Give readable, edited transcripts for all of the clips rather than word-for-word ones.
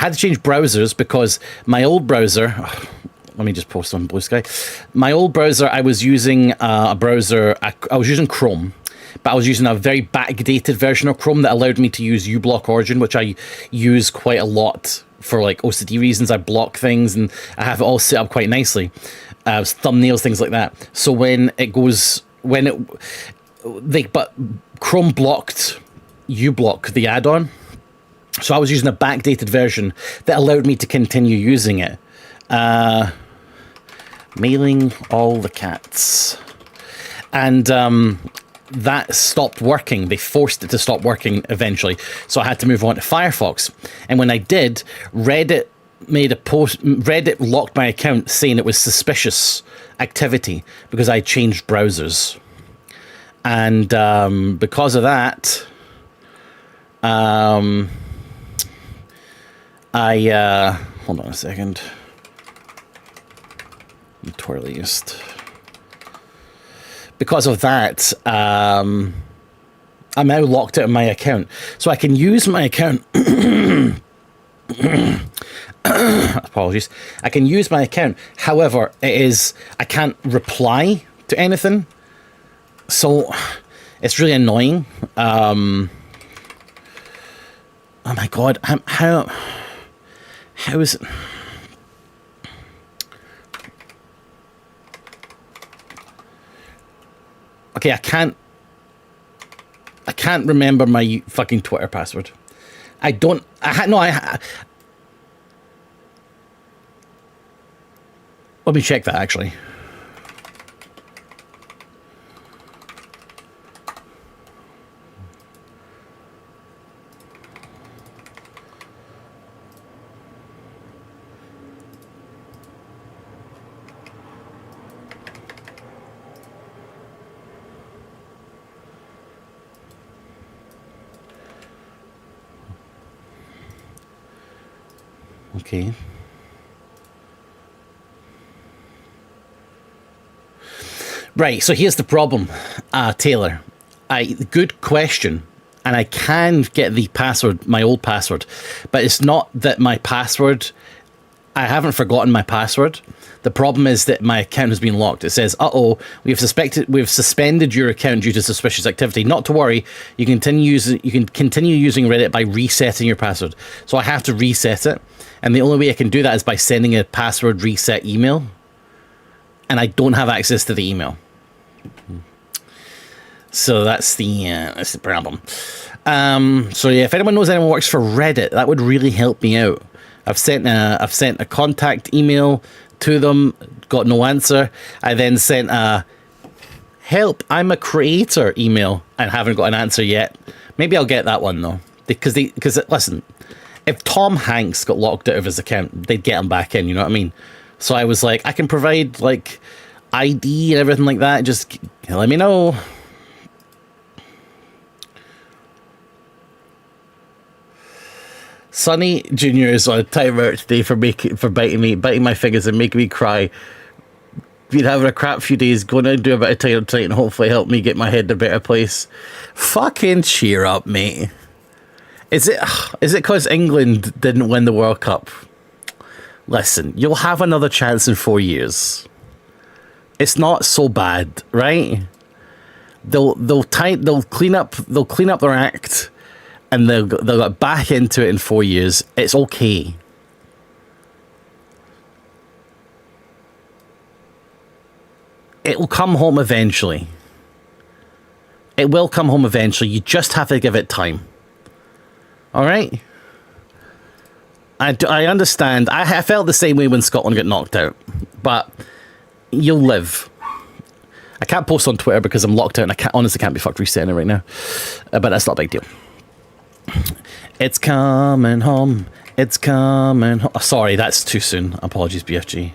had to change browsers because my old browser. Let me just post on Blue Sky. My old browser, I was using a browser. I was using Chrome, but I was using a very backdated version of Chrome that allowed me to use uBlock Origin, which I use quite a lot for like OCD reasons. I block things and I have it all set up quite nicely, thumbnails, things like that. So but Chrome blocked uBlock, the add-on. So I was using a backdated version that allowed me to continue using it. Mailing all the cats. And that stopped working. They forced it to stop working eventually. So I had to move on to Firefox. And when I did, Reddit made a post. Reddit locked my account saying it was suspicious activity because I changed browsers. And because of that, hold on a second. Twirliest. Because of that, I'm now locked out of my account. So I can use my account. Apologies. I can use my account. However, I can't reply to anything. So it's really annoying. Oh my God. How is it? Okay, I can't remember my fucking Twitter password. Let me check that actually. Okay. Right, so here's the problem, Taylor. Good question, and I can get the password, my old password, but it's not that my password, I haven't forgotten my password. The problem is that my account has been locked. It says, "Uh-oh, we've suspended your account due to suspicious activity. Not to worry, you can continue using Reddit by resetting your password." So I have to reset it, and the only way I can do that is by sending a password reset email, and I don't have access to the email. So that's the problem. So yeah, if anyone knows anyone who works for Reddit, that would really help me out. I've sent a contact email to them, got no answer. I then sent a help, I'm a creator email and haven't got an answer yet. Maybe I'll get that one though, because listen, if Tom Hanks got locked out of his account, they'd get him back in. You know what I mean? So I was like, I can provide like ID and everything like that. Just let me know. Sonny Jr. is on a timeout today for biting my fingers and making me cry. Been having a crap few days, going to do a bit of time tonight and hopefully help me get my head in a better place. Fucking cheer up, mate. Is it because England didn't win the World Cup? Listen, you'll have another chance in 4 years. It's not so bad, right? They'll clean up their act. And they'll get back into it in 4 years. It's okay. It will come home eventually. It will come home eventually. You just have to give it time. All right? I understand. I felt the same way when Scotland got knocked out. But you'll live. I can't post on Twitter because I'm locked out and I honestly can't be fucked resetting it right now. But that's not a big deal. It's coming home. It's coming home. Oh, sorry, that's too soon. Apologies, BFG.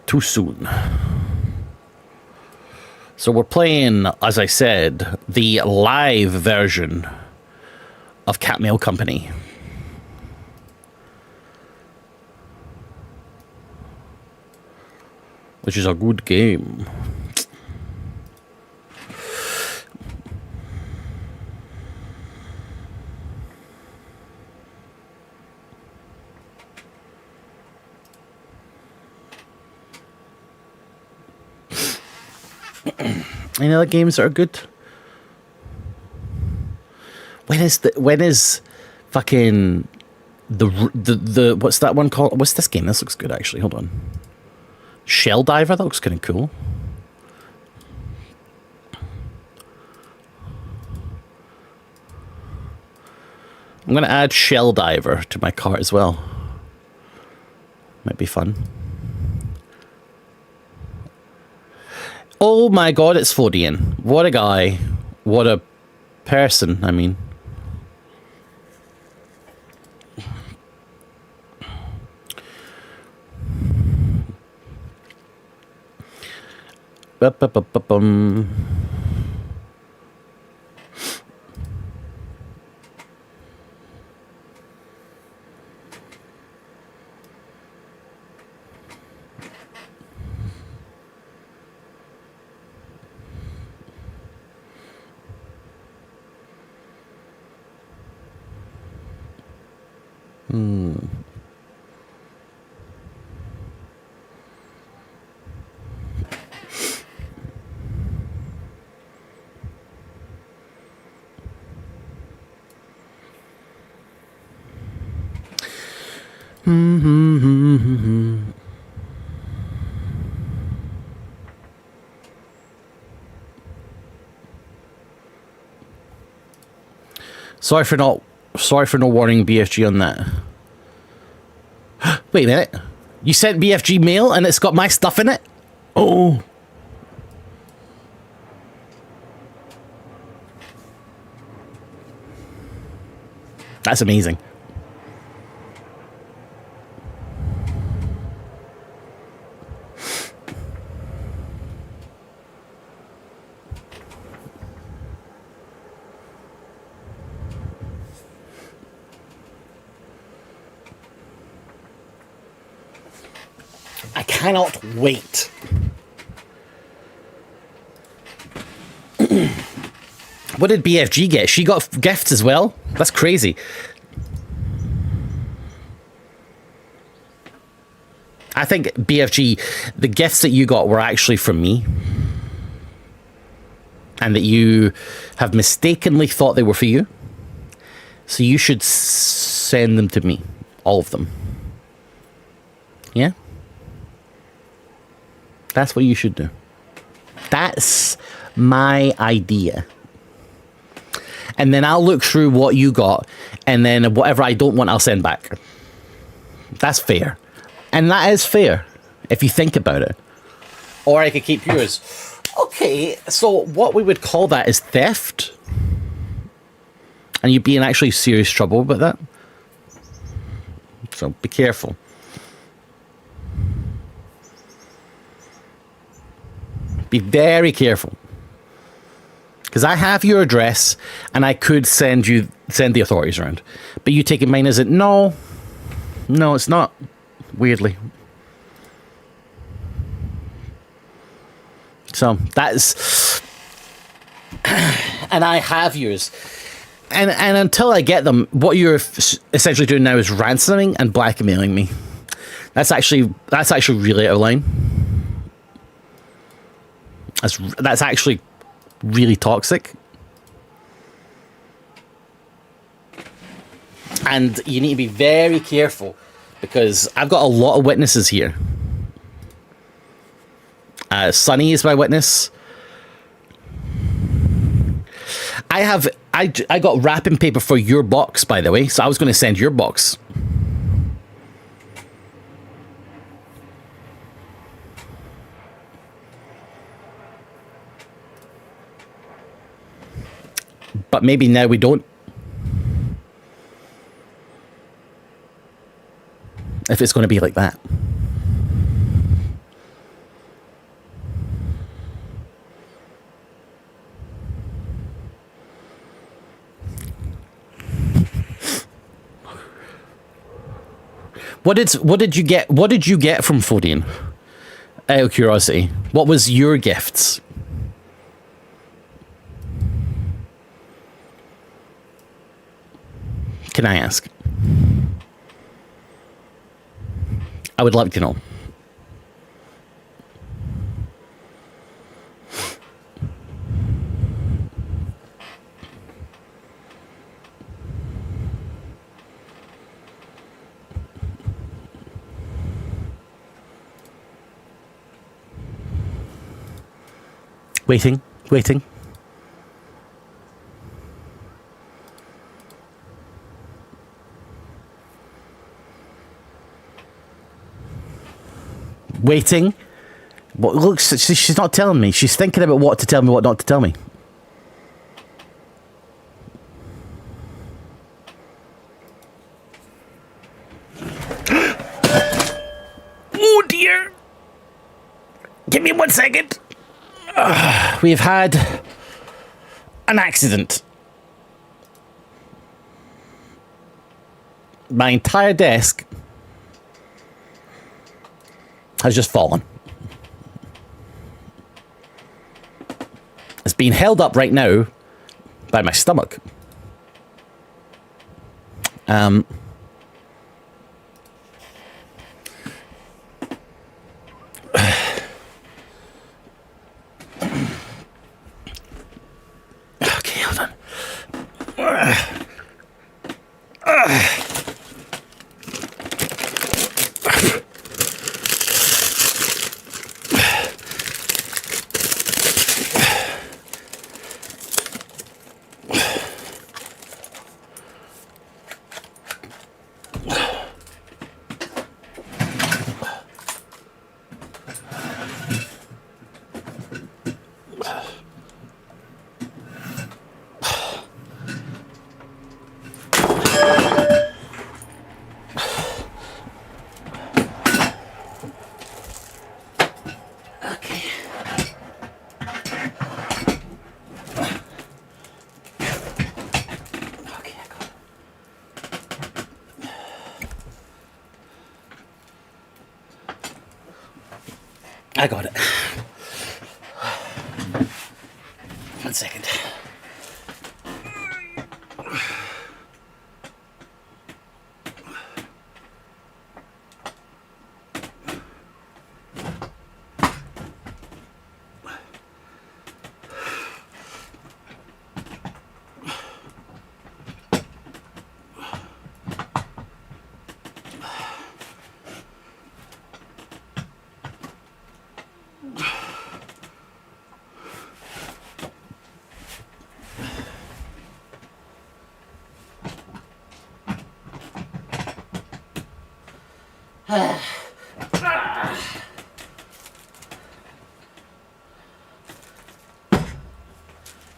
Too soon. So we're playing, as I said, the live version of Catmail Company. which is a good game. Any other games that are good? When is fucking the what's that one called? What's this game? This looks good actually. Hold on. Shell Diver, that looks kind of cool. I'm gonna add Shell Diver to my cart as well. Might be fun. Oh my god, it's Fodian. What a guy. What a person, I mean. Ba-ba-ba-ba-bum. Sorry for not warning BFG on that. Wait a minute. You sent BFG mail and it's got my stuff in it? Oh. That's amazing. I cannot wait. What did BFG get? She got gifts as well? That's crazy. I think BFG, the gifts that you got were actually from me. And that you have mistakenly thought they were for you. So you should send them to me. All of them. Yeah? That's what you should do. That's my idea. And then I'll look through what you got, and then whatever I don't want, I'll send back. That's fair. And that is fair, if you think about it. Or I could keep yours. Okay, so what we would call that is theft. And you'd be in actually serious trouble about that. So be careful. Be very careful. Because I have your address and I could send the authorities around. But you taking mine as it? No. No, it's not. Weirdly. So that's and I have yours. And until I get them, what you're essentially doing now is ransoming and blackmailing me. That's actually really out of line. That's actually really toxic. And you need to be very careful because I've got a lot of witnesses here. Sunny is my witness. I got wrapping paper for your box, by the way, so I was going to send your box. But maybe now we don't. If it's going to be like that. What did you get from Fodian? Out of curiosity, what was your gifts? Can I ask? I would like to know. Waiting, waiting. Waiting. What looks? She's not telling me. She's thinking about what to tell me, what not to tell me. Oh dear! Give me 1 second. We've had an accident. My entire desk has just fallen. It's being held up right now by my stomach. Okay, hold on. I got it. 1 second.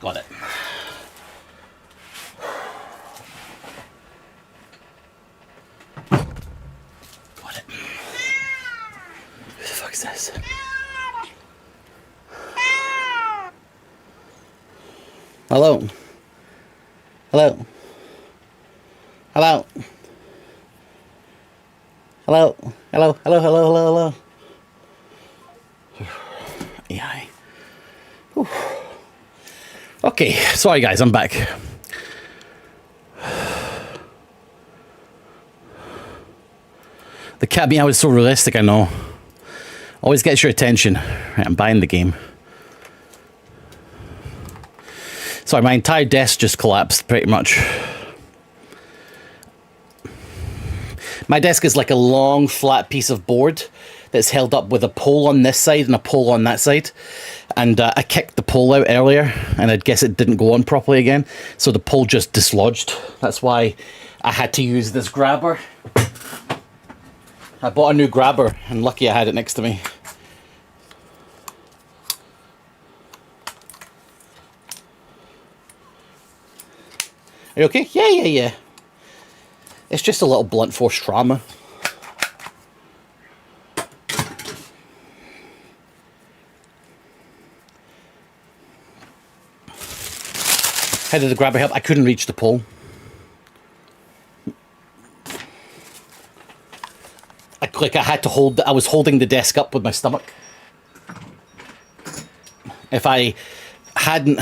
Got it. Got it. Who the fuck is this? Hello? Hello? Hello? Hello? Hello? Hello? Hello? Hello? Hello? Yeah. Whew. Okay, sorry guys, I'm back. The cat meow is so realistic, I know. Always gets your attention. Right, I'm buying the game. Sorry, my entire desk just collapsed, pretty much. My desk is like a long, flat piece of board that's held up with a pole on this side and a pole on that side. And I kicked the pole out earlier, and I guess it didn't go on properly again. So the pole just dislodged. That's why I had to use this grabber. I bought a new grabber, and lucky I had it next to me. Are you okay? Yeah. It's just a little blunt force trauma. How did the grabber help? I couldn't reach the pole. I had to hold. I was holding the desk up with my stomach. If I hadn't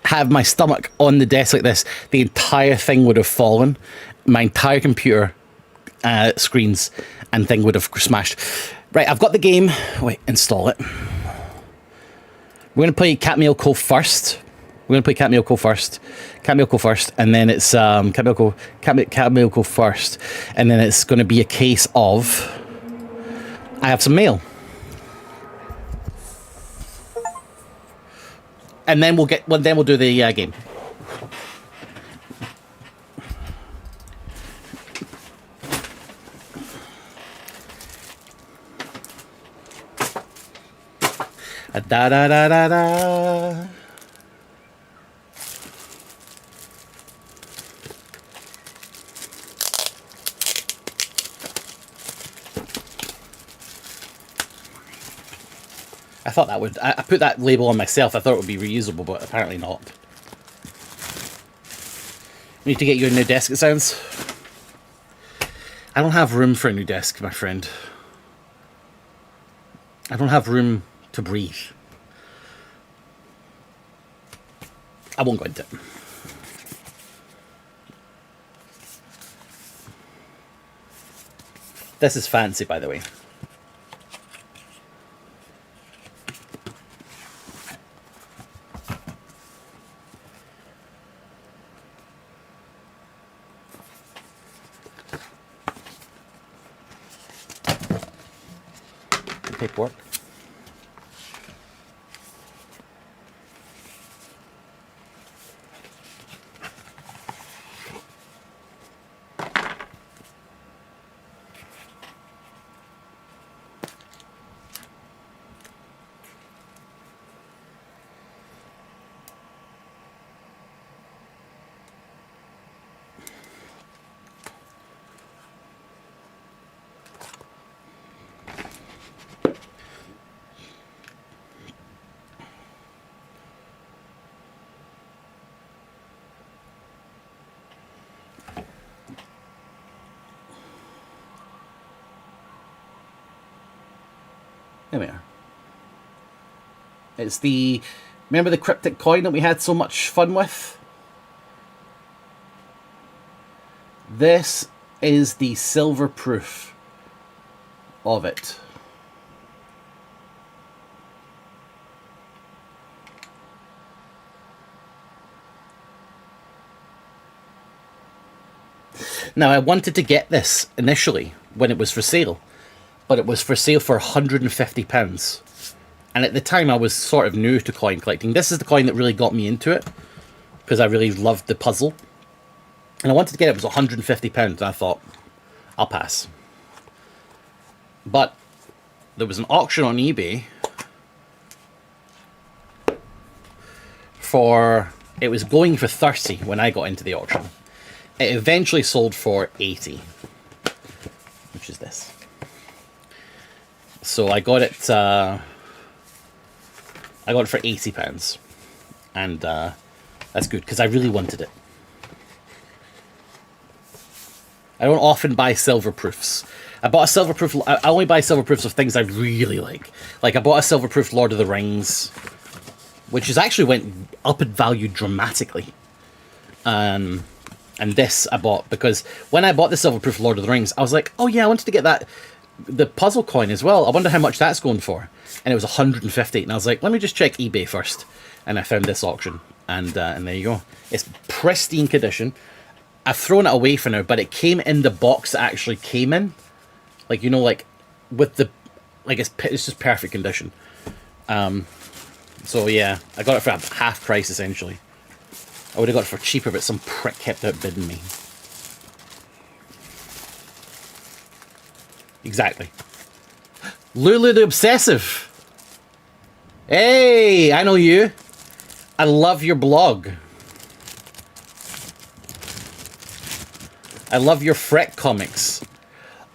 have my stomach on the desk like this, the entire thing would have fallen. My entire computer screens and thing would have smashed. Right, I've got the game. Wait, install it. We're going to play Cat Meow Co first. And then it's Cat Meow Co first, and then it's going to be a case of I have some mail, and then we'll do the game. Da da da da da. I thought that would. I put that label on myself. I thought it would be reusable, but apparently not. You need to get your new desk, it sounds. I don't have room for a new desk, my friend. I don't have room to breathe. I won't go into it. This is fancy, by the way. Paperwork. There we are. It's the... Remember the cryptic coin that we had so much fun with? This is the silver proof of it. Now, I wanted to get this initially when it was for sale, but it was for sale for £150. And at the time, I was sort of new to coin collecting. This is the coin that really got me into it, because I really loved the puzzle. And I wanted to get it. It was £150, and I thought, I'll pass. But there was an auction on eBay for... It was going for 30 when I got into the auction. It eventually sold for 80, which is this. So I got it for £80, and that's good because I really wanted it. I don't often buy silver proofs. I bought a silver proof. I only buy silver proofs of things I really like. Like I bought a silver proof Lord of the Rings, which has actually went up in value dramatically. And this I bought because when I bought the silver proof Lord of the Rings, I was like, oh yeah, I wanted to get that. The puzzle coin as well. I wonder how much that's going for. And it was 150. And I was like, let me just check eBay first. And I found this auction. And there you go. It's pristine condition. I've thrown it away for now, but it came in the box that actually came in. Like, you know, like with the... Like, it's just perfect condition. So, yeah. I got it for half price, essentially. I would have got it for cheaper, but some prick kept outbidding me. Exactly. Lulu the Obsessive. Hey, I know you. I love your blog. I love your Freck comics.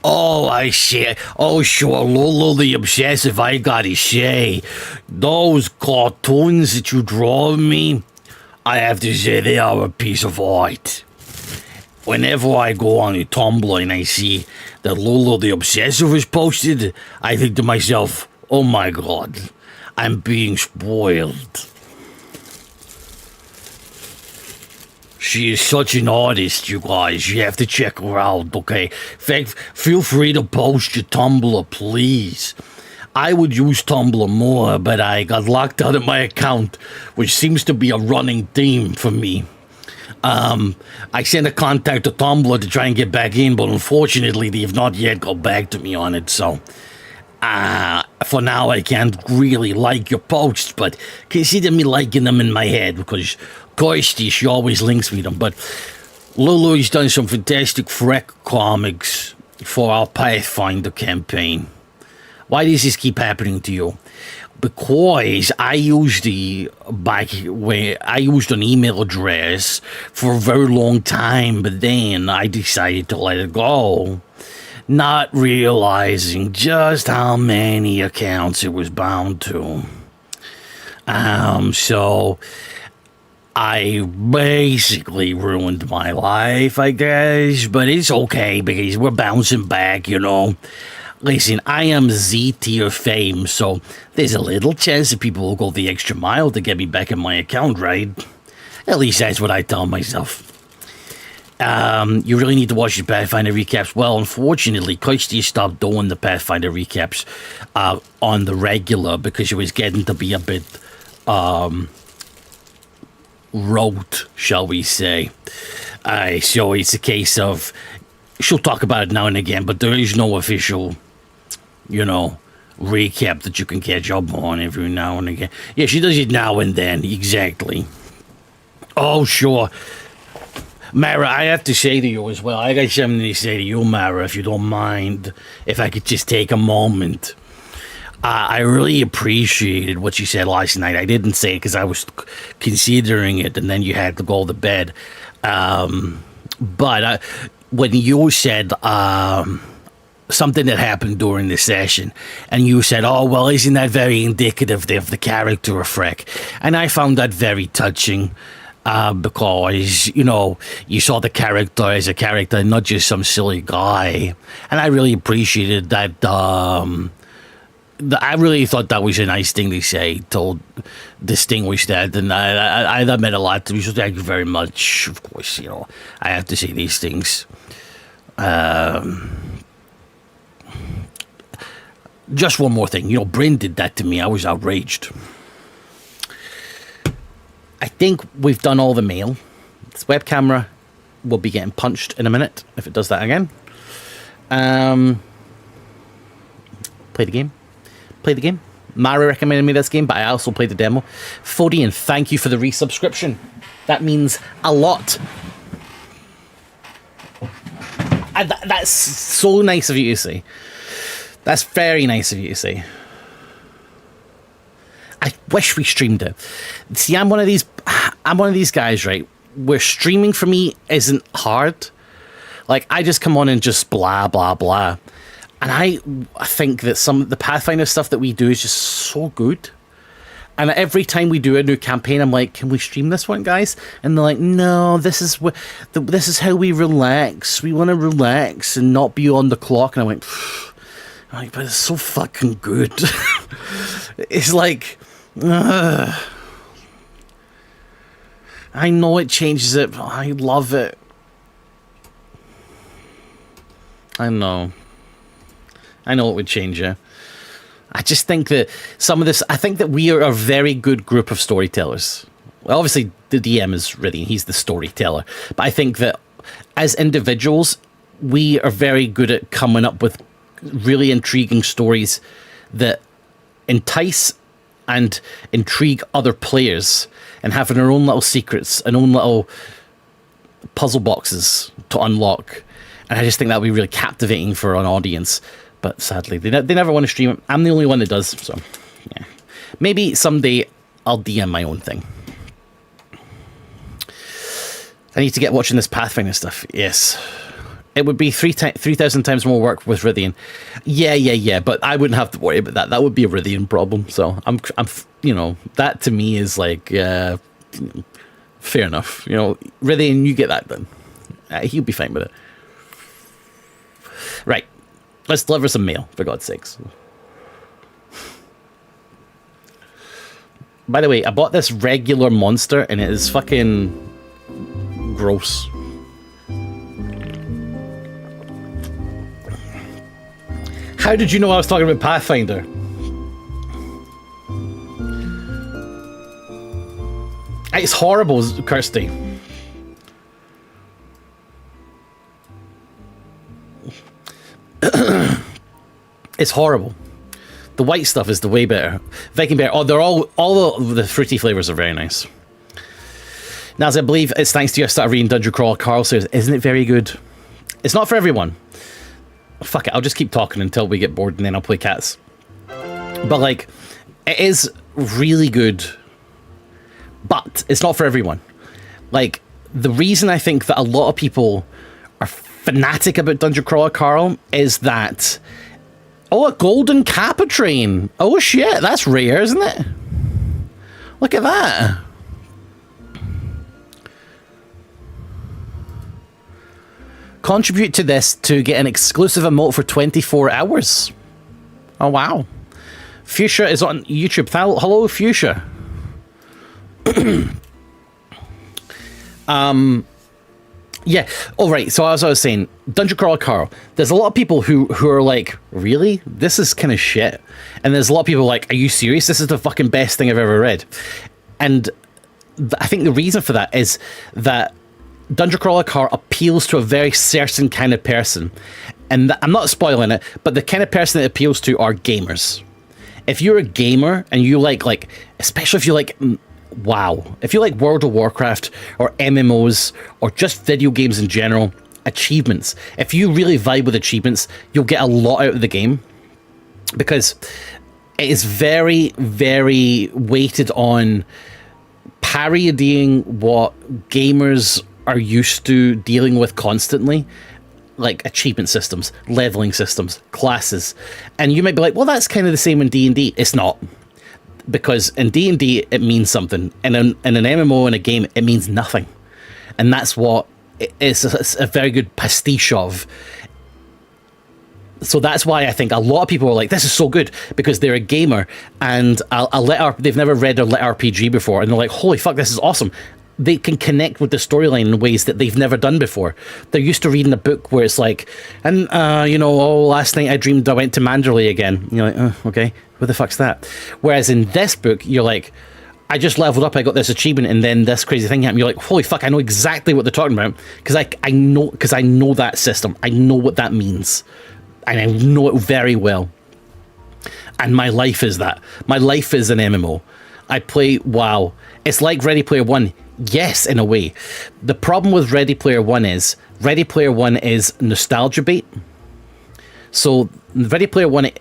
Oh, I say. Oh, sure, Lulu the Obsessive, I gotta say. Those cartoons that you draw of me, I have to say they are a piece of art. Whenever I go on a Tumblr and I see that Lolo the Obsessive is posted, I think to myself, oh my god, I'm being spoiled. She is such an artist, you guys. You have to check her out, okay? In fact, feel free to post your Tumblr, please. I would use Tumblr more, but I got locked out of my account, which seems to be a running theme for me. I sent a contact to Tumblr to try and get back in, but unfortunately, they have not yet got back to me on it, so... for now, I can't really like your posts, but consider me liking them in my head, because Kirsty, she always links me them. But Lulu's done some fantastic Freck comics for our Pathfinder campaign. Why does this keep happening to you? Because I used an email address for a very long time, but then I decided to let it go, not realizing just how many accounts it was bound to. So I basically ruined my life, I guess, but it's okay because we're bouncing back, you know. Listen, I am Z-tier fame, so there's a little chance that people will go the extra mile to get me back in my account, right? At least that's what I tell myself. You really need to watch your Pathfinder recaps. Well, unfortunately, Kirsty stopped doing the Pathfinder recaps on the regular because it was getting to be a bit rote, shall we say. So it's a case of she'll talk about it now and again, but there is no official, recap that you can catch up on every now and again. Yeah, she does it now and then, exactly. Oh, sure. Mara, I have to say to you as well, I got something to say to you, Mara, if you don't mind, if I could just take a moment. I really appreciated what you said last night. I didn't say it because I was considering it, and then you had to go to bed. But when you said something that happened during the session, and you said, oh, well, isn't that very indicative of the character of Freck? And I found that very touching. Because, you saw the character as a character, not just some silly guy. And I really appreciated that. I really thought that was a nice thing to say, to distinguish that. And that meant a lot to me. So thank you very much. Of course, I have to say these things. Just one more thing. Bryn did that to me. I was outraged. I think we've done all the mail. This web camera will be getting punched in a minute if it does that again. Play the game. Mara recommended me this game, but I also played the demo. Fodian, thank you for the resubscription. That means a lot. That's so nice of you to say. That's very nice of you to say. I wish we streamed it. See, I'm one of these guys, right, where streaming for me isn't hard. Like, I just come on and just blah, blah, blah. And I think that some of the Pathfinder stuff that we do is just so good. And every time we do a new campaign, I'm like, can we stream this one, guys? And they're like, no, this is how we relax. We want to relax and not be on the clock. And I went, but it's so fucking good. It's like... I know it changes it, but I love it. I know it would change it. I just think that I think that we are a very good group of storytellers. Well, obviously, the DM is Riddian, he's the storyteller. But I think that as individuals, we are very good at coming up with really intriguing stories that entice and intrigue other players, and having our own little secrets and own little puzzle boxes to unlock. And I just think that would be really captivating for an audience. But sadly, they never want to stream it. I'm the only one that does, so yeah. Maybe someday I'll DM my own thing. I need to get watching this Pathfinder stuff. Yes. It would be 3,000 times more work with Riddian. Yeah, but I wouldn't have to worry about that. That would be a Riddian problem. So I'm that to me is like fair enough. Riddian, you get that done. He'll be fine with it. Right, let's deliver some mail for God's sakes. By the way, I bought this regular monster and it is fucking gross. How did you know I was talking about Pathfinder? It's horrible, Kirsty. It's horrible. The white stuff is the way better. Viking bear. Oh, they're all of the fruity flavors are very nice. Now, as I believe it's thanks to you I started reading Dungeon Crawler. Carl says, isn't it very good? It's not for everyone. Fuck it, I'll just keep talking until we get bored and then I'll play cats. But like, it is really good, but it's not for everyone. Like, the reason I think that a lot of people are fanatic about Dungeon Crawler, Carl, is that, oh, a golden kappa train. Oh shit, that's rare, isn't it? Look at that. Contribute to this to get an exclusive emote for 24 hours. Oh, wow. Fuchsia is on YouTube. Hello, Fuchsia. Yeah. All right. So as I was saying, Dungeon Crawler Carl, there's a lot of people who are like, really? This is kind of shit. And there's a lot of people like, are you serious? This is the fucking best thing I've ever read. And I think the reason for that is that Dungeon Crawler Carl appeals to a very certain kind of person. And I'm not spoiling it, but the kind of person it appeals to are gamers. If you're a gamer and you like, especially if you like WoW, if you like World of Warcraft or MMOs or just video games in general, achievements. If you really vibe with achievements, you'll get a lot out of the game because it is very, very weighted on parodying what gamers are used to dealing with constantly, like achievement systems, leveling systems, classes. And you might be like, well, that's kind of the same in D&D. It's not. Because in D&D, it means something. And in an MMO, in a game, it means nothing. And that's what it's a very good pastiche of. So that's why I think a lot of people are like, this is so good, because they're a gamer and they've never read a lit RPG before. And they're like, holy fuck, this is awesome. They can connect with the storyline in ways that they've never done before. They're used to reading a book where it's like, and, last night I dreamed I went to Manderley again. And you're like, oh, okay, what the fuck's that? Whereas in this book, you're like, I just leveled up, I got this achievement, and then this crazy thing happened. You're like, holy fuck, I know exactly what they're talking about, because I know that system. I know what that means. And I know it very well. And my life is that. My life is an MMO. I play WoW. It's like Ready Player One. Yes, in a way. The problem with Ready Player One is nostalgia bait. So Ready Player One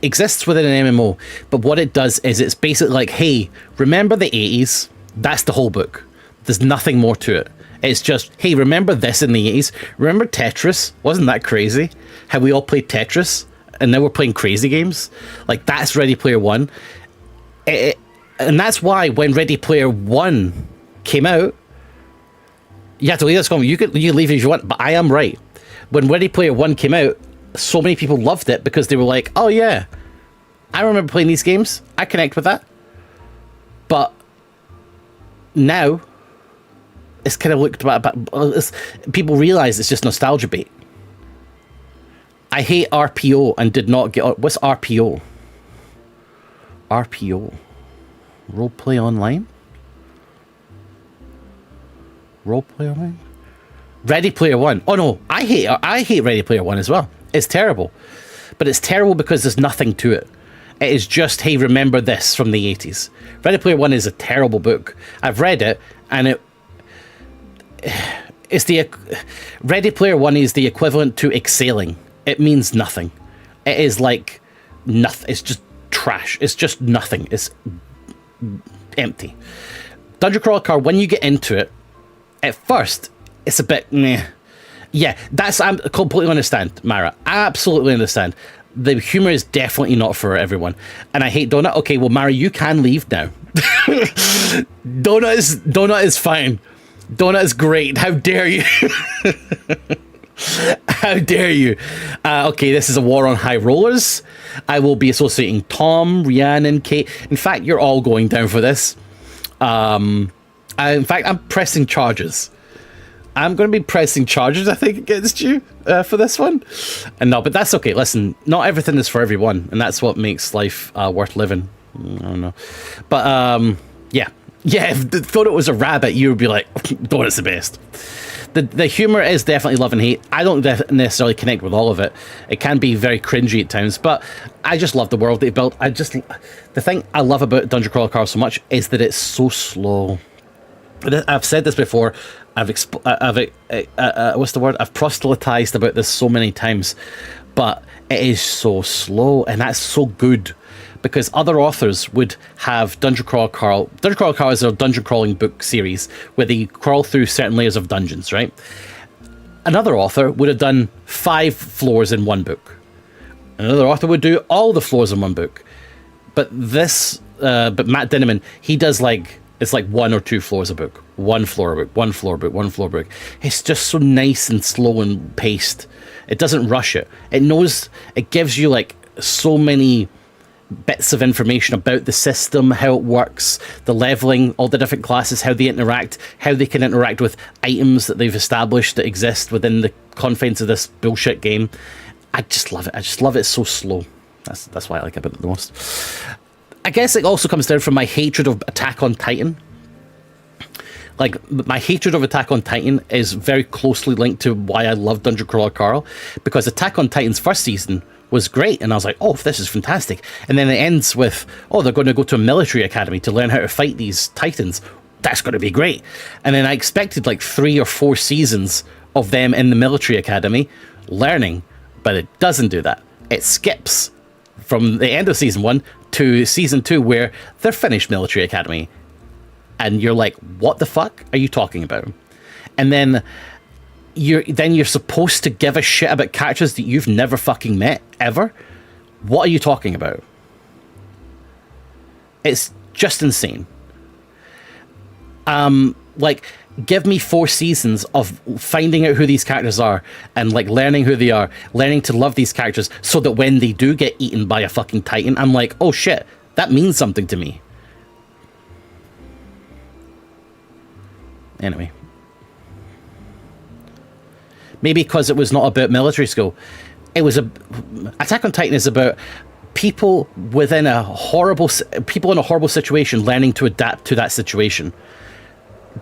exists within an MMO, but what it does is it's basically like, hey, remember the 80s? That's the whole book. There's nothing more to it. It's just, hey, remember this in the 80s? Remember Tetris? Wasn't that crazy? How we all played Tetris and now we're playing crazy games? Like, that's Ready Player One. And that's why when Ready Player One came out, you have to leave this comment. You can leave it if you want, but I am right. When Ready Player One came out, so many people loved it because they were like, oh yeah, I remember playing these games. I connect with that. But now, it's kind of looked at, people realize it's just nostalgia bait. I hate RPO and did not get, what's RPO? RPO. Roleplay Online? Roleplay Online? Ready Player One. Oh no, I hate Ready Player One as well. It's terrible. But it's terrible because there's nothing to it. It is just, hey, remember this from the 80s. Ready Player One is a terrible book. I've read it, and Ready Player One is the equivalent to exhaling. It means nothing. It is like nothing. It's just trash. It's just nothing. It's empty. Dungeon Crawler Car, when you get into it, at first, it's a bit meh. Yeah, I completely understand, Mara. I absolutely understand. The humor is definitely not for everyone. And I hate Donut. Okay, well, Mara, you can leave now. Donut is fine. Donut is great. How dare you? How dare you? Okay, this is a war on high rollers. I will be associating Tom, Rhiannon, Kate. In fact, you're all going down for this. In fact, I'm pressing charges. I'm going to be pressing charges, I think, against you for this one. And no, but that's okay. Listen, not everything is for everyone, and that's what makes life worth living. I don't know. But, yeah. Yeah, if I thought it was a rabbit, you would be like, Donut's the best. The humour is definitely love and hate. I don't necessarily connect with all of it. It can be very cringy at times, but I just love the world they built. The thing I love about Dungeon Crawler Carl so much is that it's so slow. I've said this before. What's the word? I've proselytized about this so many times, but it is so slow, and that's so good. Because other authors would have Dungeon Crawler Carl. Dungeon Crawler Carl is a dungeon crawling book series where they crawl through certain layers of dungeons, right? Another author would have done 5 floors in one book. Another author would do all the floors in one book. But Matt Dinniman, he does it's like 1 or 2 floors a book. 1 floor a book, 1 floor book, 1 floor book. It's just so nice and slow and paced. It doesn't rush it. It gives you so many bits of information about the system, how it works, the leveling, all the different classes, how they interact, how they can interact with items that they've established that exist within the confines of this bullshit game. I just love it. I just love it so slow. That's why I like it the most. I guess it also comes down from my hatred of Attack on Titan. My hatred of Attack on Titan is very closely linked to why I love Dungeon Crawler Carl, because Attack on Titan's first season was great, and I was like, oh, this is fantastic. And then it ends with, oh, they're going to go to a military academy to learn how to fight these titans. That's going to be great. And then I expected 3 or 4 seasons of them in the military academy learning, but it doesn't do that. It skips from the end of season 1 to season 2 where they're finished military academy. And you're like, what the fuck are you talking about? And then you're supposed to give a shit about characters that you've never fucking met, ever? What are you talking about? It's just insane. Give me 4 seasons of finding out who these characters are and learning who they are, learning to love these characters, so that when they do get eaten by a fucking titan, I'm like, oh shit, that means something to me. Anyway. Maybe because it was not about military school. Attack on Titan is about people in a horrible situation learning to adapt to that situation.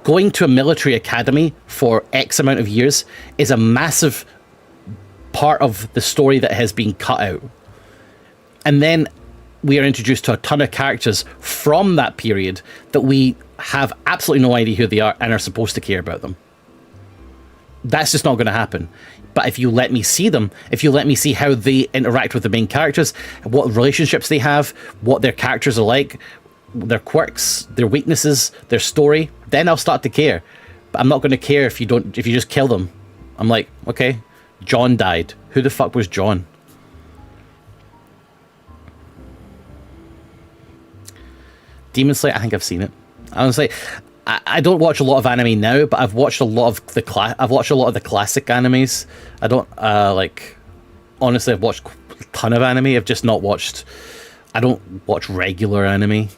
Going to a military academy for X amount of years is a massive part of the story that has been cut out. And then we are introduced to a ton of characters from that period that we have absolutely no idea who they are and are supposed to care about them. That's just not going to happen. But if you let me see them, if you let me see how they interact with the main characters, what relationships they have, what their characters are like, their quirks, their weaknesses, their story, then I'll start to care. But I'm not going to care if you just kill them. I'm like, okay, John died. Who the fuck was John? Demon Slayer, I think I've seen it. Honestly, I don't watch a lot of anime now, but I've watched a lot of the classic animes. I don't honestly, I've watched a ton of anime. I don't watch regular anime.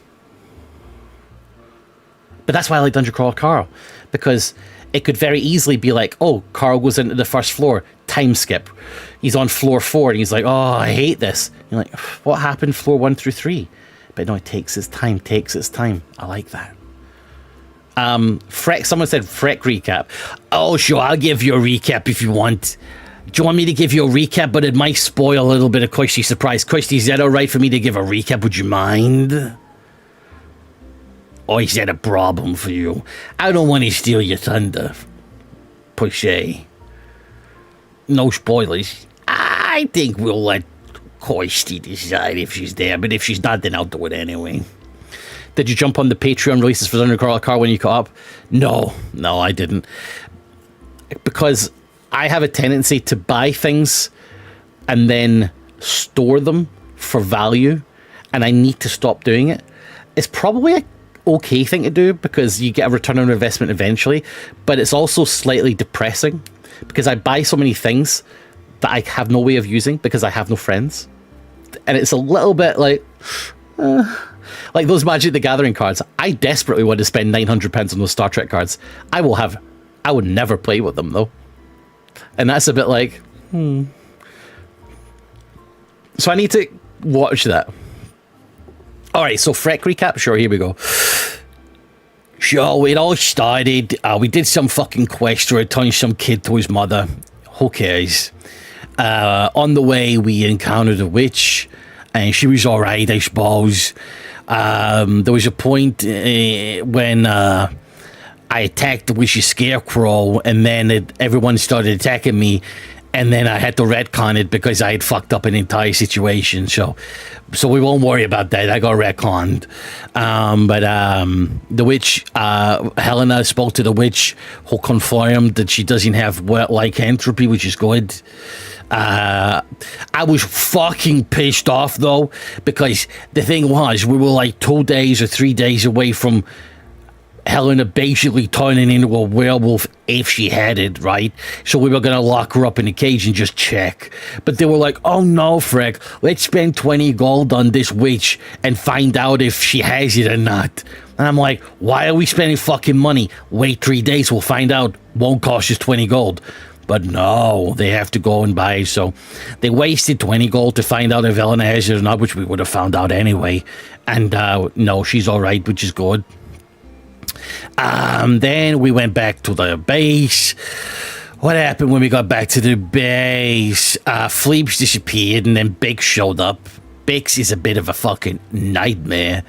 But that's why I like Dungeon Crawler Carl, because it could very easily be like, oh, Carl goes into the first floor, time skip. He's on floor 4 and he's like, oh, I hate this. You're like, what happened floor 1 through 3? But no, it takes its time. I like that. Someone said Freck recap. Oh, sure, I'll give you a recap if you want. Do you want me to give you a recap, but it might spoil a little bit of Koishi's surprise? Koishi, is that alright for me to give a recap? Would you mind? Or is that a problem for you? I don't want to steal your thunder, Poche. No spoilers. I think we'll let Koishi decide if she's there, but if she's not, then I'll do it anyway. Did you jump on the Patreon releases for Dungeon Crawler Carl when you caught up? No, I didn't. Because I have a tendency to buy things and then store them for value, and I need to stop doing it. It's probably a okay thing to do because you get a return on investment eventually, but it's also slightly depressing because I buy so many things that I have no way of using because I have no friends. And it's a little bit like those Magic the Gathering cards. I desperately want to spend £900 on those Star Trek cards. I would never play with them though. And that's a bit like, So I need to watch that. All right, so Freck recap. Sure, here we go. So it all started. We did some fucking quest to return some kid to his mother. Who cares? On the way, we encountered a witch, and she was all right, I suppose. There was a point when I attacked the witch's scarecrow, and then everyone started attacking me. And then I had to retcon it because I had fucked up an entire situation. So we won't worry about that. I got retconned. But the witch, Helena spoke to the witch, who confirmed that she doesn't have lycanthropy, which is good. I was fucking pissed off, though, because the thing was, we were like 2 days or 3 days away from Helena basically turning into a werewolf if she had it, right? So we were going to lock her up in a cage and just check. But they were like, oh no, Freck, let's spend 20 gold on this witch and find out if she has it or not. And I'm like, why are we spending fucking money? Wait 3 days, we'll find out. Won't cost us 20 gold. But no, they have to go and buy. So they wasted 20 gold to find out if Helena has it or not, which we would have found out anyway. And no, she's all right, which is good. Then we went back to the base. What happened when we got back to the base? Fleeps disappeared and then Bix showed up. Bix is a bit of a fucking nightmare.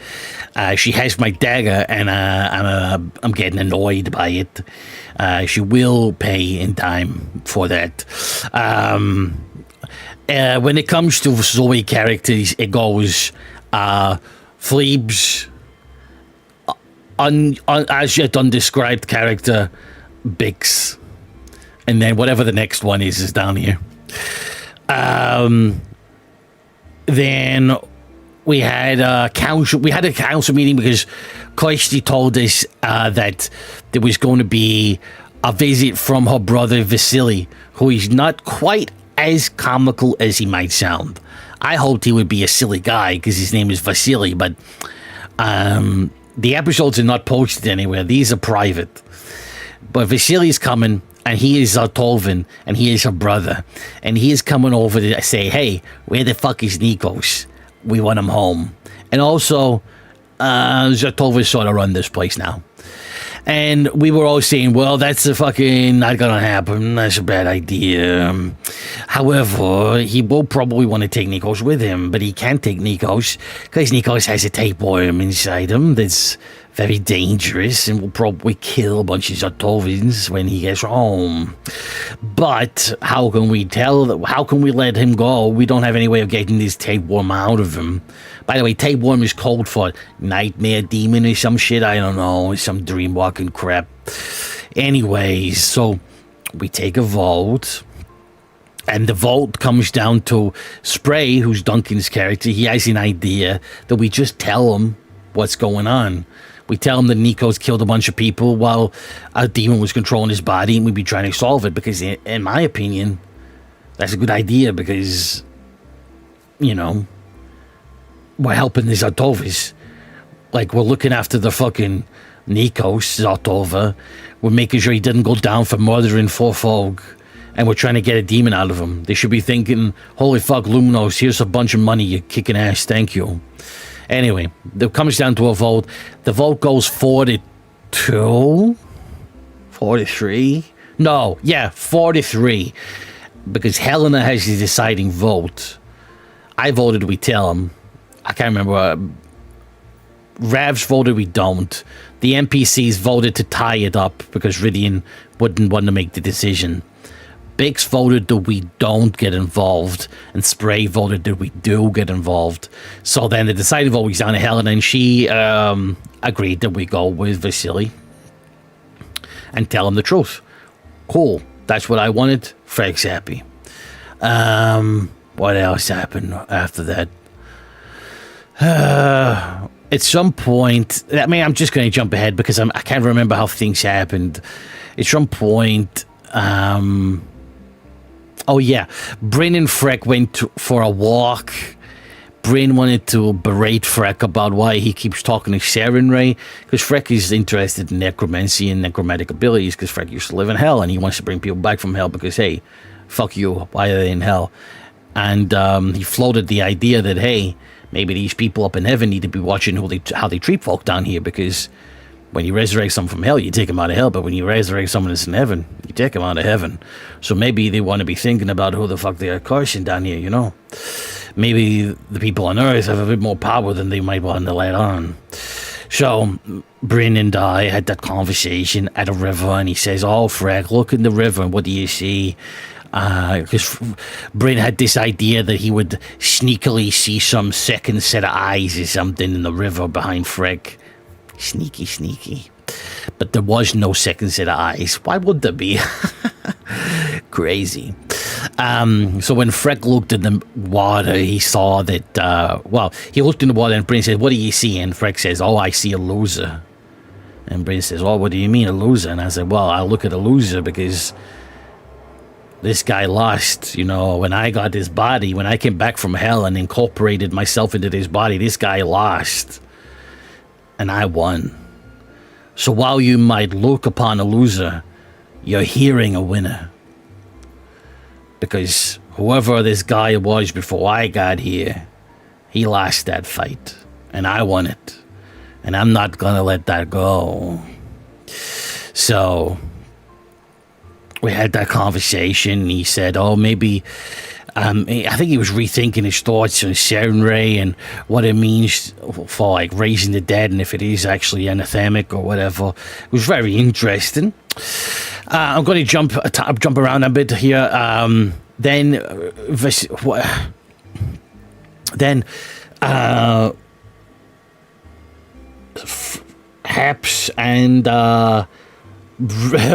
She has my dagger and I'm getting annoyed by it. She will pay in time for that. When it comes to Zoe characters, it goes Fleebs, as yet undescribed character, Bix, and then whatever the next one is down here. Then we had a council meeting because Kirsty told us that there was going to be a visit from her brother Vasily, who is not quite as comical as he might sound. I hoped he would be a silly guy because his name is Vasily, but the episodes are not posted anywhere. These are private. But Vasily's coming, and he is Zartovin, and he is her brother. And he is coming over to say, hey, where the fuck is Nikos? We want him home. And also, Zartovin sort of run this place now. And we were all saying, well, that's a fucking not gonna happen. That's a bad idea. However, he will probably want to take Nikos with him, but he can't take Nikos because Nikos has a tapeworm inside him that's very dangerous and will probably kill a bunch of Zartovins when he gets home. But how can we let him go? We don't have any way of getting this tapeworm out of him. By the way, tapeworm is code for nightmare demon or some shit. I don't know, some dream walking crap. Anyways, so we take a vote. And the vote comes down to Spray, who's Duncan's character. He has an idea that we just tell him what's going on. We tell him that Nikos killed a bunch of people while a demon was controlling his body, and we'd be trying to solve it because, in my opinion, that's a good idea because, you know, we're helping the Zartovas. Like, we're looking after the fucking Nikos Zartova. We're making sure he didn't go down for murdering 4 folk. And we're trying to get a demon out of him. They should be thinking, holy fuck, Luminos, here's a bunch of money, you're kicking ass, thank you. Anyway, it comes down to a vote. The vote goes 42? 43? No, yeah, 43. Because Helena has the deciding vote. I voted we tell him. I can't remember. Ravs voted we don't. The NPCs voted to tie it up because Rydian wouldn't want to make the decision. Bix voted that we don't get involved, and Spray voted that we do get involved. So then the deciding vote was down to Helena, and she agreed that we go with Vasily and tell him the truth. Cool. That's what I wanted. Frank's happy. What else happened after that? At some point, I mean, I'm just going to jump ahead because I can't remember how things happened. At some point, Oh yeah, Bryn and Freck went for a walk. Bryn wanted to berate Freck about why he keeps talking to Sharon Ray, because Freck is interested in necromancy and necromantic abilities, because Freck used to live in hell and he wants to bring people back from hell because, hey, fuck you, why are they in hell? And he floated the idea that, hey, maybe these people up in heaven need to be watching how they treat folk down here, because when you resurrect someone from hell, you take them out of hell, but when you resurrect someone that's in heaven, you take them out of heaven. So maybe they want to be thinking about who the fuck they are cursing down here, you know? Maybe the people on Earth have a bit more power than they might want to let on. So Bryn and I had that conversation at a river, and he says, oh, Freck, look in the river, and what do you see? Because Bryn had this idea that he would sneakily see some second set of eyes or something in the river behind Freck. Sneaky. But there was no second set of eyes. Why would there be? Crazy. So when Freck looked in the water, he saw that, he looked in the water and Bryn said, what do you see? And Freck says, oh, I see a loser. And Bryn says, oh, what do you mean, a loser? And I said, well, I look at a loser because this guy lost, when I got this body, when I came back from hell and incorporated myself into this body, this guy lost. And I won. So while you might look upon a loser, you're hearing a winner. Because whoever this guy was before I got here, he lost that fight. And I won it. And I'm not gonna let that go. So we had that conversation. He said, oh, maybe I think he was rethinking his thoughts on Sharon Ray and what it means for like raising the dead, and if it is actually anathemic or whatever. It was very interesting. I'm going to jump around a bit here. Then Haps and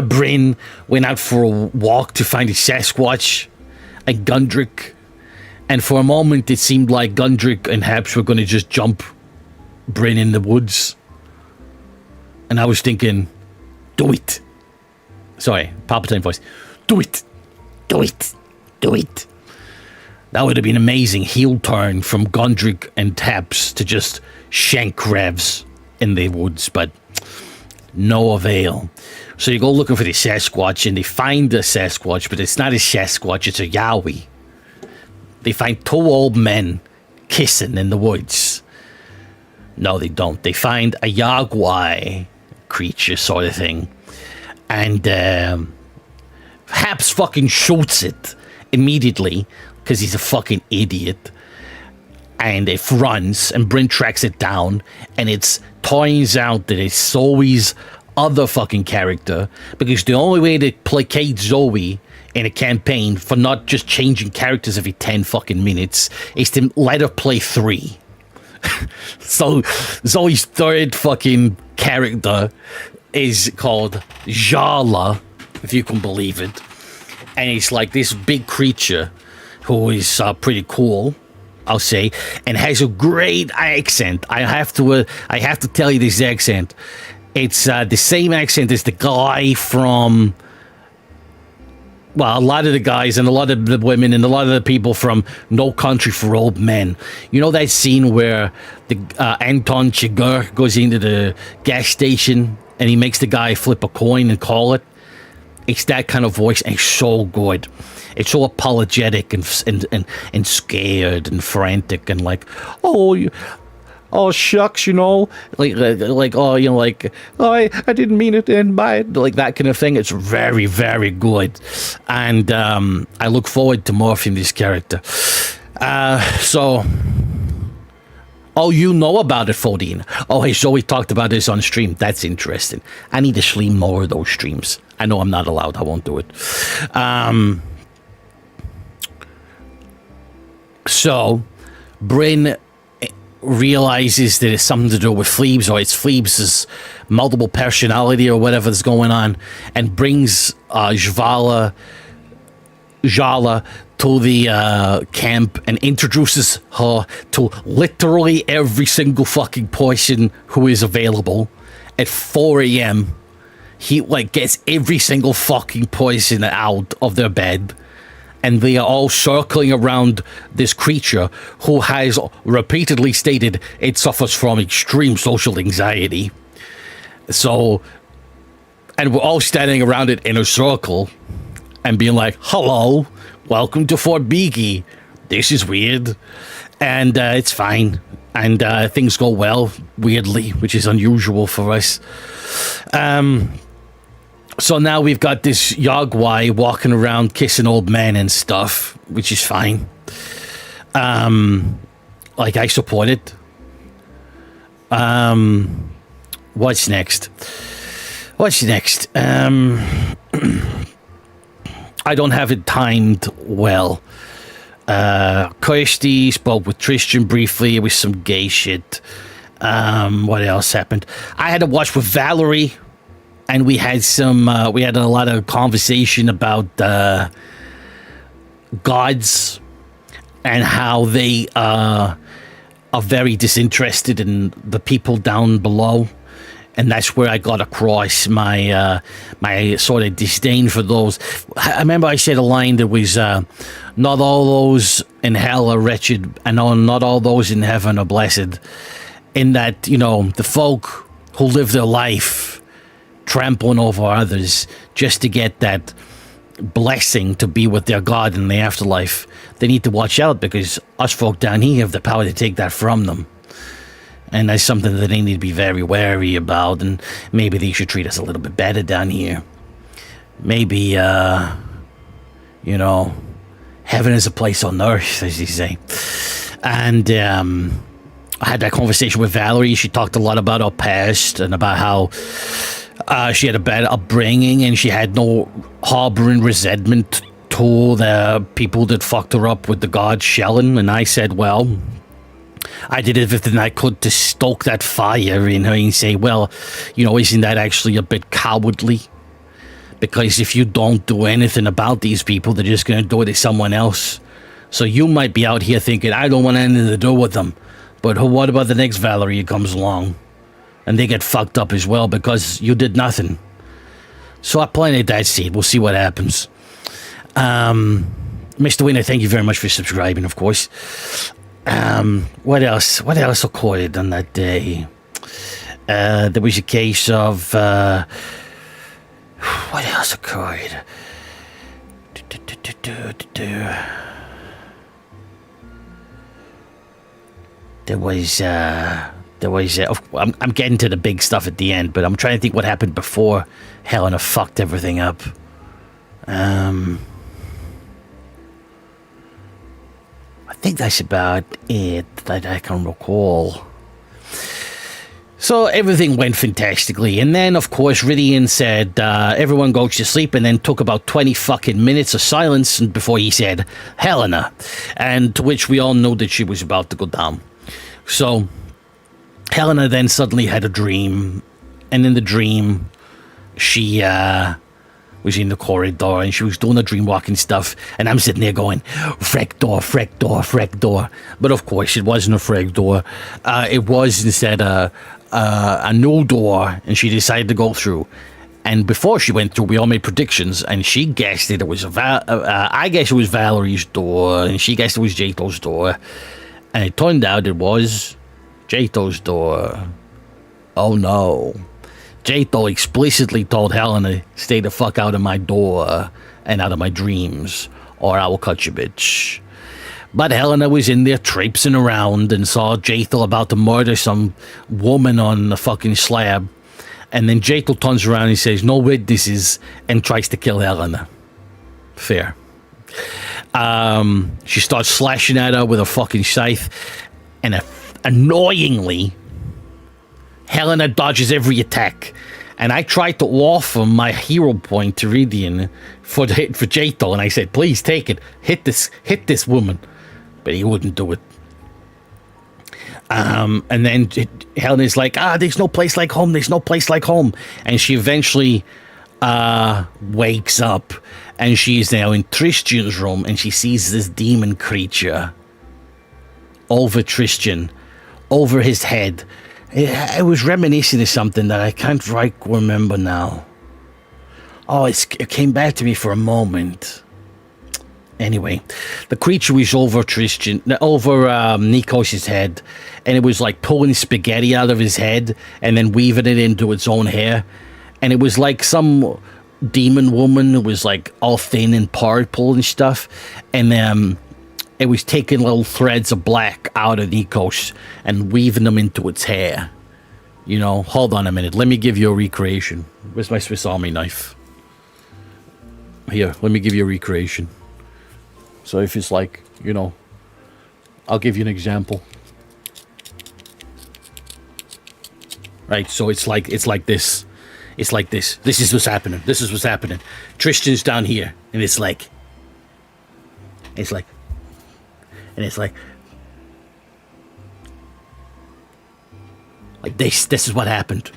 Bryn went out for a walk to find a Sasquatch and Gundrick, and for a moment it seemed like Gundrick and Haps were going to just jump Bryn in the woods, and I was thinking, do it. Sorry, Palpatine voice. Do it. That would have been amazing heel turn from Gundrick and Haps to just shank Revs in the woods, but no avail. So you go looking for the Sasquatch, and they find the Sasquatch, but it's not a Sasquatch, it's a Yowie. They find two old men kissing in the woods. No, they don't. They find a Yogwai creature sort of thing. And Haps fucking shoots it immediately, because he's a fucking idiot. And it runs, and Bryn tracks it down, and it turns out that it's Zoe's other fucking character, because the only way to placate Zoe in a campaign for not just changing characters every 10 fucking minutes is to let her play 3. So Zoe's third fucking character is called Jala, if you can believe it, and it's like this big creature who is pretty cool, I'll say, and has a great accent. I have to tell you this accent. It's the same accent as the guy from, well, a lot of the guys and a lot of the women and a lot of the people from No Country for Old Men. You know that scene where the Anton Chigurh goes into the gas station and he makes the guy flip a coin and call it? It's that kind of voice, and it's so good. It's so apologetic and scared and frantic and like, oh shucks, like I didn't mean it to end by it, like that kind of thing. It's very, very good, and I look forward to morphing this character. Oh, you know about it, Fodine. Oh, hey, so we talked about this on stream. That's interesting. I need to stream more of those streams. I know I'm not allowed. I won't do it. So, Bryn realizes that it's something to do with Phlebes, or it's Phlebes' multiple personality or whatever's going on, and brings Jala to the camp and introduces her to literally every single fucking person who is available at 4 a.m. he like gets every single fucking person out of their bed, and they are all circling around this creature who has repeatedly stated it suffers from extreme social anxiety. So, and we're all standing around it in a circle and being like, hello, welcome to Fort Beaky. This is weird. And it's fine. And things go well, weirdly, which is unusual for us. So now we've got this Yogwai walking around kissing old men and stuff, which is fine. Like, I support it. What's next? I don't have it timed well. Kirsty spoke with Tristan briefly. It was some gay shit. What else happened? I had to watch with Valerie, and we had a lot of conversation about gods and how they are very disinterested in the people down below. And that's where I got across my my sort of disdain for those. I remember I said a line that was, not all those in hell are wretched, and not all those in heaven are blessed. In that, you know, the folk who live their life trampling over others just to get that blessing to be with their God in the afterlife, they need to watch out, because us folk down here have the power to take that from them. And that's something that they need to be very wary about, and maybe they should treat us a little bit better down here. Maybe, you know, heaven is a place on earth, as you say. And I had that conversation with Valerie. She talked a lot about her past and about how she had a bad upbringing and she had no harboring resentment to the people that fucked her up with the god Shellen. And I said, well, I did everything I could to stoke that fire in her and say, well, you know, isn't that actually a bit cowardly? Because if you don't do anything about these people, they're just going to do it to someone else. So you might be out here thinking, I don't want anything to do with them. But what about the next Valerie who comes along? And they get fucked up as well because you did nothing. So I planted that seed. We'll see what happens. Mr. Winner, thank you very much for subscribing, of course. What else occurred on that day? There was a case of what else occurred? There was I'm getting to the big stuff at the end, but I'm trying to think what happened before Helena fucked everything up. I think that's about it that I can recall. So everything went fantastically, and then of course Ridian said everyone goes to sleep, and then took about 20 fucking minutes of silence before he said Helena, and to which we all knew that she was about to go down. So Helena then suddenly had a dream, and in the dream she was in the corridor and she was doing the dream walking stuff, and I'm sitting there going, freck door, freck door, freck door. But of course it wasn't a freck door. It was instead a new door, and she decided to go through. And before she went through, we all made predictions, and she guessed that it was I guessed it was Valerie's door, and she guessed it was Jato's door, and it turned out it was Jato's door. Oh no. Jato explicitly told Helena, stay the fuck out of my door and out of my dreams, or I will cut you, bitch. But Helena was in there traipsing around and saw Jato about to murder some woman on the fucking slab. And then Jato turns around and says, no witnesses, and tries to kill Helena. Fair. She starts slashing at her with a fucking scythe, and annoyingly, Helena dodges every attack, and I tried to offer my hero point to Ridian for Jato, and I said, please take it, hit this woman, but he wouldn't do it. And then Helena's like, there's no place like home, and she eventually wakes up, and she's now in Tristan's room, and she sees this demon creature over Tristan, over his head. It was reminiscent of something that I can't remember now. Oh, it came back to me for a moment. Anyway, the creature was over Nikos's head, and it was like pulling spaghetti out of his head and then weaving it into its own hair. And it was like some demon woman who was like all thin and purple and stuff. And it was taking little threads of black out of Nikos and weaving them into its hair. You know, hold on a minute. Let me give you a recreation. Where's my Swiss Army knife? Here, let me give you a recreation. So if it's like, you know, I'll give you an example. Right, so it's like this. It's like this. This is what's happening. This is what's happening. Tristan's down here, and it's like this. This is what happened.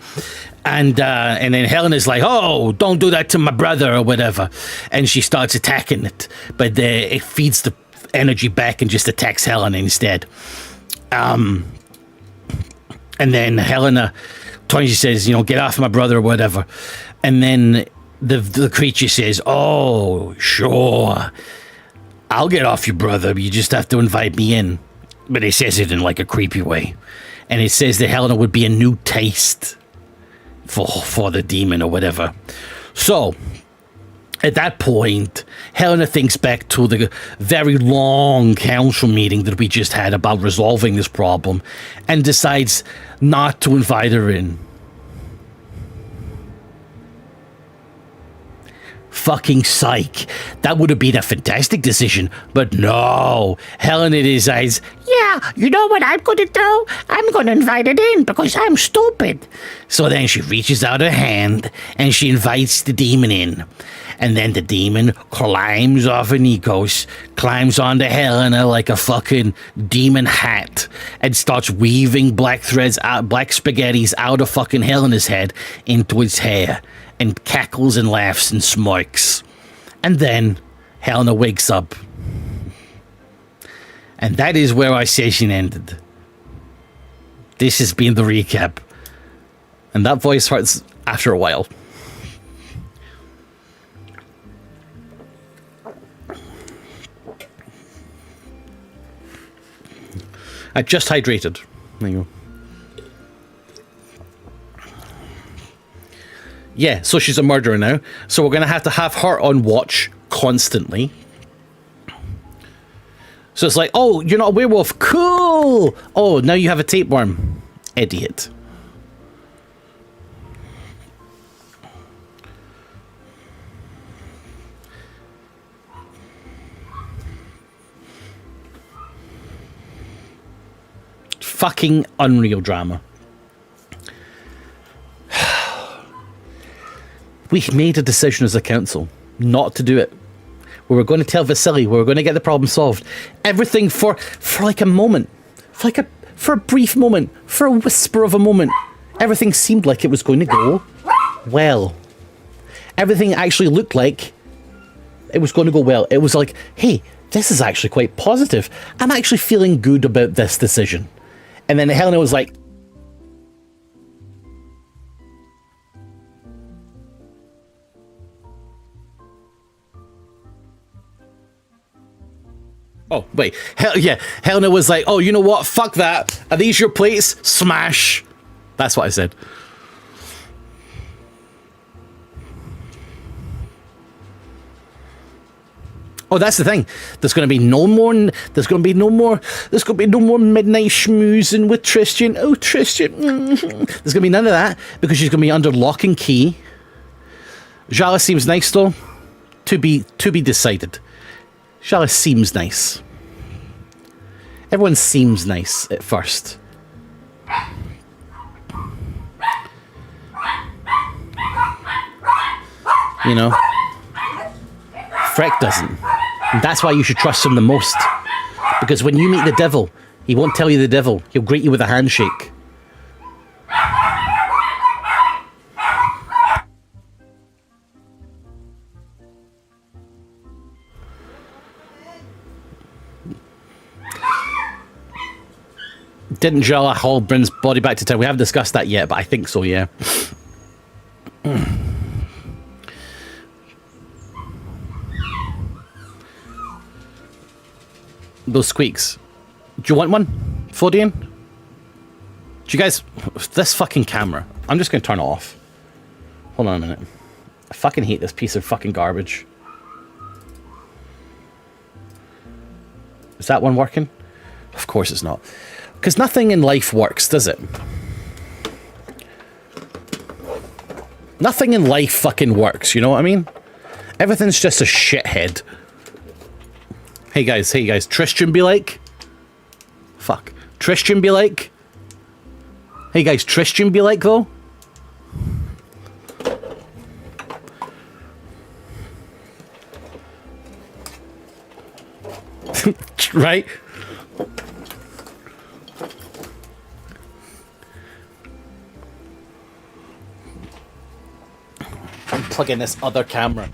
And then Helena's like, oh, don't do that to my brother or whatever. And she starts attacking it. But it feeds the energy back and just attacks Helena instead. And then Helena, Tony says, you know, get off my brother or whatever. And then the creature says, oh, sure. I'll get off your brother. You just have to invite me in. But it says it in like a creepy way. And it says that Helena would be a new taste for the demon or whatever. So, at that point, Helena thinks back to the very long council meeting that we just had about resolving this problem and decides not to invite her in. Fucking psych. That would have been a fantastic decision, but no. Helena decides, yeah, you know what I'm going to do? I'm going to invite it in because I'm stupid. So then she reaches out her hand and she invites the demon in. And then the demon climbs off of Nikos, climbs onto Helena like a fucking demon hat, and starts weaving black threads out, black spaghettis out of fucking Helena's head into its hair, and cackles and laughs and smirks. And then Helena wakes up. And that is where our session ended. This has been the recap. And that voice hurts after a while. I just hydrated. There you go. Yeah, so she's a murderer now. So we're going to have her on watch constantly. So it's like, oh, you're not a werewolf. Cool. Oh, now you have a tapeworm. Idiot. Fucking unreal drama. We made a decision as a council not to do it. We were going to tell Vasily we were going to get the problem solved. Everything for like a moment, for a brief moment, for a whisper of a moment. Everything seemed like it was going to go well. Everything actually looked like it was going to go well. It was like, hey, this is actually quite positive. I'm actually feeling good about this decision. And then Helena was like, oh, wait. Helena was like, oh, you know what? Fuck that. Are these your plates? Smash. That's what I said. Oh, that's the thing. There's going to be no more midnight schmoozing with Tristan. Oh, Tristan. There's going to be none of that because she's going to be under lock and key. Jala seems nice though. To be decided. Jala seems nice. Everyone seems nice at first. You know? Freck doesn't. And that's why you should trust him the most. Because when you meet the devil, he won't tell you the devil. He'll greet you with a handshake. Didn't Jala haul Bryn's body back to town? We haven't discussed that yet, but I think so, yeah. those squeaks. Do you want one, Flodian? Do you guys... This fucking camera. I'm just going to turn it off. Hold on a minute. I fucking hate this piece of fucking garbage. Is that one working? Of course it's not. Because nothing in life works, does it? Nothing in life fucking works, you know what I mean? Everything's just a shithead. Hey guys, Tristan be like? Fuck. Tristan be like? Hey guys, Tristan be like though? Right? I'm plugging this other camera.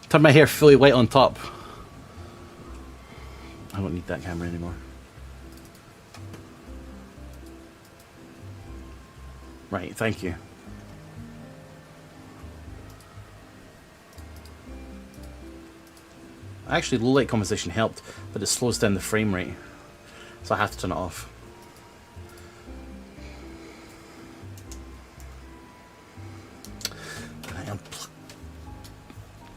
Turn my hair fully white on top. I don't need that camera anymore. Right, thank you. Actually, low light composition helped, but it slows down the frame rate. So I have to turn it off.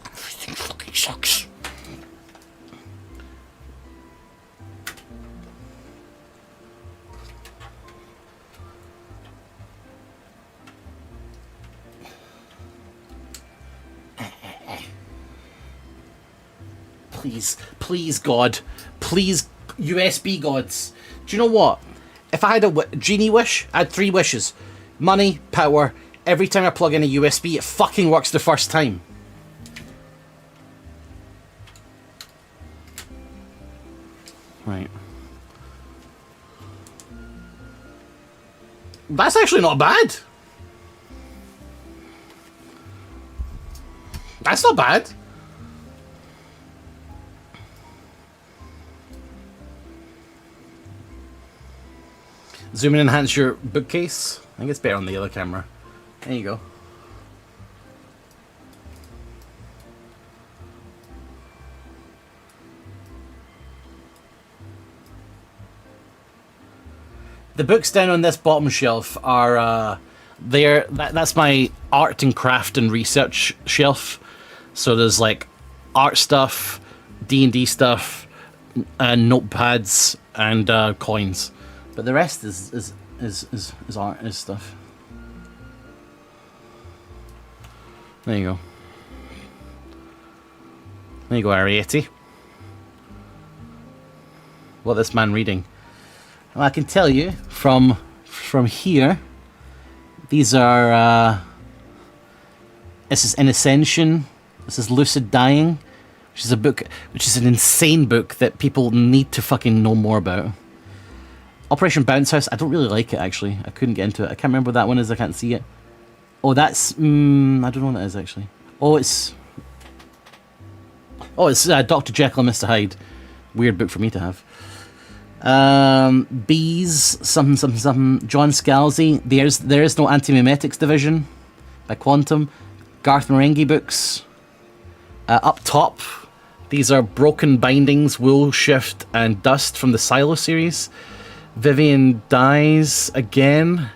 Everything fucking sucks. Please, please, God, please, USB gods. Do you know what? If I had a genie wish, I had 3 wishes. Money, power. Every time I plug in a USB, it fucking works the first time. Right. That's actually not bad. That's not bad. Zoom and enhance your bookcase. I think it's better on the other camera. There you go. The books down on this bottom shelf are that's my art and craft and research shelf. So there's like art stuff, D&D stuff, notepads, and coins. But the rest is art, is stuff. There you go. There you go, Ariete. What this man reading? Well, I can tell you from here. These are. This is In Ascension. This is Lucid Dying, which is a book, which is an insane book that people need to fucking know more about. Operation Bounce House, I don't really like it actually. I couldn't get into it. I can't remember what that one is, I can't see it. Oh, that's... I don't know what that is actually. Oh, it's Dr. Jekyll and Mr. Hyde. Weird book for me to have. Bees, something. John Scalzi, There Is No Anti-Memetics Division by Quantum. Garth Marenghi books. Up top, these are Broken Bindings, Wool Shift, and Dust from the Silo series. Vivian Dies Again.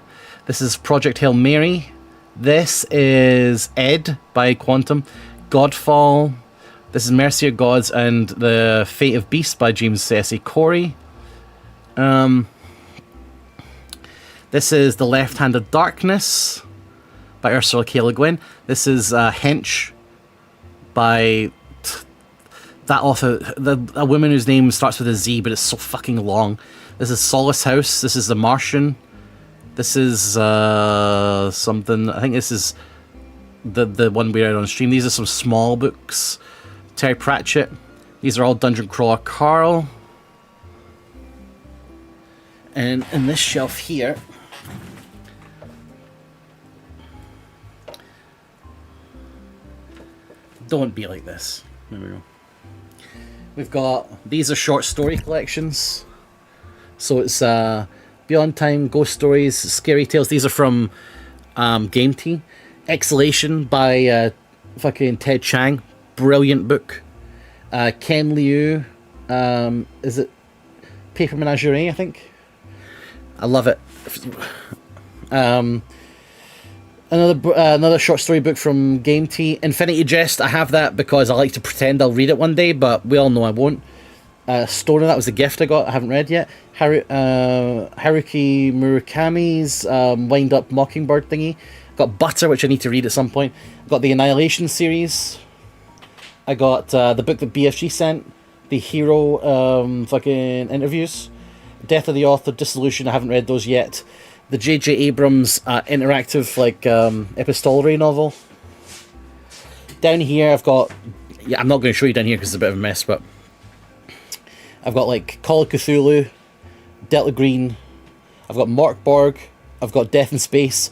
This is Project Hail Mary. This is Ed by Quantum. Godfall. This is Mercy of Gods and the Fate of Beasts by James S.A. Corey. This is The Left Hand of Darkness by Ursula K. Le Guin. This is Hench by that author, a woman whose name starts with a Z, but it's so fucking long. This is Solace House. This is The Martian. This is something. I think this is the one we read on stream. These are some small books. Terry Pratchett. These are all Dungeon Crawler Carl. And in this shelf here, Don't be like this. There we go. We've got, these are short story collections. So it's Beyond Time, Ghost Stories, Scary Tales. These are from Game Tea. Exhalation by fucking Ted Chiang. Brilliant book. Ken Liu. Is it Paper Menagerie, I think? I love it. Another short story book from Game Tea. Infinity Jest. I have that because I like to pretend I'll read it one day, but we all know I won't. Stoner, that was a gift I got. I haven't read yet. Haruki Murakami's Wind Up Mockingbird thingy. Got Butter, which I need to read at some point. Got the Annihilation series. I got the book that BFG sent, the Hero fucking interviews. Death of the Author, Dissolution. I haven't read those yet. The J.J. Abrams interactive epistolary novel. Down here I've got, I'm not going to show you down here because it's a bit of a mess, but I've got like Call of Cthulhu, Delta Green. I've got Mork Borg. I've got Death in Space.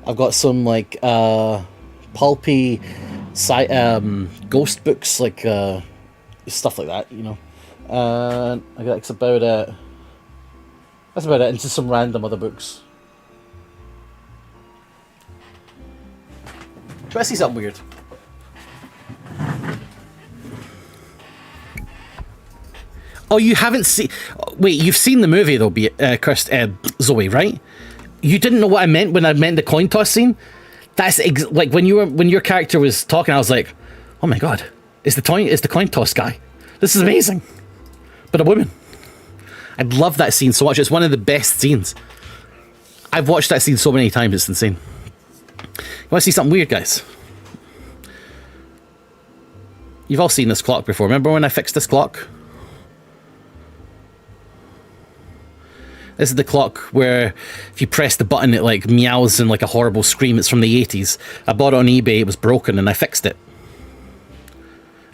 I've got some like pulpy ghost books, like stuff like that, you know. I guess that's about it. That's about it. And just some random other books. Do I see something weird? Oh, you haven't seen... Wait, you've seen the movie, though, Zoe, right? You didn't know what I meant when I meant the coin toss scene? That's like when your character was talking, I was like, oh my god, it's the coin toss guy. This is amazing. But a woman. I love that scene so much. It's one of the best scenes. I've watched that scene so many times, it's insane. You want to see something weird, guys? You've all seen this clock before. Remember when I fixed this clock? This is the clock where if you press the button, it like meows and like a horrible scream. It's from the 80s. I bought it on eBay. It was broken and I fixed it.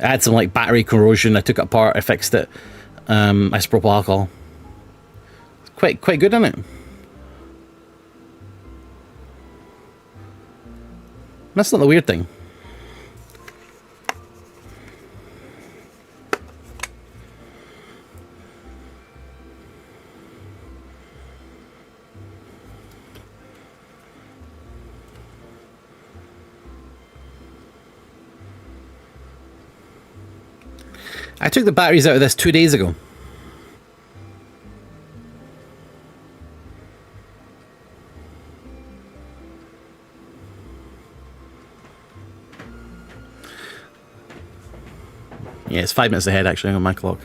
I had some like battery corrosion. I took it apart. I fixed it. Isopropyl alcohol. Quite good, isn't it? That's not the weird thing. I took the batteries out of this 2 days ago. Yeah, it's 5 minutes ahead actually on my clock.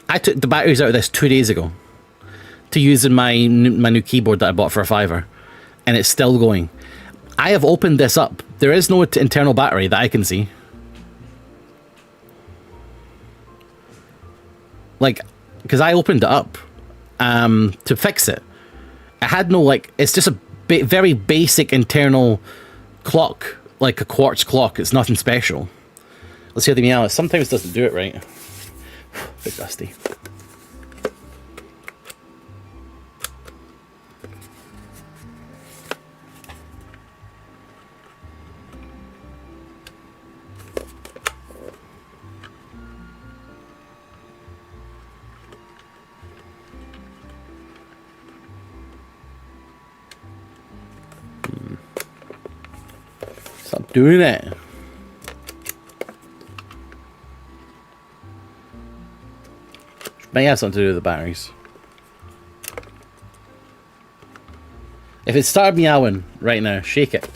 I took the batteries out of this 2 days ago to use in my new keyboard that I bought for a £5, and it's still going. I have opened this up. There is no internal battery that I can see. Like, because I opened it up to fix it. I had no, like, it's just a very basic internal clock, like a quartz clock. It's nothing special. Let's hear the meow. It sometimes doesn't do it right. A bit dusty. Stop doing it. May have something to do with the batteries. If it started meowing right now, shake it.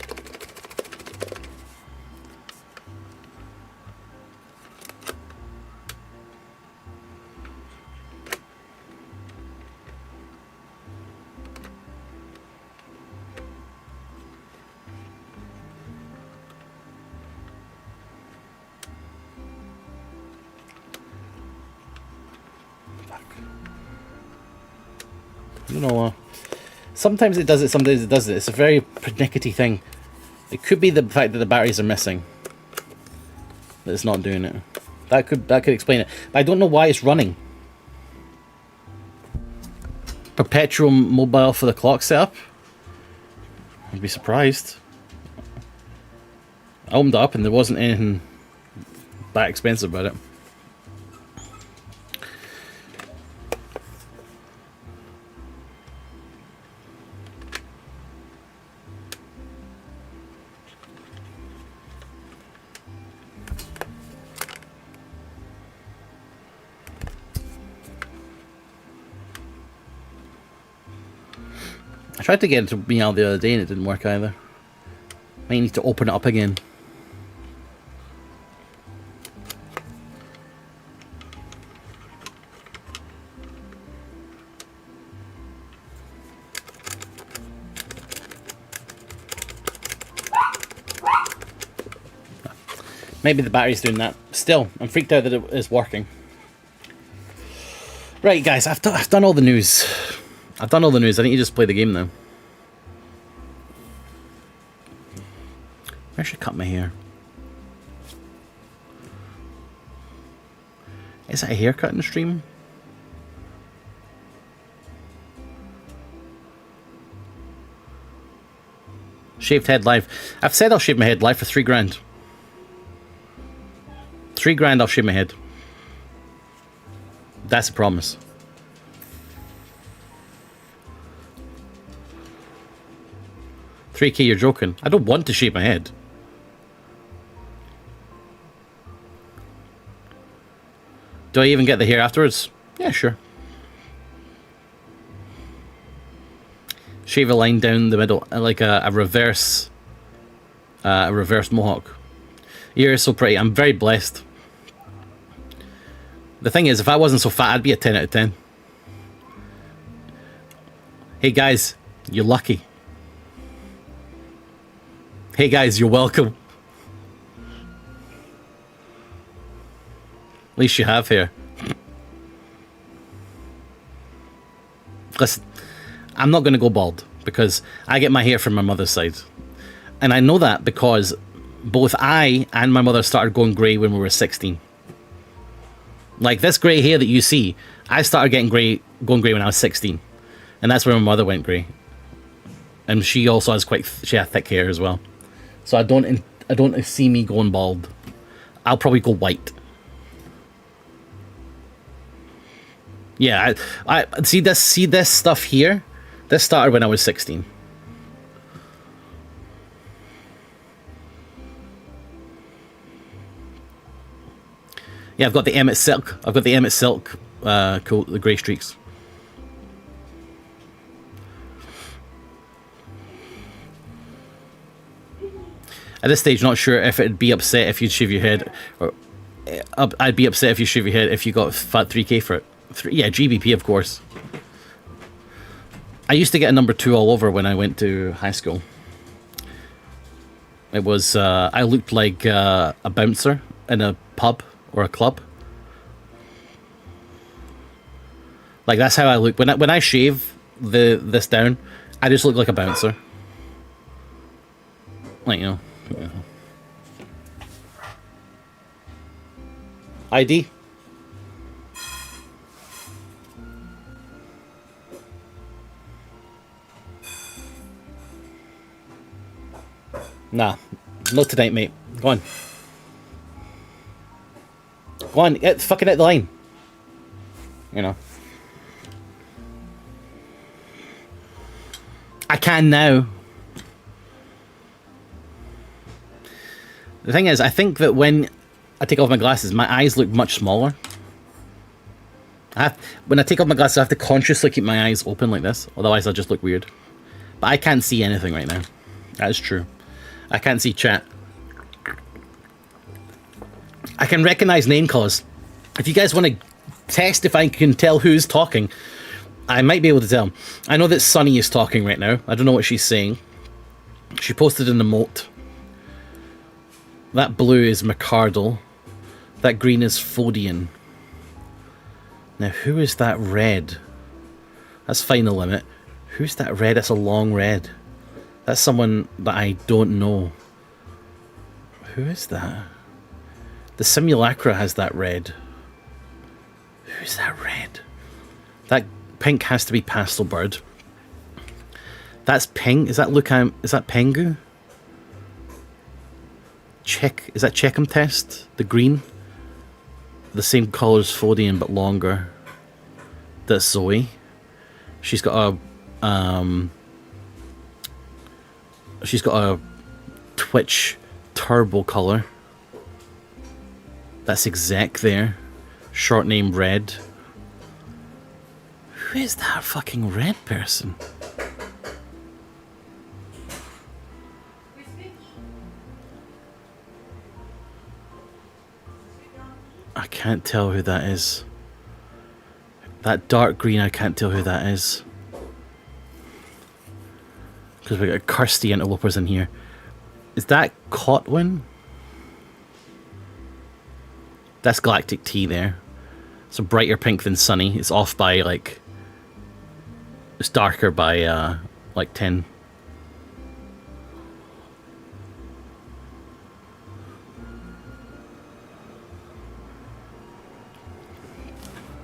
I don't know. Sometimes it does it, sometimes it doesn't. It's a very pernickety thing. It could be the fact that the batteries are missing. That it's not doing it. That could explain it. But I don't know why it's running. Perpetual mobile for the clock setup? I'd be surprised. I opened it up and there wasn't anything that expensive about it. I tried to get it to me out the other day and it didn't work either. Might need to open it up again. Maybe the battery's doing that. Still, I'm freaked out that it is working. Right, guys, I've done all the news. I've done all the news. I need to just play the game now. I should cut my hair. Is that a haircut in the stream? Shaved head live. I've said I'll shave my head live for $3 grand. $3 I'll shave my head. That's a promise. $3K, you're joking. I don't want to shave my head. Do I even get the hair afterwards? Yeah, sure. Shave a line down the middle, like a reverse mohawk. You're so pretty. I'm very blessed. The thing is, if I wasn't so fat, I'd be a 10 out of 10. Hey guys, you're lucky. Hey guys, you're welcome. At least you have hair. Listen, I'm not going to go bald because I get my hair from my mother's side. And I know that because both I and my mother started going grey when we were 16. Like this grey hair that you see, I started going grey when I was 16. And that's where my mother went grey. And she also has she had thick hair as well. So I don't see me going bald. I'll probably go white. Yeah, I see this stuff here. This started when I was 16. Yeah, I've got the Emmett Silk. I've got the Emmett Silk coat, the grey streaks. At this stage, not sure if it'd be upset if you'd shave your head, or I'd be upset if you shave your head if you got fat 3K for it. Yeah, GBP, of course. I used to get a number 2 all over when I went to high school. It was I looked like a bouncer in a pub or a club. Like that's how I look when I shave this down. I just look like a bouncer. Like, you know. Yeah. ID. Nah, not tonight, mate. Go on. Go on, get fucking at the line. You know. I can now. The thing is, I think that when I take off my glasses, my eyes look much smaller. When I take off my glasses, I have to consciously keep my eyes open like this. Otherwise, I'll just look weird. But I can't see anything right now. That is true. I can't see chat. I can recognize name calls. If you guys want to test if I can tell who's talking, I might be able to tell. I know that Sunny is talking right now. I don't know what she's saying. She posted an emote. That blue is McCardle. That green is Fodian. Now, who is that red? That's Final Limit. Who's that red? That's a long red. That's someone that I don't know. Who is that? The Simulacra has that red. Who's that red? That pink has to be Pastel Bird. That's pink. Is that is that Pengu? Is that Checkum Test? The green? the same colour as Fodian but longer. That's Zoe. She's got a Twitch turbo colour. That's Exec there. Short name Red. Who is that fucking red person? I can't tell who that is. That dark green, I can't tell who that is. Because we got Kirsty interlopers in here. Is that Cotwin? That's Galactic Tea there. It's a brighter pink than Sunny. It's off by like... It's darker by like 10.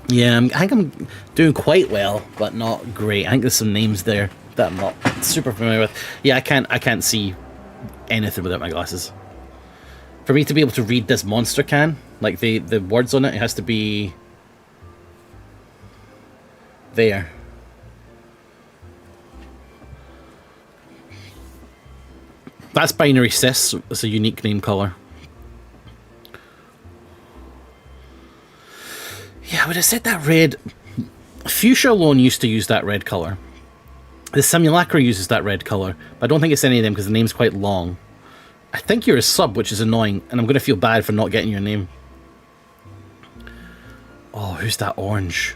Yeah, I think I'm doing quite well, but not great. I think there's some names there that I'm not super familiar with. Yeah, I can't see anything without my glasses. For me to be able to read this monster can, like the words on it, it has to be there. That's Binary Cis. It's a unique name color. Yeah, I would have said that red. Fuchsia alone used to use that red color. The Simulacra uses that red color, but I don't think it's any of them because the name's quite long. I think you're a sub, which is annoying, and I'm going to feel bad for not getting your name. Oh, who's that orange?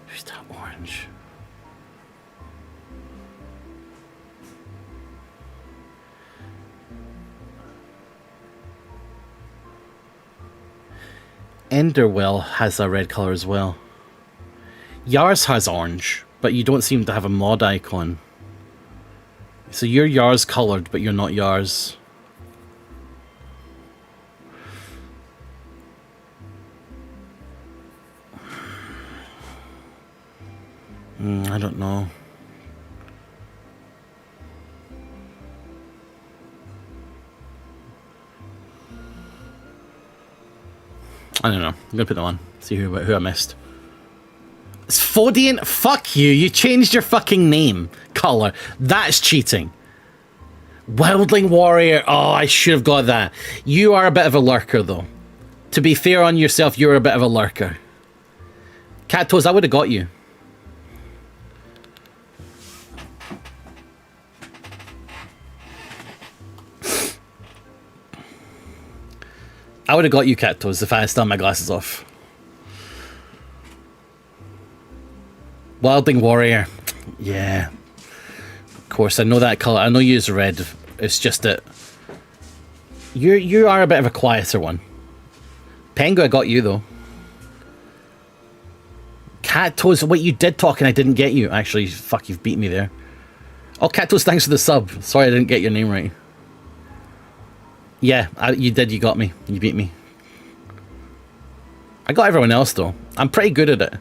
Who's that orange? Enderwell has a red color as well. Yars has orange, but you don't seem to have a mod icon. So you're Yars colored, but you're not Yars. I don't know. I don't know. I'm gonna put them on. See who I missed. It's Fodian. Fuck you. You changed your fucking name color. That's cheating. Wildling Warrior. Oh, I should have got that. You are a bit of a lurker, though. To be fair on yourself, you're a bit of a lurker. Cat Toes, I would have got you. I would have got you, Cat Toes, if I had still had my glasses off. Wildling Warrior. Yeah. Of course, I know that colour. I know you use red. It's just that... You are a bit of a quieter one. Pengu, I got you, though. Cat Toes, wait, you did talk and I didn't get you. Actually, fuck, you've beat me there. Oh, Cat Toes, thanks for the sub. Sorry I didn't get your name right. Yeah, you did. You got me. You beat me. I got everyone else, though. I'm pretty good at it.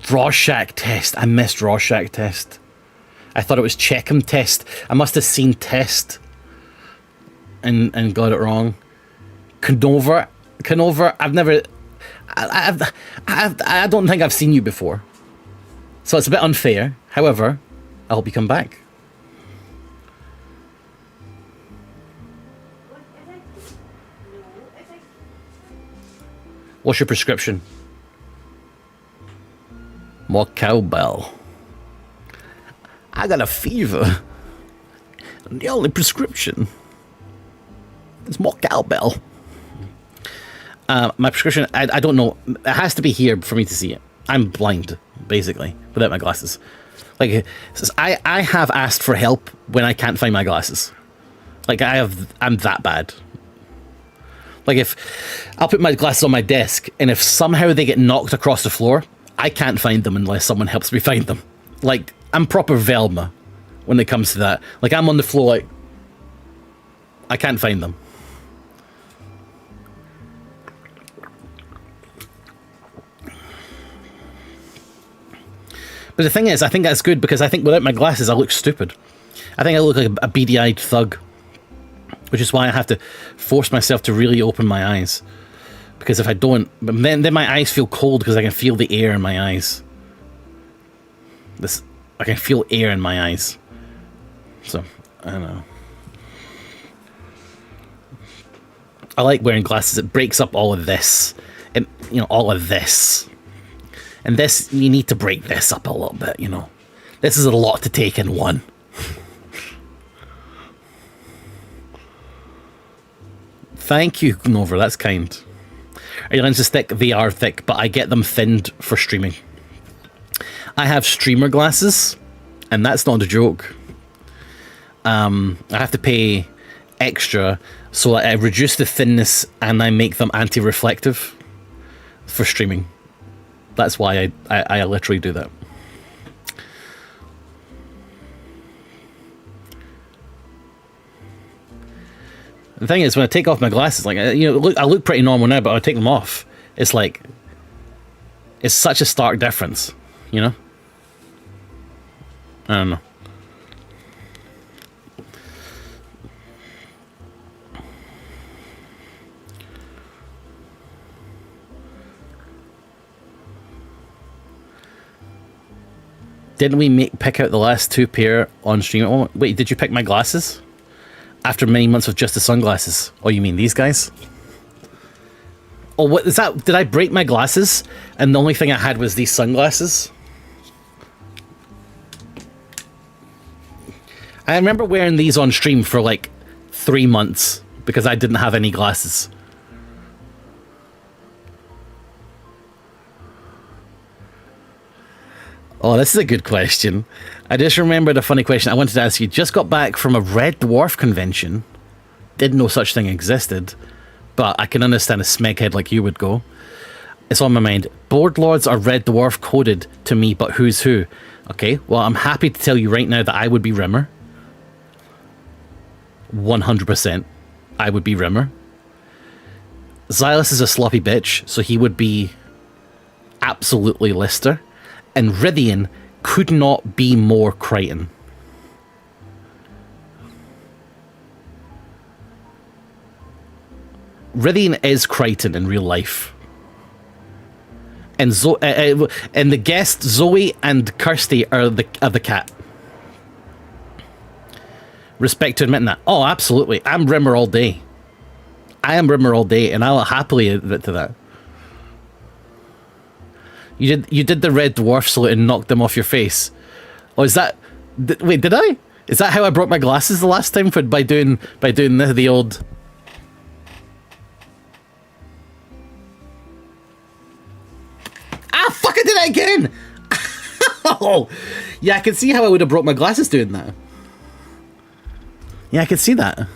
Rorschach test. I missed Rorschach test. I thought it was Checkham test. I must have seen test and got it wrong. Canover. I've never... I don't think I've seen you before. So it's a bit unfair. However, I hope you come back. What's your prescription? More cowbell. I got a fever. The only prescription is more cowbell. My prescription, I don't know. It has to be here for me to see it. I'm blind, basically, without my glasses. Like, I have asked for help when I can't find my glasses. Like, I'm that bad. Like, if I'll put my glasses on my desk, and if somehow they get knocked across the floor, I can't find them unless someone helps me find them. Like, I'm proper Velma when it comes to that. Like, I'm on the floor, like, I can't find them. But the thing is, I think that's good because I think without my glasses, I look stupid. I think I look like a beady-eyed thug, which is why I have to force myself to really open my eyes. Because if I don't, then my eyes feel cold because I can feel the air in my eyes. I can feel air in my eyes. So, I don't know. I like wearing glasses. It breaks up all of this. And, all of this. And this, you need to break this up a little bit, This is a lot to take in one. Thank you, Nova. That's kind. Are your lenses thick? They are thick, but I get them thinned for streaming. I have streamer glasses, and that's not a joke. I have to pay extra, so I reduce the thinness and I make them anti-reflective for streaming. That's why I literally do that. The thing is, when I take off my glasses, like, I look pretty normal now, but I take them off. It's like, it's such a stark difference, I don't know. Didn't we pick out the last 2 pair on stream? Oh, wait, did you pick my glasses? After many months of just the sunglasses. Oh, you mean these guys? Oh, what is that? Did I break my glasses? And the only thing I had was these sunglasses? I remember wearing these on stream for like 3 months because I didn't have any glasses. Oh, this is a good question. I just remembered a funny question I wanted to ask you. Just got back from a Red Dwarf convention. Didn't know such thing existed, but I can understand a smeghead like you would go. It's on my mind. Board Lords are Red Dwarf coded to me, but who's who? Okay, well, I'm happy to tell you right now that I would be Rimmer. 100%. I would be Rimmer. Xylus is a sloppy bitch, so he would be absolutely Lister. And Rythian could not be more Crichton. Rythian is Crichton in real life. And and the guest Zoe and Kirsty are the cat. Respect to admitting that. Oh, absolutely. I'm Rimmer all day. I am Rimmer all day, and I'll happily admit to that. You did the Red Dwarf salute and knocked them off your face. Oh, is that? Wait, did I? Is that how I broke my glasses the last time by doing the old? Ah, fuck! I did it again. Oh, yeah, I can see how I would have broke my glasses doing that. Yeah, I can see that.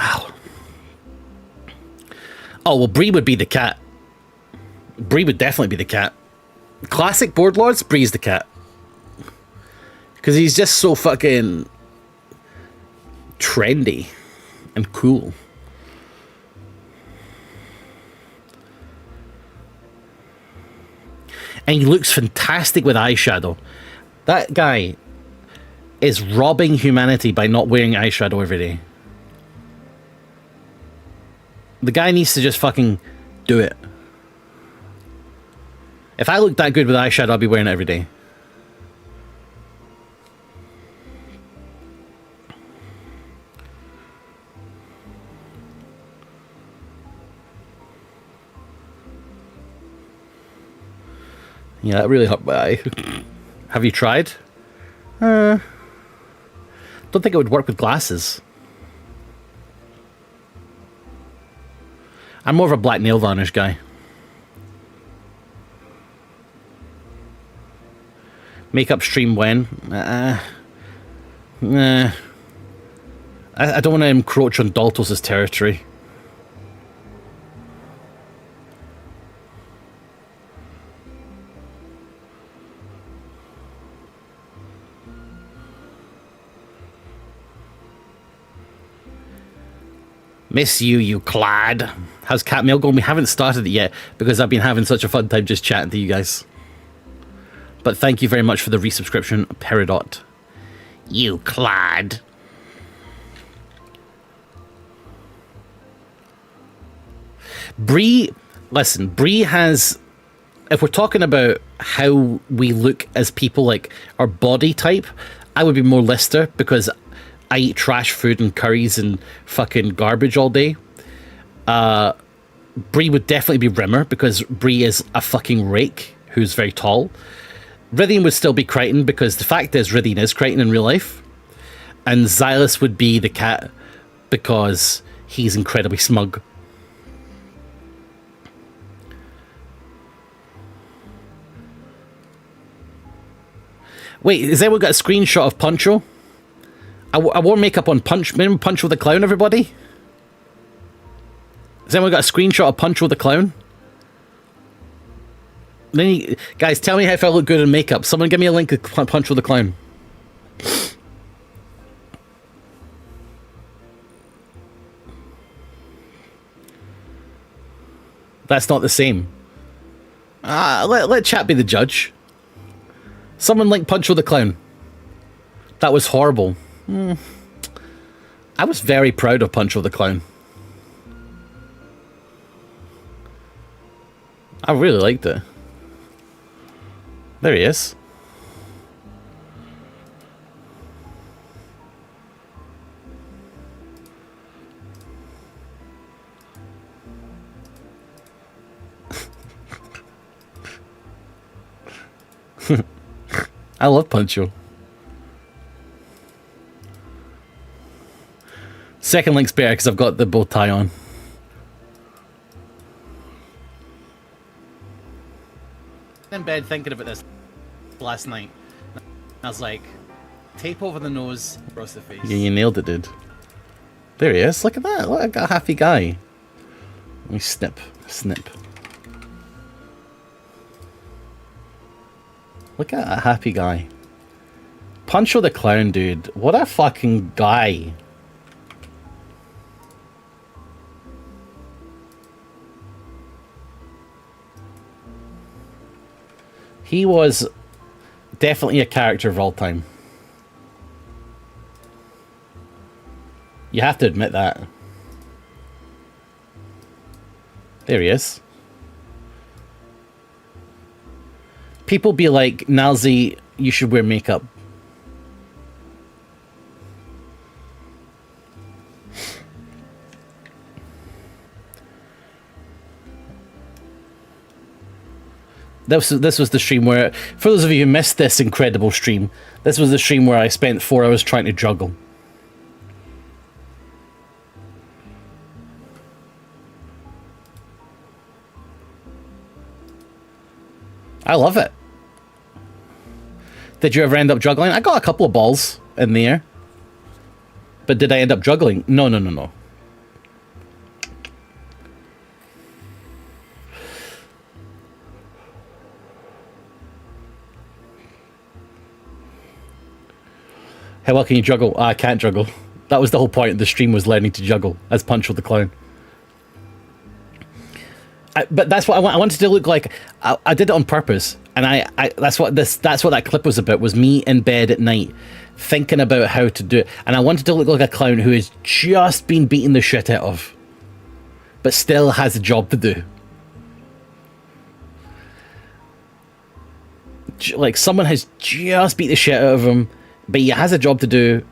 Ow. Oh, well, Bree would be the cat. Bree would definitely be the cat. Classic Board Lords, Bree's the cat. Because he's just so fucking trendy and cool. And he looks fantastic with eyeshadow. That guy is robbing humanity by not wearing eyeshadow every day. The guy needs to just fucking do it. If I looked that good with eyeshadow, I'd be wearing it every day. Yeah, that really hurt my eye. Have you tried? Don't think it would work with glasses. I'm more of a black nail varnish guy. Makeup stream when? I don't want to encroach on Daltos' territory. Miss you, you clad. How's Catmail going? We haven't started it yet because I've been having such a fun time just chatting to you guys. But thank you very much for the resubscription, Peridot. You clod. Bree, listen, Bree has, if we're talking about how we look as people, like our body type, I would be more Lister because I eat trash food and curries and fucking garbage all day. Bree would definitely be Rimmer because Bree is a fucking rake who's very tall. Rythian would still be Crichton because the fact is Rythian is Crichton in real life. And Xylus would be the cat because he's incredibly smug. Wait, has anyone got a screenshot of Puncho? I wore makeup on Punch. Remember Puncho the Clown, everybody? Has anyone got a screenshot of Puncho the Clown? Then guys, tell me if I look good in makeup. Someone give me a link of Puncho the Clown. That's not the same. Let chat be the judge. Someone link Puncho the Clown. That was horrible. I was very proud of Puncho the Clown. I really liked it. There he is. I love Puncho. Second link's better because I've got the bow tie on. In bed thinking about this last night. I was like, tape over the nose, across the face. Yeah, you nailed it, dude. There he is. Look at that. Look at a happy guy. Let me snip. Look at that happy guy. Puncho the Clown, dude. What a fucking guy. He was definitely a character of all time. You have to admit that. There he is. People be like, Nilesy, you should wear makeup. This was the stream where, for those of you who missed this incredible stream, this was the stream where I spent 4 hours trying to juggle. I love it. Did you ever end up juggling? I got a couple of balls in the air. But did I end up juggling? No. How well can you juggle? I can't juggle. That was the whole point of the stream, was learning to juggle as Puncho the Clown. But that's what I wanted to look like. I did it on purpose, and that's what that clip was about. Was me in bed at night thinking about how to do it, and I wanted to look like a clown who has just been beaten the shit out of, but still has a job to do. Like someone has just beat the shit out of him, but he has a job to do.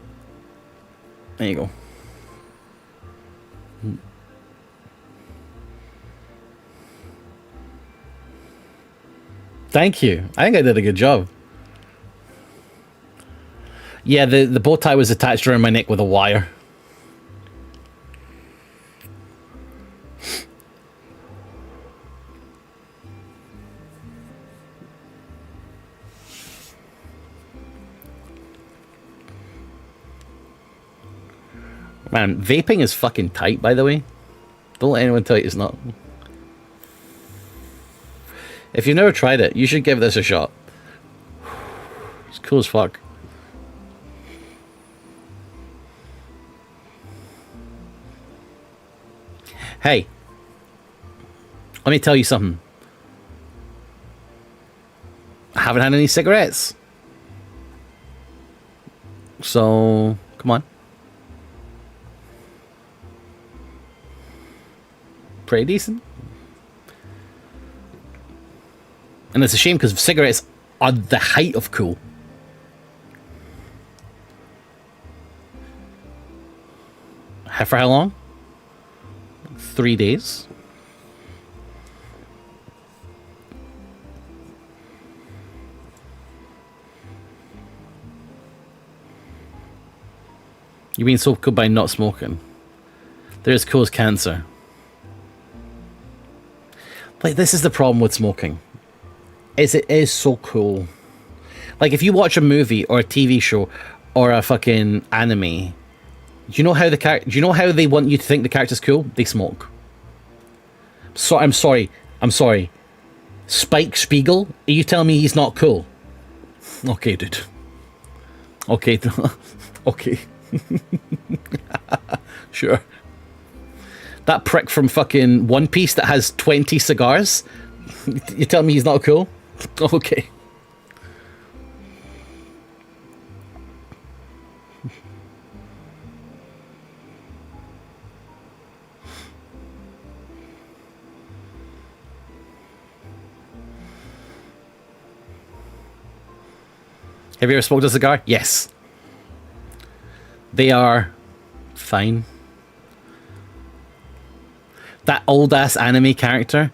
There you go. Thank you. I think I did a good job. Yeah, the bow tie was attached around my neck with a wire. Man, vaping is fucking tight, by the way. Don't let anyone tell you it's not. If you've never tried it, you should give this a shot. It's cool as fuck. Hey, let me tell you something. haven't had any cigarettes. So, come on. Pretty decent. And it's a shame because cigarettes are the height of cool. For how long? 3 days. You're being so cool by not smoking. They're as cool as cancer. Like, this is the problem with smoking. Is it is so cool. Like, if you watch a movie or a TV show or a fucking anime, do you know how they want you to think the character's cool? They smoke. So I'm sorry. Spike Spiegel? Are you telling me he's not cool? Okay, dude. Okay. Okay. Sure. That prick from fucking One Piece that has 20 cigars? You tell me he's not cool? Okay. Have you ever smoked a cigar? Yes. They are fine. That old ass anime character,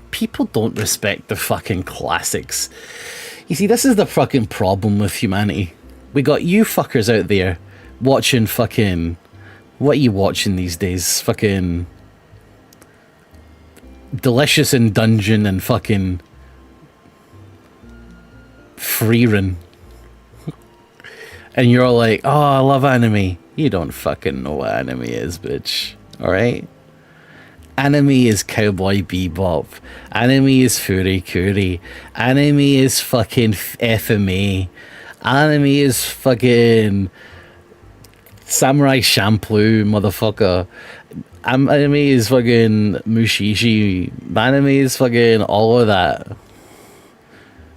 people don't respect the fucking classics. You see, this is the fucking problem with humanity. We got you fuckers out there watching fucking... What are you watching these days? Fucking... Delicious in Dungeon and fucking... Freerun. And you're all like, oh, I love anime. You don't fucking know what anime is, bitch. Alright? Anime is Cowboy Bebop. Anime is Furikuri. Anime is fucking FMA. Anime is fucking Samurai Champloo, motherfucker. Anime is fucking Mushishi. Anime is fucking all of that.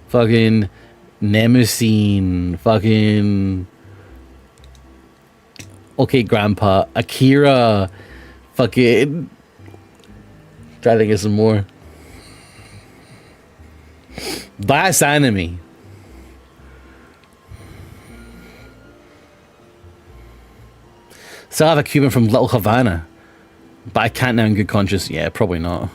Fucking Nemusine. Fucking... Okay, Grandpa. Akira. Fucking... Try to get some more. That's anime. Still have a Cuban from Little Havana, but I can't now in good conscience. Yeah, probably not.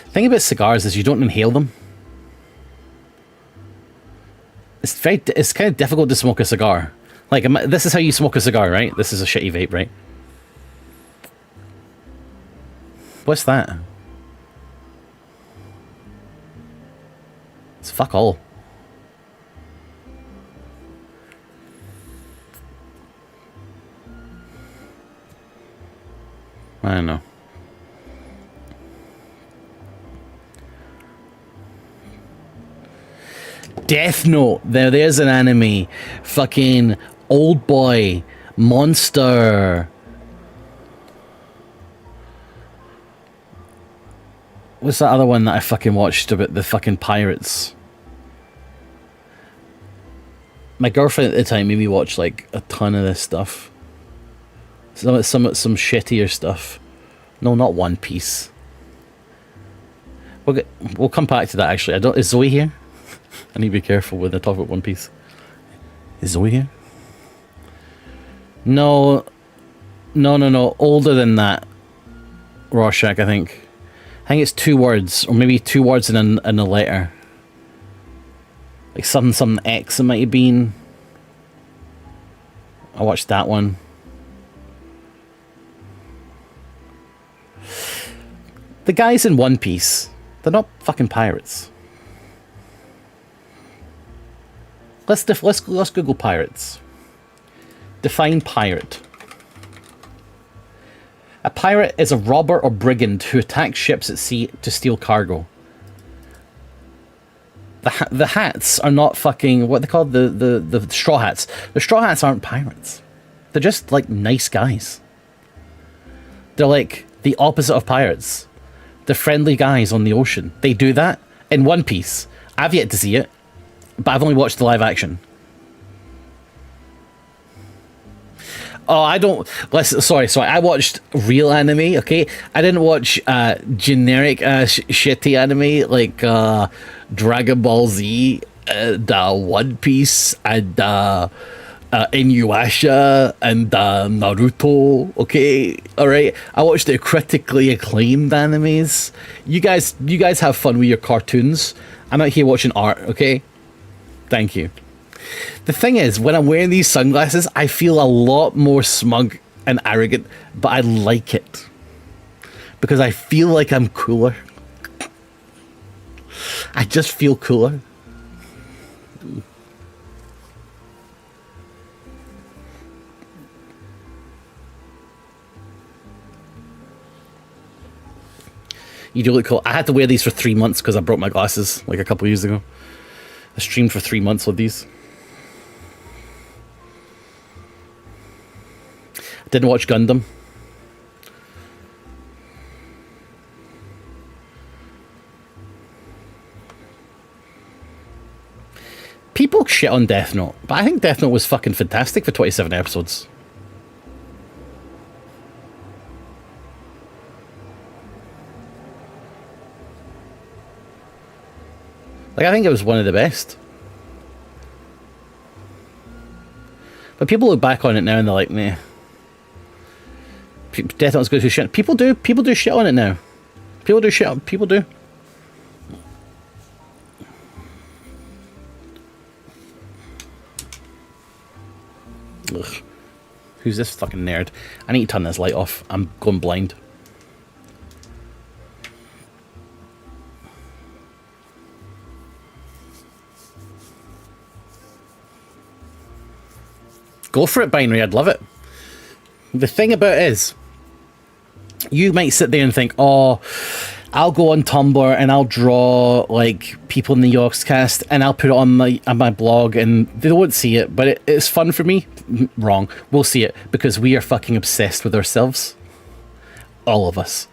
The thing about cigars is you don't inhale them. It's kind of difficult to smoke a cigar. Like, this is how you smoke a cigar, right? This is a shitty vape, right? What's that? It's fuck all. I don't know. Death Note. There's an anime. Fucking Old Boy. Monster. What's that other one that I fucking watched about the fucking pirates? My girlfriend at the time made me watch like a ton of this stuff. Some shittier stuff. No, not One Piece. We'll come back to that actually. Is Zoe here? I need to be careful when I talk about One Piece. Is Zoe here? No. Older than that. Rorschach, I think. I think it's 2 words, or maybe 2 words in a letter. Like some X it might have been. I watched that one. The guys in One Piece, they're not fucking pirates. Let's Google pirates. Define pirate. A pirate is a robber or brigand who attacks ships at sea to steal cargo. The hats are not fucking what they call the straw hats. The straw hats aren't pirates. They're just like nice guys. They're like the opposite of pirates. They're friendly guys on the ocean. They do that in One Piece. I've yet to see it, but I've only watched the live action. Oh, I don't. Sorry. I watched real anime. Okay, I didn't watch generic shitty anime like Dragon Ball Z, the One Piece, and Inuyasha and Naruto. Okay, all right. I watched the critically acclaimed animes. You guys have fun with your cartoons. I'm out here watching art. Okay, thank you. The thing is, when I'm wearing these sunglasses, I feel a lot more smug and arrogant, but I like it because I feel like I'm cooler. I just feel cooler. You do look cool. I had to wear these for 3 months because I broke my glasses like a couple years ago. I streamed for 3 months with these. Didn't watch Gundam. People shit on Death Note, but I think Death Note was fucking fantastic for 27 episodes. Like, I think it was one of the best. But people look back on it now and they're like, meh. Death Note's good to shit. People do shit on it now. People do. Ugh. Who's this fucking nerd? I need to turn this light off. I'm going blind. Go for it, Binary. I'd love it. The thing about it is, you might sit there and think, oh, I'll go on Tumblr and I'll draw like people in the YOGSCAST and I'll put it on my blog and they won't see it, but it's fun for me. Wrong. We'll see it because we are fucking obsessed with ourselves. All of us.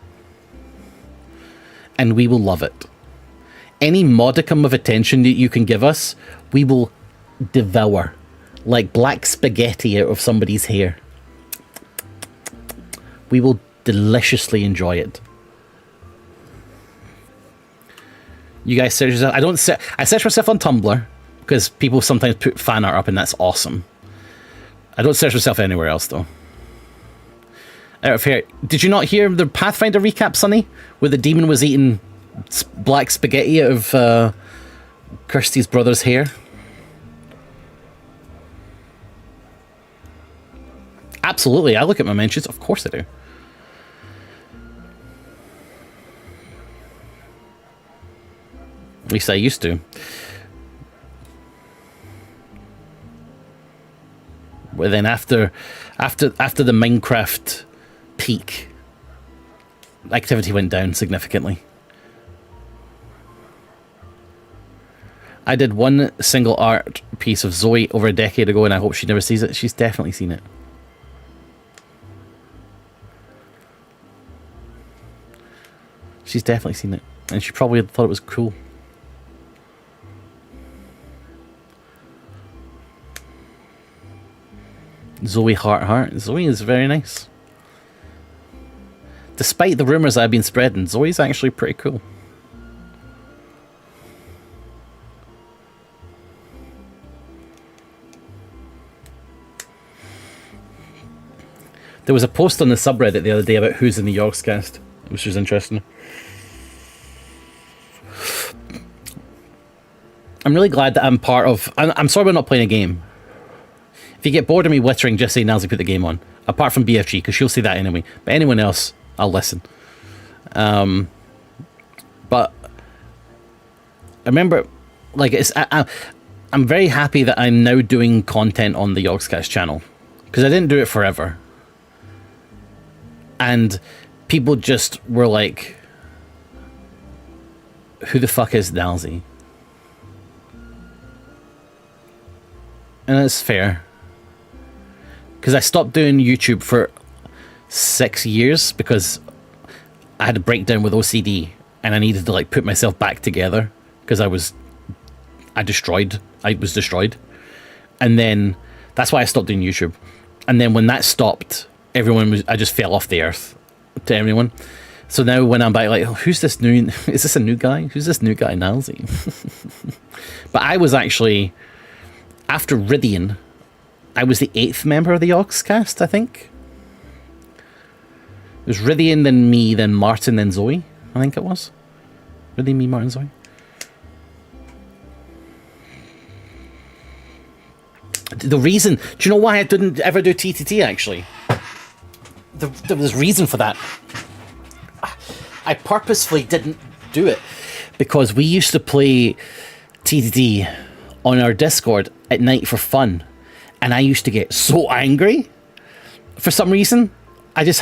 And we will love it. Any modicum of attention that you can give us, we will devour. Like black spaghetti out of somebody's hair. We will deliciously enjoy it. You guys search yourself. I search myself on Tumblr because people sometimes put fan art up and that's awesome. I don't search myself anywhere else though. Out of here, did you not hear the Pathfinder recap, Sonny? Where the demon was eating black spaghetti out of Kirsty's brother's hair? Absolutely, I look at my mentions. Of course I do. At least I used to. But then after the Minecraft peak, activity went down significantly. I did one single art piece of Zoe over a decade ago, and I hope she never sees it. She's definitely seen it. She's definitely seen it, and she probably thought it was cool. Zoe Heart. Zoe is very nice. Despite the rumors I've been spreading, Zoe's actually pretty cool. There was a post on the subreddit the other day about who's in the YOGSCAST, which was interesting. I'm really glad that I'm part of... I'm sorry we're not playing a game. If you get bored of me whittering, just say Nilesy put the game on. Apart from BFG, because she'll see that anyway. But anyone else, I'll listen. But I remember, like, I'm very happy that I'm now doing content on the YOGSCAST channel. Because I didn't do it forever. And people just were like, who the fuck is Nilesy? and it's fair. Because I stopped doing YouTube for 6 years because I had a breakdown with OCD and I needed to like put myself back together because I was destroyed. And then that's why I stopped doing YouTube. And then when that stopped, I just fell off the earth to everyone. So now when I'm back, like, oh, is this a new guy? Who's this new guy, Nilesy? But I was actually, after Rydian, I was the 8th member of the YOGSCAST, I think. It was Rydian, then me, then Martin, then Zoe, I think it was. Rydian, me, Martin, Zoe. The reason, do you know why I didn't ever do TTT, actually? There was reason for that. I purposefully didn't do it because we used to play TTT on our Discord at night for fun, and I used to get so angry for some reason. I used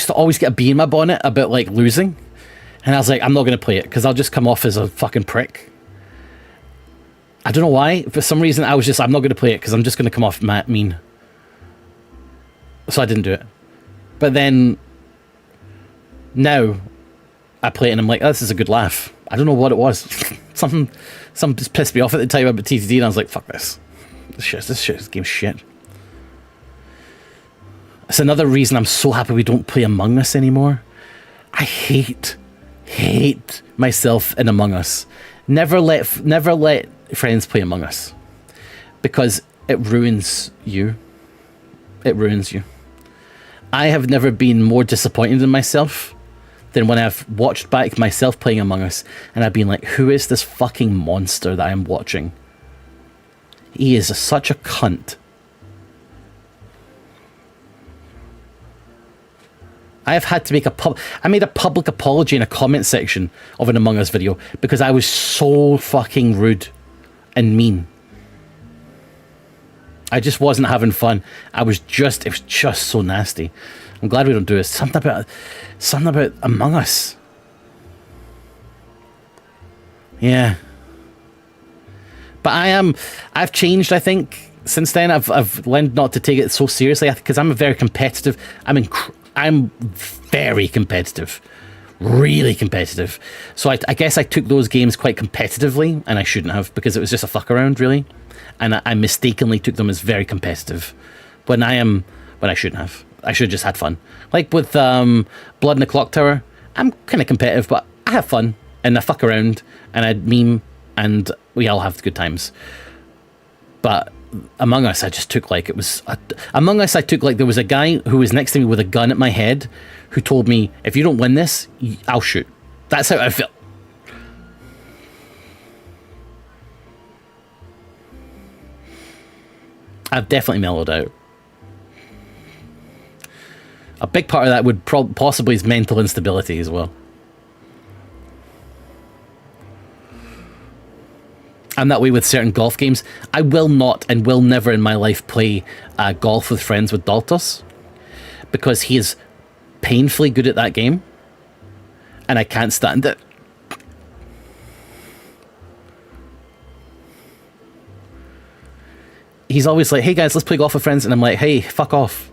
to always get a bee in my bonnet about like losing, and I was like, I'm not going to play it because I'll just come off as a fucking prick. I don't know why. For some reason, I'm not going to play it because I'm just going to come off mean. So I didn't do it. But then now I play it and I'm like, oh, this is a good laugh. I don't know what it was. Something just pissed me off at the time about TTD, and I was like, fuck this. This game's shit. It's another reason I'm so happy we don't play Among Us anymore. I hate myself in Among Us. Never let friends play Among Us because it ruins you. It ruins you. I have never been more disappointed in myself than when I've watched back myself playing Among Us and I've been like, who is this fucking monster that I'm watching? He is such a cunt. I have had to make I made a public apology in a comment section of an Among Us video because I was so fucking rude and mean. I just wasn't having fun. It was just so nasty. I'm glad we don't do it. Something about Among Us. Yeah. But I've changed, I think, since then. I've learned not to take it so seriously because I'm very competitive. I'm very competitive. Really competitive. So I guess I took those games quite competitively, and I shouldn't have because it was just a fuck around, really. And I mistakenly took them as very competitive when I shouldn't have. I should have just had fun. Like with Blood in the Clock Tower, I'm kind of competitive, but I have fun and I fuck around and I meme and we all have good times. But Among Us, I just took like Among Us, I took like there was a guy who was next to me with a gun at my head who told me, if you don't win this, I'll shoot. That's how I felt. I've definitely mellowed out. A big part of that would possibly is mental instability as well. I'm that way with certain golf games. I will not and will never in my life play golf with friends with Daltos because he is painfully good at that game and I can't stand it. He's always like, hey guys, let's play golf with friends, and I'm like, hey, fuck off.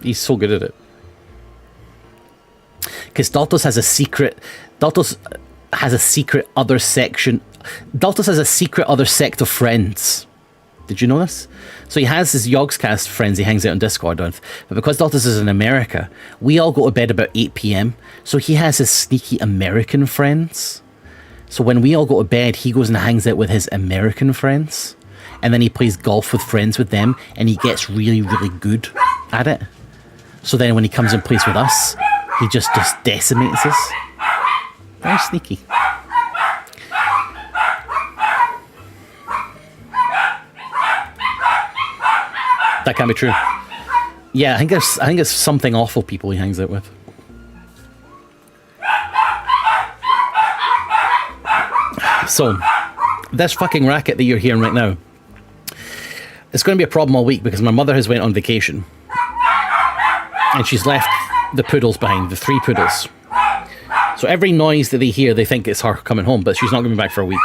He's so good at it. Because Daltos has a secret other section. Daltos has a secret other sect of friends. Did you know this? So he has his YOGSCAST friends he hangs out on Discord with. But because Daltos is in America, we all go to bed about 8 p.m. So he has his sneaky American friends. So when we all go to bed, he goes and hangs out with his American friends. And then he plays golf with friends with them. And he gets really, really good at it. So then when he comes and plays with us, he just decimates us. Very sneaky. That can't be true. Yeah, I think it's something awful people he hangs out with. So, this fucking racket that you're hearing right now, it's going to be a problem all week because my mother has went on vacation. And she's left the poodles behind, the 3 poodles. So every noise that they hear, they think it's her coming home, but she's not going to be back for a week.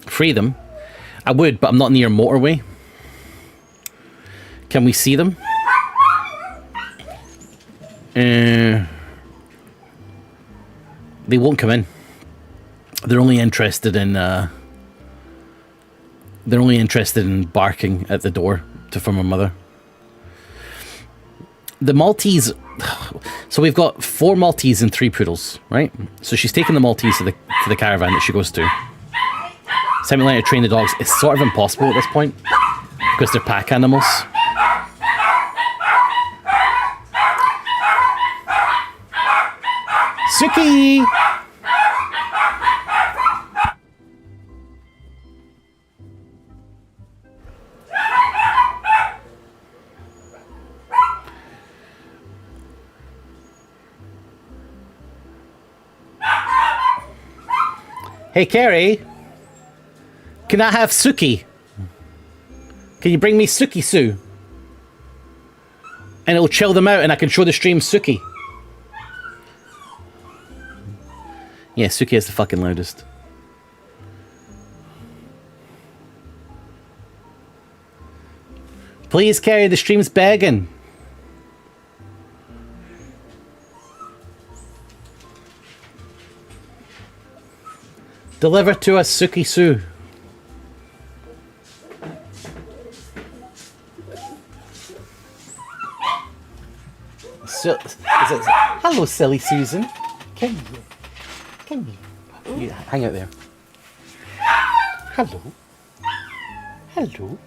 Free them. I would, but I'm not near a motorway. Can we see them? They won't come in. They're only interested in barking at the door from her mother. The Maltese. So we've got 4 Maltese and 3 poodles, right? So she's taken the Maltese to the caravan that she goes to. Semi-line to train the dogs. It's sort of impossible at this point because they're pack animals. Suki! Hey, Carrie. Can I have Suki? Can you bring me Suki Sue? And it'll chill them out and I can show the stream Suki. Yeah, Suki is the fucking loudest. Please, Carrie, the stream's begging. Deliver to us, Suki Sue. Hello, silly Susan. Come here. Come here. You hang out there. Hello. Hello.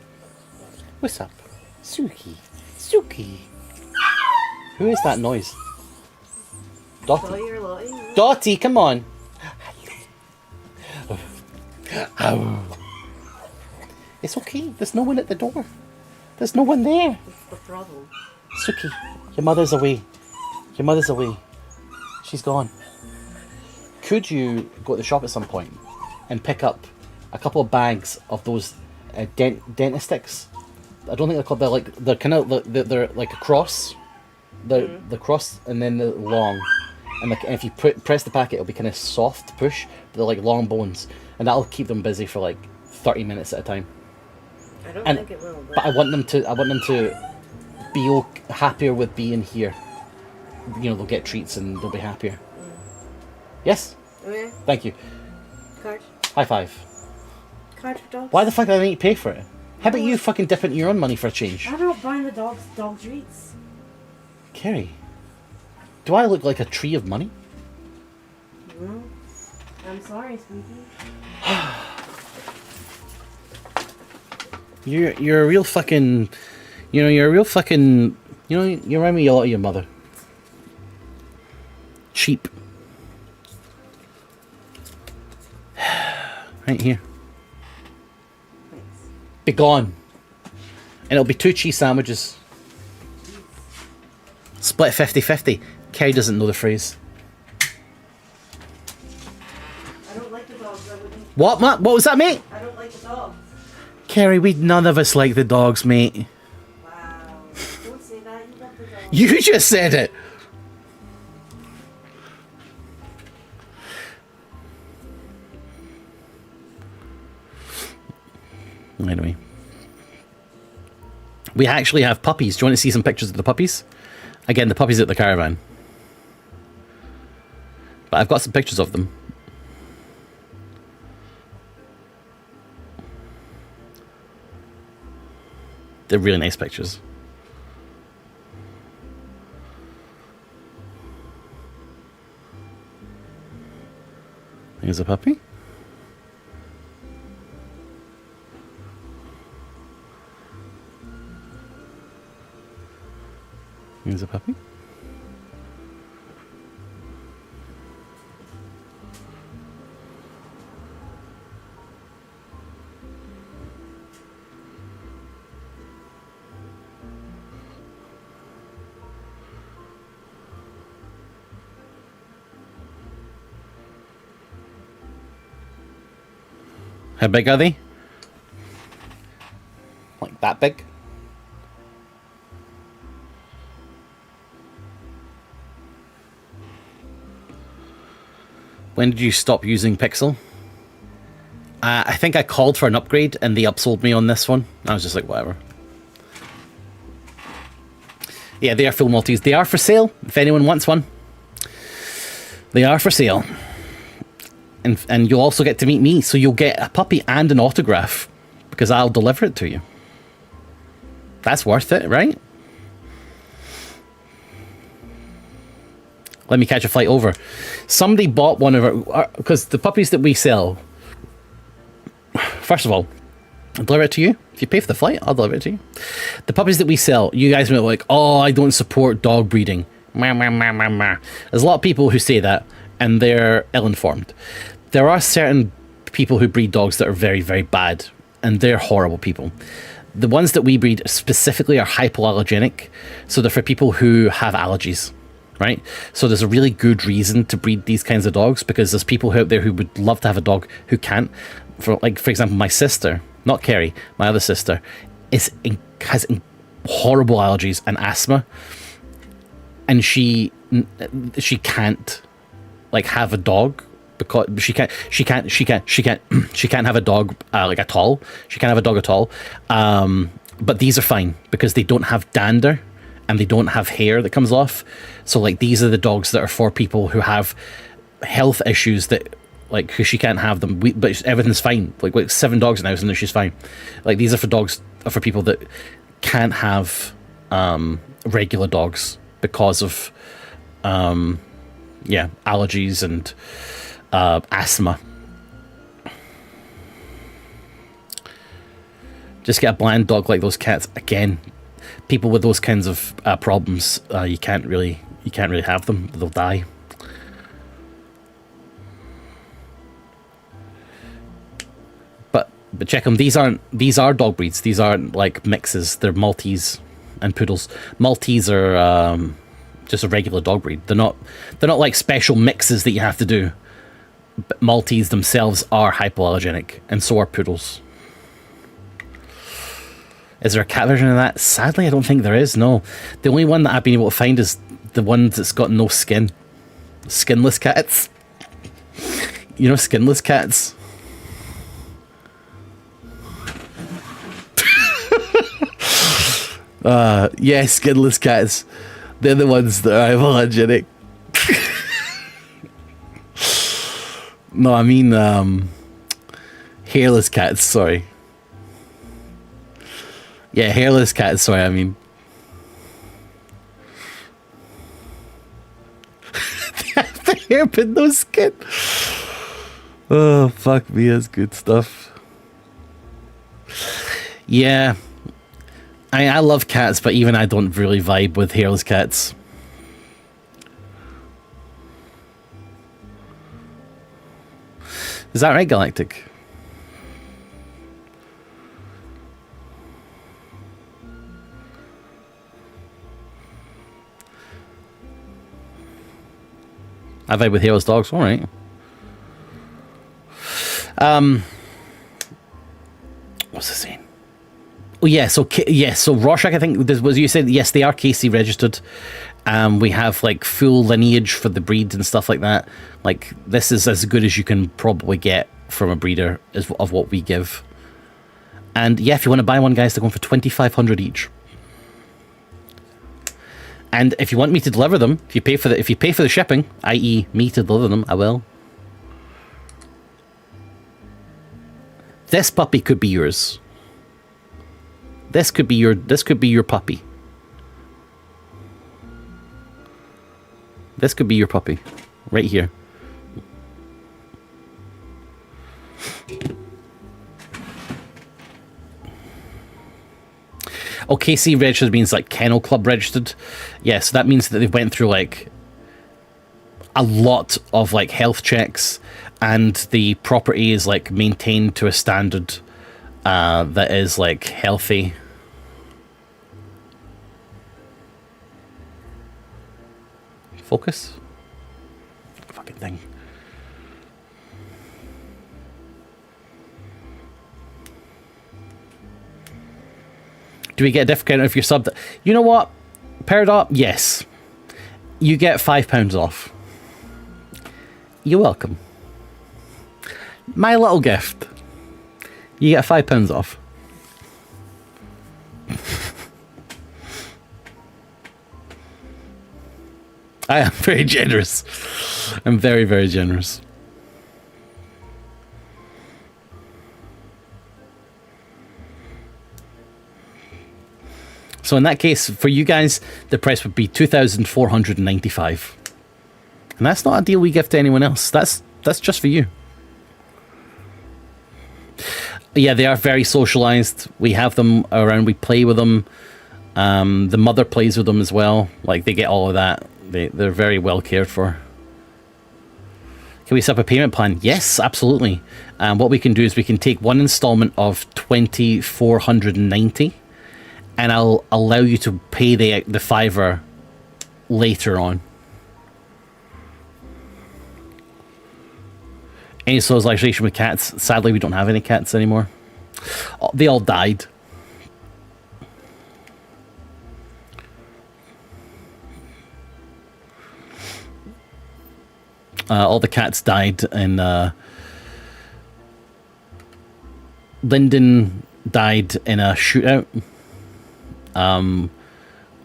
What's up? Suki. Suki. Who is that noise? Dottie. Dottie, come on. Hello. It's okay. There's no one at the door. There's no one there. What's the problem? Suki, your mother's away. Your mother's away. She's gone. Could you go to the shop at some point and pick up a couple of bags of those dentist sticks? I don't think they're called. They're kind of they're like a cross. They're the cross and then the long, and if you press the packet, it'll be kind of soft to push. But they're like long bones, and that'll keep them busy for like 30 minutes at a time. I don't think it will. But I want them to be happier with being here. You know, they'll get treats and they'll be happier. Mm. Yes? Okay. Thank you. Card. High five. Card for dogs. Why the fuck do I need to pay for it? How about you fucking dip into your own money for a change? I don't buy the dog treats. Carrie, do I look like a tree of money? No. I'm sorry, sweetie. You're a real fucking... you're a real fucking... you remind me a lot of your mother. Cheap. Right here. Thanks. Be gone. And it'll be 2 cheese sandwiches. Split 50-50. Carrie doesn't know the phrase. I don't like the dogs. I wouldn't... What, Matt? What was that, mate? I don't like the dogs. Carrie, none of us like the dogs, mate. Wow. Don't say that. You love the dogs. You just said it. Anyway. We actually have puppies. Do you want to see some pictures of the puppies? Again, the puppies at the caravan. But I've got some pictures of them. They're really nice pictures. Here's a puppy. Here's a puppy. How big are they? Like that big? When did you stop using Pixel? I think I called for an upgrade and they upsold me on this one. I was just like, whatever. Yeah, they are full Maltese. They are for sale, if anyone wants one. They are for sale. And you'll also get to meet me, so you'll get a puppy and an autograph, because I'll deliver it to you. That's worth it, right? Let me catch a flight over. Somebody bought one of our... Because the puppies that we sell... First of all, I'll deliver it to you. If you pay for the flight, I'll deliver it to you. The puppies that we sell, you guys are like, oh, I don't support dog breeding. There's a lot of people who say that, and they're ill-informed. There are certain people who breed dogs that are very, very bad, and they're horrible people. The ones that we breed specifically are hypoallergenic, so they're for people who have allergies, right? So there's a really good reason to breed these kinds of dogs, because there's people out there who would love to have a dog who can't. For example, my sister, not Kerry, my other sister, has horrible allergies and asthma, and she can't have a dog because she can't have a dog at all. She can't have a dog at all. But these are fine because they don't have dander and they don't have hair that comes off. So these are the dogs that are for people who have health issues that because she can't have them. But everything's fine. Like 7 dogs in the house and she's fine. These are for dogs for people that can't have regular dogs because of allergies and asthma. Just get a bland dog like those cats. Again, people with those kinds of problems, you can't really have them. They'll die. But check them. These are dog breeds. These aren't mixes. They're Maltese and poodles. Maltese are just a regular dog breed. They're not like special mixes that you have to do. But Maltese themselves are hypoallergenic, and so are poodles. Is there a cat version of that? Sadly, I don't think there is. No, the only one that I've been able to find is the one that's got no skin. Skinless cats. You know, skinless cats. Yeah, skinless cats. They're the ones that are hypoallergenic. No, I mean hairless cats, sorry. Yeah, hairless cats, sorry, I mean. They have the hair but no skin. Oh, fuck me, that's good stuff. Yeah. I love cats, but even I don't really vibe with hairless cats. Is that right, Galactic? I vibe with hairless dogs, alright. What's the saying? Oh yeah, so Rorschach, I think this was, you said, yes, they are KC registered. We have full lineage for the breed and stuff like that. This is as good as you can probably get from a breeder of what we give. And yeah, if you want to buy one, guys, they're going for 2,500 each. And if you want me to deliver them, if you pay for the shipping, i.e. me to deliver them, I will. This puppy could be yours. This could be your puppy. This could be your puppy. Right here. Oh, KC registered means Kennel Club registered. Yeah, so that means that they've went through a lot of health checks, and the property is maintained to a standard that is healthy. Focus. Fucking thing. Do we get a discount if you're subbed? You know what? Paired up, yes. You get £5 off. You're welcome. My little gift. You get £5 off. I am very generous. I'm very, very generous. So in that case, for you guys, the price would be $2,495. And that's not a deal we give to anyone else. That's just for you. Yeah, they are very socialized. We have them around. We play with them. The mother plays with them as well. Like, they get all of that. They're very well cared for. Can we set up a payment plan? Yes, absolutely. What we can do is we can take one installment of $2,490, and I'll allow you to pay the $5 later on. Any socialization with cats? Sadly, we don't have any cats anymore. They all died. All the cats died, and Lyndon died in a shootout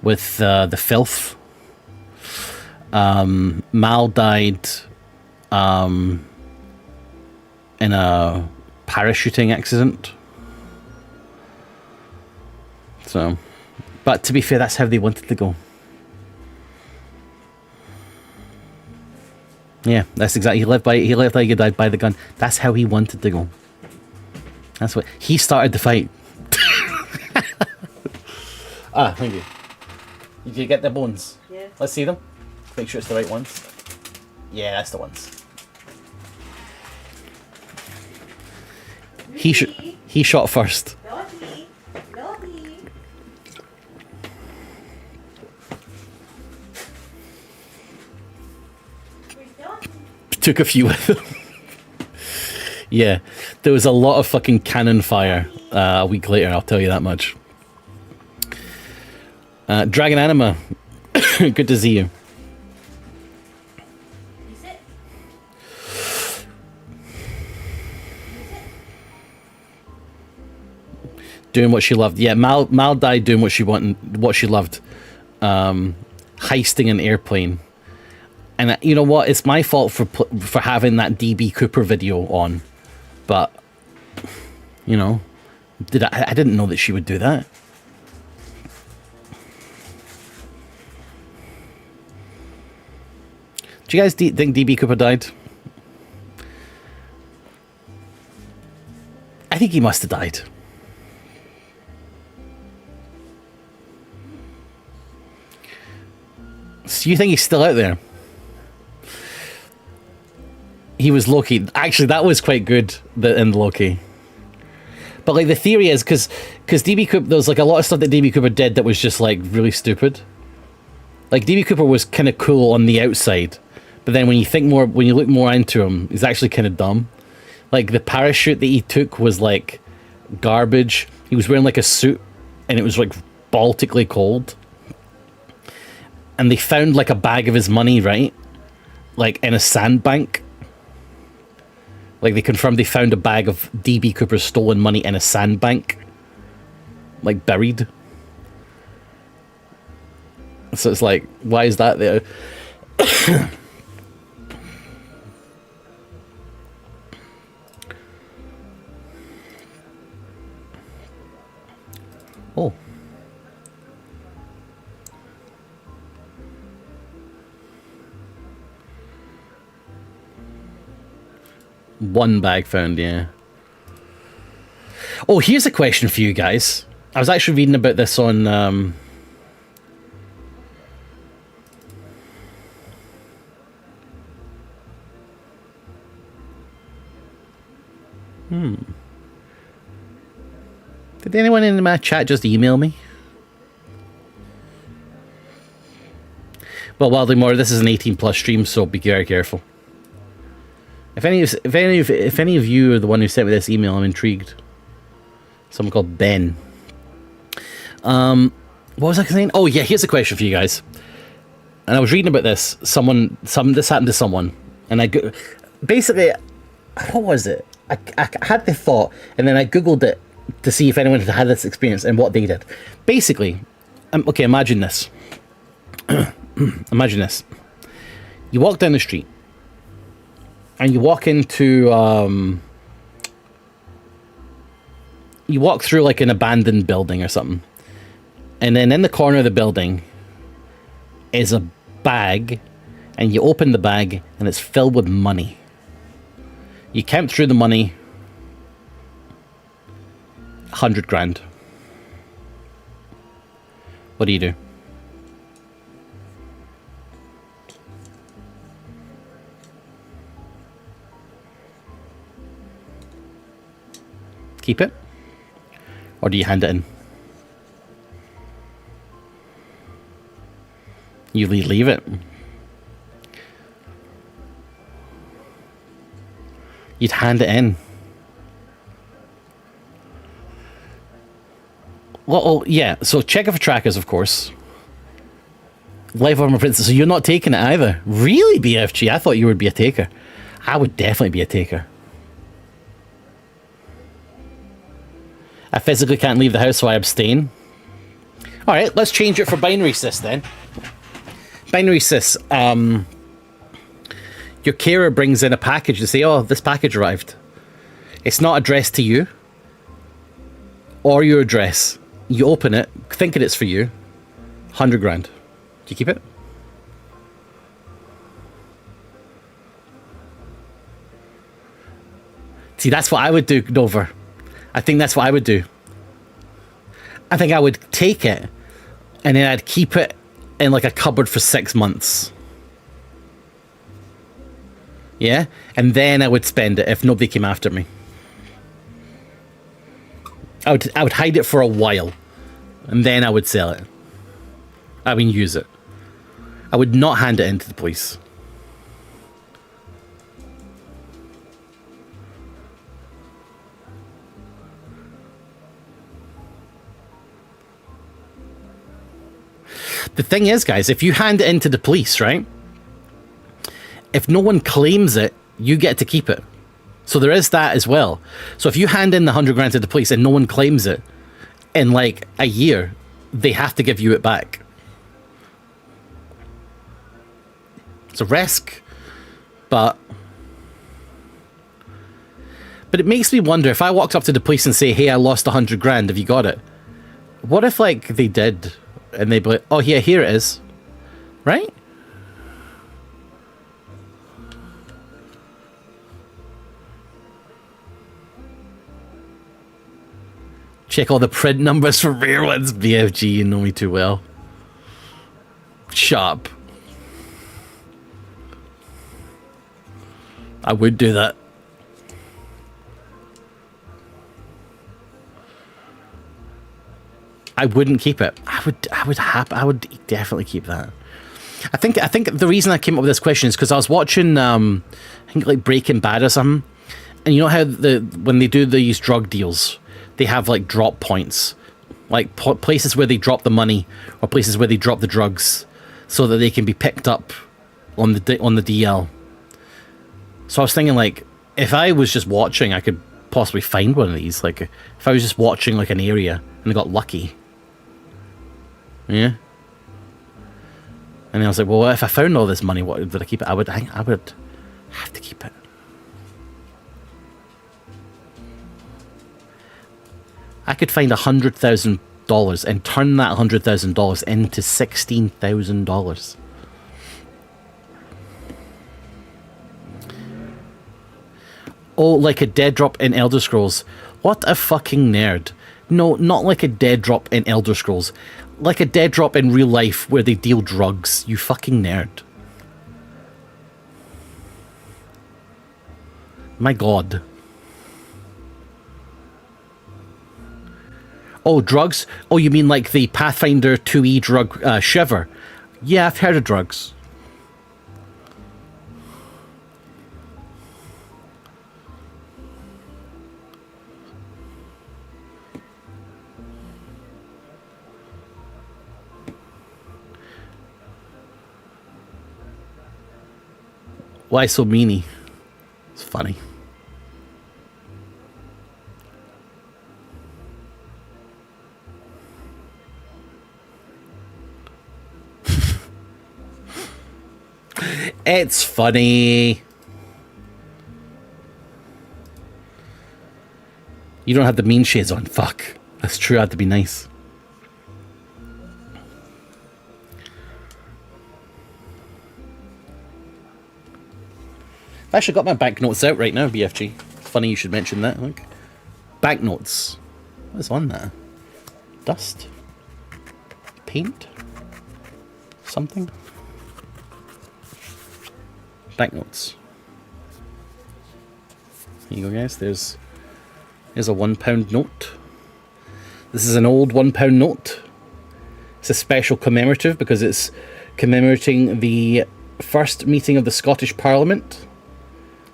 with the filth. Mal died in a parachuting accident. So, but to be fair, that's how they wanted to go. Yeah, that's exactly. He lived like he died by the gun. That's how he wanted to go. That's what he started the fight. Thank you. Did you get the bones? Yeah. Let's see them. Make sure it's the right ones. Yeah, that's the ones. He shot first. Naughty. Naughty. Took a few with him. Yeah, there was a lot of fucking cannon fire a week later, I'll tell you that much. Dragon Anima, good to see you. Doing what she loved. Yeah, Mal died doing what she wanted, what she loved. Heisting an airplane. And you know what? It's my fault for having that DB Cooper video on. But, you know, I didn't know that she would do that. Do you guys think DB Cooper died? I think he must have died. So you think he's still out there? He was Loki. Actually, that was quite good in Loki. But like the theory is because DB Cooper, there's like a lot of stuff that DB Cooper did that was just like really stupid. Like DB Cooper was kind of cool on the outside, but then when you look more into him, he's actually kind of dumb. Like the parachute that he took was like garbage. He was wearing like a suit, and it was like Baltically cold. And they found like a bag of his money, right? Like in a sandbank. Like they confirmed they found a bag of DB Cooper's stolen money in a sandbank. Like buried. So it's like, why is that there? Oh. One bag found, yeah. Oh, here's a question for you guys. I was actually reading about this on... Did anyone in my chat just email me? Well, Wildly More, this is an 18+ stream, so be very careful. If any of you are the one who sent me this email, I'm intrigued. Someone called Ben. What was I saying? Oh yeah, here's a question for you guys. And I was reading about this. This happened to someone, and basically, what was it? I had the thought, and then I googled it to see if anyone had had this experience and what they did. Basically, okay, imagine this. Imagine this. You walk down the street, and you walk into, you walk through like an abandoned building or something, and then in the corner of the building is a bag, and you open the bag, and it's filled with money. You count through the money, 100 grand. What do you do? Keep it? Or do you hand it in? You leave it. You'd hand it in. Well, oh, yeah, so check it for trackers, of course. Life Armor Princess, so you're not taking it either. Really, BFG? I thought you would be a taker. I would definitely be a taker. I physically can't leave the house, so I abstain. Alright, let's change it for binary cis then. Binary cis, your carer brings in a package to say, oh, this package arrived. It's not addressed to you or your address. You open it, thinking it's for you. 100 grand. Do you keep it? See, that's what I would do, Dover. I think that's what I would do. I think I would take it and then I'd keep it in like a cupboard for 6 months. Yeah? And then I would spend it if nobody came after me. I would hide it for a while. And then I would sell it. I mean, use it. I would not hand it in to the police. The thing is, guys, if you hand it in to the police, right? If no one claims it, you get to keep it. So there is that as well. So if you hand in the 100 grand to the police and no one claims it, in like a year, they have to give you it back. It's a risk, but it makes me wonder, if I walked up to the police and say, hey, I lost 100 grand, have you got it? What if, like, they did, and they'd be like, oh, yeah, here it is. Right? Check all the print numbers for rare ones. BFG, you know me too well. Sharp. I would do that. I wouldn't keep it. I would definitely keep that. I think the reason I came up with this question is because I was watching I think like Breaking Bad or something. And you know how when they do these drug deals, they have like drop points, like places where they drop the money or places where they drop the drugs, so that they can be picked up on the DL. So I was thinking, like, if I was just watching, I could possibly find one of these. Like, if I was just watching like an area and I got lucky, yeah. And I was like, well, if I found all this money, what would I keep it? I would have to keep it. I could find $100,000 and turn that $100,000 into $16,000. Oh, like a dead drop in Elder Scrolls. What a fucking nerd. No, not like a dead drop in Elder Scrolls. Like a dead drop in real life where they deal drugs. You fucking nerd. My god. Oh, drugs? Oh, you mean like the Pathfinder 2E drug Shiver? Yeah, I've heard of drugs. Why so meany? It's funny. It's funny. You don't have the mean shades on. Fuck. That's true. I had to be nice. I've actually got my banknotes out right now, BFG. Funny you should mention that. Look. Banknotes. What's on that? Dust? Paint? Something? Banknotes. Here you go, guys. There's a £1 note. This is an old £1 note. It's a special commemorative because it's commemorating the first meeting of the Scottish Parliament.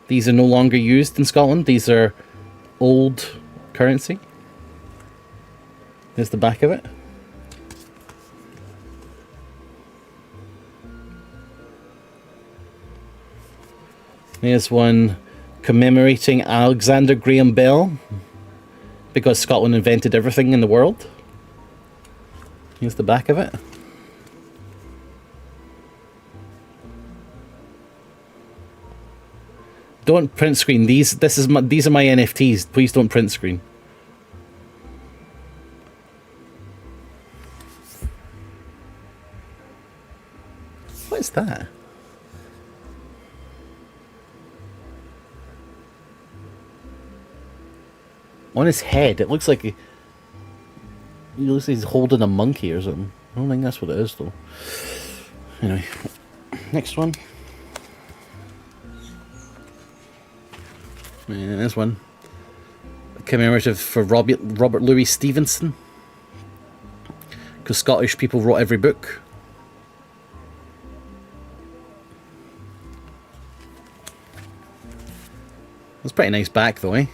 These are no longer used in Scotland. These are old currency. There's the back of it. There's one commemorating Alexander Graham Bell, because Scotland invented everything in the world. Here's the back of it. Don't print screen these. These are my NFTs. Please don't print screen. What is that? On his head, it looks like he looks like he's holding a monkey or something. I don't think that's what it is, though. Anyway, next one. Yeah, there's one. A commemorative for Robert Louis Stevenson. Because Scottish people wrote every book. That's pretty nice back, though, eh?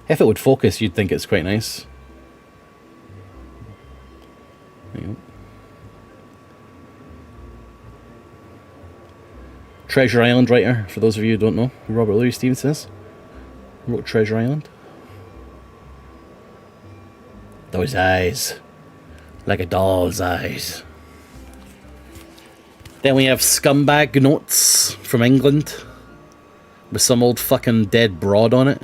If it would focus, you'd think it's quite nice. There you go. Treasure Island writer, for those of you who don't know who Robert Louis Stevenson is. Who wrote Treasure Island. Those eyes. Like a doll's eyes. Then we have scumbag notes from England. With some old fucking dead broad on it.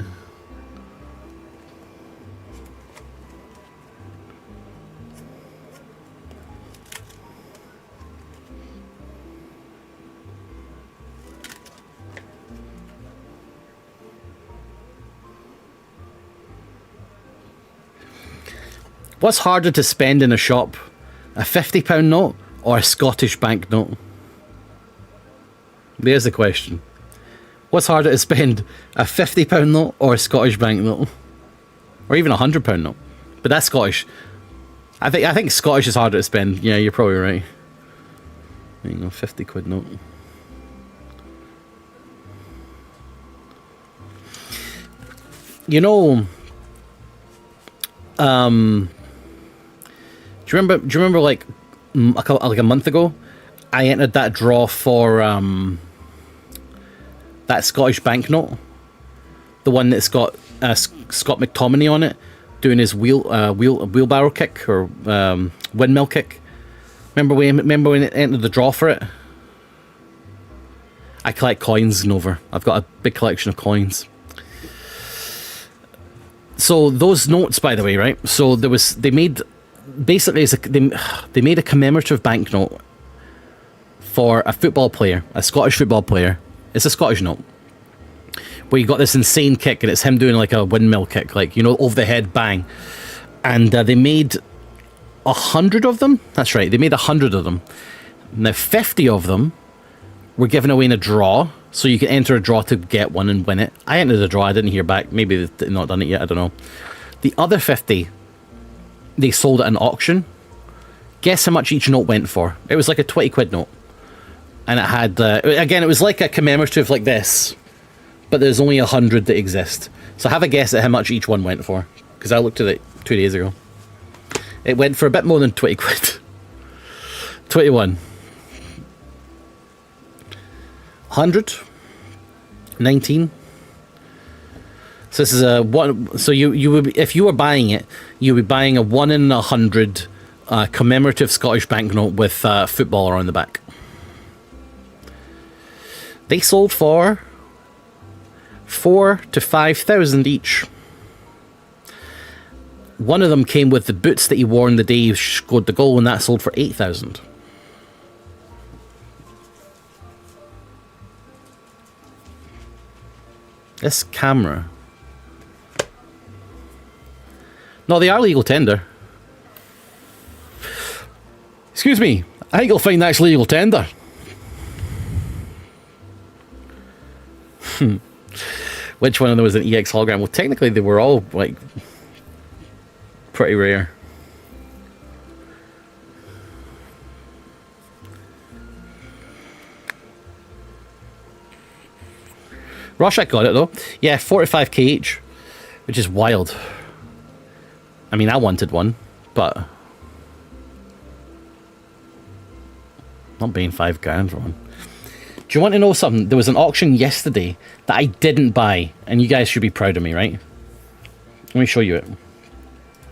What's harder to spend in a shop? A £50 note or a Scottish bank note? There's the question. What's harder to spend? A £50 note or a Scottish bank note? Or even a £100 note? But that's Scottish. I think Scottish is harder to spend. Yeah, you're probably right. There you go, £50 note. You know, do you remember like a month ago, I entered that draw for that Scottish banknote, the one that's got Scott McTominay on it, doing his wheelbarrow kick or windmill kick. Remember when it entered the draw for it? I collect coins, Nova. I've got a big collection of coins. So those notes, by the way, right? So they made a commemorative banknote for a football player, a Scottish football player. It's a Scottish note where you got this insane kick, and it's him doing like a windmill kick, like, you know, over the head, bang. And they made 100 of them. That's right, they made 100 of them. Now 50 of them were given away in a draw, so you can enter a draw to get one and win it. I entered a draw. I didn't hear back. Maybe they've not done it yet. I don't know. The other 50, they sold at an auction. Guess how much each note went for? It was like a £20 note. And it had, again, it was like a commemorative like this, but there's only 100 that exist. So have a guess at how much each one went for, because I looked at it 2 days ago. It went for a bit more than £20. 21. 100, 19. So this is a one. So you would, if you were buying it, you would be buying a 1 in 100 commemorative Scottish banknote with footballer on the back. They sold for 4,000 to 5,000 each. One of them came with the boots that he wore on the day he scored the goal, and that sold for 8,000. This camera. No, they are legal tender. Excuse me, I think you'll find that's legal tender. Which one of them was an EX hologram? Well, technically they were all, like, pretty rare. Rorschach got it, though. Yeah, 45k each, which is wild. I mean, I wanted one, but not paying $5,000 for one. Do you want to know something? There was an auction yesterday that I didn't buy, and you guys should be proud of me, right? Let me show you it.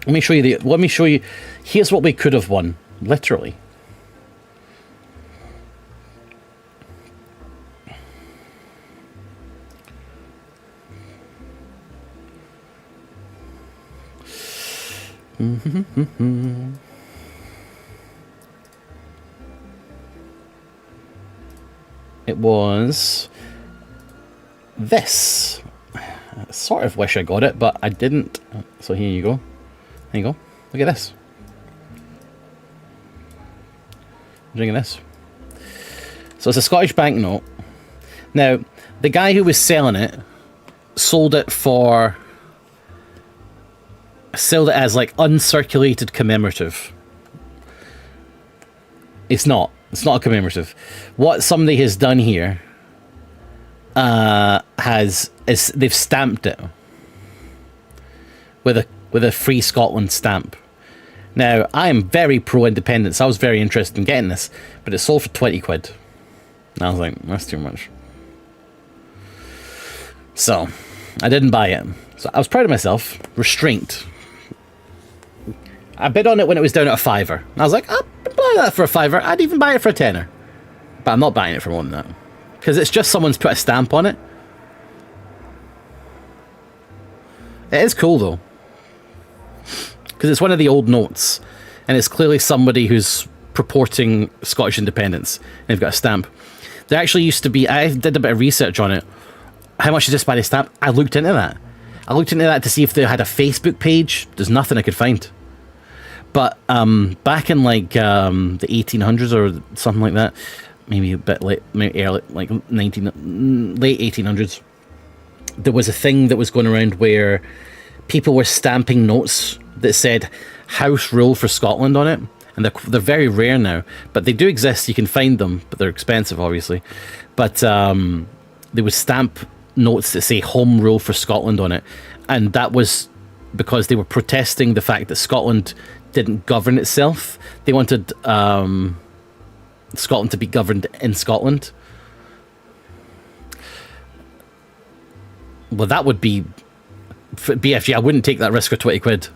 Let me show you Let me show you. Here's what we could have won, literally. It was this. I sort of wish I got it, but I didn't. So here you go. There you go. Look at this. Look at this. So it's a Scottish banknote. Now, the guy who was selling it sold it as like uncirculated commemorative. It's not a commemorative. What somebody has done here is they've stamped it with a Free Scotland stamp. Now, I am very pro-independence. I was very interested in getting this, but it sold for 20 quid. And I was like, that's too much. So, I didn't buy it. So I was proud of myself. Restraint. I bid on it when it was down at a £5. And I was like, I'll buy that for a £5. I'd even buy it for a £10. But I'm not buying it for more than that. Because it's just someone's put a stamp on it. It is cool, though. Because it's one of the old notes. And it's clearly somebody who's purporting Scottish independence. And they've got a stamp. There actually used to be... I did a bit of research on it. How much is this by the stamp? I looked into that. I looked into that to see if they had a Facebook page. There's nothing I could find. But back in like the 1800s or something like that, maybe a bit late, maybe early, like late 1800s, there was a thing that was going around where people were stamping notes that said "House Rule for Scotland" on it, and they're very rare now, but they do exist. You can find them, but they're expensive, obviously. But they would stamp notes that say "Home Rule for Scotland" on it, and that was because they were protesting the fact that Scotland didn't govern itself. They wanted Scotland to be governed in Scotland. Well, that would be... For BFG, I wouldn't take that risk for 20 quid.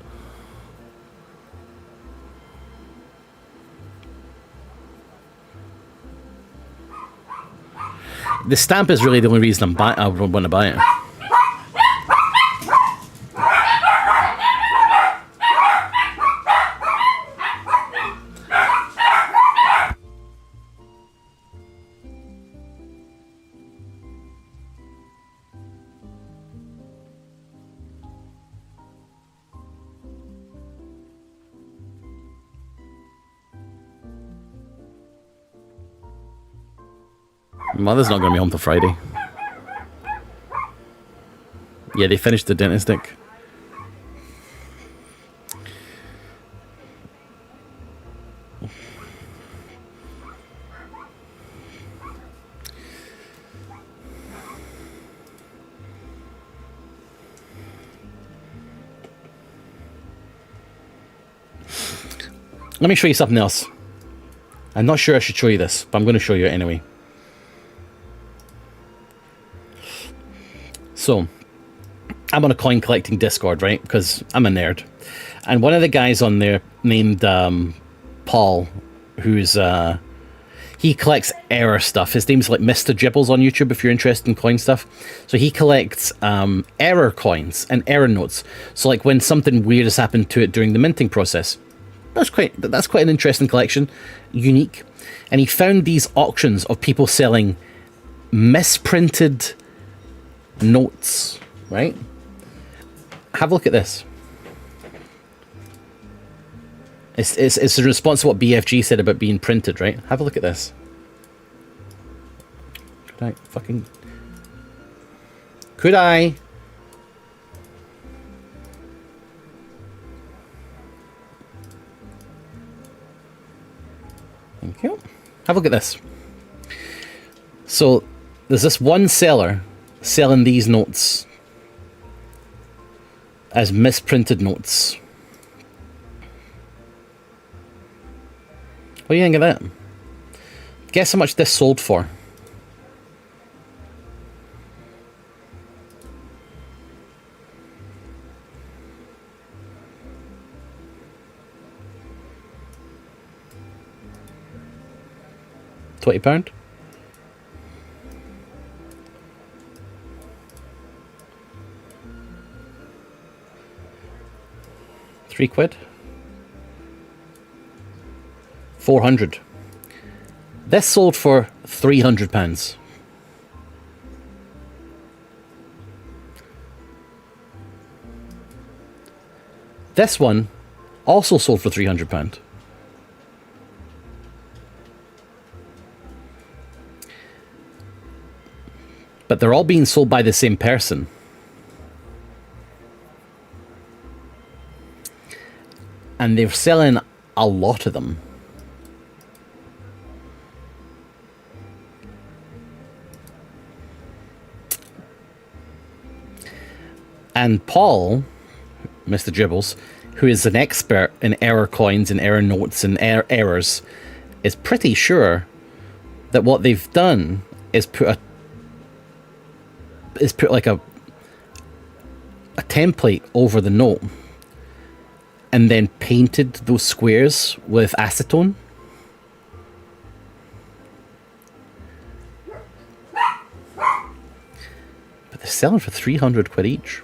The stamp is really the only reason I would want to buy it. Mother's not going to be home till Friday. Yeah, they finished the dentist stick. Let me show you something else. I'm not sure I should show you this, but I'm going to show you it anyway. So I'm on a coin collecting Discord, right? Because I'm a nerd. And one of the guys on there named Paul, who's he collects error stuff. His name's like Mr. Gibbles on YouTube if you're interested in coin stuff. So he collects error coins and error notes. So like when something weird has happened to it during the minting process. That's quite an interesting collection, unique. And he found these auctions of people selling misprinted notes, right? Have a look at this. It's in response to what BFG said about being printed, right? Have a look at this. Could I? Thank you. Have a look at this. So there's this one seller selling these notes as misprinted notes. What do you think of that? Guess how much this sold for? £20. £3. 400. This sold for £300. This one also sold for £300. But they're all being sold by the same person. And they're selling a lot of them. And Paul, Mr. Gibbles, who is an expert in error coins and error notes and errors, is pretty sure that what they've done is put like a template over the note and then painted those squares with acetone. But they're selling for 300 quid each.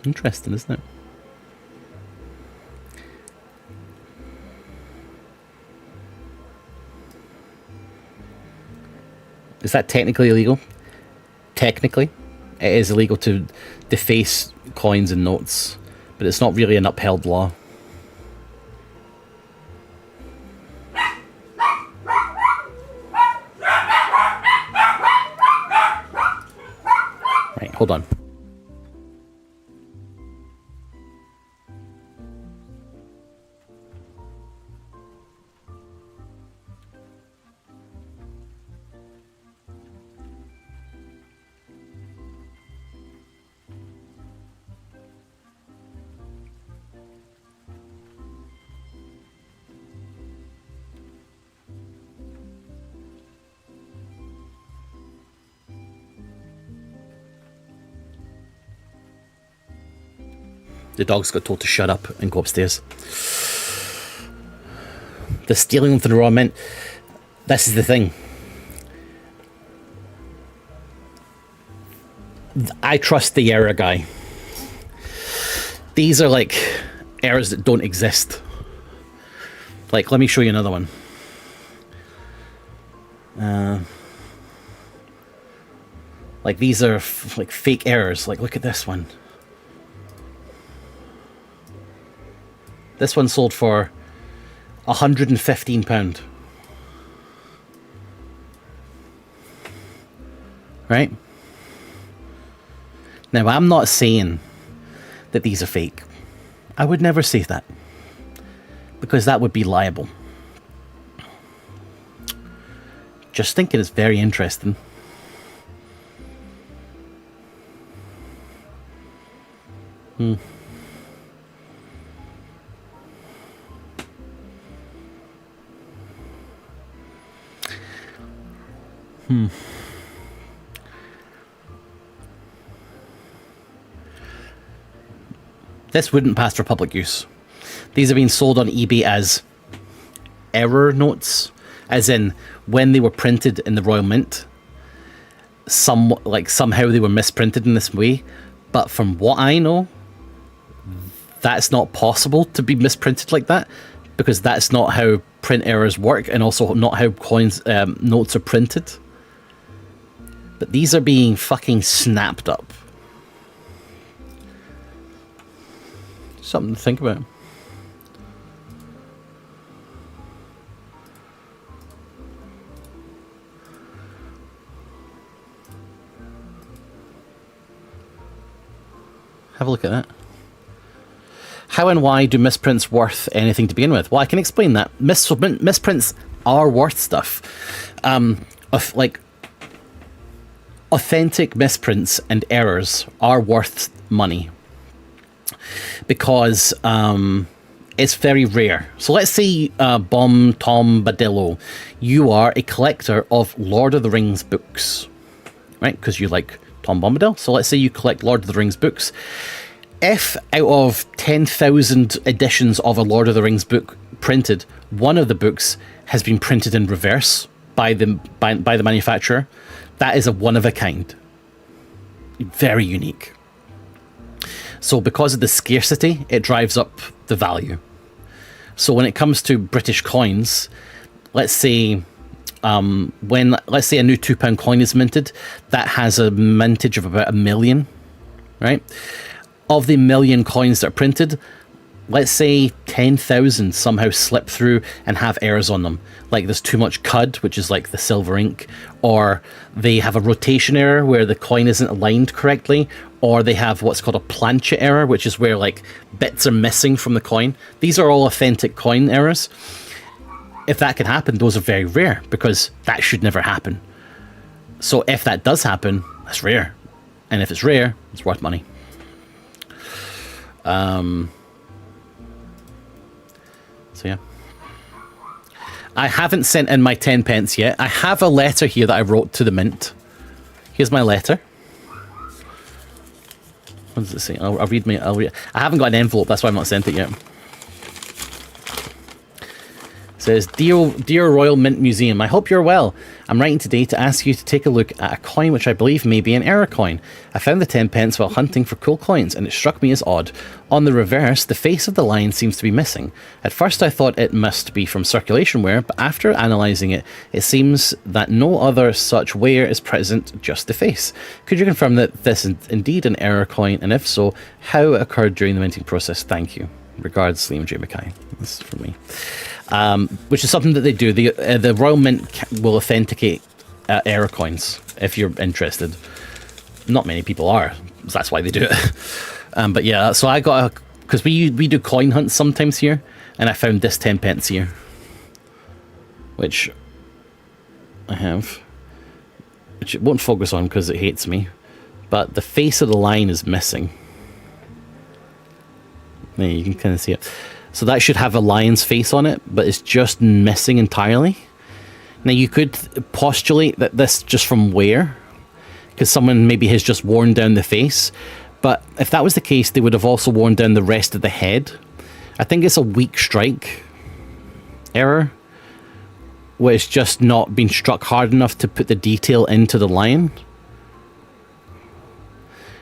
Interesting, isn't it? Is that technically illegal? Technically, it is illegal to deface coins and notes, but it's not really an upheld law. Right, hold on. The dogs got told to shut up and go upstairs. The stealing of the raw mint. This is the thing. I trust the error guy. These are like errors that don't exist. Like, let me show you another one. Like, these are like fake errors. Like, look at this one. This one sold for £115. Right? Now, I'm not saying that these are fake. I would never say that, because that would be liable. Just thinking it's very interesting. This wouldn't pass for public use. These are being sold on eBay as error notes, as in when they were printed in the Royal Mint, somehow they were misprinted in this way. But from what I know, that's not possible to be misprinted like that, because that's not how print errors work, and also not how notes are printed. But these are being fucking snapped up. Something to think about. Have a look at that. How and why do misprints worth anything to begin with? Well, I can explain that. Misprints are worth stuff. Authentic misprints and errors are worth money, because it's very rare. So let's say Tom Badillo, you are a collector of Lord of the Rings books, right? Because you like Tom Bombadil. So let's say you collect Lord of the Rings books. If out of 10,000 editions of a Lord of the Rings book printed, one of the books has been printed in reverse by the manufacturer, that is a one of a kind. Very unique. So because of the scarcity, it drives up the value. So when it comes to British coins, let's say a new £2 coin is minted, that has a mintage of about 1 million, right? Of the 1 million coins that are printed, let's say 10,000 somehow slip through and have errors on them. Like there's too much cud, which is like the silver ink, or they have a rotation error where the coin isn't aligned correctly, or they have what's called a plancha error, which is where like bits are missing from the coin. These are all authentic coin errors. If that can happen, those are very rare, because that should never happen. So if that does happen, that's rare. And if it's rare, it's worth money. So yeah. I haven't sent in my 10 pence yet. I have a letter here that I wrote to the Mint. Here's my letter. What does it say? I'll read. I haven't got an envelope, that's why I've not sent it yet. It says, Dear Royal Mint Museum, I hope you're well. I'm writing today to ask you to take a look at a coin which I believe may be an error coin. I found the 10 pence while hunting for cool coins, and it struck me as odd. On the reverse, the face of the lion seems to be missing. At first I thought it must be from circulation wear, but after analysing it, it seems that no other such wear is present, just the face. Could you confirm that this is indeed an error coin, and if so, how it occurred during the minting process? Thank you. Regards, Liam J. Mackay. This is from me. Which is something that they do. The Royal Mint will authenticate error coins, if you're interested. Not many people are, so that's why they do it. But yeah, so I got because we do coin hunts sometimes here, and I found this 10 pence here, which I have, which it won't focus on because it hates me, but the face of the lion is missing. There, you can kind of see it. So that should have a lion's face on it, but it's just missing entirely. Now you could postulate that this just from wear, because someone maybe has just worn down the face. But if that was the case, they would have also worn down the rest of the head. I think it's a weak strike error, where it's just not been struck hard enough to put the detail into the lion.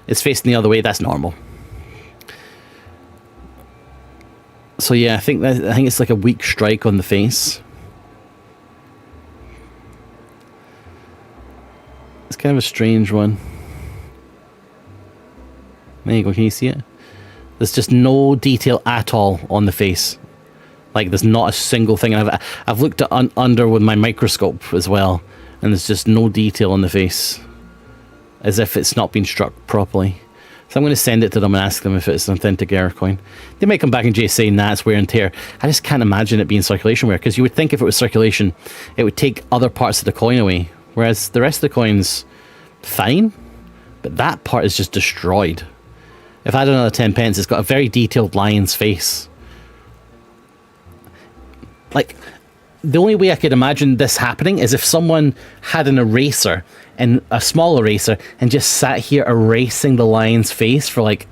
It's facing the other way, that's normal. So yeah, I think it's like a weak strike on the face. It's kind of a strange one. There you go, can you see it? There's just no detail at all on the face. Like there's not a single thing. I've looked at under with my microscope as well, and there's just no detail on the face, as if it's not been struck properly. So I'm going to send it to them and ask them if it's an authentic error coin. They might come back and just say, nah, it's wear and tear. I just can't imagine it being circulation wear, because you would think if it was circulation, it would take other parts of the coin away, whereas the rest of the coin's fine, but that part is just destroyed. If I had another 10 pence, it's got a very detailed lion's face. Like, the only way I could imagine this happening is if someone had an eraser, and a small eraser, and just sat here erasing the lion's face for like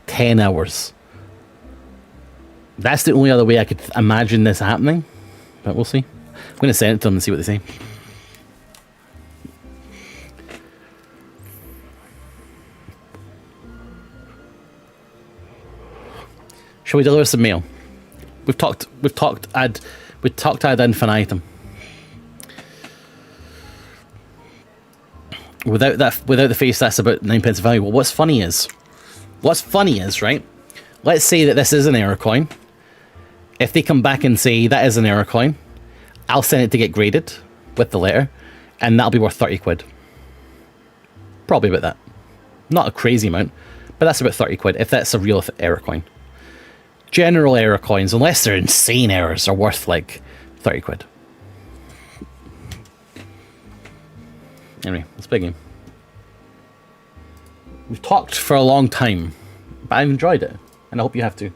10 hours. That's the only other way I could imagine this happening. But we'll see. I'm going to send it to them and see what they say. Shall we deliver some mail? We've talked ad infinitum. Without the face, that's about 9 pence of value. Well, what's funny is, right? Let's say that this is an error coin. If they come back and say that is an error coin, I'll send it to get graded with the letter, and that'll be worth 30 quid. Probably about that. Not a crazy amount, but that's about 30 quid if that's a real error coin. General error coins, unless they're insane errors, are worth like 30 quid. Anyway, let's begin. We've talked for a long time, but I've enjoyed it, and I hope you have too.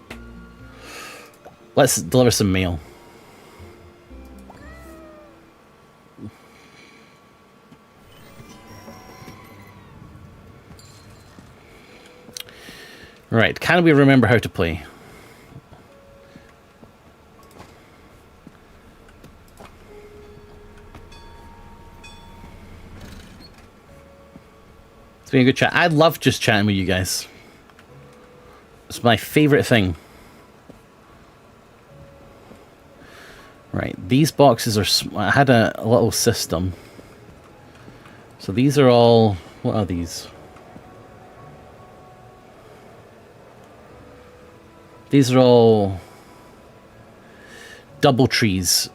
Let's deliver some mail. Right, can we remember how to play? It's been a good chat. I love just chatting with you guys. It's my favorite thing. Right, these boxes are... I had a little system. So these are all... What are these? These are all... double trees.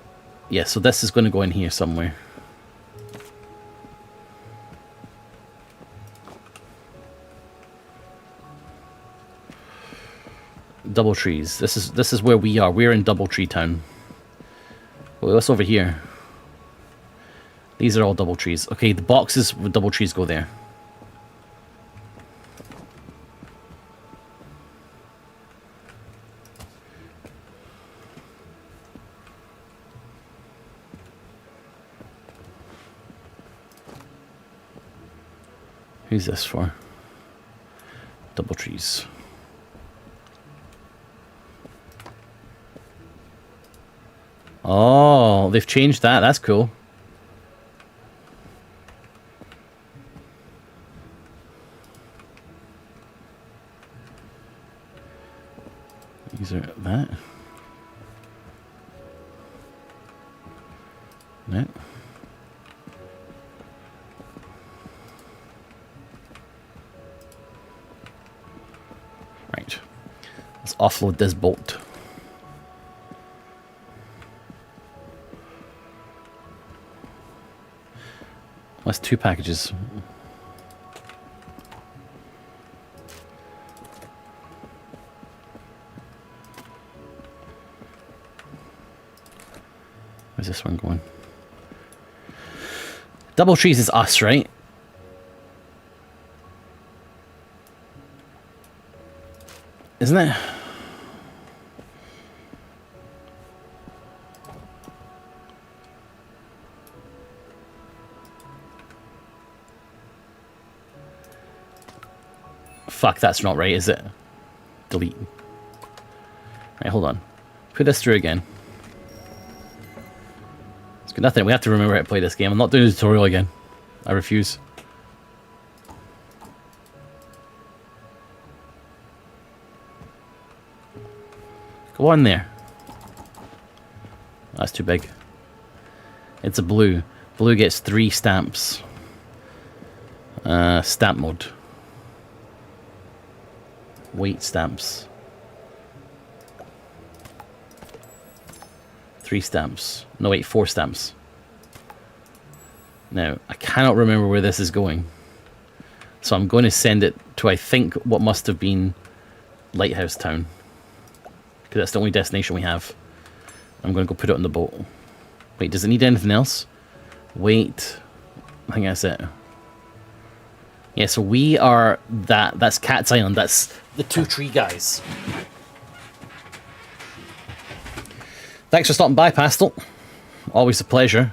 Yeah, so this is going to go in here somewhere. Double trees. This is where we are. We're in Doubletree Town. Well, what's over here? These are all double trees. Okay, the boxes with double trees go there. Who's this for? Double trees. Oh, they've changed that. That's cool. These are that. No. Right. Let's offload this bolt. That's 2 packages. Where's this one going? Double trees is us, right? Isn't it? Fuck, that's not right, is it? Delete. Right, hold on. Put this through again. It's got nothing. We have to remember how to play this game. I'm not doing a tutorial again. I refuse. Go on there. That's too big. It's a blue. Blue gets 3 stamps. Stamp mode. Weight stamps. 3 stamps. No, wait, 4 stamps. Now, I cannot remember where this is going. So I'm going to send it to, I think, what must have been Lighthouse Town. Because that's the only destination we have. I'm going to go put it on the boat. Wait, does it need anything else? Wait. I think that's it. Yeah, so we are that. That's Cat's Island. That's the 2 tree guys. Thanks for stopping by, Pastel. Always a pleasure.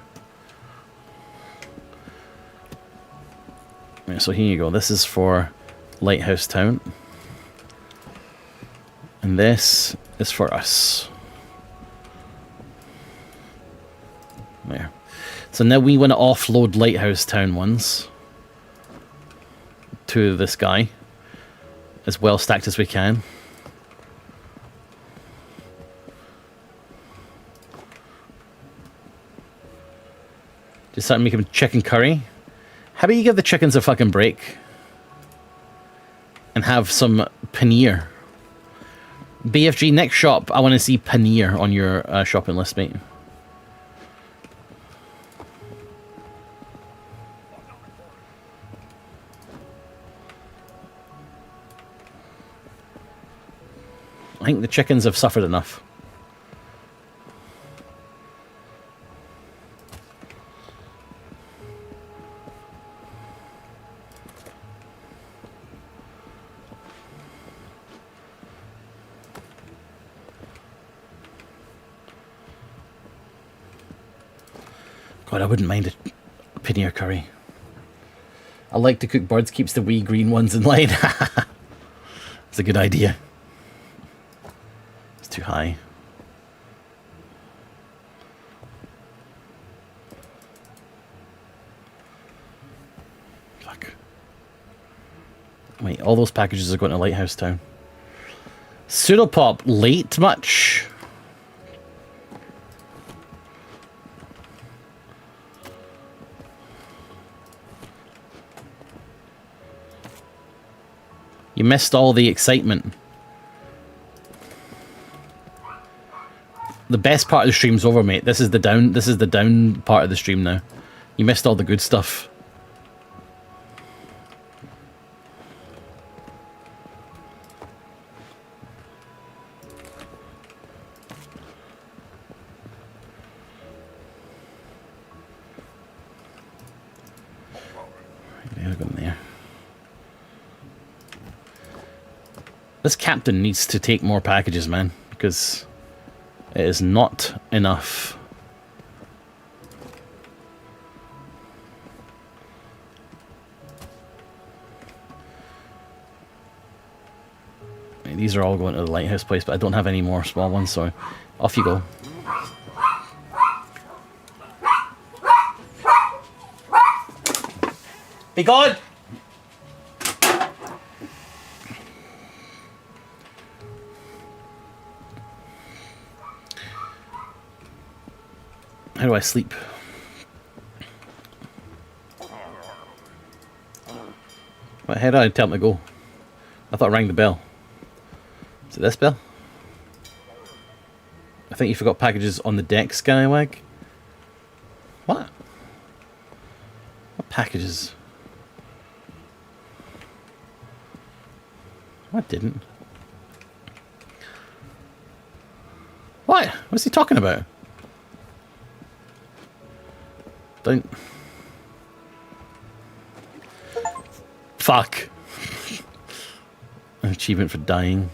Right, so here you go. This is for Lighthouse Town. And this is for us. There. So now we want to offload Lighthouse Town ones to this guy. As well stacked as we can. Just start making chicken curry. How about you give the chickens a fucking break? And have some paneer. BFG, next shop, I want to see paneer on your shopping list, mate. I think the chickens have suffered enough. God, I wouldn't mind a paneer curry. I like to cook birds, keeps the wee green ones in line. It's a good idea. It's too high. Fuck. Wait, all those packages are going to Lighthouse Town. Pseudopop, late much? You missed all the excitement. The best part of the stream's over, mate. This is the down part of the stream now. You missed all the good stuff. This captain needs to take more packages, man, because it is not enough. These are all going to the lighthouse place, but I don't have any more small ones, so off you go. Be gone! How do I sleep? What, how did I tell him to go? I thought I rang the bell. Is it this bell? I think you forgot packages on the deck, Skywag. What? What packages? I didn't. What? What's he talking about? Don't. Fuck. An achievement for dying.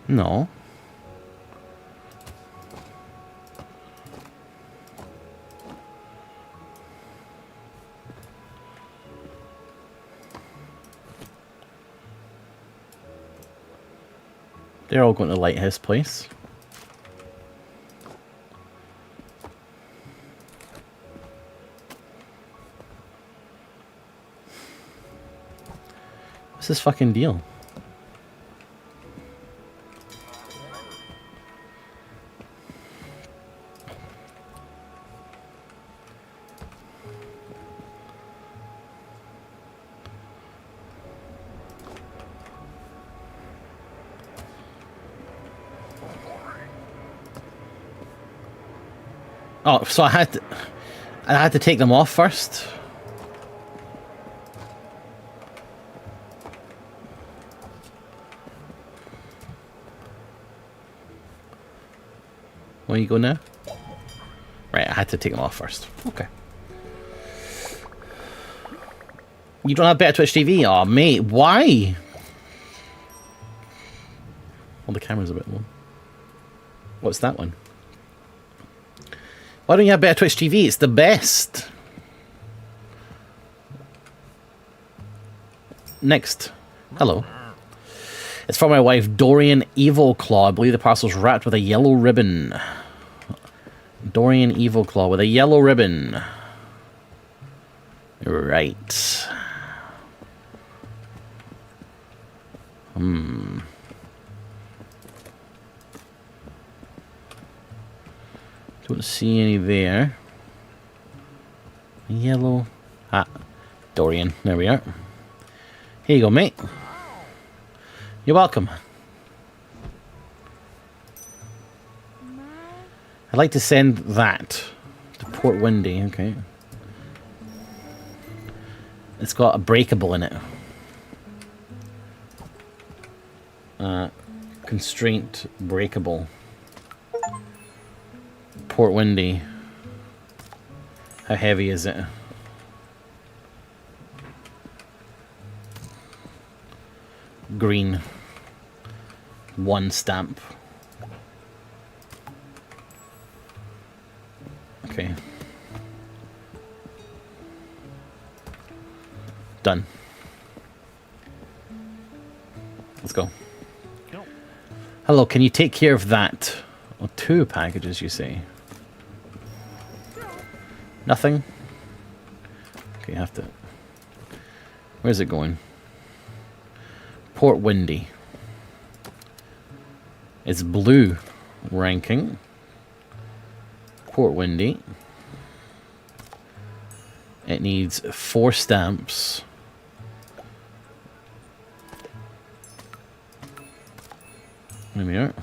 No. They're all going to Lighthouse Place. What's this fucking deal? Oh, so I had to take them off first. Where you go now? Right, I had to take them off first. Okay. You don't have better Twitch TV? Aw, mate, why? Well, the camera's a bit low. What's that one? Why don't you have better Twitch TV? It's the best. Next. Hello. It's from my wife, Dorian Evil Claw. I believe the parcel's wrapped with a yellow ribbon. Dorian Evil Claw with a yellow ribbon. Right. Don't see any there. Yellow. Ah, Dorian. There we are. Here you go, mate. You're welcome. I'd like to send that to Port Windy. Okay. It's got a breakable in it. Constraint breakable. Port Windy. How heavy is it? Green. 1 stamp. Okay. Done. Let's go. Hello, can you take care of that? Oh, 2 packages, you say? Nothing? Okay, you have to... Where's it going? Port Windy. It's blue ranking. Port Windy. It needs 4 stamps. There we are.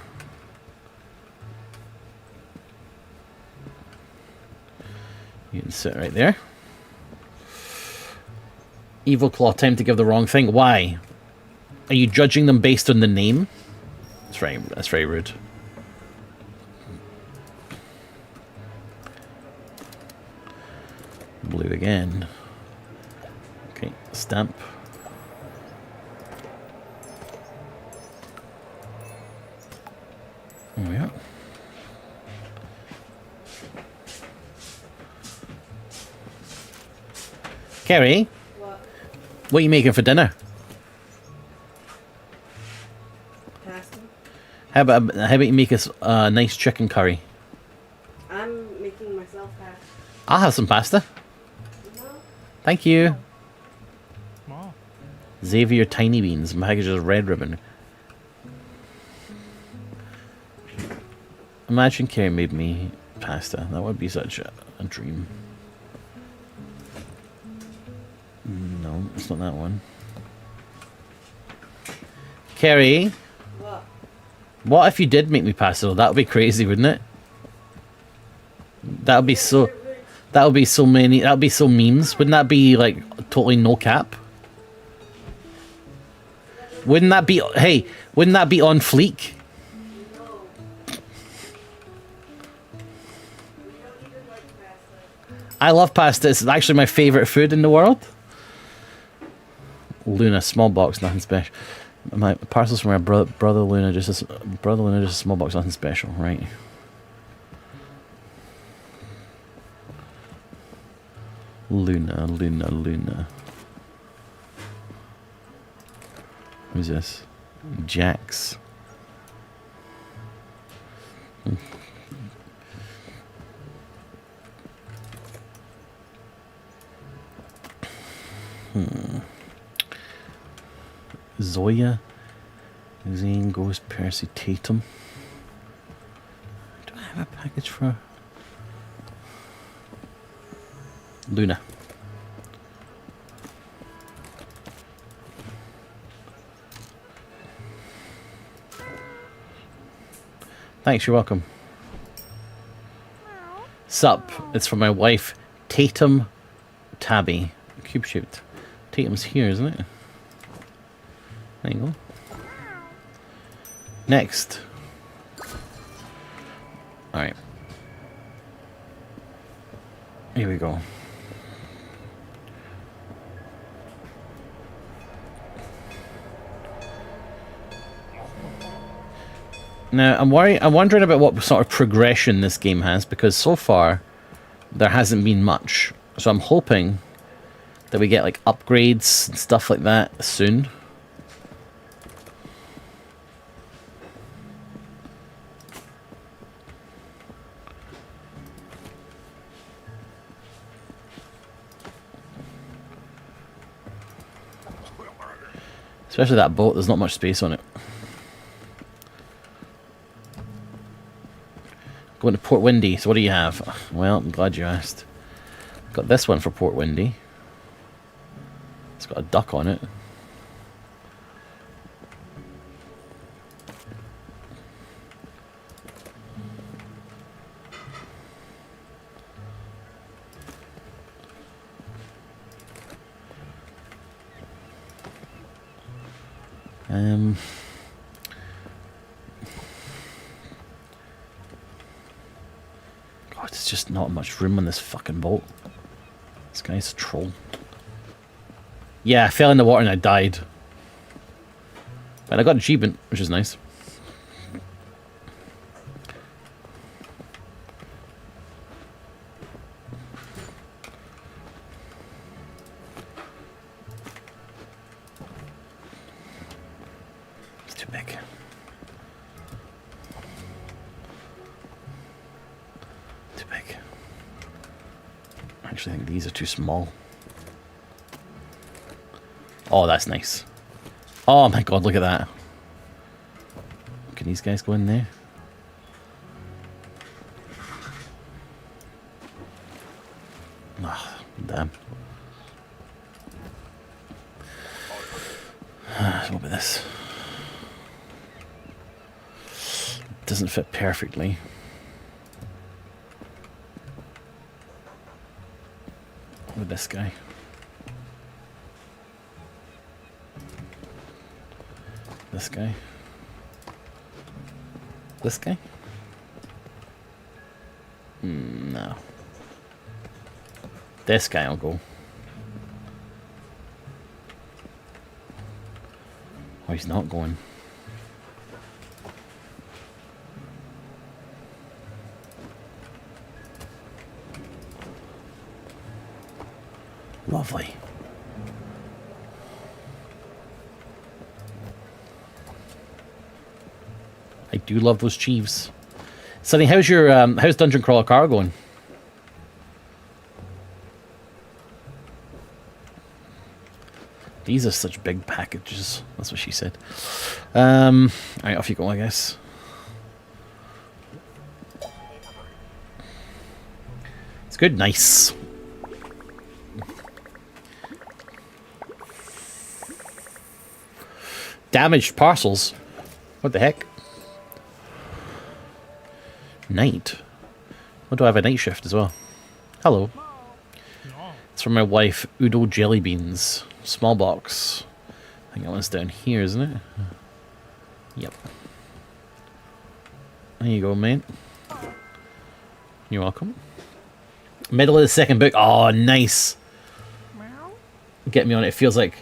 You can sit right there. Evil Claw, time to give the wrong thing. Why? Are you judging them based on the name? That's very rude. Blue again. Okay, stamp. There we are. Kerry? What are you making for dinner? Pasta. How about you make us a nice chicken curry? I'm making myself pasta. I'll have some pasta. No. Thank you. Xavier Tiny Beans. My package is red ribbon. Imagine Kerry made me pasta. That would be such a dream. No, it's not that one. Kerry? What? What if you did make me pasta? That would be crazy, wouldn't it? That would be so... That would be so many... That would be so memes. Wouldn't that be, like, totally no cap? Wouldn't that be... Hey, wouldn't that be on fleek? No. We don't even like pasta. I love pasta. It's actually my favourite food in the world. Luna, small box, nothing special. My parcels from my brother Luna, just a small box, nothing special, right? Luna. Who's this? Jax. Zoya, Zane Ghost, Percy Tatum. Do I have a package for Luna? Thanks, you're welcome. Sup, it's from my wife, Tatum Tabby. Cube shaped. Tatum's here, isn't it? There you go. Next. Alright. Here we go. Now, I'm wondering about what sort of progression this game has, because so far there hasn't been much. So I'm hoping that we get like upgrades and stuff like that soon. Especially that boat, there's not much space on it. Going to Port Windy, so what do you have? Well, I'm glad you asked. Got this one for Port Windy. It's got a duck on it. God, there's just not much room on this fucking boat. This guy's a troll. Yeah, I fell in the water and I died. But I got an achievement, which is nice. It's too big. Too big. I actually think these are too small. Oh, that's nice. Oh my god, look at that. Can these guys go in there? Oh, damn. What about this? It doesn't fit perfectly. With this guy. This guy. This guy? No. This guy will go. Oh, he's not going. Lovely. I do love those Chiefs. Sonny, how's your how's Dungeon Crawler Car going? These are such big packages. That's what she said. Alright, off you go, I guess. It's good, nice. Damaged parcels. What the heck? Night. What do I have a night shift as well? Hello. It's from my wife, Udo Jelly Beans. Small box. I think that one's down here, isn't it? Yep. There you go, mate. You're welcome. Middle of the second book. Oh, nice. Get me on it. It feels like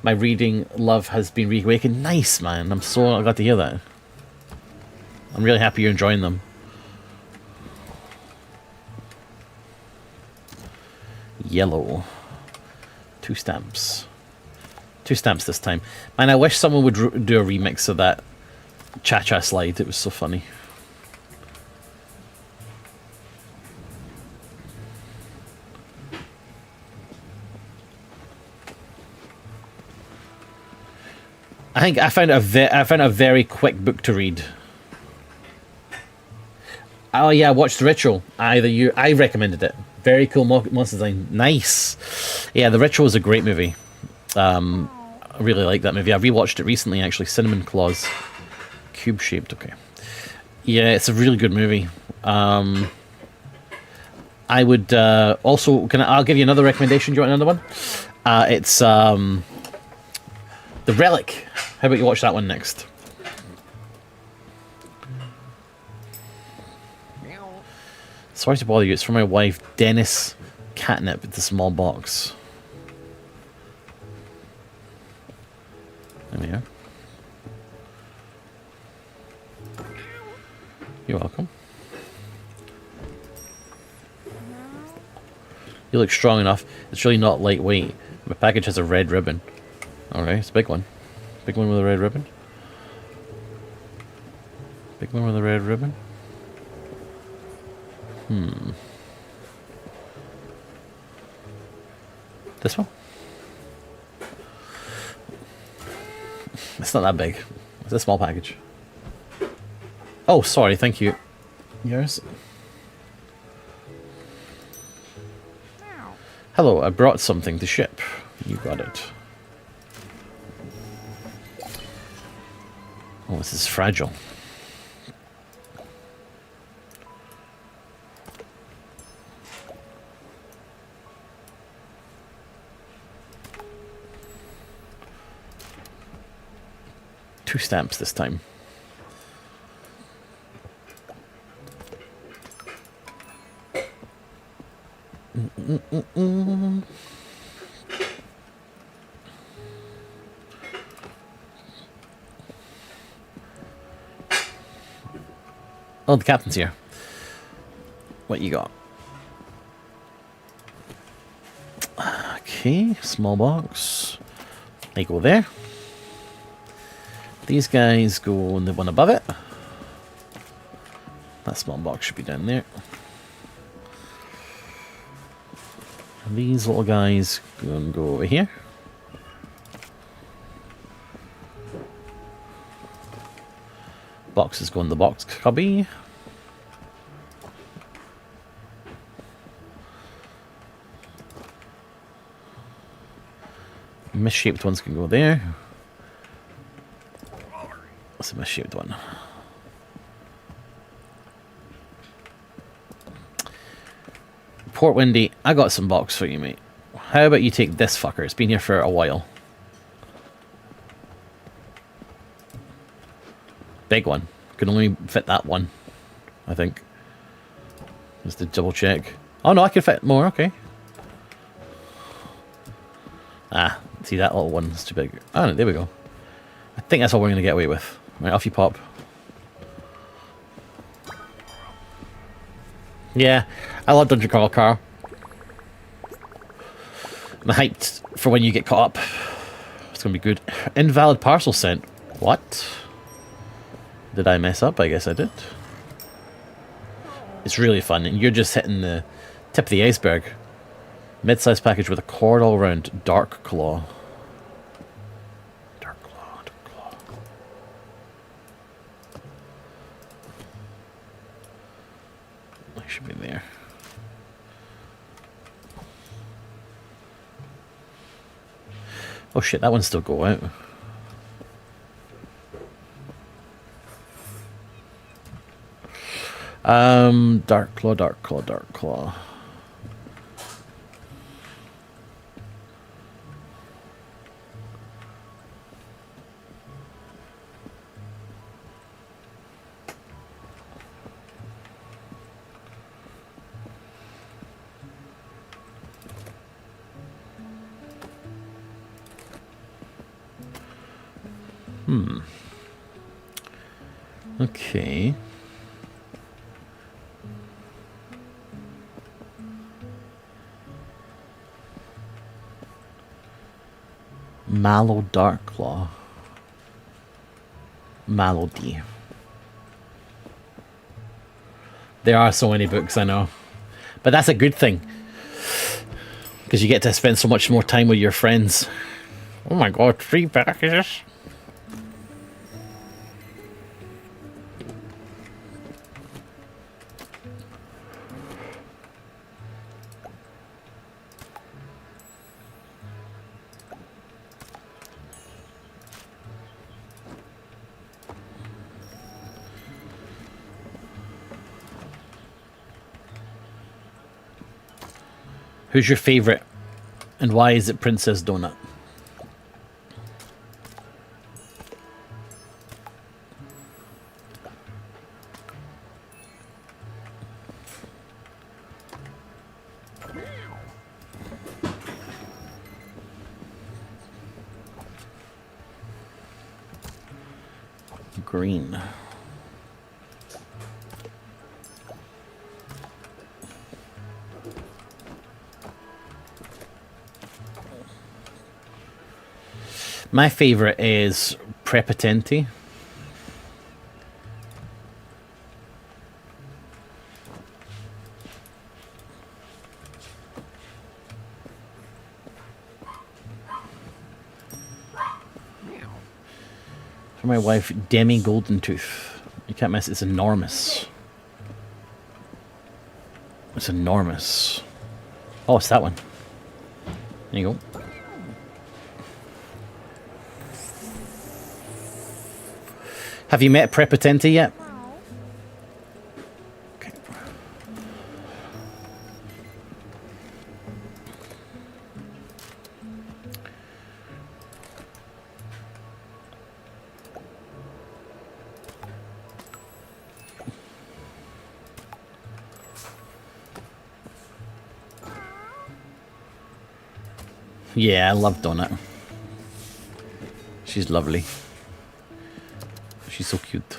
my reading love has been reawakened. Nice, man. I'm so glad to hear that. I'm really happy you're enjoying them. Yellow. 2 stamps. 2 stamps this time. Man, I wish someone would do a remix of that Cha-Cha slide. It was so funny. I think I found a very quick book to read. Oh yeah, watch The Ritual. I recommended it. Very cool monster design. Nice. Yeah, The Ritual is a great movie. I really like that movie. I rewatched it recently, actually. Cinnamon Claws. Cube shaped. Okay. Yeah, it's a really good movie. I would also I'll give you another recommendation. Do you want another one? It's The Relic. How about you watch that one next? Sorry to bother you. It's from my wife, Dennis Catnip. It's a small box. There we are. You're welcome. You look strong enough. It's really not lightweight. My package has a red ribbon. Alright, it's a big one. Big one with a red ribbon. Big one with a red ribbon. This one? It's not that big. It's a small package. Oh, sorry, thank you. Yours? Hello, I brought something to ship. You got it. Oh, this is fragile. Two stamps this time. Oh, the captain's here. What you got? Okay, small box. They go there. These guys go in the one above it. That small box should be down there. And these little guys go over here. Boxes go in the box cubby. Misshaped ones can go there. That's a misshaped one. Port Windy, I got some box for you, mate. How about you take this fucker? It's been here for a while. Big one. Can only fit that one, I think. Just to double check. Oh no, I can fit more, okay. Ah, see that little one's too big. Oh no, there we go. I think that's all we're going to get away with. Right, off you pop. Yeah, I love Dungeon Crawl Car. I'm hyped for when you get caught up. It's going to be good. Invalid parcel sent. What? Did I mess up? I guess I did. It's really fun, and you're just hitting the tip of the iceberg. Mid-sized package with a cord all around. Dark Claw. Dark Claw, Dark Claw. I should be there. Oh shit, that one's still go out. Dark Claw, Dark Claw, Dark Claw. Okay. Mallow Dark Claw. Malody. There are so many books, I know. But that's a good thing. Because you get to spend so much more time with your friends. Oh my god, 3 packages? Who's your favorite, and why is it Princess Donut? Green. My favorite is Prepotenti. For my wife, Demi Golden Tooth. You can't miss. It's enormous. It's enormous. Oh, it's that one. There you go. Have you met Prepotenti yet? Okay. Yeah, I love Donut. She's lovely. She's so cute.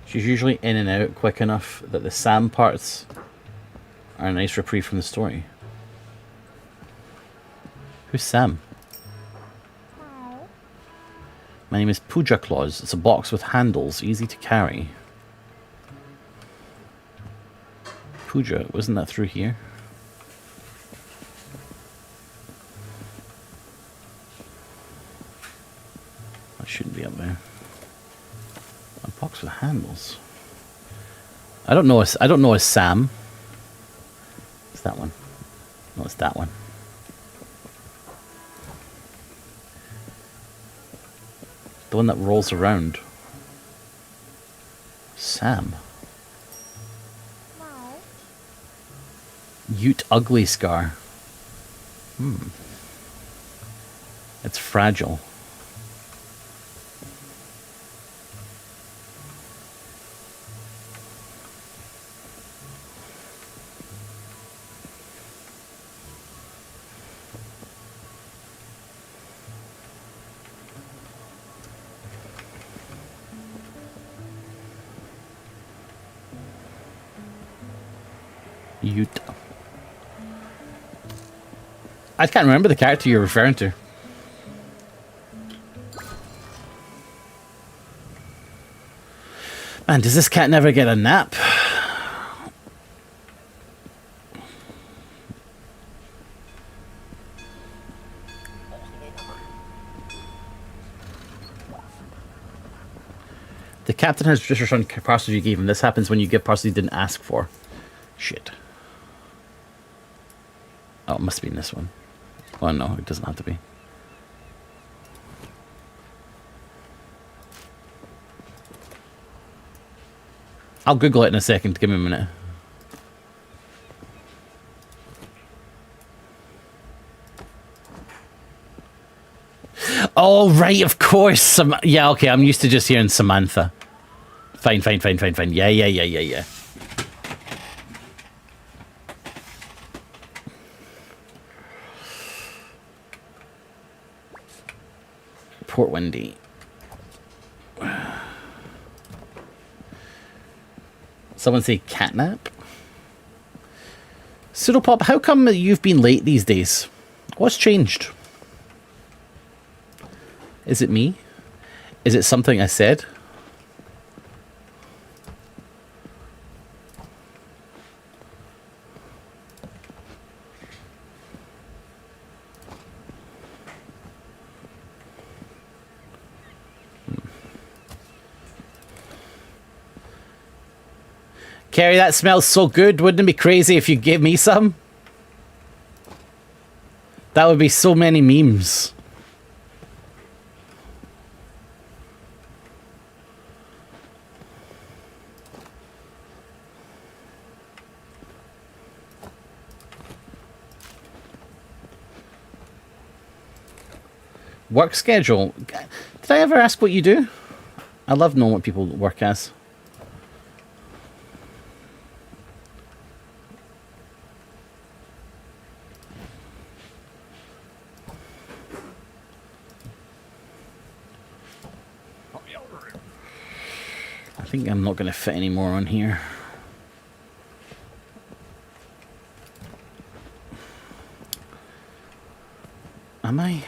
She's usually in and out quick enough that the Sam parts are a nice reprieve from the story. Who's Sam? My name is Puja Claus. It's a box with handles, easy to carry. Puja, wasn't that through here? That shouldn't be up there. A box with handles. I don't know a Sam. It's that one. No, it's that one. The one that rolls around. Sam. Ute Ugly Scar. It's fragile. Ute. I can't remember the character you're referring to. Man, does this cat never get a nap? The captain has just returned parcels you gave him. This happens when you give parcels you didn't ask for. Shit. Oh, it must be in this one. Oh, no, it doesn't have to be. I'll Google it in a second. Give me a minute. Oh, right, of course. Yeah, okay, I'm used to just hearing Samantha. Fine. Yeah. Port Wendy. Someone say catnap? Pseudopop, how come you've been late these days? What's changed? Is it me? Is it something I said? Carrie, that smells so good. Wouldn't it be crazy if you gave me some? That would be so many memes. Work schedule. Did I ever ask what you do? I love knowing what people work as. think I'm not going to fit any more on here. Am I?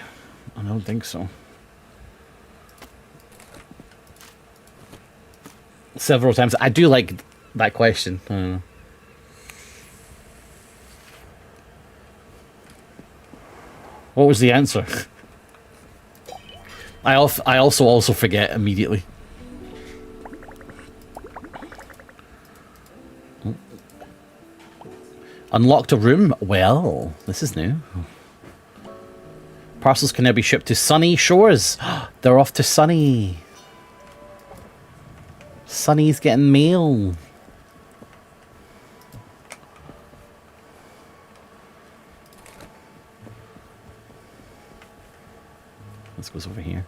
I don't think so. Several times. I do like that question. I don't know. What was the answer? I also forget immediately. Unlocked a room? Well, this is new. Parcels can now be shipped to Sunny Shores. They're off to Sunny. Sunny's getting mail. This goes over here.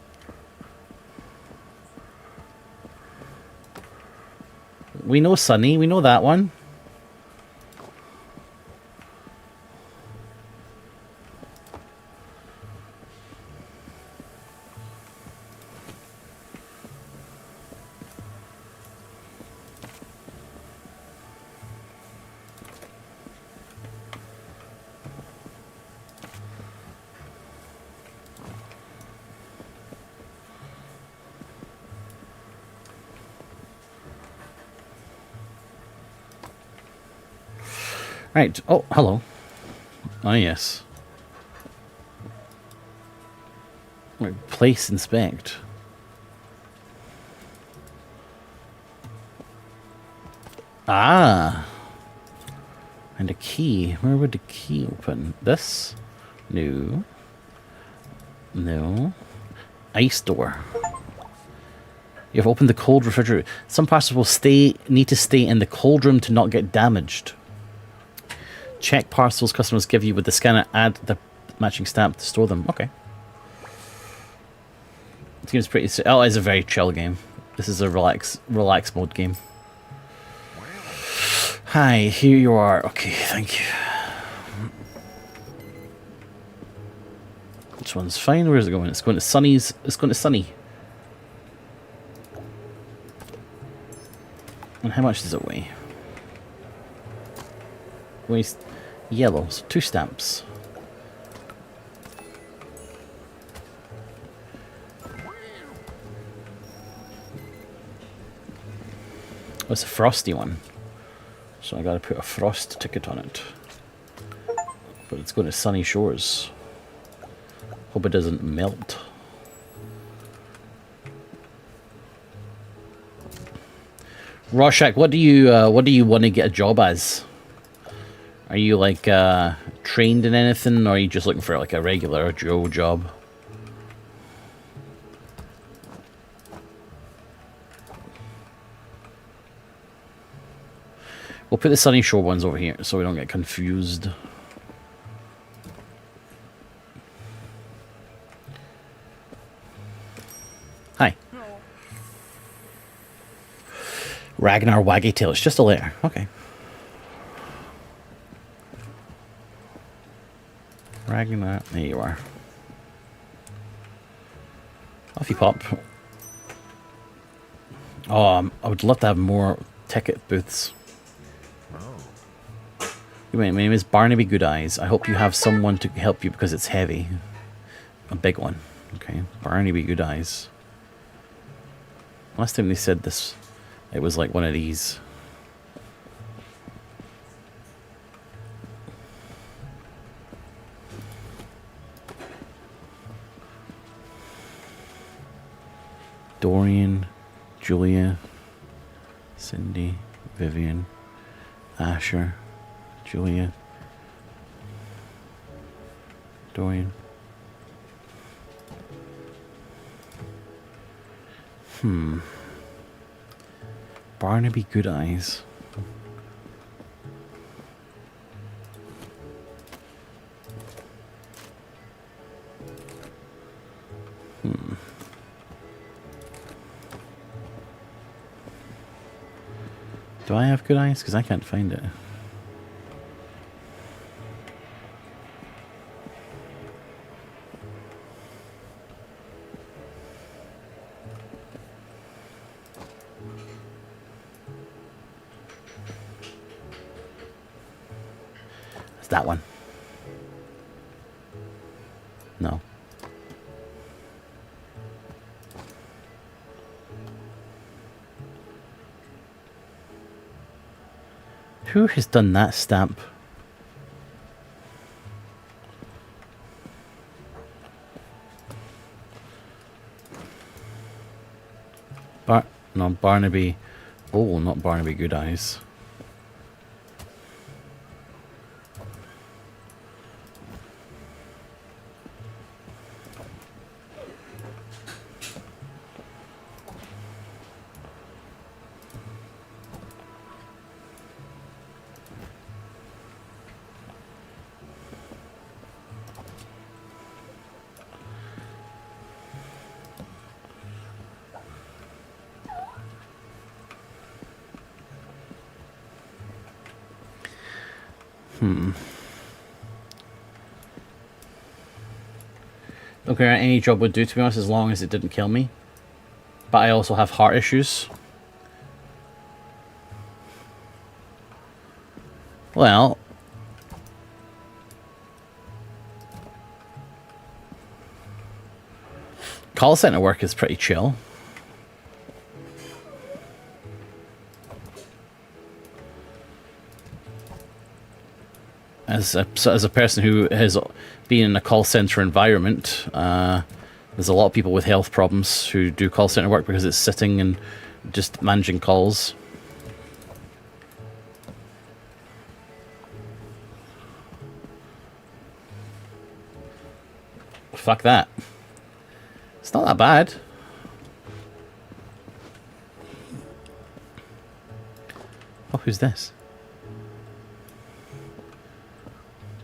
We know Sunny. We know that one. Right. Oh, hello. Oh, yes. Right. Place inspect. Ah. And a key. Where would the key open? This? No. No. Ice door. You have opened the cold refrigerator. Some parcels will need to stay in the cold room to not get damaged. Check parcels customers give you with the scanner. Add the matching stamp to store them. Okay. It seems pretty... Oh, it's a very chill game. This is a relax mode game. Hi, here you are. Okay, thank you. Which one's fine? Where's it going? It's going to Sunny's. It's going to Sunny. And how much does it weigh? Weighs yellow, so 2 stamps. Oh, it's a frosty one. So I gotta put a frost ticket on it. But it's going to Sunny Shores. Hope it doesn't melt. Rorschach, what do you want to get a job as? Are you like trained in anything, or are you just looking for like a regular Joe job? We'll put the Sunny Shore ones over here so we don't get confused. Hi. Ragnar Waggytail. It's just a layer. Okay. Ragnar. There you are. Off you pop. Oh, I would love to have more ticket booths. My name is Barnaby Good Eyes. I hope you have someone to help you because it's heavy. A big one. Okay. Barnaby Good Eyes. Last time they said this, it was like one of these. Dorian, Julia, Cindy, Vivian, Asher, Julia, Dorian. Barnaby Good Eyes. Do I have good eyes? Because I can't find it. It's that one. No. Who has done that stamp? No, Barnaby. Oh, not Barnaby Good Eyes. Okay, any job would do, to be honest, as long as it didn't kill me. But I also have heart issues. Well, call center work is pretty chill. As a person who has been in a call center environment, there's a lot of people with health problems who do call center work because it's sitting and just managing calls. Fuck that. It's not that bad. Oh, who's this?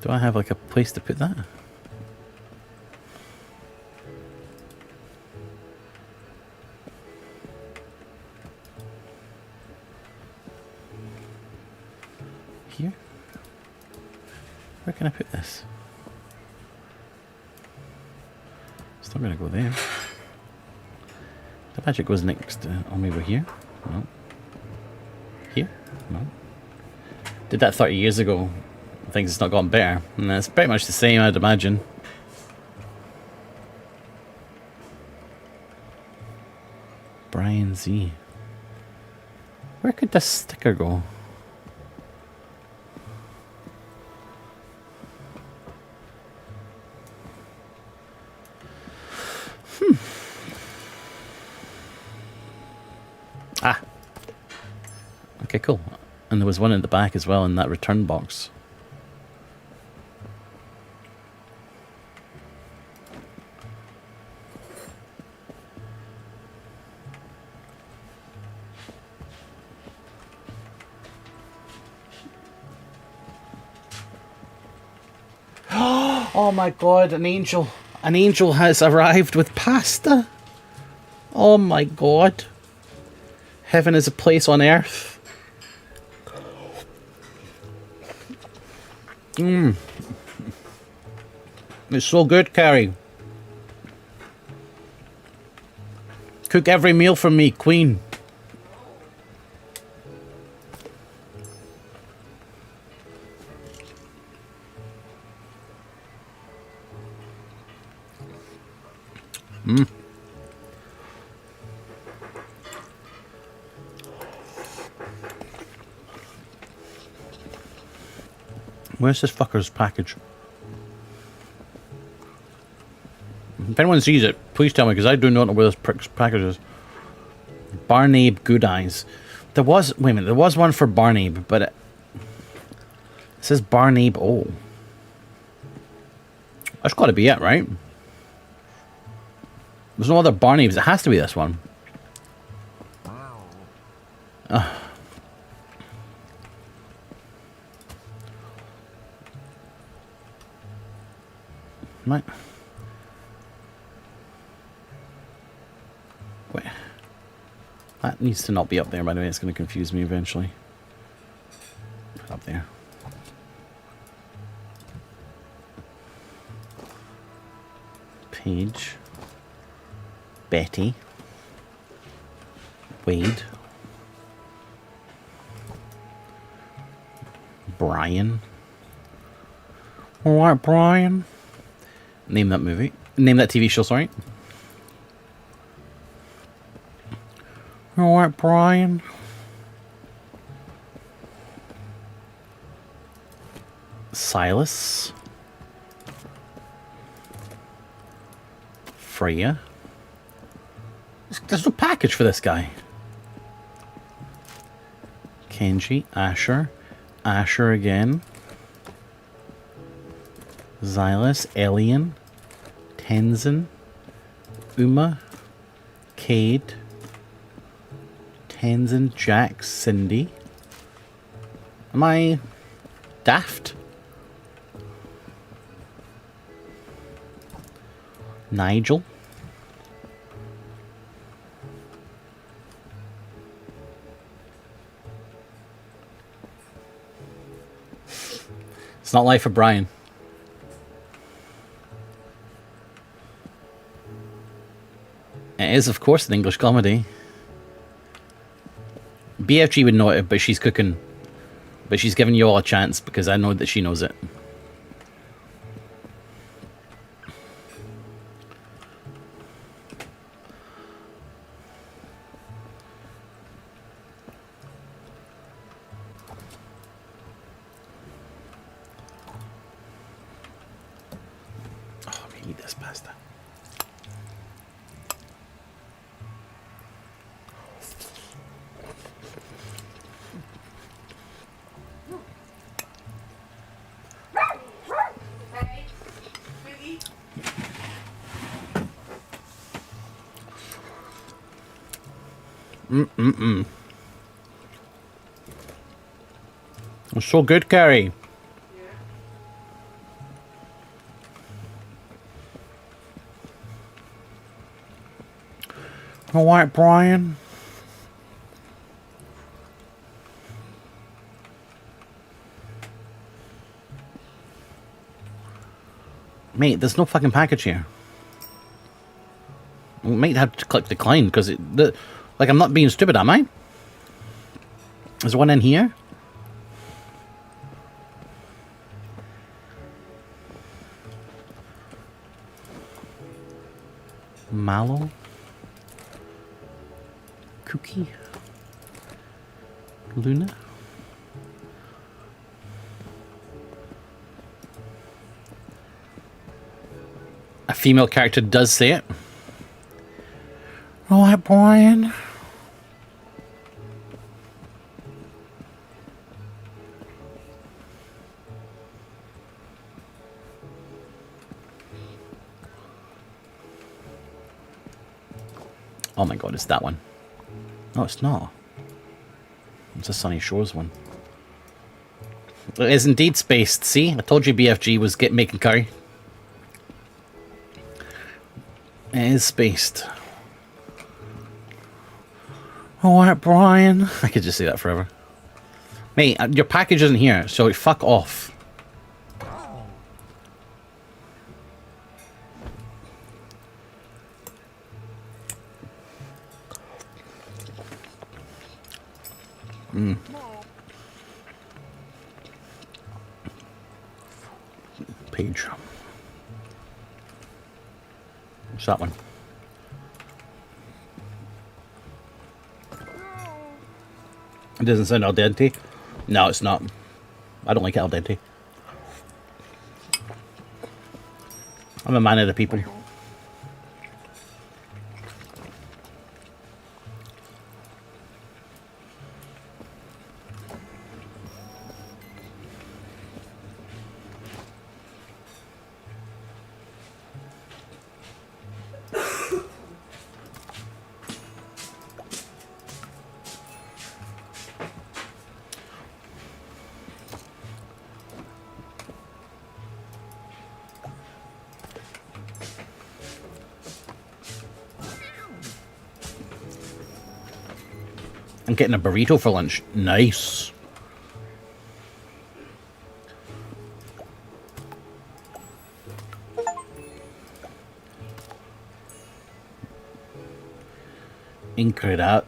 Do I have like a place to put that? Here? Where can I put this? It's not going to go there. The magic goes next. Oh, maybe here? No. Here? No. Did that 30 years ago. I think it's not gotten better. And it's pretty much the same, I'd imagine. Brian Z. Where could this sticker go? Ah. Okay, cool. And there was one in the back as well in that return box. Oh my god, an angel. An angel has arrived with pasta. Oh my god. Heaven is a place on earth. Mmm. It's so good, Carrie. Cook every meal for me, Queen. Mm. Where's this fucker's package? If anyone sees it, please tell me, because I do not know where this prick's package is. Barnabe Good Eyes. There was, wait a minute, there was one for Barnabe, but it says Barnabe O. That's got to be it, right? There's no other Barnabes. It has to be this one. Right. Wait. That needs to not be up there, by the way. It's going to confuse me eventually. Put it up there. Page. Betty. Wade. Brian. All right, Brian. Name that movie. Name that TV show, sorry. All right, Brian. Silas. Freya. There's no package for this guy. Kenji. Asher. Asher again. Xylus. Elian. Tenzin. Uma. Cade. Tenzin. Jack. Cindy. Am I daft? Nigel. It's not Life of Brian. It is, of course, an English comedy. BFG would know it, but she's cooking. But she's giving you all a chance because I know that she knows it. Oh, we need this pasta. Hey, Biggie. It's so good, Carrie. All right, Brian. Mate, there's no fucking package here. We might have to click decline because like I'm not being stupid, am I? There's one in here. Mallow. Cookie. Luna. A female character does say it. All right, Brian. Oh my god, it's that one. No, it's not. It's a Sunny Shores one. It is indeed spaced. See? I told you BFG was making curry. It is spaced. Alright, Brian. I could just say that forever. Mate, your package isn't here, so fuck off. Page. What's that one? It doesn't sound al dente. No, it's not. I don't like it al dente. I'm a man of the people. I'm getting a burrito for lunch. Nice. Incredible.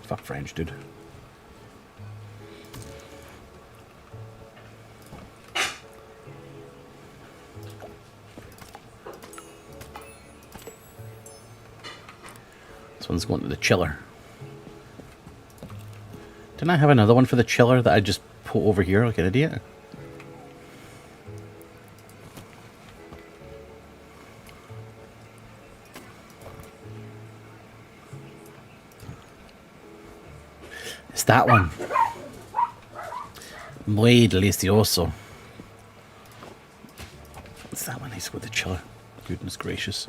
Fuck French, dude. one's going to the chiller. Didn't I have another one for the chiller that I just put over here like an idiot? It's that one. Muy delicioso. It's that one nice with the chiller. Goodness gracious.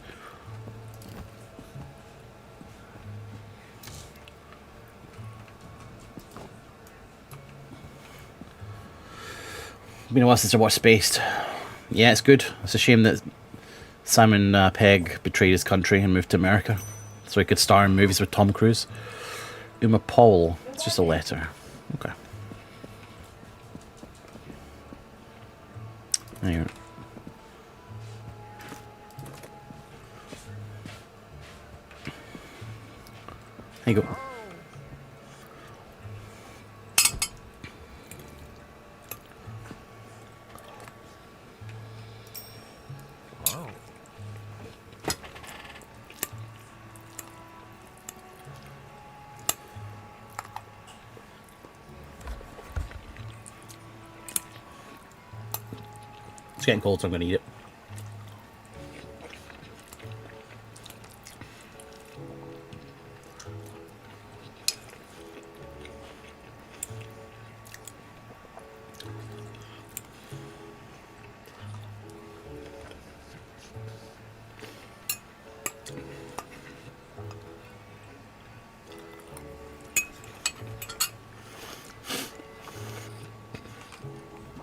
Been a while since I watched Spaced. Yeah, it's good. It's a shame that Simon Pegg betrayed his country and moved to America so he could star in movies with Tom Cruise. Uma Paul. It's just a letter. Okay. There you go. It's getting cold, so I'm going to eat it.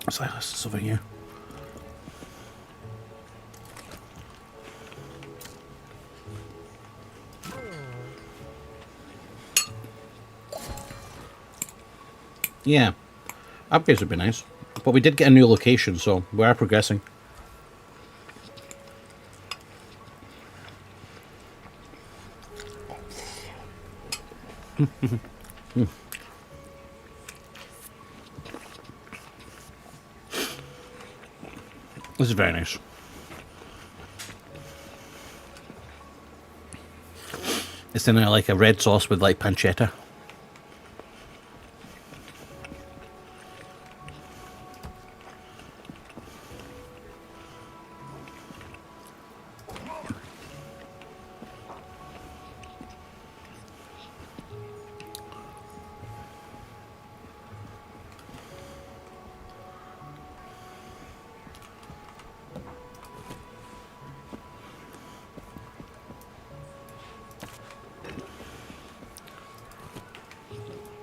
What's like this over here? Yeah, upgrades would be nice. But we did get a new location, so we are progressing. This is very nice. It's in like a red sauce with like pancetta.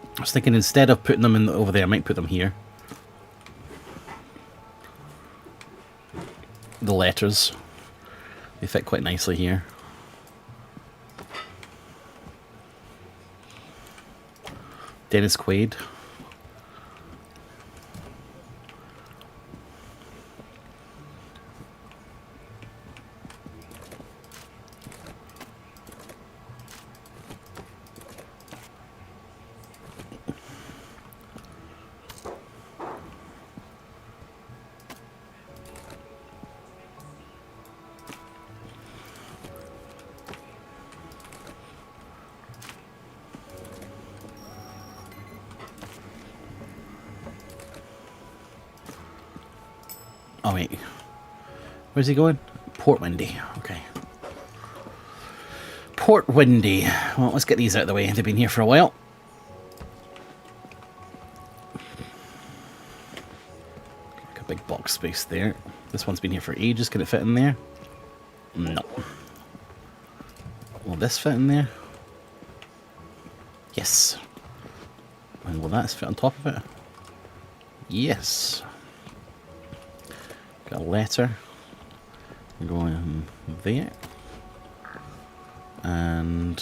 I was thinking instead of putting them in over there, I might put them here. The letters, they fit quite nicely here. Dennis Quaid. Oh wait, where's he going? Port Windy, okay. Port Windy. Well, let's get these out of the way. They've been here for a while. Like a big box space there. This one's been here for ages. Can it fit in there? No. Will this fit in there? Yes. And will that fit on top of it? Yes. Got a letter going there, and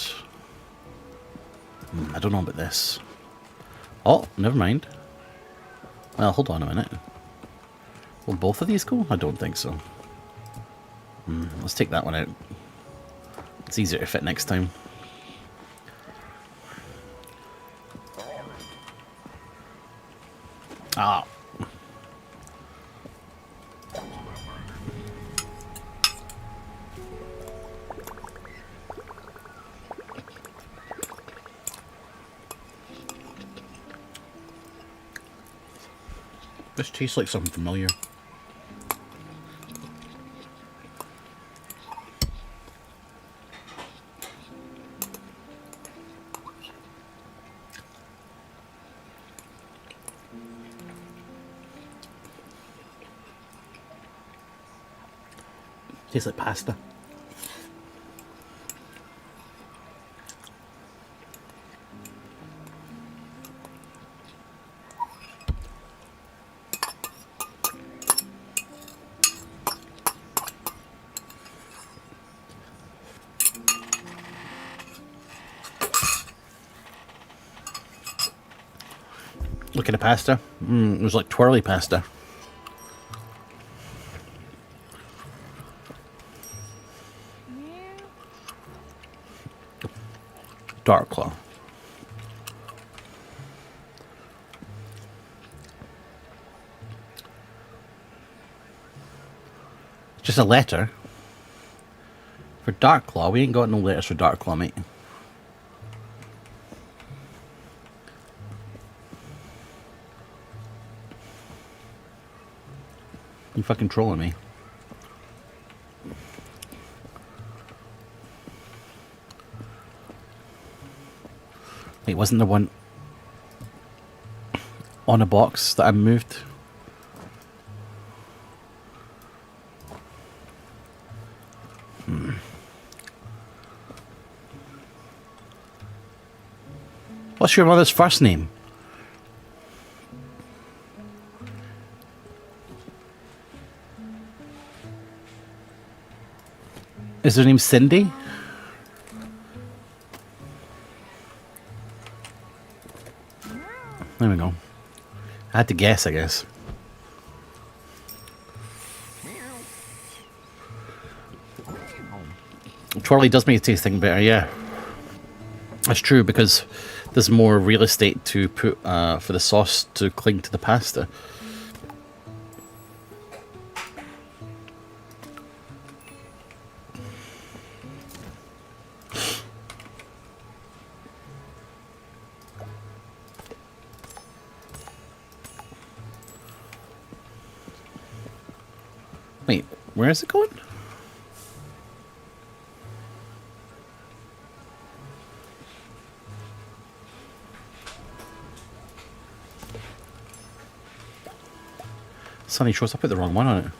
I don't know about this. Oh, never mind. Well, hold on a minute. Will both of these go? I don't think so. Let's take that one out. It's easier to fit next time. Ah. This tastes like something familiar. Tastes like pasta. Look at the pasta. It was like twirly pasta. Dark Claw. Just a letter. For Dark Claw, we ain't got no letters for Dark Claw, mate. You fucking trolling me. Wait, wasn't there one on a box that I moved? What's your mother's first name? Is her name Cindy? There we go. I had to guess, I guess. Twirly does make it taste thing better, yeah. That's true, because there's more real estate to put for the sauce to cling to the pasta. Wait, where is it going? Sunny shows, I put the wrong one on it.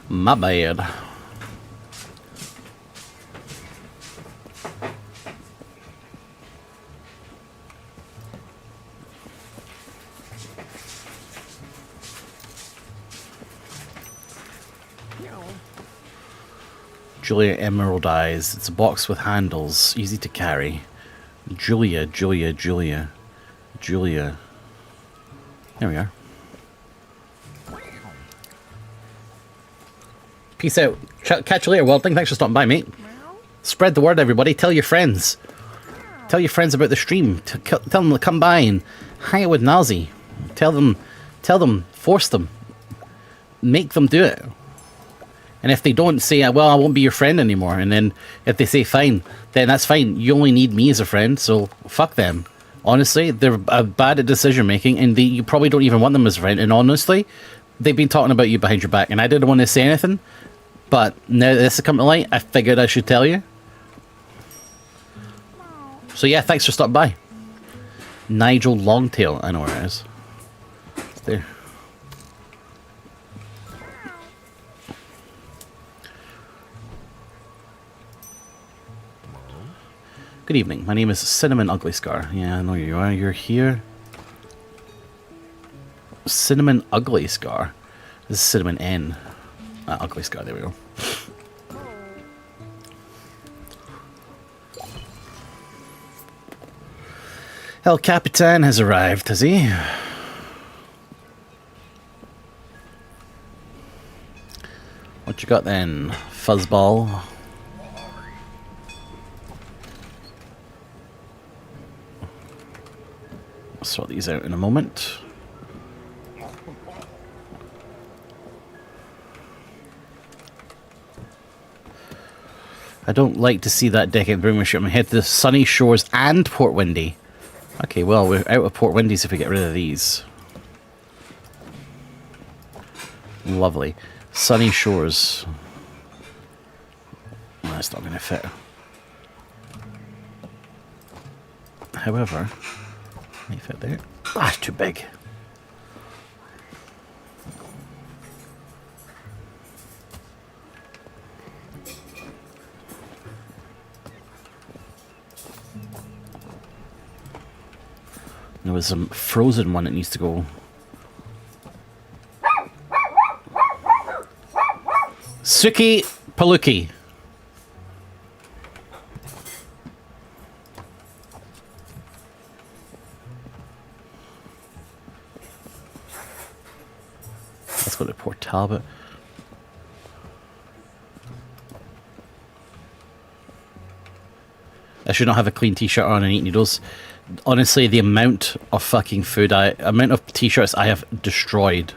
My bad. Julia Emerald Eyes. It's a box with handles, easy to carry. Julia. There we are. Peace out. Catch you later, Wildling. Thanks for stopping by, mate. Spread the word, everybody. Tell your friends. Tell your friends about the stream. Tell them to come by and hang out with Nilesy. Tell them, force them. Make them do it. And if they don't say, well, I won't be your friend anymore, and then if they say fine, then that's fine. You only need me as a friend, so fuck them. Honestly, they're bad at decision making, and you probably don't even want them as a friend. And honestly, they've been talking about you behind your back, and I didn't want to say anything, but now that this has come to light, I figured I should tell you. So yeah, thanks for stopping by. Nigel Longtail, I know where it is. It's there. Good evening. My name is Cinnamon Ugly Scar. Yeah, I know you are. You're here. Cinnamon Ugly Scar. This is Cinnamon N. Ugly Scar. There we go. El Capitan has arrived, has he? What you got then, Fuzzball? I'll sort these out in a moment. I don't like to see that decadent boomer ship. I'm head to the Sunny Shores and Port Windy. Okay, well, we're out of Port Windies if we get rid of these. Lovely. Sunny shores. That's not going to fit. However, may fit there. Ah, it's too big. There was some frozen one that needs to go. Suki Paluki. Let's go to Port Talbot. I should not have a clean t-shirt on and eat noodles. Honestly, the amount of fucking food amount of t-shirts I have destroyed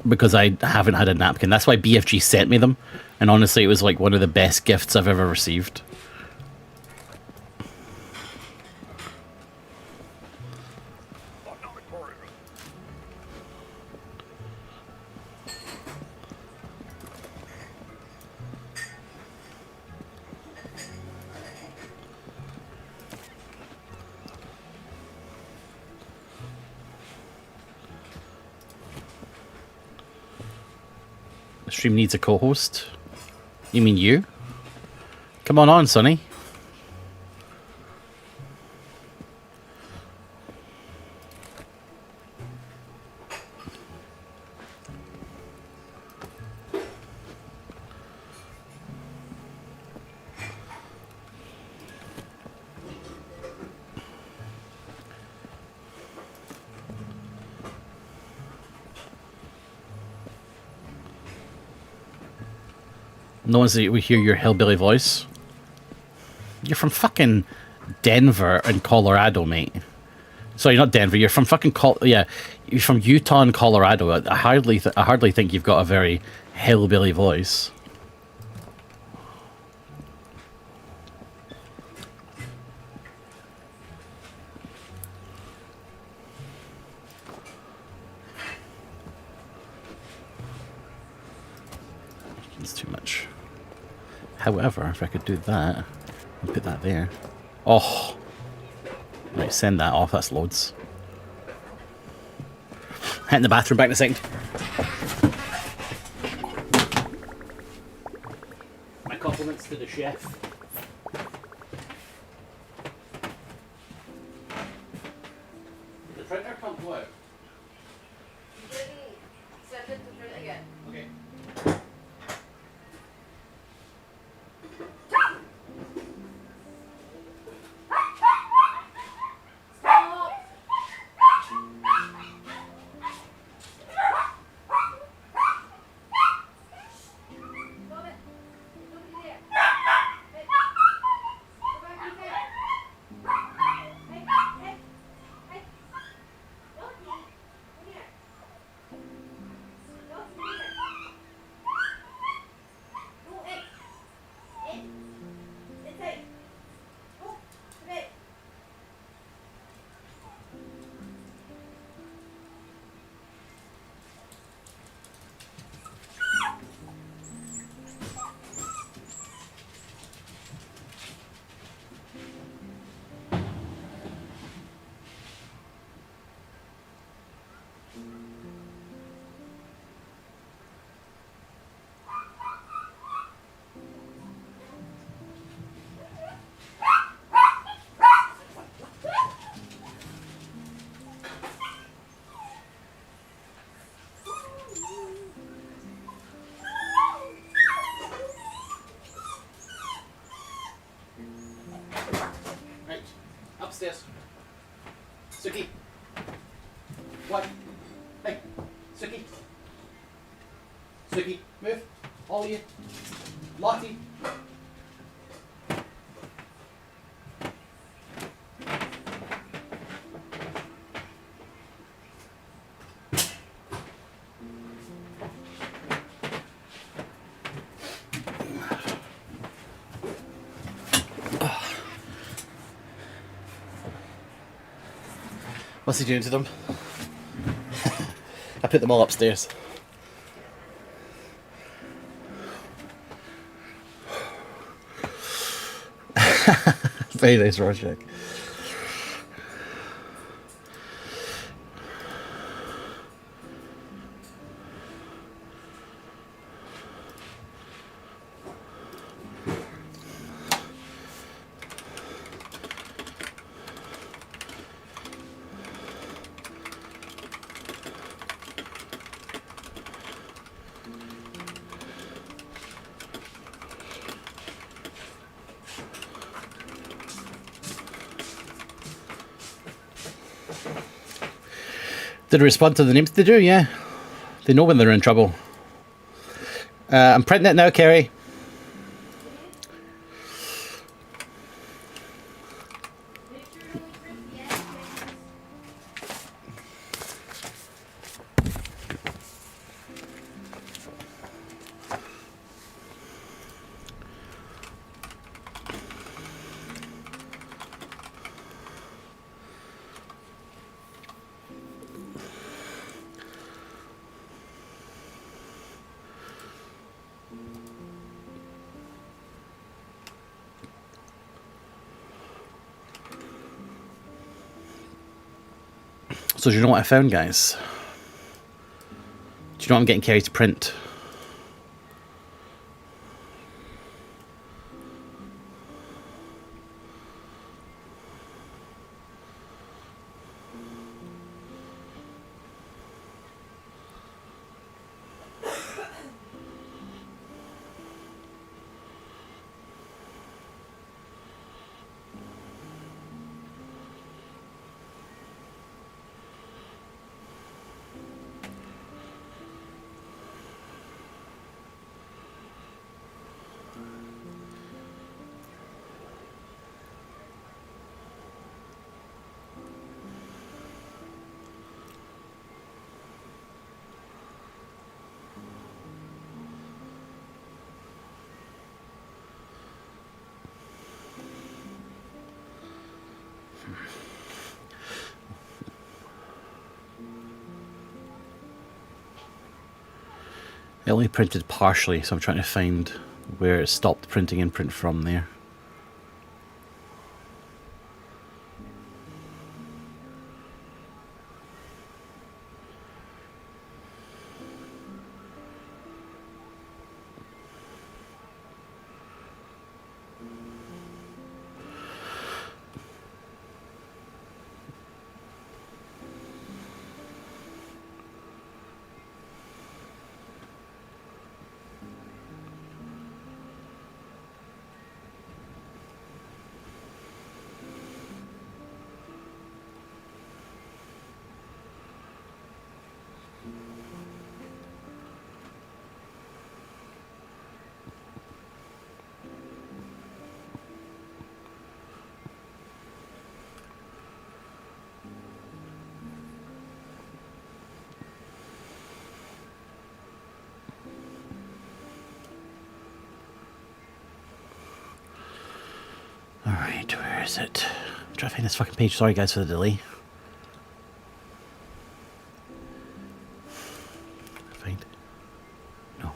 because I haven't had a napkin. That's why BFG sent me them, and honestly, it was like one of the best gifts I've ever received. The stream needs a co-host. You mean you? Come on, Sonny. No one's we hear your hillbilly voice. You're from fucking Denver and Colorado, mate. Sorry, not Denver. You're from fucking you're from Utah and Colorado. I hardly think you've got a very hillbilly voice. It's too much. However, if I could do that and put that there. Oh! Right, send that off. That's loads. Head in the bathroom, back in a second. My compliments to the chef. The printer can't go out. You didn't send it to print again. Okay. Stop! Stop it! Don't be there. Hey! Go back in there. Hey! Hey! Hey! Don't be. Come here. Don't be there. No, hey! Hey! It's hey! Go! To bed. Right. Upstairs. Suki. What? Hey. Suki. Suki. Move. All of you. Lottie. What's he doing to them? I put them all upstairs. Very nice, Rorschach. Did I respond to the names? They do, yeah. They know when they're in trouble. I'm printing it now, Kerry. Make sure you only print the edges. So do you know what I found, guys? Do you know what I'm getting Kerry to print? It only printed partially, so I'm trying to find where it stopped printing and print from there. Alright, where is it? I'm trying to find this fucking page. Sorry guys for the delay. Find. No.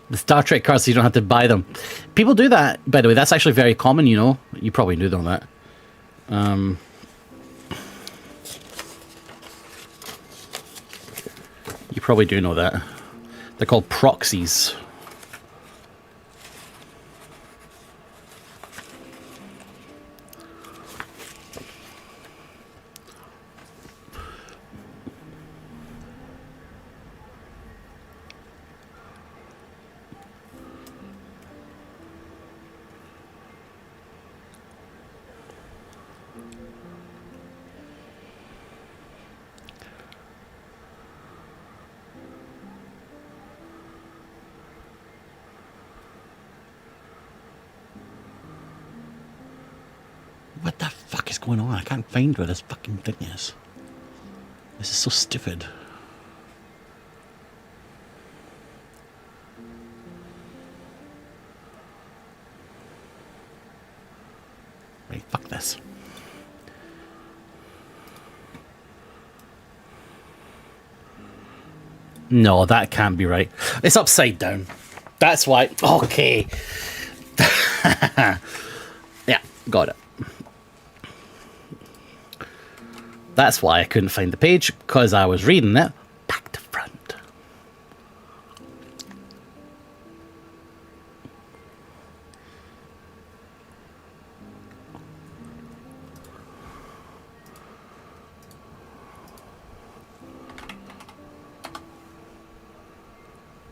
The Star Trek cards, so you don't have to buy them. People do that, by the way. That's actually very common, you know. You probably knew that. You probably do know that. They're called proxies. going on? I can't find where this fucking thing is. This is so stupid. Right, fuck this. No, that can't be right. It's upside down. That's why. Okay. Yeah, got it. That's why I couldn't find the page, because I was reading it back to front.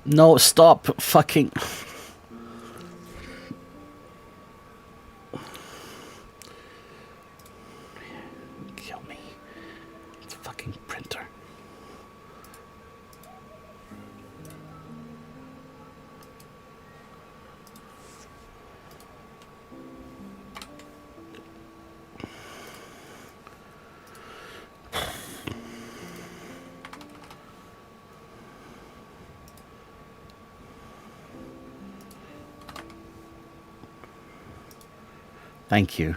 No, stop fucking... Kill me. It's a fucking printer. Thank you.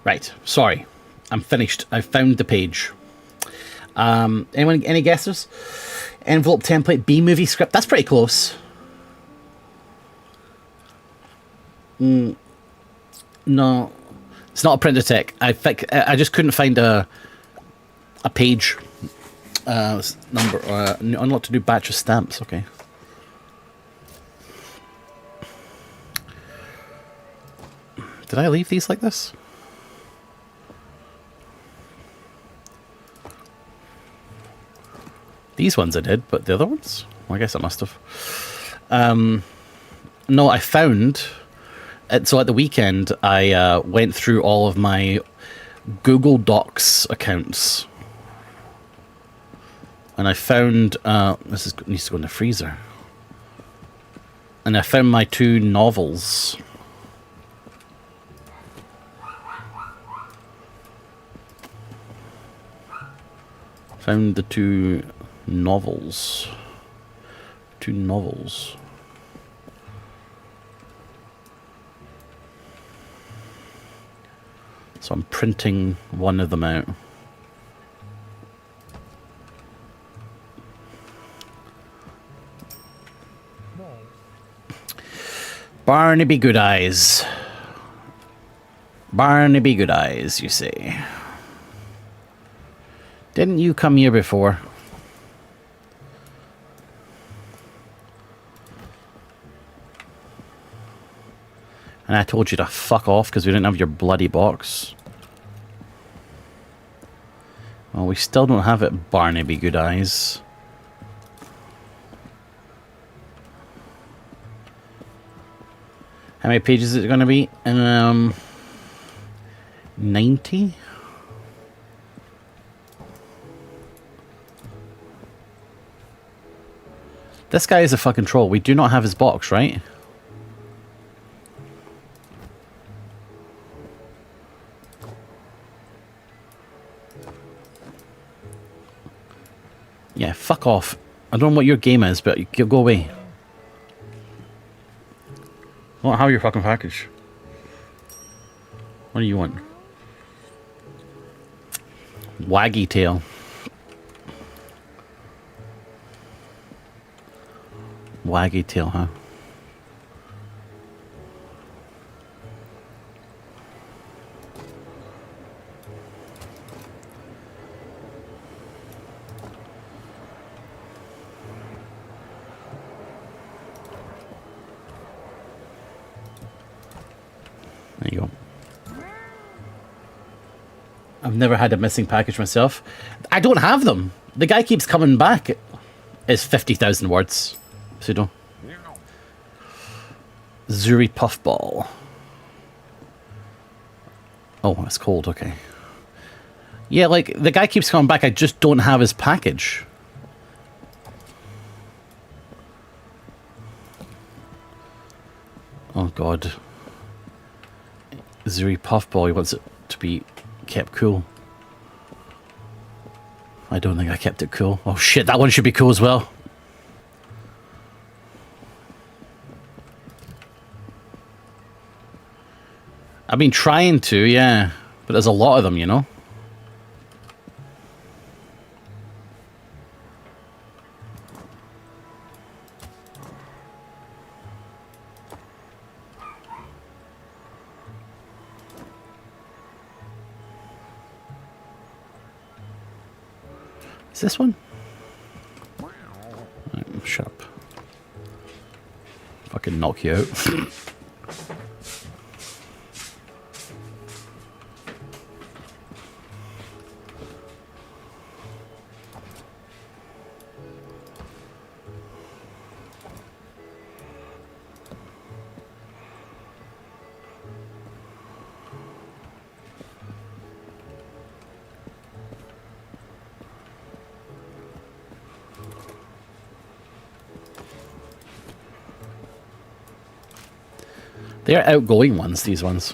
Right, sorry. I'm finished. I found the page. Anyone? Any guesses? Envelope template, B movie script. That's pretty close. No, it's not a printer tech. I just couldn't find a page number. Unlock to do batch of stamps. Okay. Did I leave these like this? These ones I did, but the other ones? Well, I guess I must have. No, I found... So at the weekend, I went through all of my Google Docs accounts. And I found... needs to go in the freezer. And I found my 2 novels. Found the 2... novels. 2 novels. So I'm printing one of them out. Barnaby Good Eyes. Barnaby Good Eyes, you say. Didn't you come here before? And I told you to fuck off because we didn't have your bloody box. Well, we still don't have it, Barnaby Good Eyes. How many pages is it going to be? 90? This guy is a fucking troll. We do not have his box, right? Yeah, fuck off. I don't know what your game is, but you go away. I don't have your fucking package. What do you want? Waggy tail. Waggy tail, huh? There you go. I've never had a missing package myself. I don't have them. The guy keeps coming back. It's 50,000 words. Pseudo. Zuri Puffball. Oh, it's cold. Okay. Yeah, like, the guy keeps coming back. I just don't have his package. Oh, God. Zuri Puffball, he wants it to be kept cool. I don't think I kept it cool. Oh, shit, that one should be cool as well. I've been trying to, yeah. But there's a lot of them, you know? Is this one? Right, shut up. Fucking knock you out. They're outgoing ones, these ones.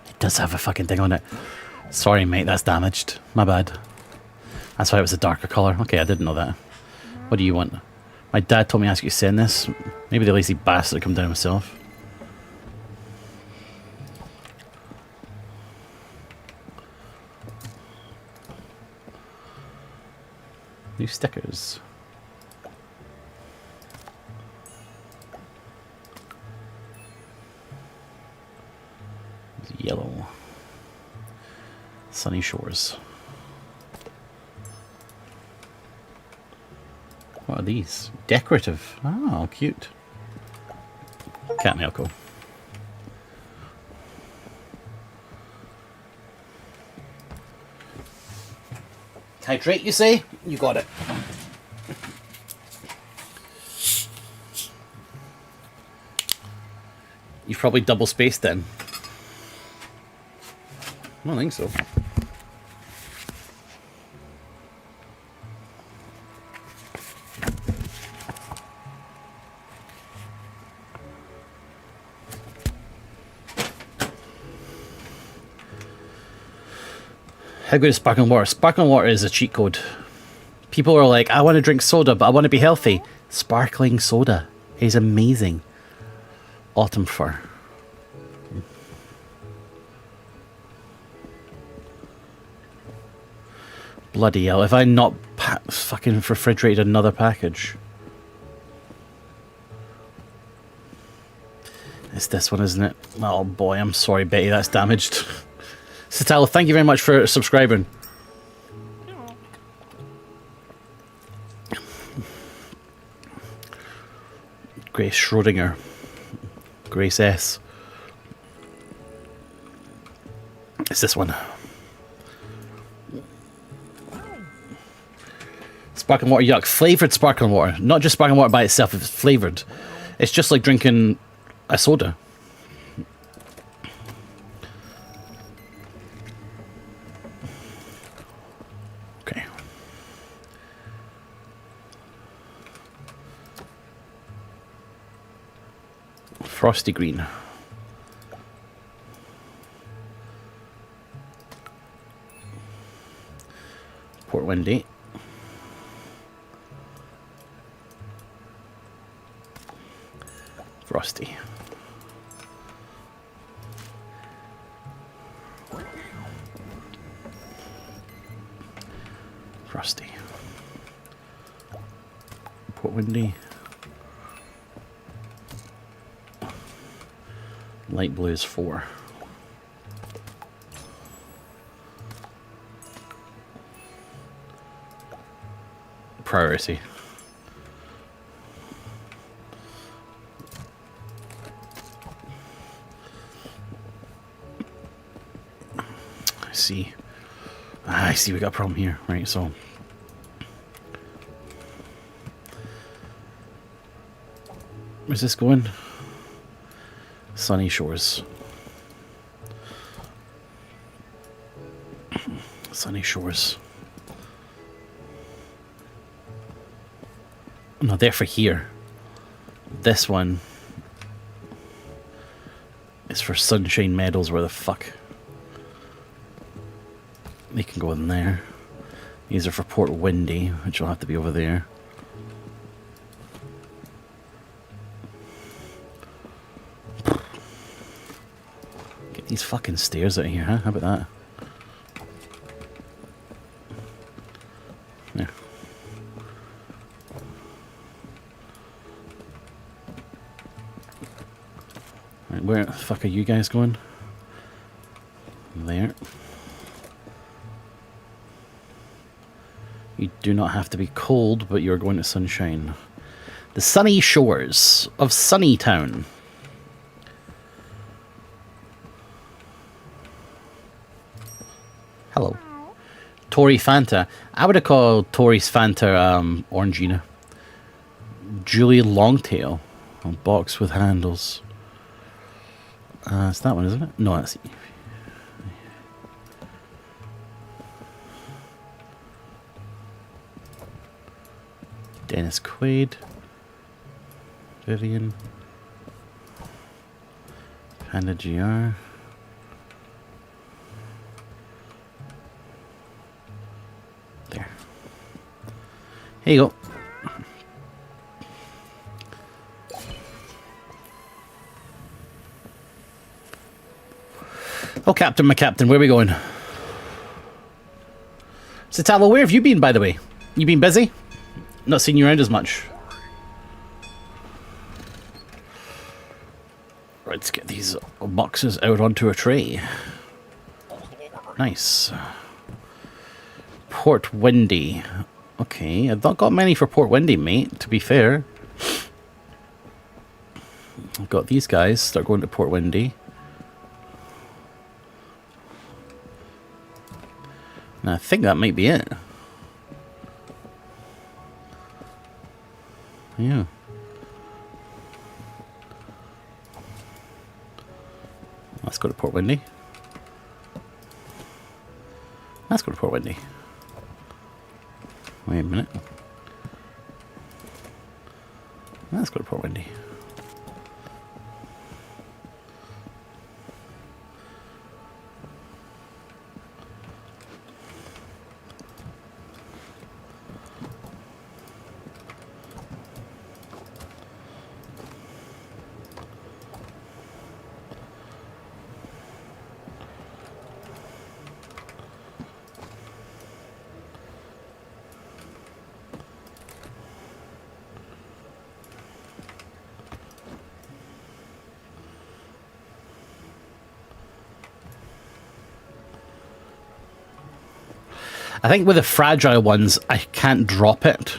It does have a fucking thing on it. Sorry, mate, that's damaged. My bad. That's why it was a darker colour. Okay, I didn't know that. What do you want? My dad told me to ask you to send this. Maybe the lazy bastard come down himself. New stickers. Yellow. Sunny Shores. What are these? Decorative. Oh, cute. Cat Melco. Hydrate, you say? You got it. You've probably double spaced then. I don't think so. How good is sparkling water? Sparkling water is a cheat code. People are like, I want to drink soda, but I want to be healthy. Sparkling soda is amazing. Autumn fur. Bloody hell, have I not fucking refrigerated another package? It's this one, isn't it? Oh boy, I'm sorry, Betty, that's damaged. Satala, thank you very much for subscribing. Grace Schrodinger. Grace S. It's this one. Sparkling water, yuck. Flavoured sparkling water. Not just sparkling water by itself, it's flavoured. It's just like drinking a soda. Okay. Frosty green. Port Wendy. Frosty. Frosty. Port Windy. Light blue is 4. priority. I see. I see we got a problem here. Right, so... Where's this going? Sunny Shores. Sunny Shores. No, they're for here. This one is for Sunshine Meadows, where the fuck. They can go in there. These are for Port Windy, which will have to be over there. Get these fucking stairs out of here, huh? How about that? There. Right, where the fuck are you guys going? There. You do not have to be cold, but you're going to Sunshine. The sunny shores of Sunnytown. Hello. Tory Fanta. I would have called Tory's Fanta Orangina. Julie Longtail. A box with handles. It's that one, isn't it? No, that's... Dennis Quaid, Vivian, Panda GR, there. Here you go. Oh, Captain, my Captain, where are we going? Citalo, where have you been, by the way? You been busy? Not seen you around as much. Right, let's get these boxes out onto a tray. Nice. Port Windy. Okay, I've not got many for Port Windy, mate, to be fair. I've got these guys. Start going to Port Windy. And I think that might be it. Yeah. Let's go to Port Windy. Let's go to Port Windy. Wait a minute. Let's go to Port Windy. I think with the fragile ones, I can't drop it.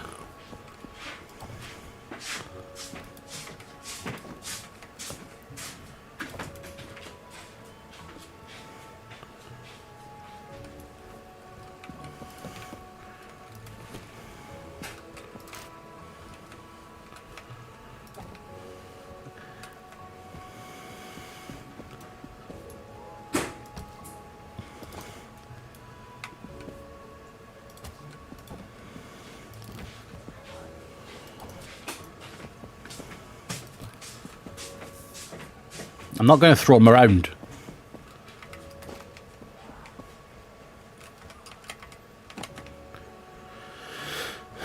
I'm not going to throw them around.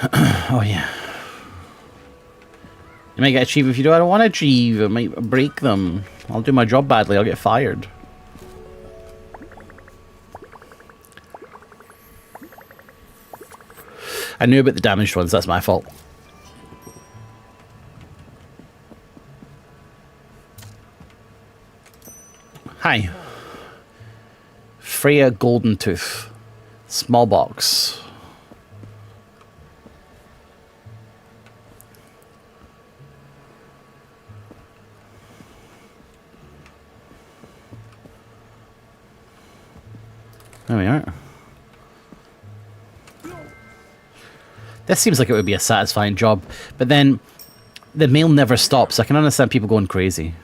Oh, yeah. You might get achieve if you do. I don't want to achieve. I might break them. I'll do my job badly. I'll get fired. I knew about the damaged ones. That's my fault. Hi. Freya Golden Tooth. Small box. There we are. This seems like it would be a satisfying job, but then the mail never stops. I can understand people going crazy.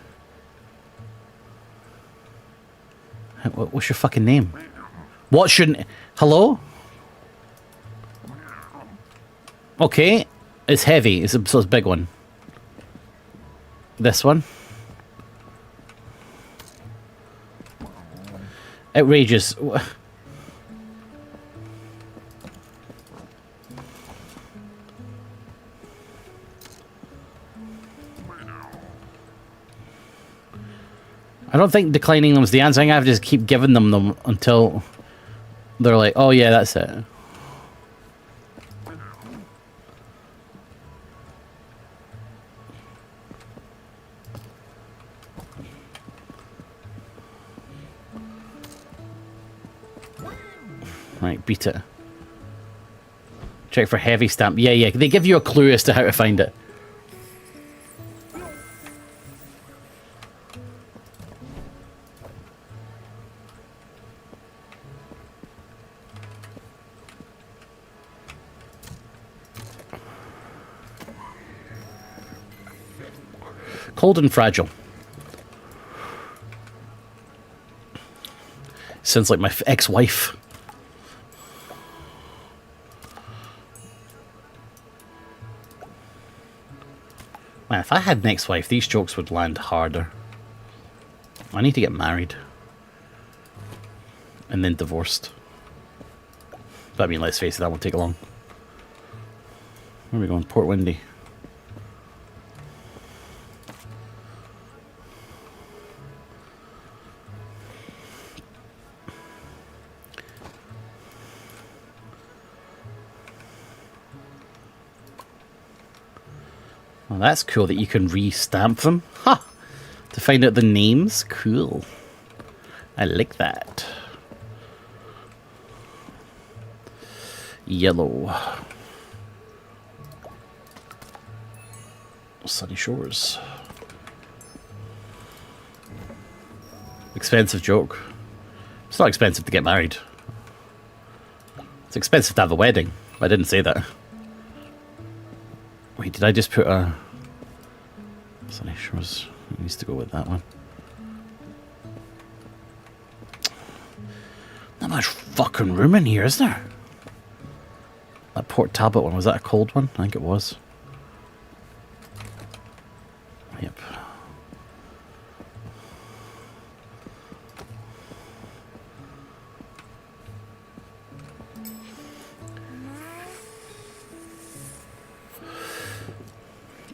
What's your fucking name? What shouldn't... Hello? Okay. It's heavy. So it's a big one. This one. Outrageous. I don't think declining them is the answer. I think I have to just keep giving them until they're like, oh yeah, that's it. Right, beat it. Check for heavy stamp. Yeah, yeah. They give you a clue as to how to find it. Cold and fragile. Sounds like my ex-wife. Man, if I had an ex-wife, these jokes would land harder. I need to get married. And then divorced. But I mean, let's face it, that won't take long. Where are we going? Port Windy. Well, that's cool that you can re-stamp them. Ha! Huh. To find out the names? Cool. I like that. Yellow. Sunny Shores. Expensive joke. It's not expensive to get married. It's expensive to have a wedding. I didn't say that. Wait, did I just put a... Sunny Shores. It needs to go with that one. Not much fucking room in here, is there? That Port Talbot one, was that a cold one? I think it was. Yep.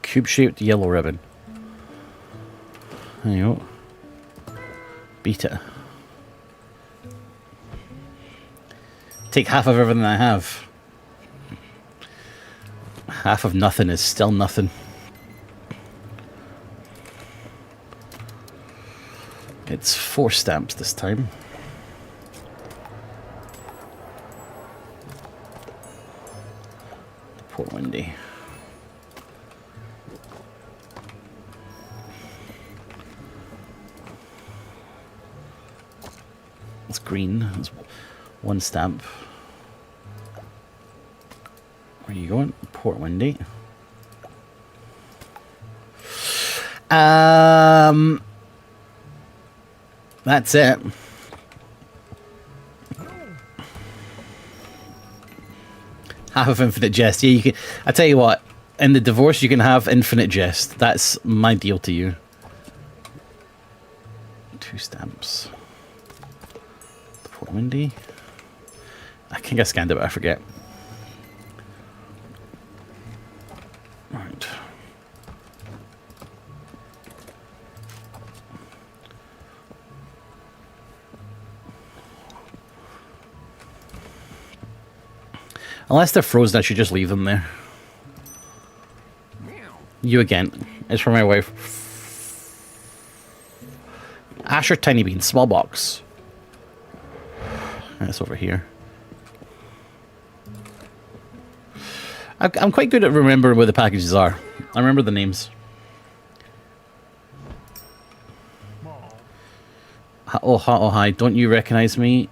Cube-shaped yellow ribbon. There you go. Beat it. Take half of everything I have. Half of nothing is still nothing. It's 4 stamps this time. Port Windy. It's green. It's 1 stamp. Where are you going? Port Windy. That's it. Half of Infinite Jest. Yeah, you can. I tell you what. In the divorce, you can have Infinite Jest. That's my deal to you. 2 stamps. Port Windy. I think I scanned it, but I forget. Right. Unless they're frozen, I should just leave them there. You again. It's for my wife. Asher Tiny Bean, small box. That's over here. I'm quite good at remembering where the packages are. I remember the names. Oh, hi. Don't you recognize me?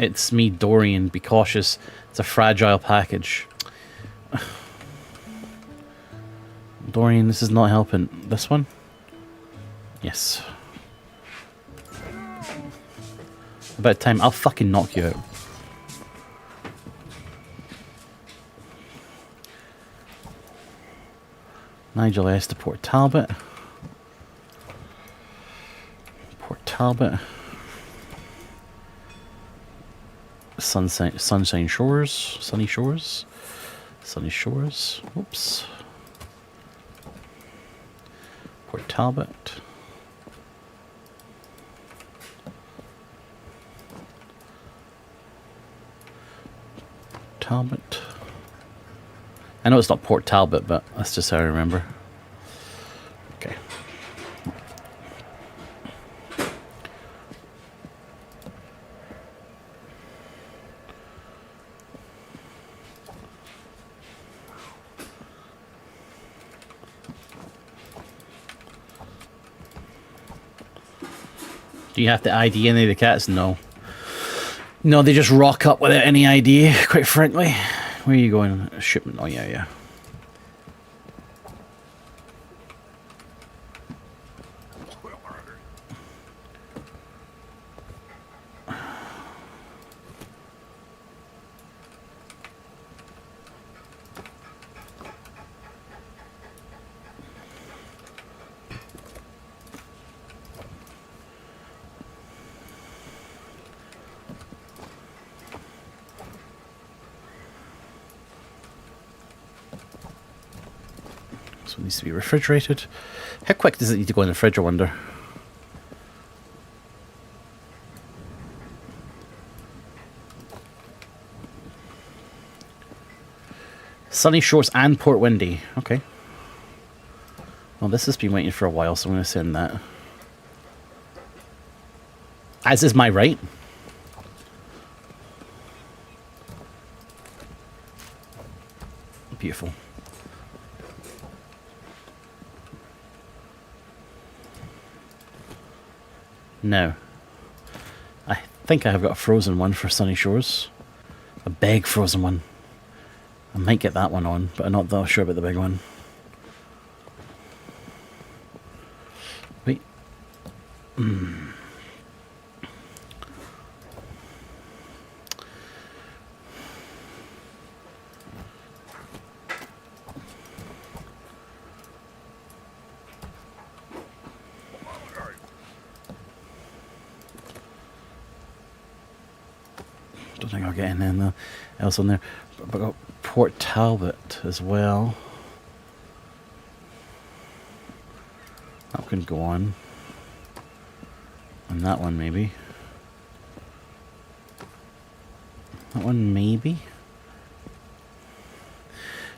It's me, Dorian. Be cautious. It's a fragile package. Dorian, this is not helping. This one? Yes. About time. I'll fucking knock you out. Nigel S. to Port Talbot. Port Talbot. Sunshine Shores. Sunny Shores. Sunny Shores. Oops. Port Talbot. Talbot. I know it's not Port Talbot, but that's just how I remember. Okay. Do you have to ID any of the cats? No. No, they just rock up without any ID, quite frankly. Where are you going? Shipment. Oh, yeah, yeah. So it needs to be refrigerated. How quick does it need to go in the fridge, I wonder? Sunny Shores and Port Windy. Okay. Well, this has been waiting for a while, so I'm going to send that. As is my right. Beautiful. No. I think I have got a frozen one for Sunny Shores. A big frozen one. I might get that one on, but I'm not that sure about the big one. Wait. Don't think I'll get anything else on there. But I've got Port Talbot as well. That can go on. And that one maybe. That one maybe.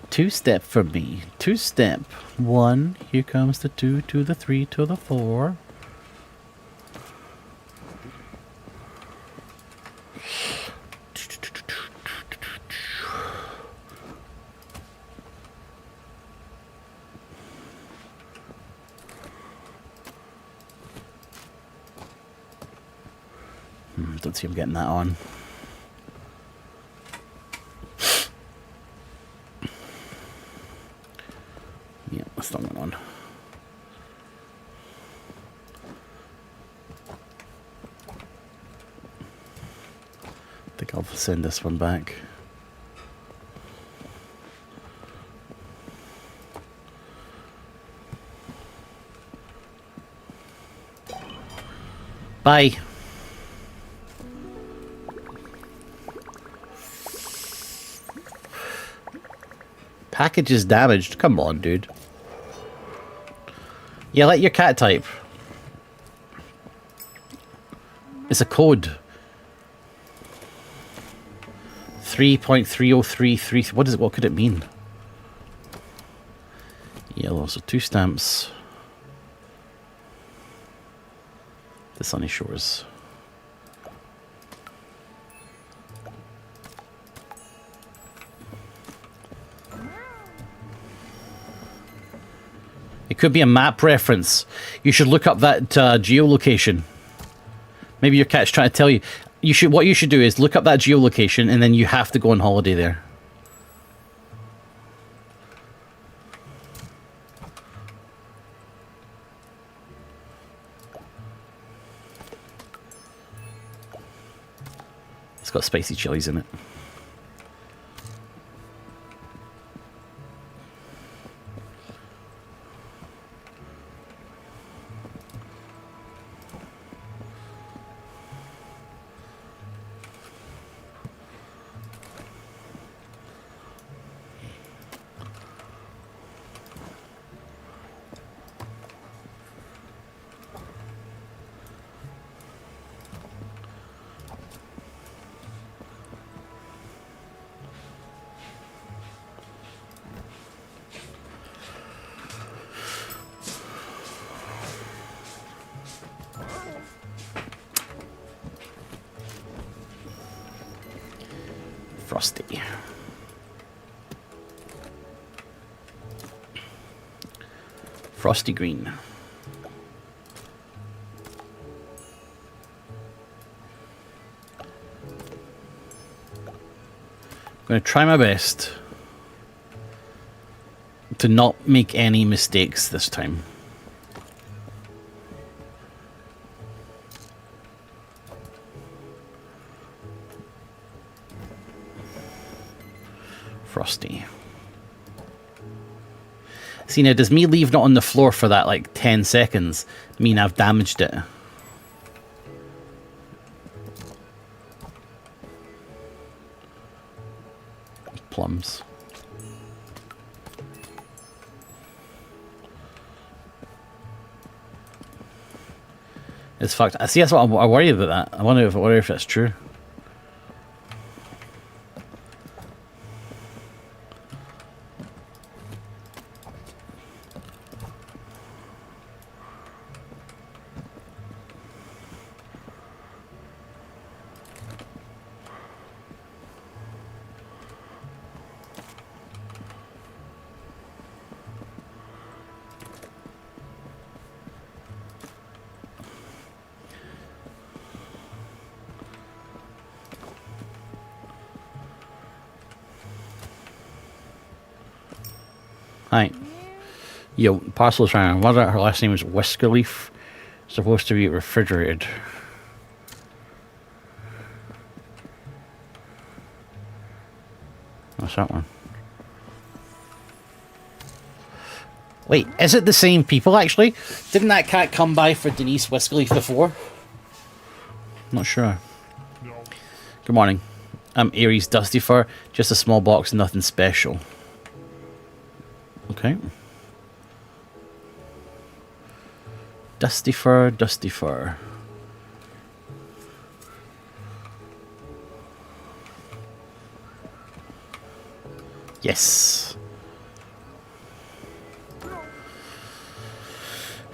Two-step for me. Two-step. 1, here comes the 2 to the 3 to the 4. Don't see him getting that on. Yeah, that's not going on. I think I'll send this one back. Bye. Package is damaged. Come on, dude. Yeah, let your cat type. It's a code. 3.3033. What is it? What could it mean? Yellow. So 2 stamps. The Sunny Shores. It could be a map reference. You should look up that geolocation. Maybe your cat's trying to tell you. What you should do is look up that geolocation, and then you have to go on holiday there. It's got spicy chilies in it. Frosty. Frosty green. I'm going to try my best to not make any mistakes this time. Frosty. See, now, does me leaving it on the floor for that, like, 10 seconds mean I've damaged it? Plums. It's fucked. See, that's what I worry about that. I wonder if that's true. Hi. Yo, parcel's around. Whether her last name is Whiskerleaf, supposed to be refrigerated. What's that one? Wait, is it the same people actually? Didn't that cat come by for Denise Whiskerleaf before? Not sure. No. Good morning. I'm Aries Dusty Fur. Just a small box, nothing special. Okay. Dusty Fur, Dusty Fur. Yes.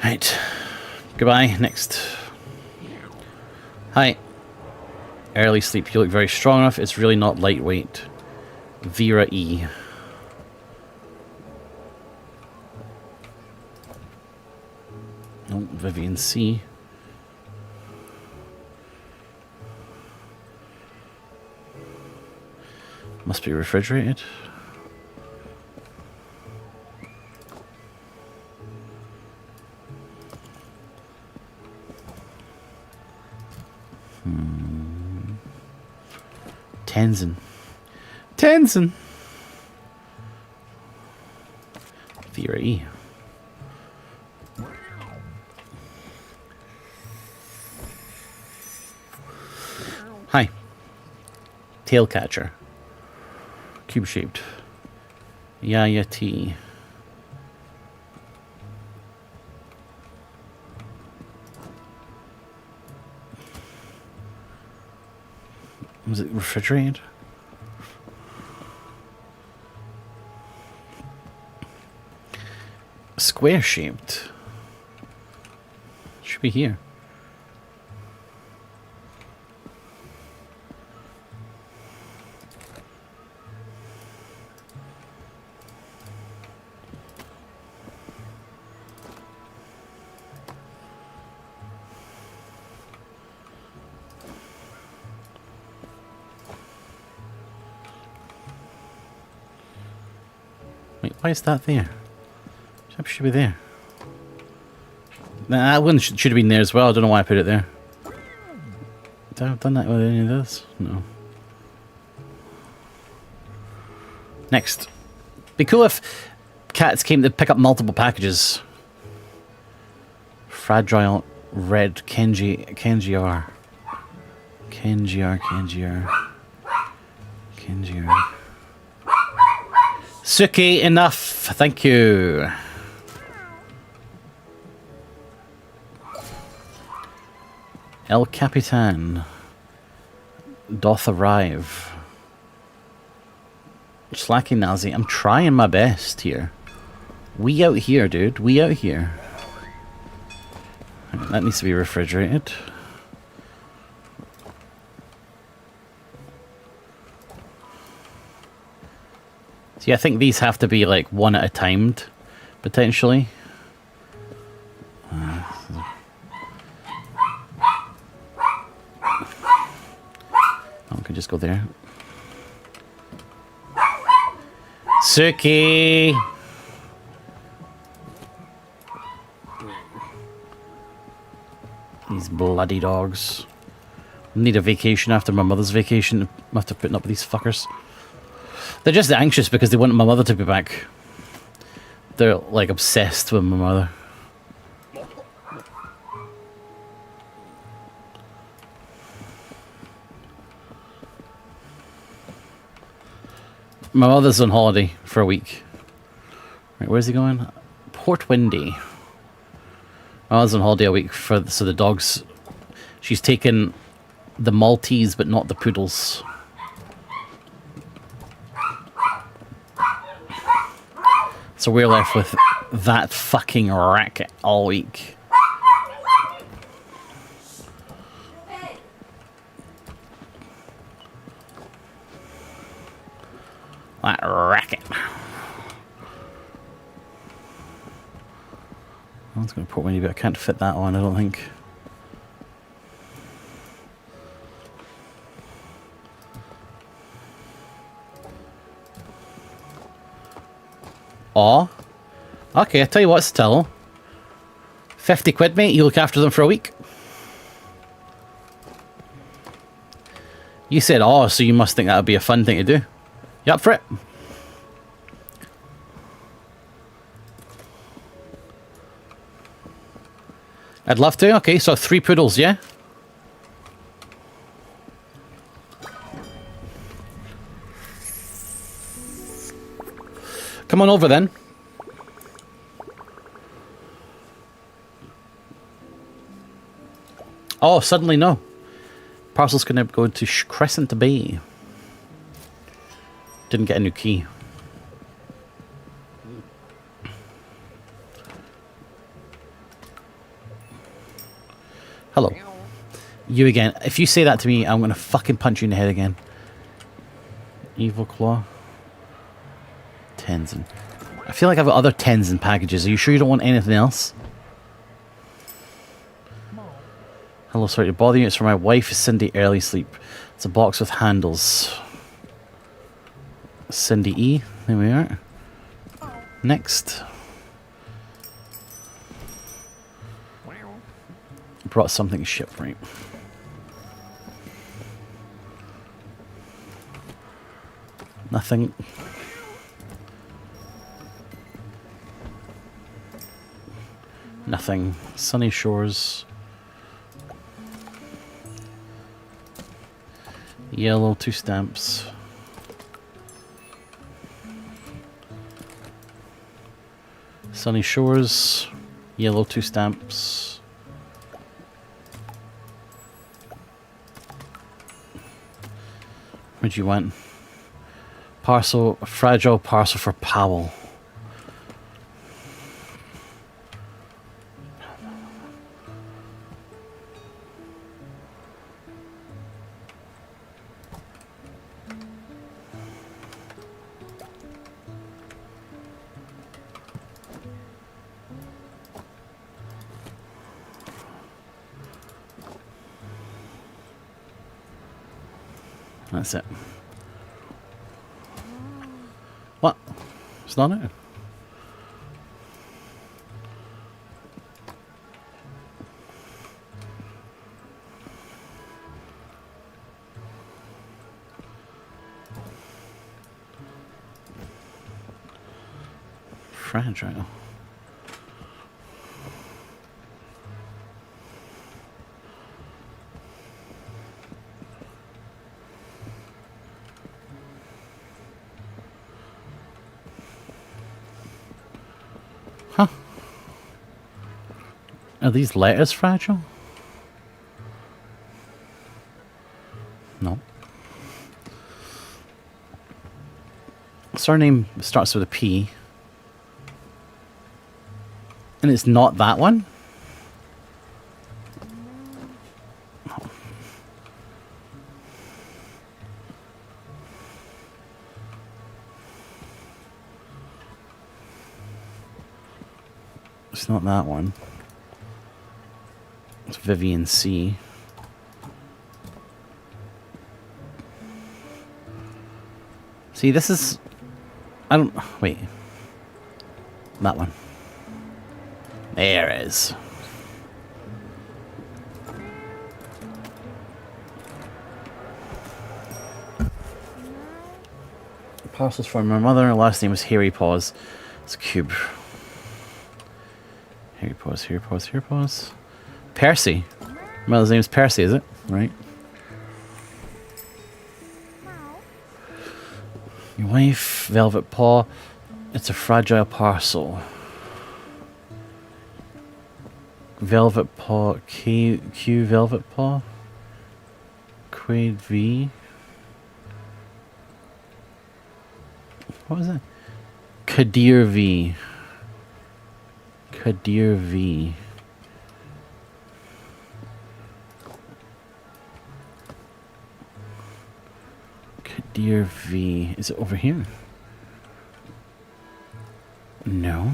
Right. Goodbye. Next. Hi. Early sleep. You look very strong enough. It's really not lightweight. Vera E. Oh, Vivian C. Must be refrigerated. Tenzin. Tenzin! Vera E. Hi. Tail catcher. Cube shaped. Yaya T. Was it refrigerated? Square shaped. Should be here. Why is that there? It should be there. Nah, that one should have been there as well. I don't know why I put it there. Did I have done that with any of this? No. Next. Be cool if cats came to pick up multiple packages. Fragile red Kenji R. Suki, enough. Thank you. El Capitan doth arrive. Slacking Nazi. I'm trying my best here. We out here, dude. We out here. That needs to be refrigerated. See, I think these have to be like one at a time, potentially. We could just go there. Suki! These bloody dogs. Need a vacation after my mother's vacation after putting up with these fuckers. They're just anxious because they want my mother to be back. They're like obsessed with my mother. My mother's on holiday for a week. Right, where's he going? Port Windy. My mother's on holiday a week so the dogs. She's taken the Maltese, but not the poodles. So we're left with that fucking racket all week. That racket. I was going to put Winnie, but I can't fit that on, I don't think. Aw. Okay, I tell you what, still. 50 quid, mate. You look after them for a week. You said, oh, so you must think that would be a fun thing to do. You up for it? I'd love to. Okay, so 3 poodles, yeah? Come on over then. Oh, suddenly no. Parcel's going to go to Crescent Bay. Didn't get a new key. Hello. You again. If you say that to me, I'm going to fucking punch you in the head again. Evil Claw. Tenzin. I feel like I've got other Tenzin packages. Are you sure you don't want anything else? Hello, sorry to bother you. It's for my wife, Cindy Early Sleep. It's a box with handles. Cindy E. There we are. Next. Brought something shipped, right? Nothing. Nothing. Sunny Shores. Yellow, 2 stamps. Sunny Shores. Yellow, 2 stamps. What'd you want? Parcel, fragile parcel for Powell. That's it. What? It's not it? fragile. Huh. Are these letters fragile? No. Surname starts with a P. And it's not that one? No. It's not that one. It's Vivian C. See, this is... I don't... Wait. That one. There it is. Parcels from my mother. Her last name was Harry Paws. It's a cube. Harry Paws, Harry Paws, Harry Paws. Percy. Mother's name is Percy, is it? Right. Your wife, Velvet Paw. It's a fragile parcel. Velvet Paw, Q Velvet Paw. Quaid V. What was that? Kadir V. Kadir V. Kadir V. Is it over here? No.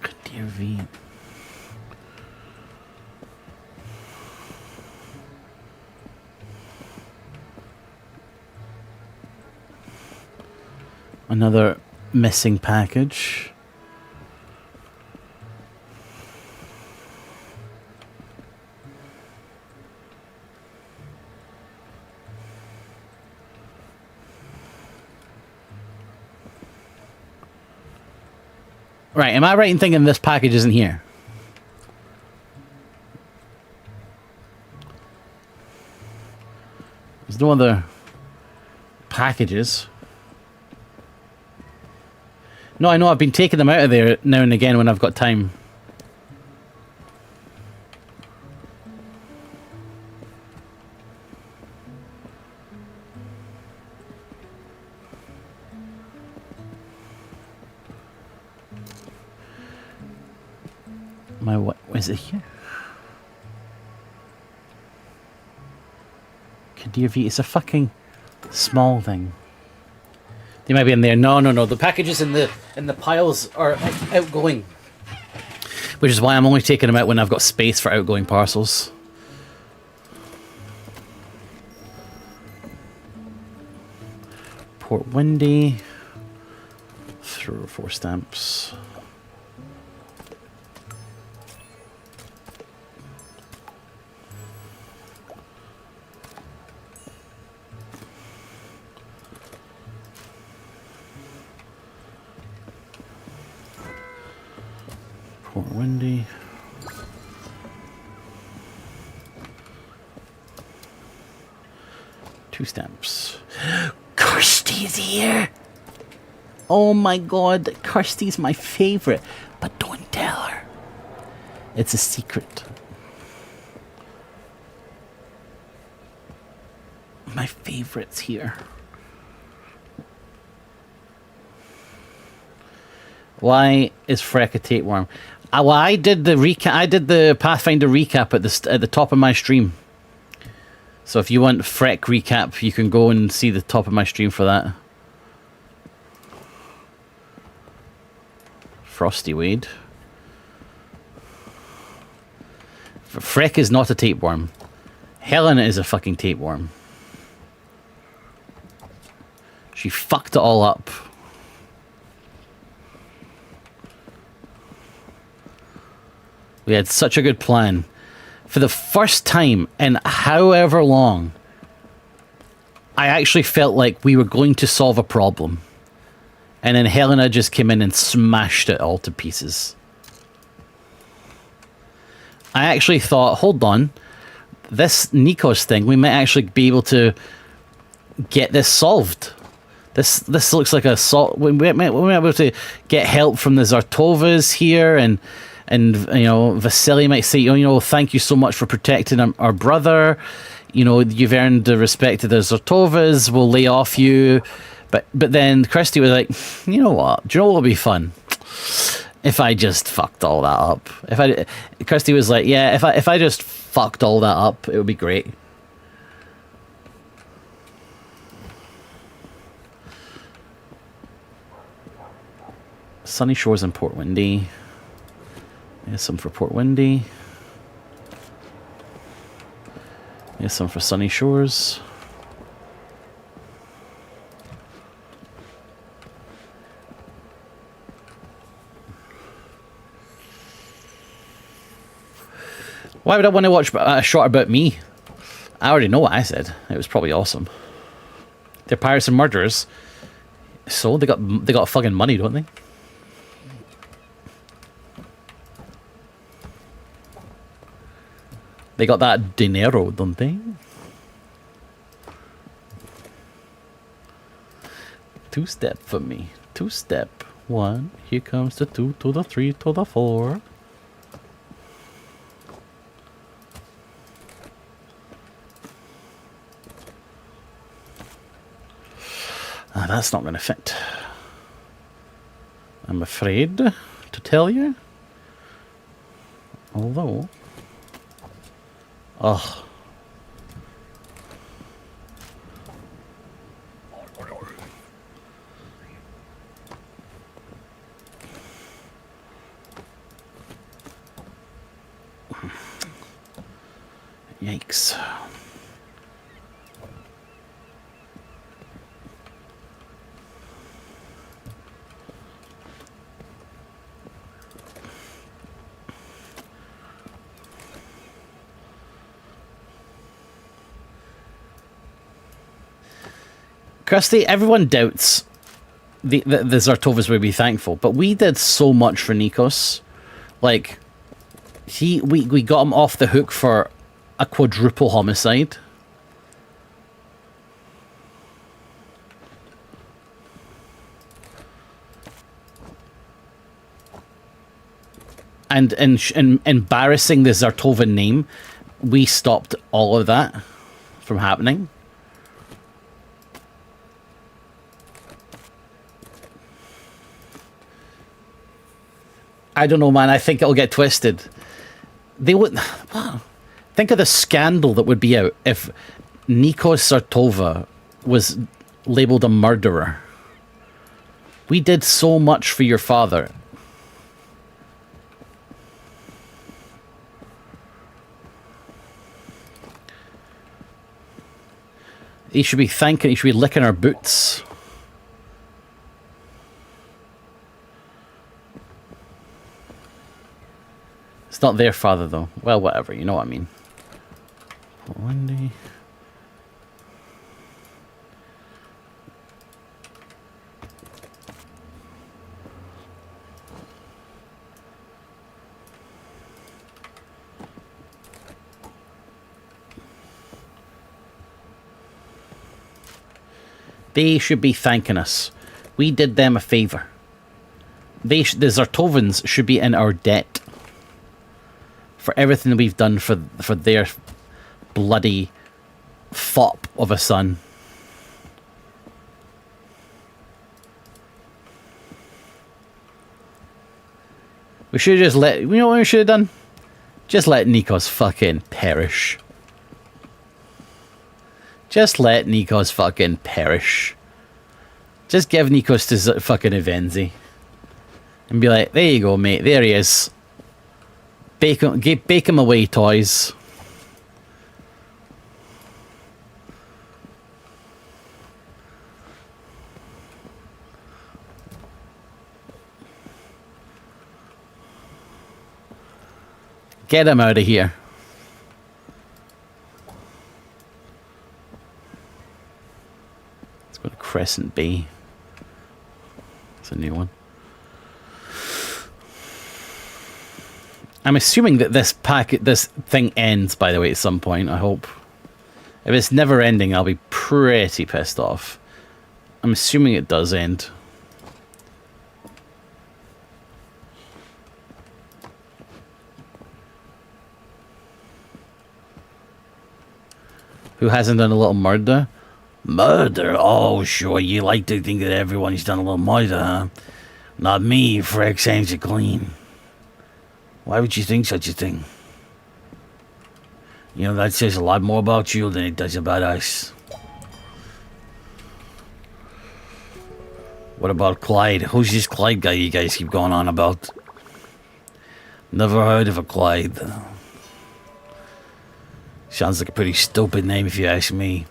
Kadir V. Another missing package. Right, am I right in thinking this package isn't here? There's no other packages. No, I know I've been taking them out of there now and again when I've got time. What is it here? Kadir V, it's a fucking small thing. They might be in there. No. The packages in the piles are outgoing. Which is why I'm only taking them out when I've got space for outgoing parcels. Port Windy. 3 or 4 stamps. Port Windy. Two stamps. Kirsty's here! Oh my god, Kirsty's my favorite. But don't tell her. It's a secret. My favorite's here. Why is Freck a tapeworm? Well, I did the recap. I did the Pathfinder recap at the top of my stream. So if you want Freck recap, you can go and see the top of my stream for that. Frosty Wade. Freck is not a tapeworm. Helen is a fucking tapeworm. She fucked it all up. We had such a good plan. for the first time in however long, I actually felt like we were going to solve a problem. And then Helena just came in and smashed it all to pieces. I actually thought, hold on, this Nikos thing, we might actually be able to get this solved. This looks like a we might be able to get help from the Zartovas here, and you know, Vasily might say, you know, thank you so much for protecting our brother. You know, you've earned the respect of the Zartovas. We'll lay off you. But then Christy was like, you know what? Do you know what would be fun? If I just fucked all that up. Christy was like, yeah, if I just fucked all that up, it would be great. Sunny Shores and Port Windy. There's some for Port Windy. There's some for Sunny Shores. Why would I want to watch a shot about me? I already know what I said. It was probably awesome. They're pirates and murderers. So they got fucking money, don't they? They got that dinero, don't they? Two-step for me. Two-step. 1. Here comes the 2 to the 3 to the 4. That's not going to fit. I'm afraid to tell you. Although... Oh. Yikes. Kirsty, everyone doubts the Zartovas would be thankful, but we did so much for Nikos. Like, we got him off the hook for a quadruple homicide. And embarrassing the Zartova name, we stopped all of that from happening. I don't know, man. I think it'll get twisted. They would... Wow. Think of the scandal that would be out if Nikos Zartova was labelled a murderer. We did so much for your father. He should be thanking... He should be licking our boots. It's not their father, though. Well, whatever. You know what I mean. Wendy. They should be thanking us. We did them a favour. The Zartovans should be in our debt for everything that we've done for their bloody fop of a son. We should have just let... You know what we should have done? Just let Nikos fucking perish. Just let Nikos fucking perish. Just give Nikos to fucking Evenzi. And be like, there you go, mate. There he is. Bake him away, toys. Get him out of here. Crescent Bay. It's a new one. I'm assuming that this thing ends, by the way, at some point, I hope. If it's never ending, I'll be pretty pissed off. I'm assuming it does end. Who hasn't done a little murder? Murder? Oh, sure, you like to think that everyone's done a little murder, huh? Not me, Freck Saints are clean. Why would you think such a thing? You know, that says a lot more about you than it does about us. What about Clyde? Who's this Clyde guy you guys keep going on about? Never heard of a Clyde. Sounds like a pretty stupid name if you ask me.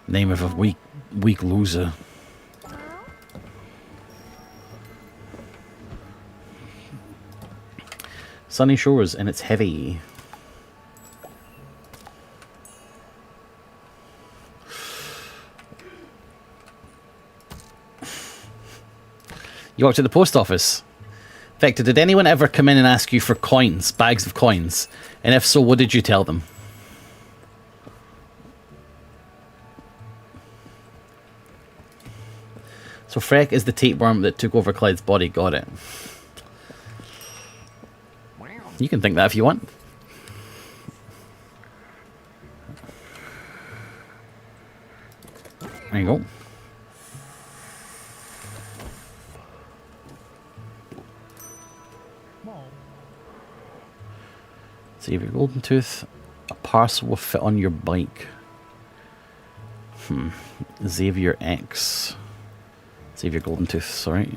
Name of a weak loser. Sunny Shores, and it's heavy. You worked at the post office. Vector, did anyone ever come in and ask you for coins, bags of coins? And if so, what did you tell them? So Freck is the tapeworm that took over Clyde's body. Got it. You can think that if you want. There you go. Save your golden tooth. A parcel will fit on your bike. Xavier X. Save your golden tooth, sorry.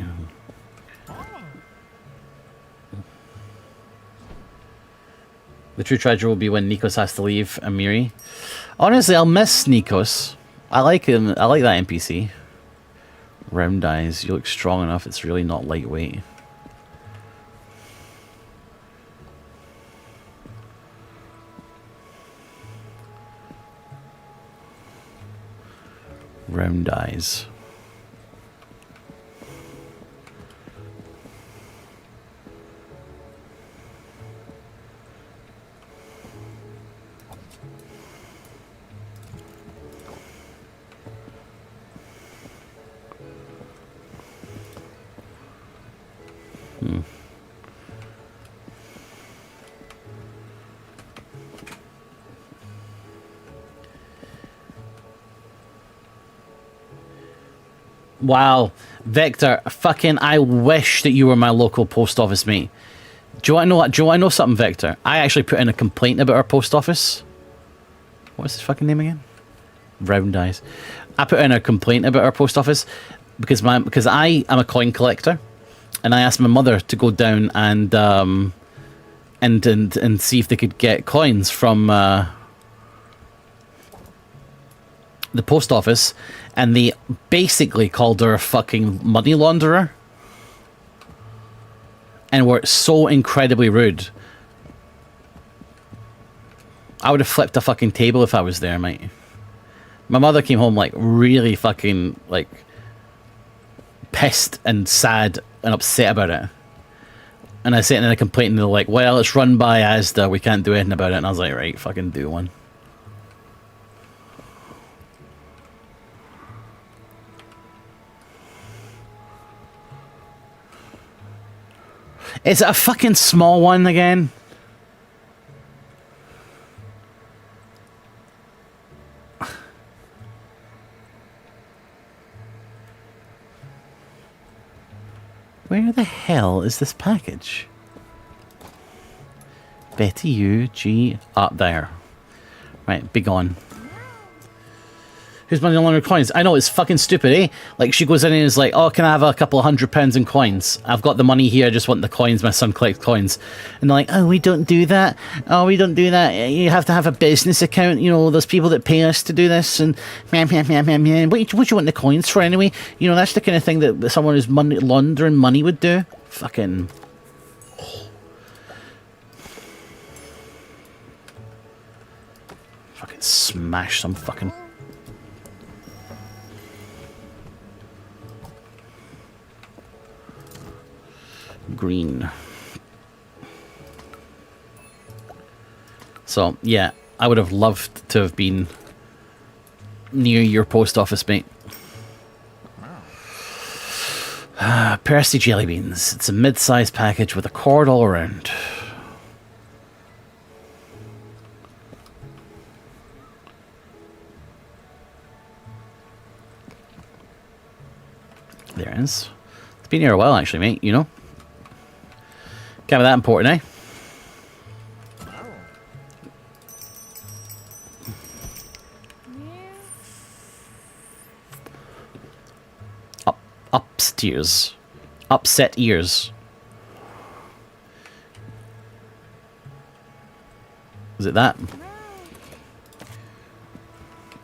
The true treasure will be when Nikos has to leave Amiri. Honestly, I'll miss Nikos. I like him. I like that NPC. Round eyes. You look strong enough. It's really not lightweight. Round eyes. Wow, Vector, fucking, I wish that you were my local post office mate. Do you want to know what? Do you want to know something, Vector? I actually put in a complaint about our post office. What's his fucking name again? Round eyes. I put in a complaint about our post office because I am a coin collector, and I asked my mother to go down and see if they could get coins from the post office, and they basically called her a fucking money launderer and were so incredibly rude. I would have flipped a fucking table if I was there, mate. My mother came home like really fucking like pissed and sad and upset about it. And I sent in a complaint and they're like, well, it's run by Asda, we can't do anything about it. And I was like, right, fucking do one. Is it a fucking small one again? Where the hell is this package? Betty U G up there. Right, be gone. Who's money laundering coins? I know, it's fucking stupid, eh? Like, she goes in and is like, oh, can I have a couple of £100 in coins? I've got the money here, I just want the coins, my son collects coins. And they're like, oh, we don't do that. Oh, we don't do that. You have to have a business account, you know, there's people that pay us to do this, and man. What do you want the coins for anyway? You know, that's the kind of thing that someone who's money laundering money would do. Fucking... Fucking smash some fucking... Green. So, yeah, I would have loved to have been near your post office, mate. Percy Jelly Beans. It's a mid-sized package with a cord all around. There it is. It's been here a while, actually, mate, you know? Can't be that important, eh? Upstairs. Upset ears. Is it that?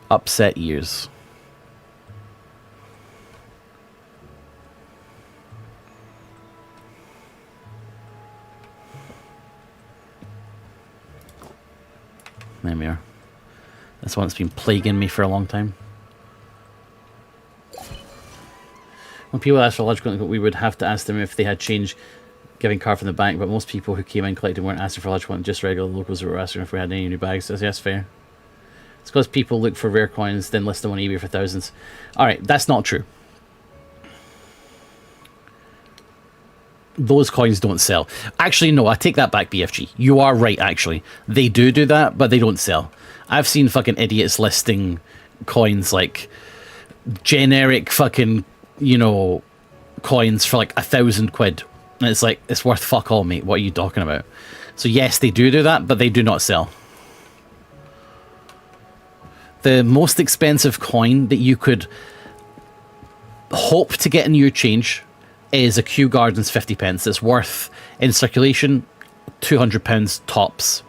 Upset ears. There we are. That's one that's been plaguing me for a long time. When people ask for logical input, we would have to ask them if they had change giving card from the bank, but most people who came in collecting weren't asking for logical input, just regular locals who were asking if we had any new bags. So yes, fair. It's because people look for rare coins, then list them on eBay for thousands. Alright, that's not true. Those coins don't sell. Actually, no, I take that back, BFG. You are right, actually. They do that, but they don't sell. I've seen fucking idiots listing coins like generic fucking, you know, coins for like £1,000. And it's like, it's worth fuck all, mate. What are you talking about? So yes, they do that, but they do not sell. The most expensive coin that you could hope to get in your change is a Kew Gardens 50p. It's worth, in circulation, £200 tops.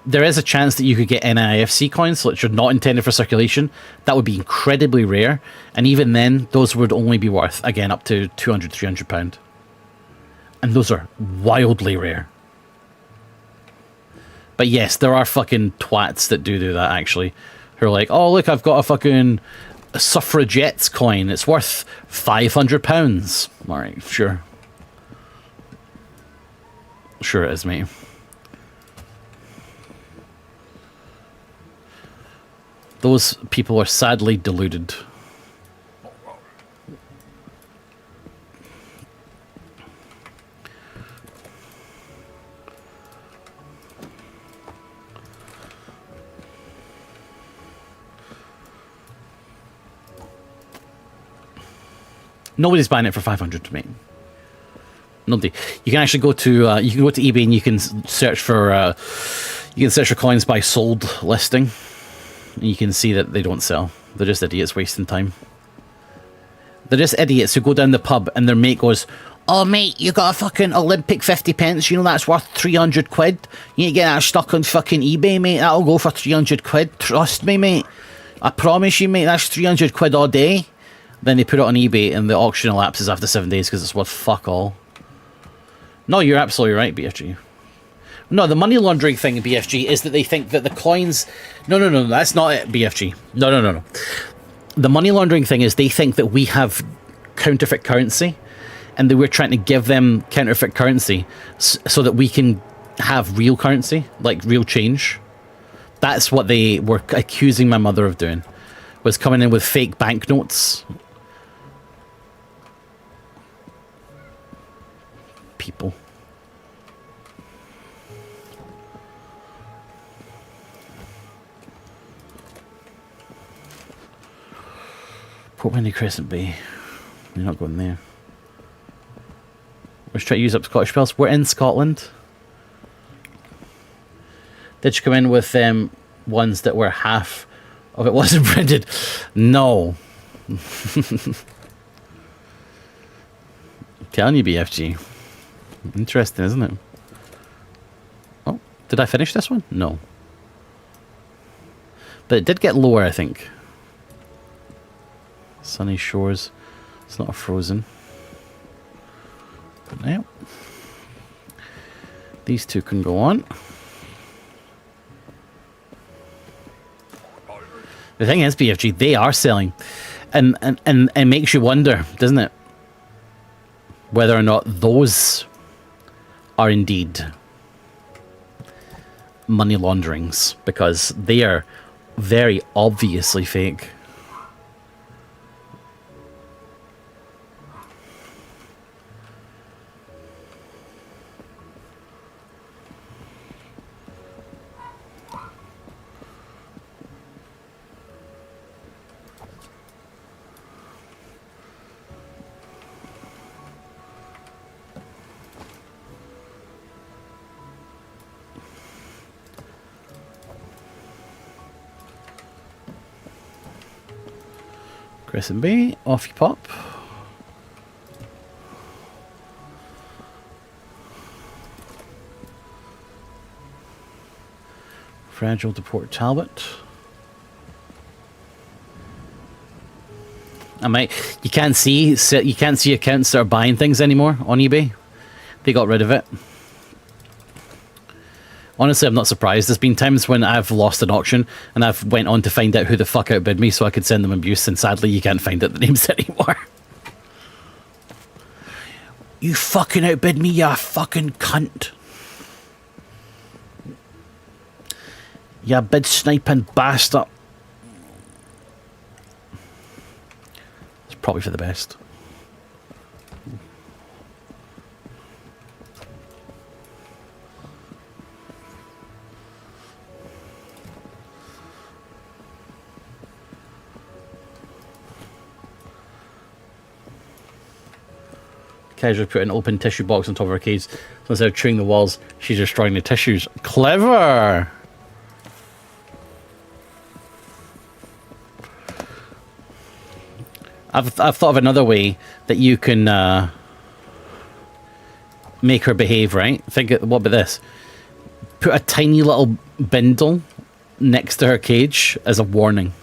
There is a chance that you could get NIFC coins, which are not intended for circulation. That would be incredibly rare. And even then, those would only be worth, again, up to £200, £300. And those are wildly rare. But yes, there are fucking twats that do that, actually. Who are like, oh, look, I've got a fucking suffragettes coin. It's worth £500. All right, sure. Sure it is, mate. Those people are sadly deluded. Nobody's buying it for 500 to me. Nobody. You can actually go to eBay and you can search for coins by sold listing. And you can see that they don't sell. They're just idiots wasting time. They're just idiots who go down the pub and their mate goes, oh mate, you got a fucking Olympic 50p, you know that's worth 300 quid. You need to get that stuck on fucking eBay, mate. That'll go for 300 quid. Trust me, mate. I promise you, mate, that's 300 quid all day. Then they put it on eBay and the auction elapses after 7 days because it's worth fuck all. No, you're absolutely right, BFG. No, the money laundering thing in BFG is that they think that the coins... No, that's not it, BFG. No. The money laundering thing is they think that we have counterfeit currency and that we're trying to give them counterfeit currency so that we can have real currency, like real change. That's what they were accusing my mother of doing, was coming in with fake banknotes. People. Port Windy Crescent Bay. You're not going there. Let's try to use up Scottish spells. We're in Scotland. Did you come in with ones that were half of it wasn't printed? No. I'm telling you, BFG. Interesting, isn't it? Oh, did I finish this one? No. But it did get lower, I think. Sunny Shores. It's not a frozen. But now, these two can go on. The thing is, BFG, they are selling. And it makes you wonder, doesn't it? Whether or not those are indeed money launderings, because they are very obviously fake. Crescent B, off you pop. Fragile to Port Talbot. You can't see accounts that are buying things anymore on eBay. They got rid of it. Honestly, I'm not surprised. There's been times when I've lost an auction and I've went on to find out who the fuck outbid me so I could send them abuse, and sadly you can't find out the names anymore. You fucking outbid me, you fucking cunt. You bid sniping bastard. It's probably for the best. Casually put an open tissue box on top of her cage. So instead of chewing the walls, she's destroying the tissues. Clever! I've thought of another way that you can make her behave, right? What about this? Put a tiny little bindle next to her cage as a warning.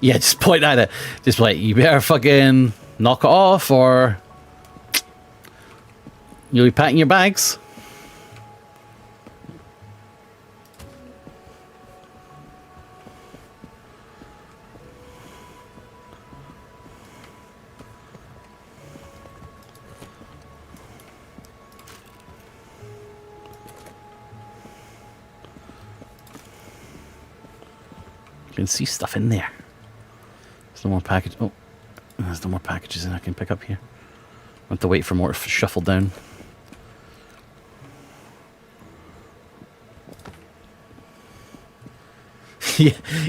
Yeah, just point at it. Just like, you better fucking knock it off or you'll be packing your bags. You can see stuff in there. There's no more package. Oh, there's no more packages I can pick up here. I have to wait for more to shuffle down.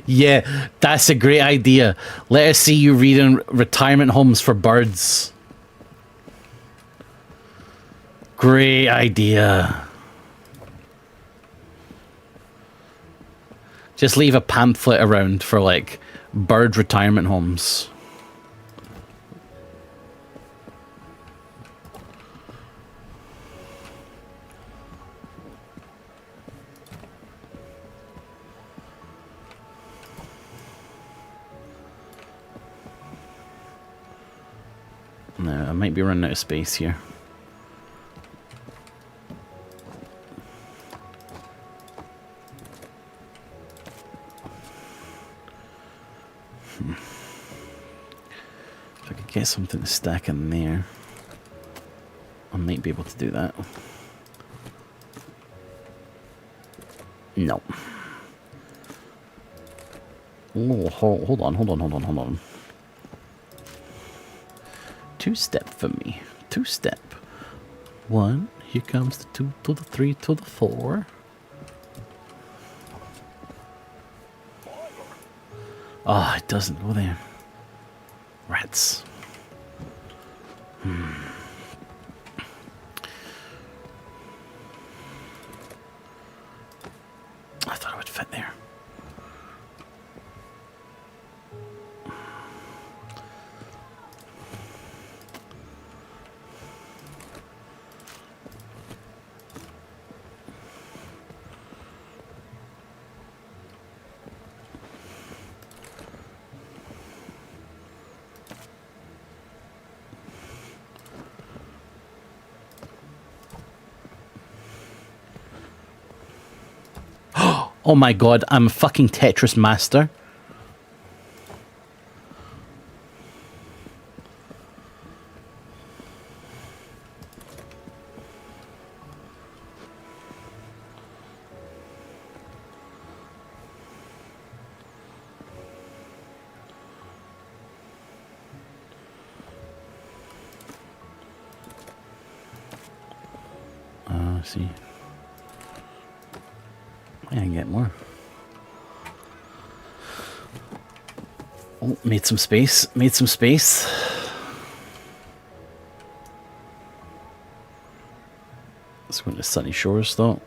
Yeah, that's a great idea. Let us see you reading retirement homes for birds. Great idea. Just leave a pamphlet around for like bird retirement homes. No, I might be running out of space here. If I could get something to stack in there, I might be able to do that. No. Oh, hold on. Two-step for me. Two-step. 1. Here comes the 2 to the 3 to the 4. Oh, it doesn't go there. Rats. I thought it would fit there. Oh my god, I'm a fucking Tetris master. See. I can get more. Oh, made some space. Made some space. Let's go into Sunny Shores, though.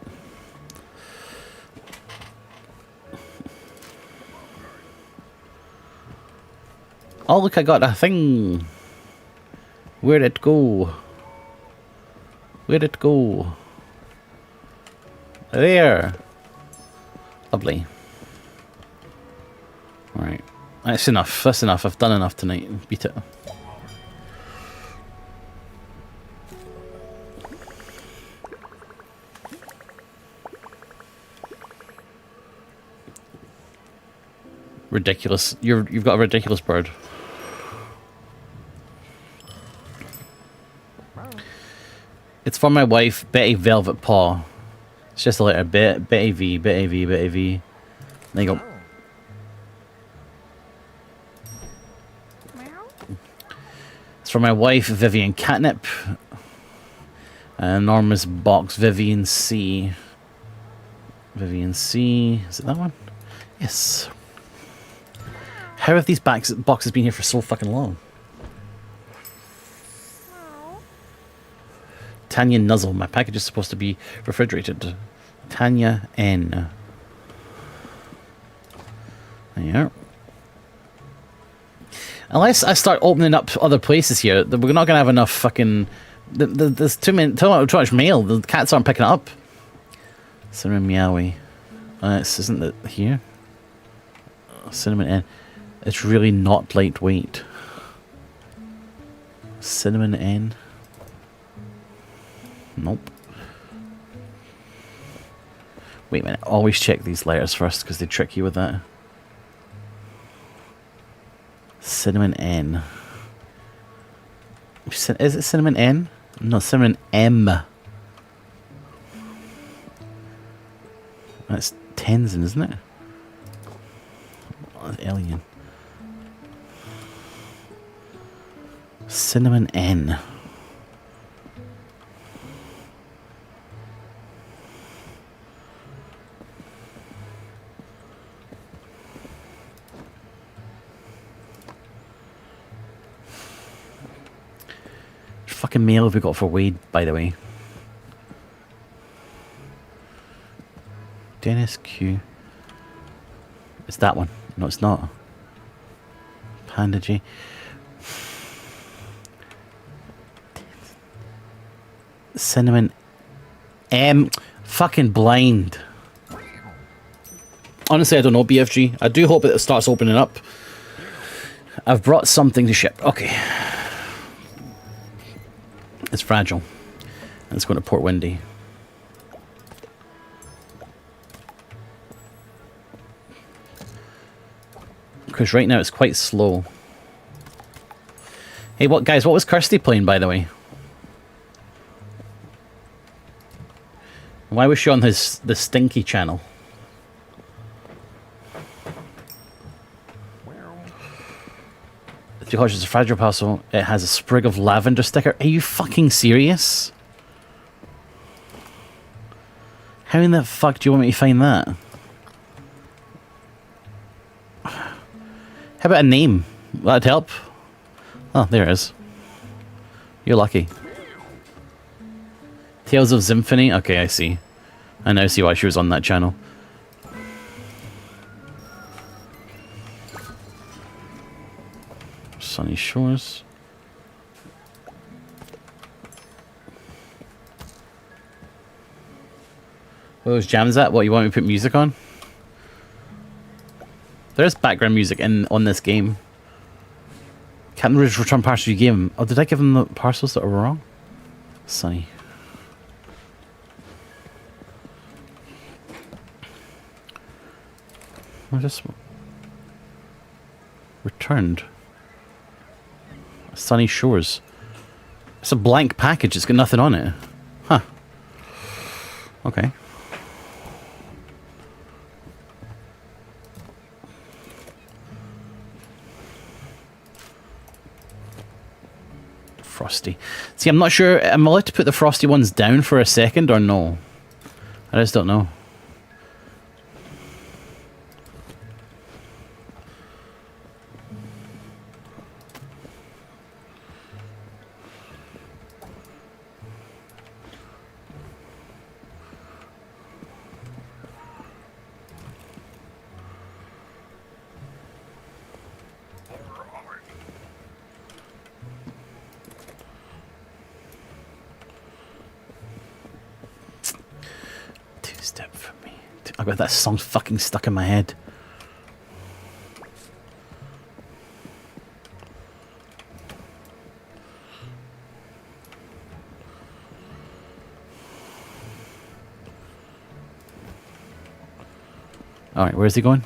Oh, look, I got a thing. Where'd it go? Where'd it go? There. Lovely. Alright. That's enough. That's enough. I've done enough tonight. Beat it. Ridiculous. You've got a ridiculous bird. It's for my wife, Betty Velvet Paw. It's just a letter. Betty V, Betty V, Betty V. There you go. It's for my wife, Vivian Catnip. An enormous box, Vivian C. Vivian C. Is it that one? Yes. How have these boxes been here for so fucking long? Tanya Nuzzle. My package is supposed to be refrigerated. Tanya N. There. Unless I start opening up other places here, we're not going to have enough fucking... There's too much mail. The cats aren't picking it up. Cinnamon Meowie. This isn't it here? Cinnamon N. It's really not lightweight. Cinnamon N. Nope. Wait a minute. Always check these letters first because they trick you with that. Cinnamon N. Is it Cinnamon N? No, Cinnamon M. That's Tenzin, isn't it? Oh, alien. Cinnamon N. Fucking mail have we got for Wade, by the way? Dennis Q. It's that one. No, it's not. Panda G. Cinnamon M. Fucking blind. Honestly, I don't know, BFG. I do hope that it starts opening up. I've brought something to ship. Okay. It's fragile. And it's going to Port Windy. Because right now it's quite slow. Hey, guys, what was Kirsty playing, by the way? Why was she on the Stinky channel? Because it's a fragile parcel, it has a sprig of lavender sticker. Are you fucking serious? How in the fuck do you want me to find that? How about a name? That'd help. Oh, there it is. You're lucky. Tales of Symphony? Okay, I see. I now see why she was on that channel. Sunny Shores. Where those jams at? What, you want me to put music on? There's background music on this game. Captain Ridge return parcel you gave him. Oh, did I give him the parcels that were wrong? Sunny. I just returned. Sunny Shores. It's a blank package. It's got nothing on it. Huh. Okay. Frosty. See, I'm not sure. Am I allowed to put the frosty ones down for a second or no? I just don't know. Two-step for me. I got that song fucking stuck in my head. Alright, where's he going?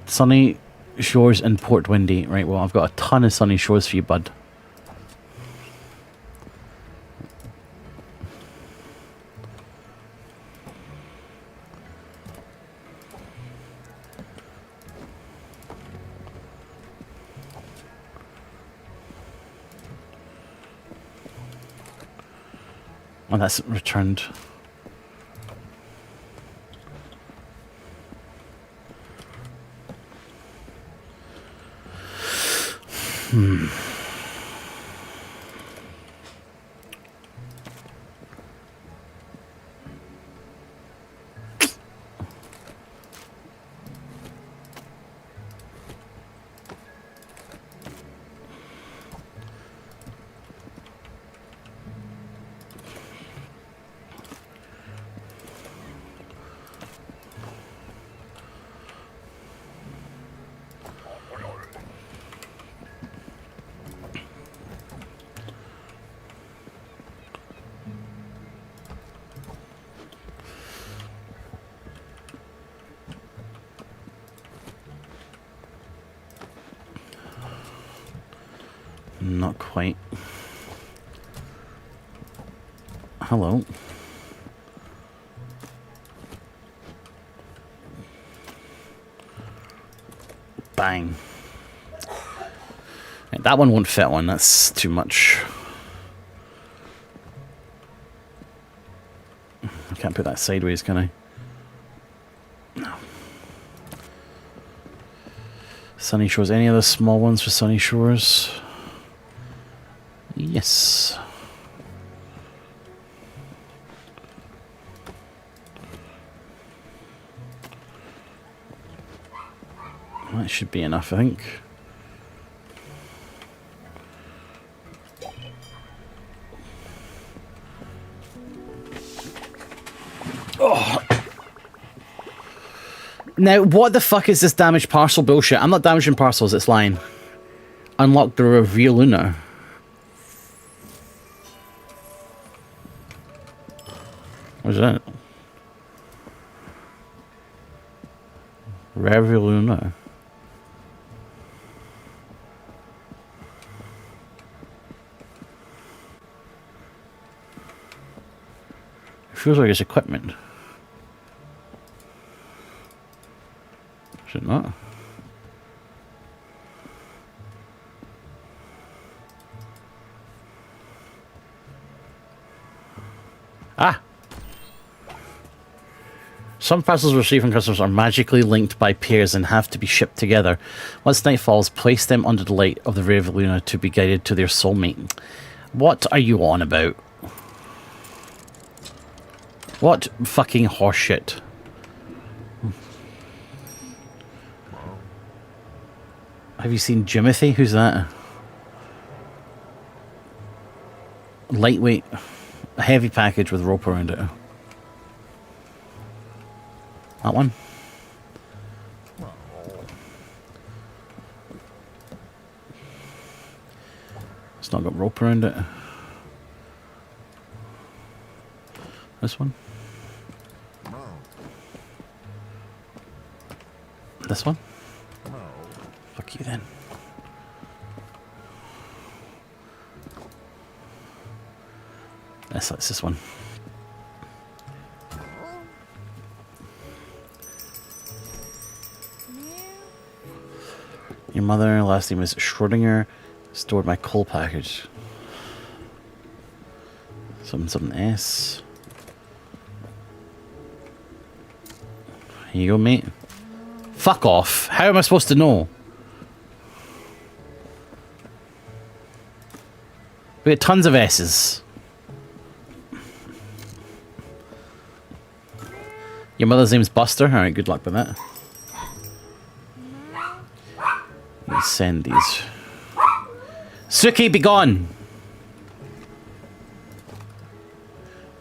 Sunny Shores and Port Windy. Right, well, I've got a ton of Sunny Shores for you, bud. Oh, that's returned. Not quite. Hello. Bang. Right, that one won't fit on. That's too much. I can't put that sideways, can I? No. Sunny Shores. Any other small ones for Sunny Shores? Yes. That should be enough, I think. Oh. Now, what the fuck is this damaged parcel bullshit? I'm not damaging parcels, it's lying. Unlock the Reveal Luna. What is that? Revoluna. It feels like it's equipment. Is it not? Ah! Some parcels received from customers are magically linked by pairs and have to be shipped together. Once night falls, place them under the light of the ray of Luna to be guided to their soulmate. What are you on about? What fucking horseshit? Have you seen Jimothy? Who's that? Lightweight, a heavy package with rope around it. That one? It's not got rope around it. This one? This one? Fuck you then. That's this one. Your mother, last name is Schrodinger, stored my coal package. Something S. Here you go, mate. Fuck off. How am I supposed to know? We got tons of S's. Your mother's name's Buster. Alright, good luck with that. You send these. Suki, be gone!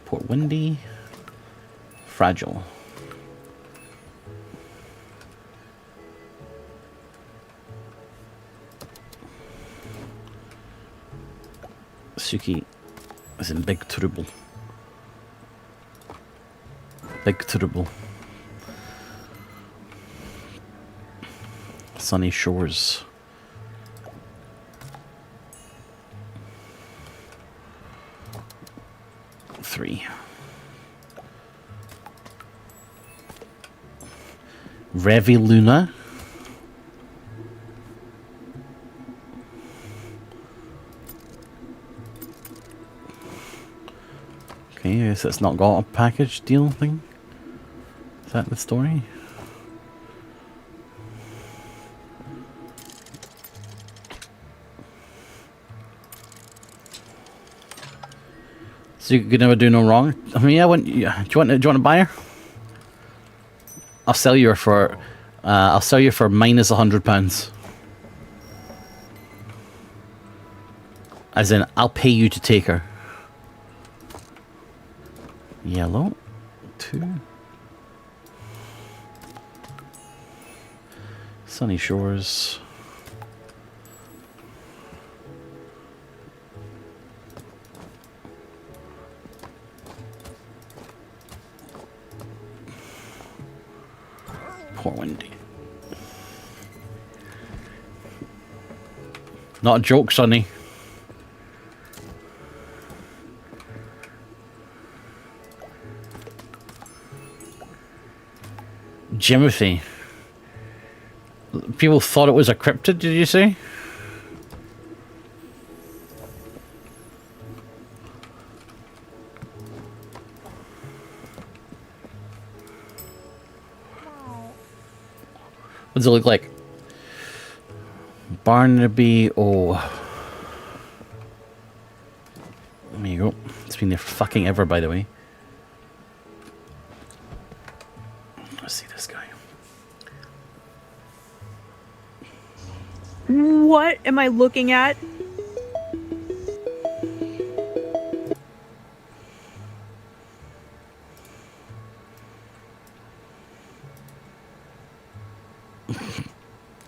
Port Windy. Fragile. Suki is in big trouble. Big trouble. Sunny Shores. Three. Revi Luna. Okay, I guess it's not got a package deal thing. Is that the story? So you could never do no wrong. I mean, yeah. Do you want to buy her? I'll sell you her for. I'll sell you for minus £100. As in, I'll pay you to take her. Yellow. 2. Sunny Shores. Poor Wendy. Not a joke, Sonny. Jimothy. People thought it was a cryptid, did you say? What does it look like? Barnaby, oh. There you go. It's been there fucking ever, by the way. Let's see this guy. What am I looking at?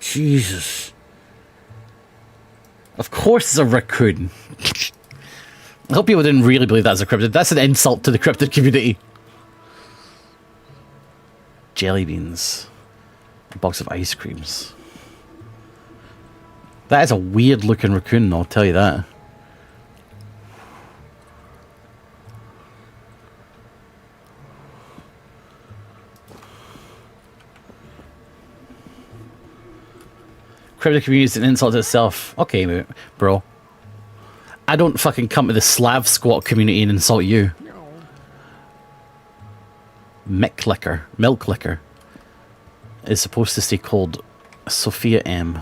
Jesus. Of course it's a raccoon. I hope people didn't really believe that's a cryptid. That's an insult to the cryptid community. Jelly beans. A box of ice creams. That is a weird looking raccoon, I'll tell you that. Cryptid community is an insult to itself. Okay, bro. I don't fucking come to the Slav squat community and insult you. Milk liquor is supposed to stay called Sophia M.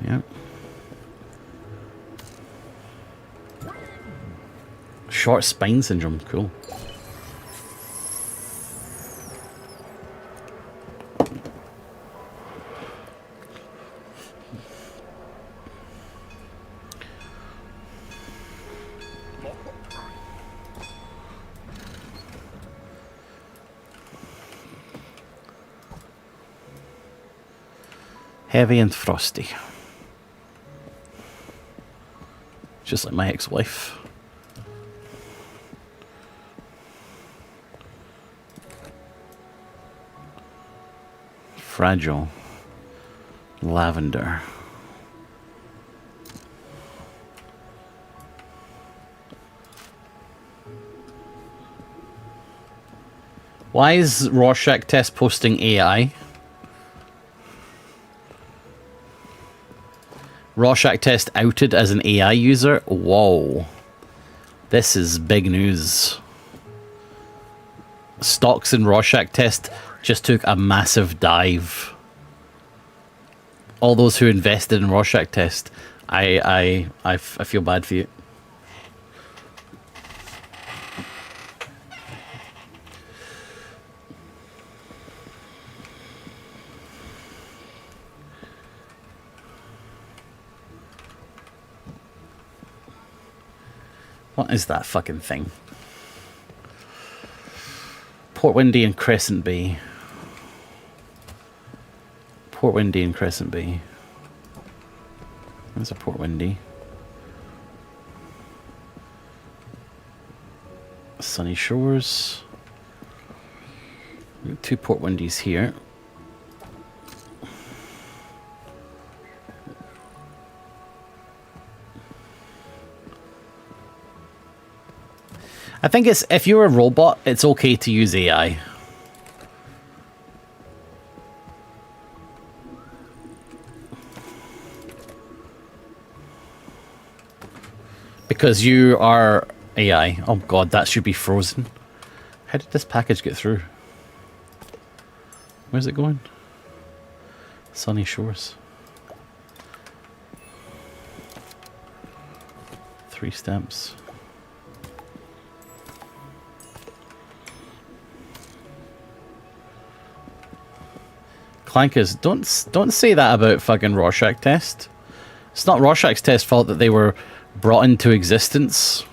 Yeah. Short spine syndrome, cool. Heavy and frosty. Just like my ex-wife. Fragile. Lavender. Why is Rorschach test posting AI? Rorschach test outed as an AI user? Whoa. This is big news. Stocks in Rorschach test just took a massive dive. All those who invested in Rorschach test, I feel bad for you. What is that fucking thing? Port Windy and Crescent Bay. Port Windy and Crescent Bay. There's a Port Windy. Sunny Shores. We've got 2 Port Windies here. I think it's, if you're a robot, it's okay to use AI. Because you are AI. Oh god, that should be frozen. How did this package get through? Where's it going? Sunny Shores. 3 stamps. Clankers, don't say that about fucking Rorschach test. It's not Rorschach's test's fault that they were brought into existence.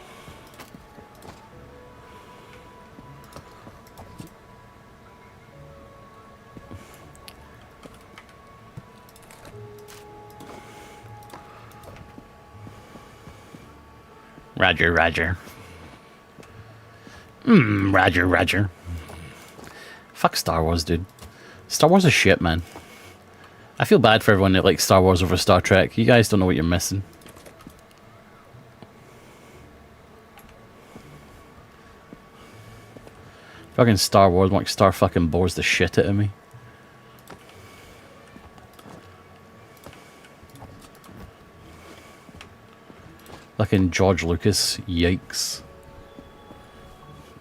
Roger, Roger. Roger, Roger. Fuck Star Wars, dude. Star Wars is shit, man. I feel bad for everyone that likes Star Wars over Star Trek. You guys don't know what you're missing. Fucking Star Wars, like Star fucking bores the shit out of me. Fucking George Lucas, yikes.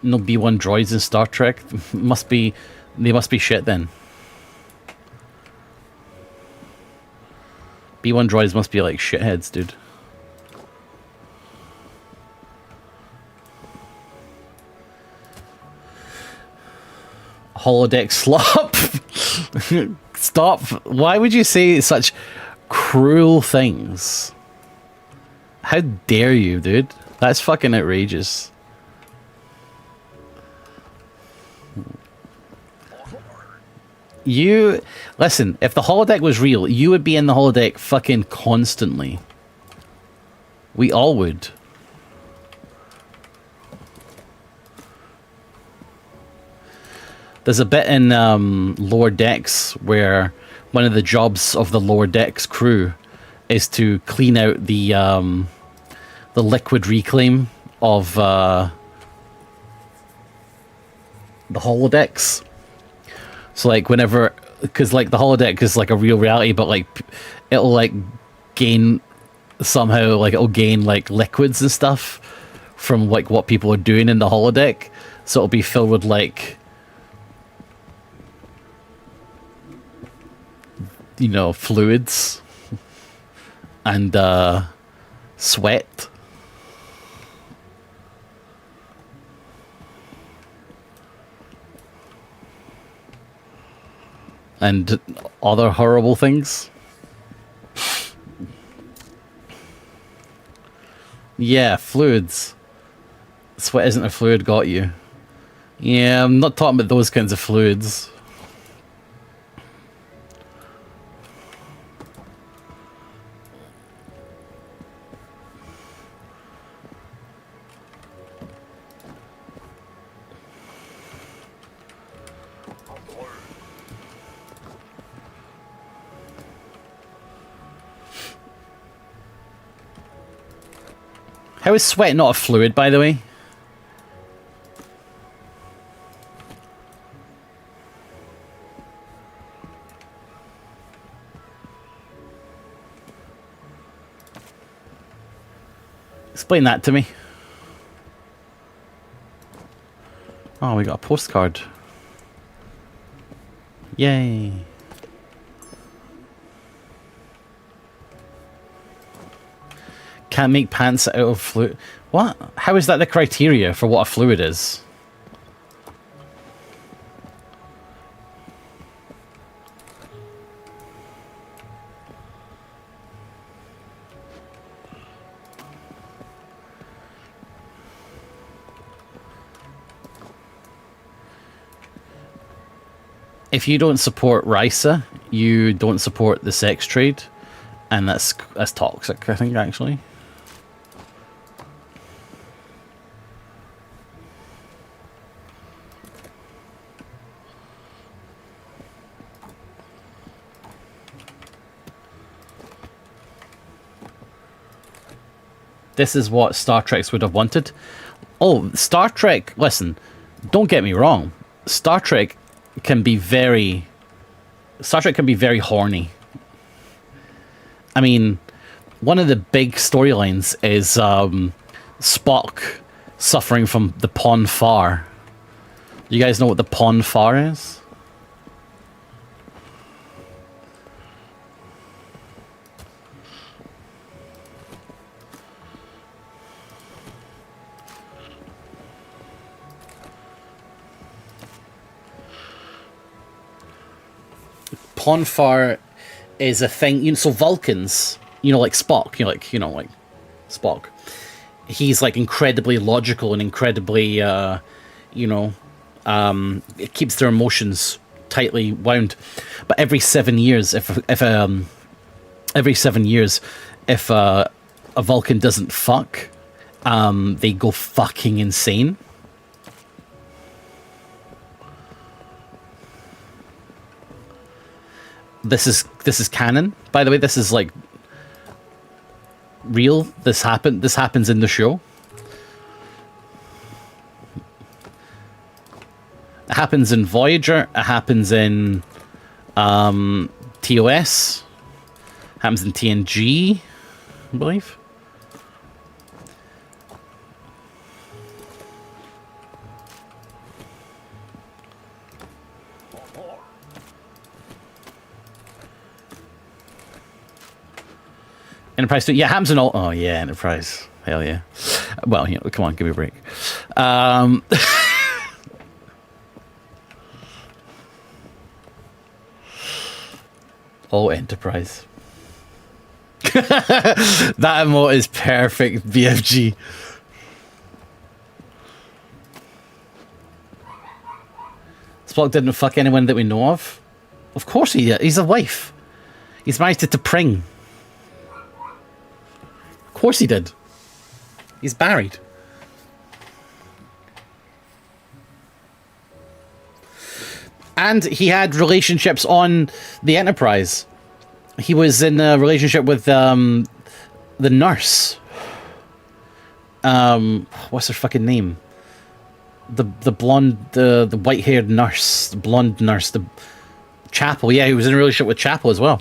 No B1 droids in Star Trek? They must be shit then. B1 droids must be like shitheads, dude. Holodeck slop. Stop. Why would you say such cruel things? How dare you, dude? That's fucking outrageous. You listen, if the holodeck was real, you would be in the holodeck fucking constantly. We all would. There's a bit in Lower Decks where one of the jobs of the Lower Decks crew is to clean out the liquid reclaim of the holodecks. So like whenever, because like the holodeck is like a real reality, but like it'll like gain somehow, like it'll gain like liquids and stuff from like what people are doing in the holodeck. So it'll be filled with like, you know, fluids and sweat. And other horrible things. Yeah, fluids. Sweat isn't a fluid, got you. Yeah, I'm not talking about those kinds of fluids. How is sweat not a fluid, by the way? Explain that to me. Oh, we got a postcard. Yay. Can't make pants out of fluid. What? How is that the criteria for what a fluid is? If you don't support RISA, you don't support the sex trade, and that's toxic, I think, actually. This is what Star Treks would have wanted. Oh, Star Trek, listen, don't get me wrong. Star Trek can be very horny. I mean, one of the big storylines is Spock suffering from the Pon farr. You guys know what the Pon farr is? Pon farr is a thing, you know, so Vulcans, like Spock, like Spock. He's like incredibly logical and incredibly, it keeps their emotions tightly wound. But every 7 years, if a Vulcan doesn't fuck, they go fucking insane. This is canon, by the way. This is like real. This happens in the show. It happens in Voyager. It happens in TOS. Happens in TNG, I believe. Enterprise 2, yeah, happens in all. Oh yeah, Enterprise, hell yeah. Well, come on, give me a break. Oh, Enterprise. That emote is perfect, BFG. Spock didn't fuck anyone that we know of. Of course he did. He's a wife. He's married to T'Pring. Of course he did. He's married. And he had relationships on the Enterprise. He was in a relationship with the nurse. What's her fucking name? The blonde, the white-haired nurse, the blonde nurse, the Chapel. Yeah, he was in a relationship with Chapel as well.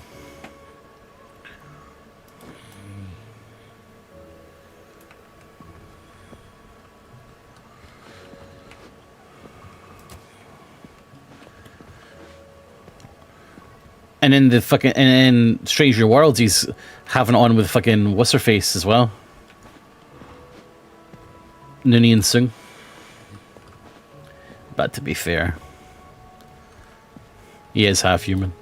And in in Stranger Worlds, he's having it on with fucking what's her face as well. Noonien Singh. But to be fair, he is half human.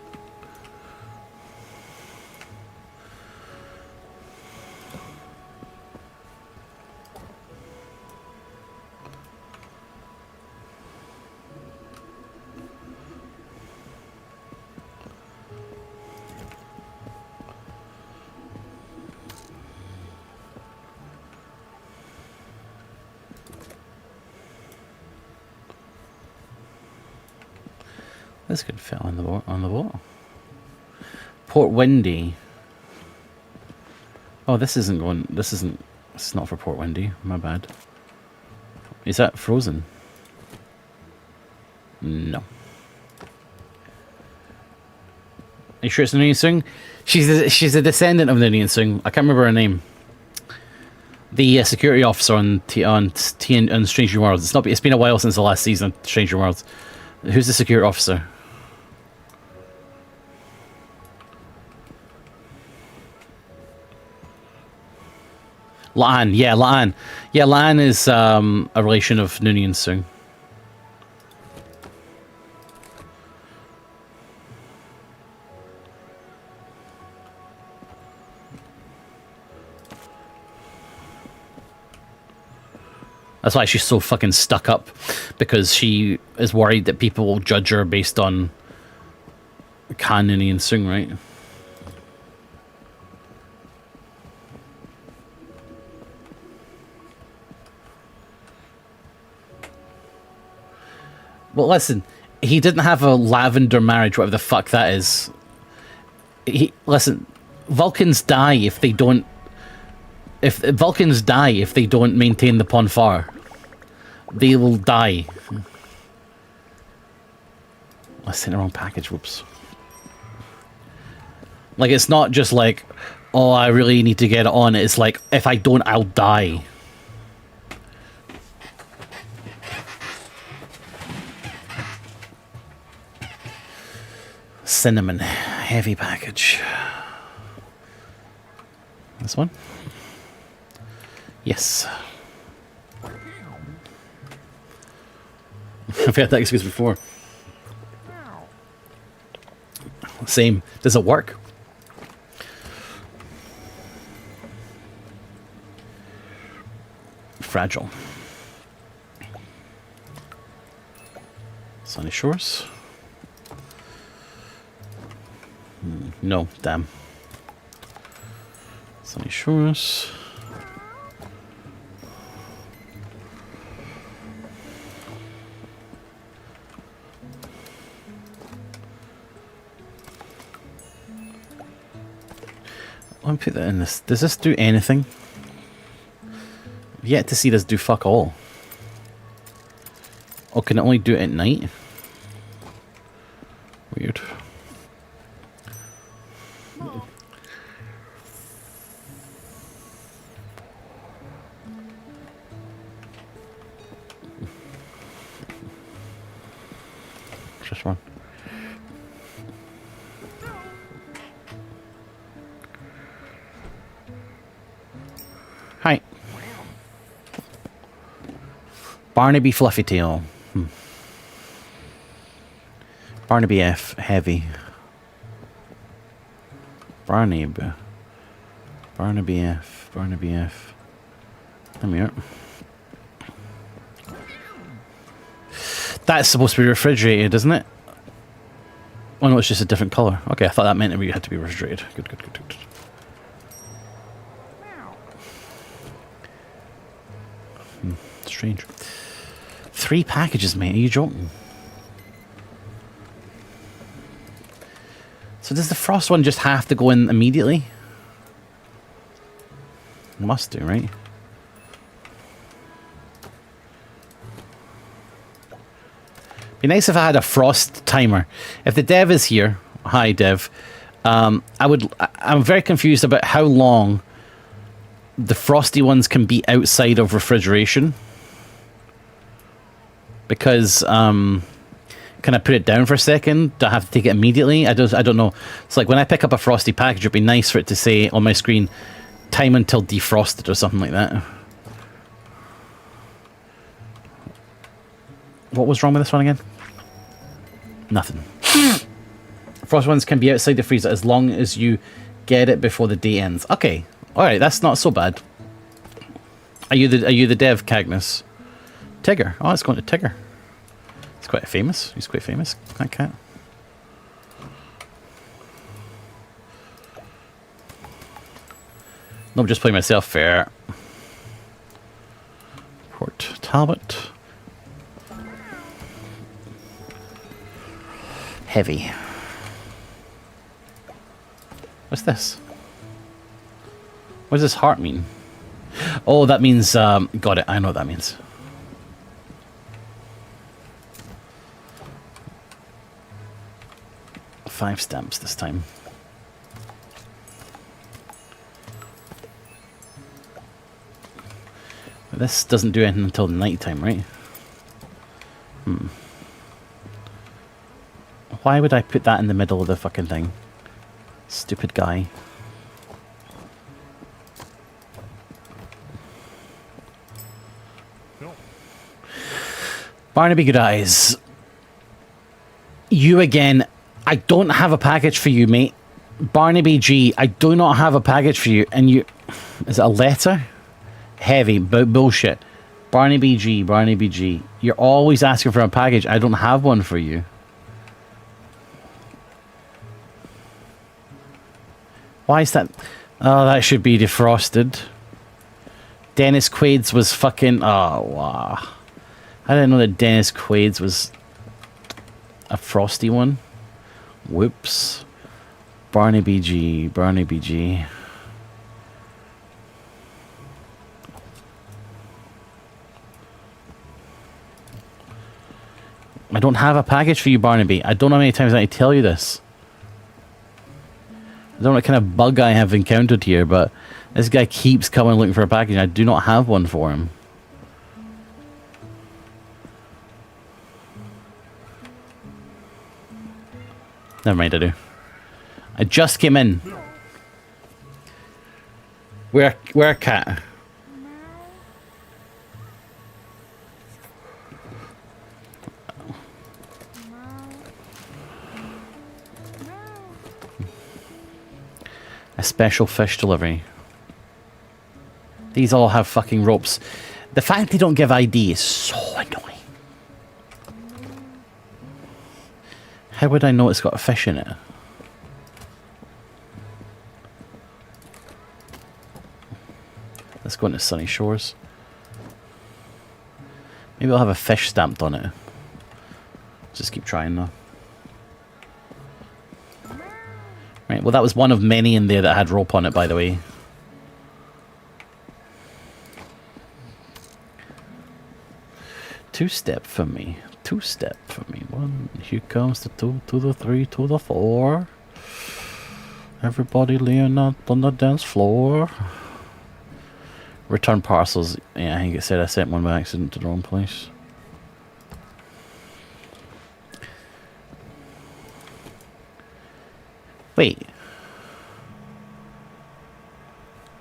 This could fit on the wall. Port Windy. Oh, this isn't going. This isn't. It's not for Port Wendy. My bad. Is that frozen? No. Are you sure it's Nilesy? She's a descendant of Nilesy. I can't remember her name. The security officer on Strange New Worlds. It's been a while since the last season of Strange New Worlds. Who's the security officer? La'an. Yeah, La'an. Yeah, La'an is a relation of Nilesy. That's why she's so fucking stuck up, because she is worried that people will judge her based on canon and Sung, right? Well, listen, he didn't have a lavender marriage, whatever the fuck that is. Listen, Vulcans die if they don't. If Vulcans die if they don't maintain the Ponfar, they will die. I sent the wrong package. Whoops. Like, it's not just like, oh, I really need to get it on. It's like, if I don't, I'll die. Cinnamon. Heavy package. This one? Yes. I've had that excuse before. Same. Does it work? Fragile. Sunny Shores. No, damn. Sunny Shores. Let me put that in this. Does this do anything? I've yet to see this do fuck all. Oh, can it only do it at night? Weird. Just one. Hi. Barnaby Fluffytail. Barnaby F. Heavy. Barnaby. Barnaby F. Barnaby F. Come here. That's supposed to be refrigerated, isn't it? Oh no, it's just a different colour. Okay, I thought that meant it had to be refrigerated. Good, good, good, good. Strange. 3 packages, mate. Are you joking? So does the frost one just have to go in immediately? Must do, right? Be nice if I had a frost timer. If the dev is here, hi dev. I'm very confused about how long the frosty ones can be outside of refrigeration. Because can I put it down for a second? Do I have to take it immediately? I don't know. It's like when I pick up a frosty package, it'd be nice for it to say on my screen, time until defrosted or something like that. What was wrong with this one again? Nothing. Frost ones can be outside the freezer as long as you get it before the day ends. Okay, all right, that's not so bad. Are you the dev, Cagnus? Tigger. Oh, it's going to Tigger. He's quite famous. He's quite famous. That cat. No, I'm just playing myself fair. Port Talbot. Heavy. What's this? What does this heart mean? Oh, that means... got it. I know what that means. Five stamps this time. This doesn't do anything until night time, right? Why would I put that in the middle of the fucking thing? Stupid guy. Barnaby Good Eyes. You again. I don't have a package for you, mate. Barnaby G, I do not have a package for you. And you... Is it a letter? Heavy. Bullshit. Barnaby G, Barnaby G. You're always asking for a package. I don't have one for you. Why is that? Oh, that should be defrosted. Dennis Quaid's was fucking... Oh, wow. I didn't know that Dennis Quaid's was a frosty one. Whoops. Barnaby G, Barnaby G. I don't have a package for you, Barnaby. I don't know how many times I need to tell you this. I don't know what kind of bug I have encountered here, but this guy keeps coming looking for a package. I do not have one for him. Never mind, I do. I just came in. Where cat? A special fish delivery. These all have fucking ropes. The fact they don't give ID is so annoying. How would I know it's got a fish in it? Let's go into Sunny Shores. Maybe I'll have a fish stamped on it. Just keep trying though. Right, well that was one of many in there that had rope on it, by the way. Two-step for me. Two-step for me. One, here comes the 2 to the 3 to the 4. Everybody laying out on the dance floor. Return parcels. Yeah, I think it said I sent one by accident to the wrong place. Wait.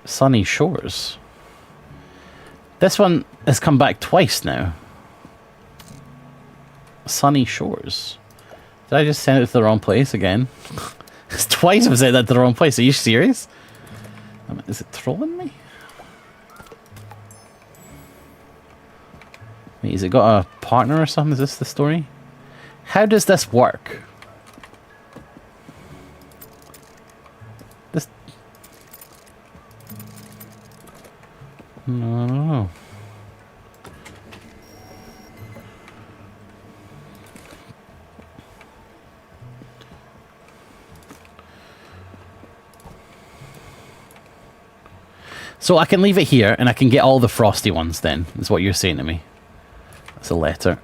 Sunny Shores. This one has come back twice now. Sunny Shores. Did I just send it to the wrong place again? It's twice I've sent that to the wrong place. Are you serious? Is it trolling me? Wait, has it got a partner or something? Is this the story? How does this work? This... No. So I can leave it here, and I can get all the frosty ones then, is what you're saying to me. That's a letter.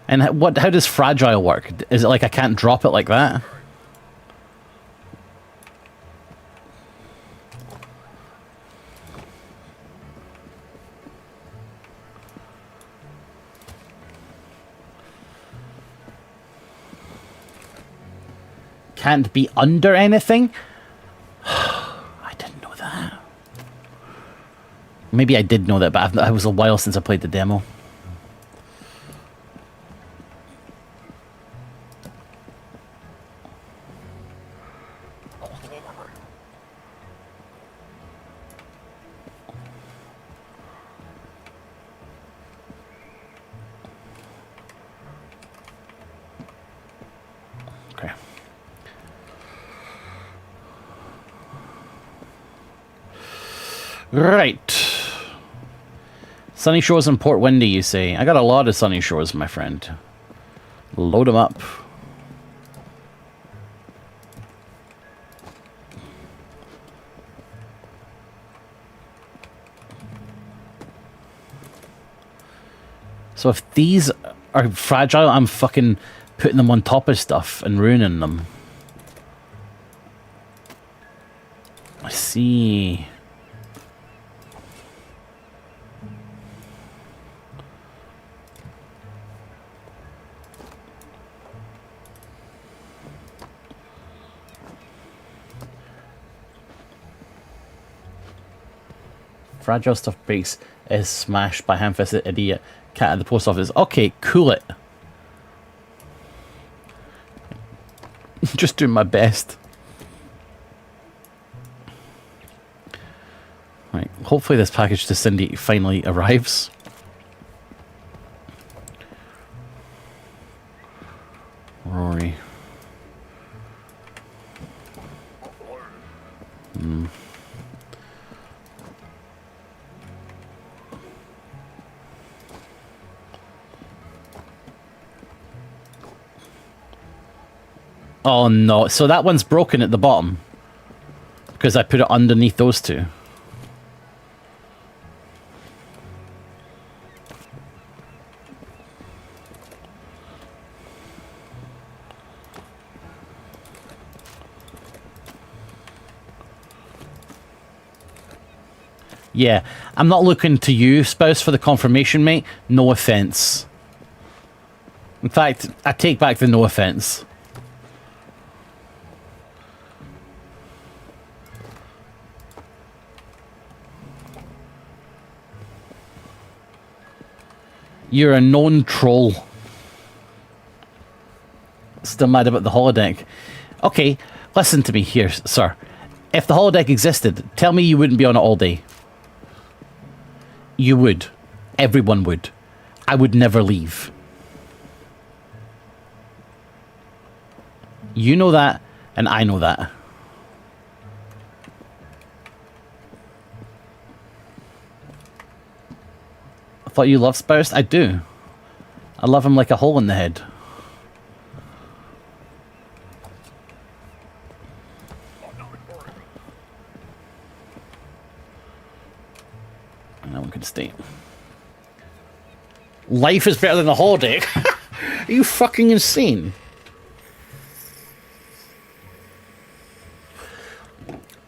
And how does fragile work? Is it like I can't drop it like that? Can't be under anything? I didn't know that. Maybe I did know that, but it was a while since I played the demo. Okay. Right. Sunny Shores and Port Windy, you say? I got a lot of Sunny Shores, my friend. Load them up. So if these are fragile, I'm fucking putting them on top of stuff and ruining them. I see. Fragile stuff breaks is smashed by ham-fisted idiot cat at the post office. Okay, cool it. Just doing my best. Right, hopefully this package to Cindy finally arrives. Rory. Oh no, so that one's broken at the bottom. Because I put it underneath those two. Yeah, I'm not looking to you, spouse, for the confirmation, mate. No offense. In fact, I take back the no offense. You're a known troll. Still mad about the holodeck. Okay, listen to me here, sir. If the holodeck existed, tell me you wouldn't be on it all day. You would. Everyone would. I would never leave. You know that, and I know that. I thought you loved Spouse? I do. I love him like a hole in the head. No one can stay. Life is better than the holodeck. Are you fucking insane?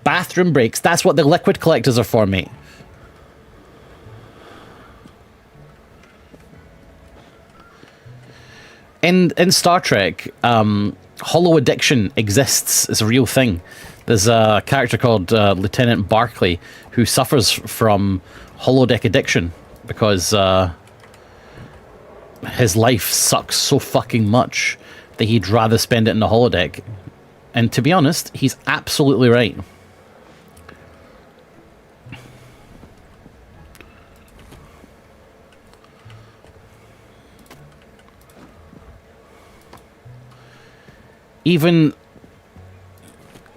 Bathroom breaks. That's what the liquid collectors are for, mate. In Star Trek, holo addiction exists. It's a real thing. There's a character called Lieutenant Barclay who suffers from holodeck addiction because his life sucks so fucking much that he'd rather spend it in the holodeck. And to be honest, he's absolutely right. Even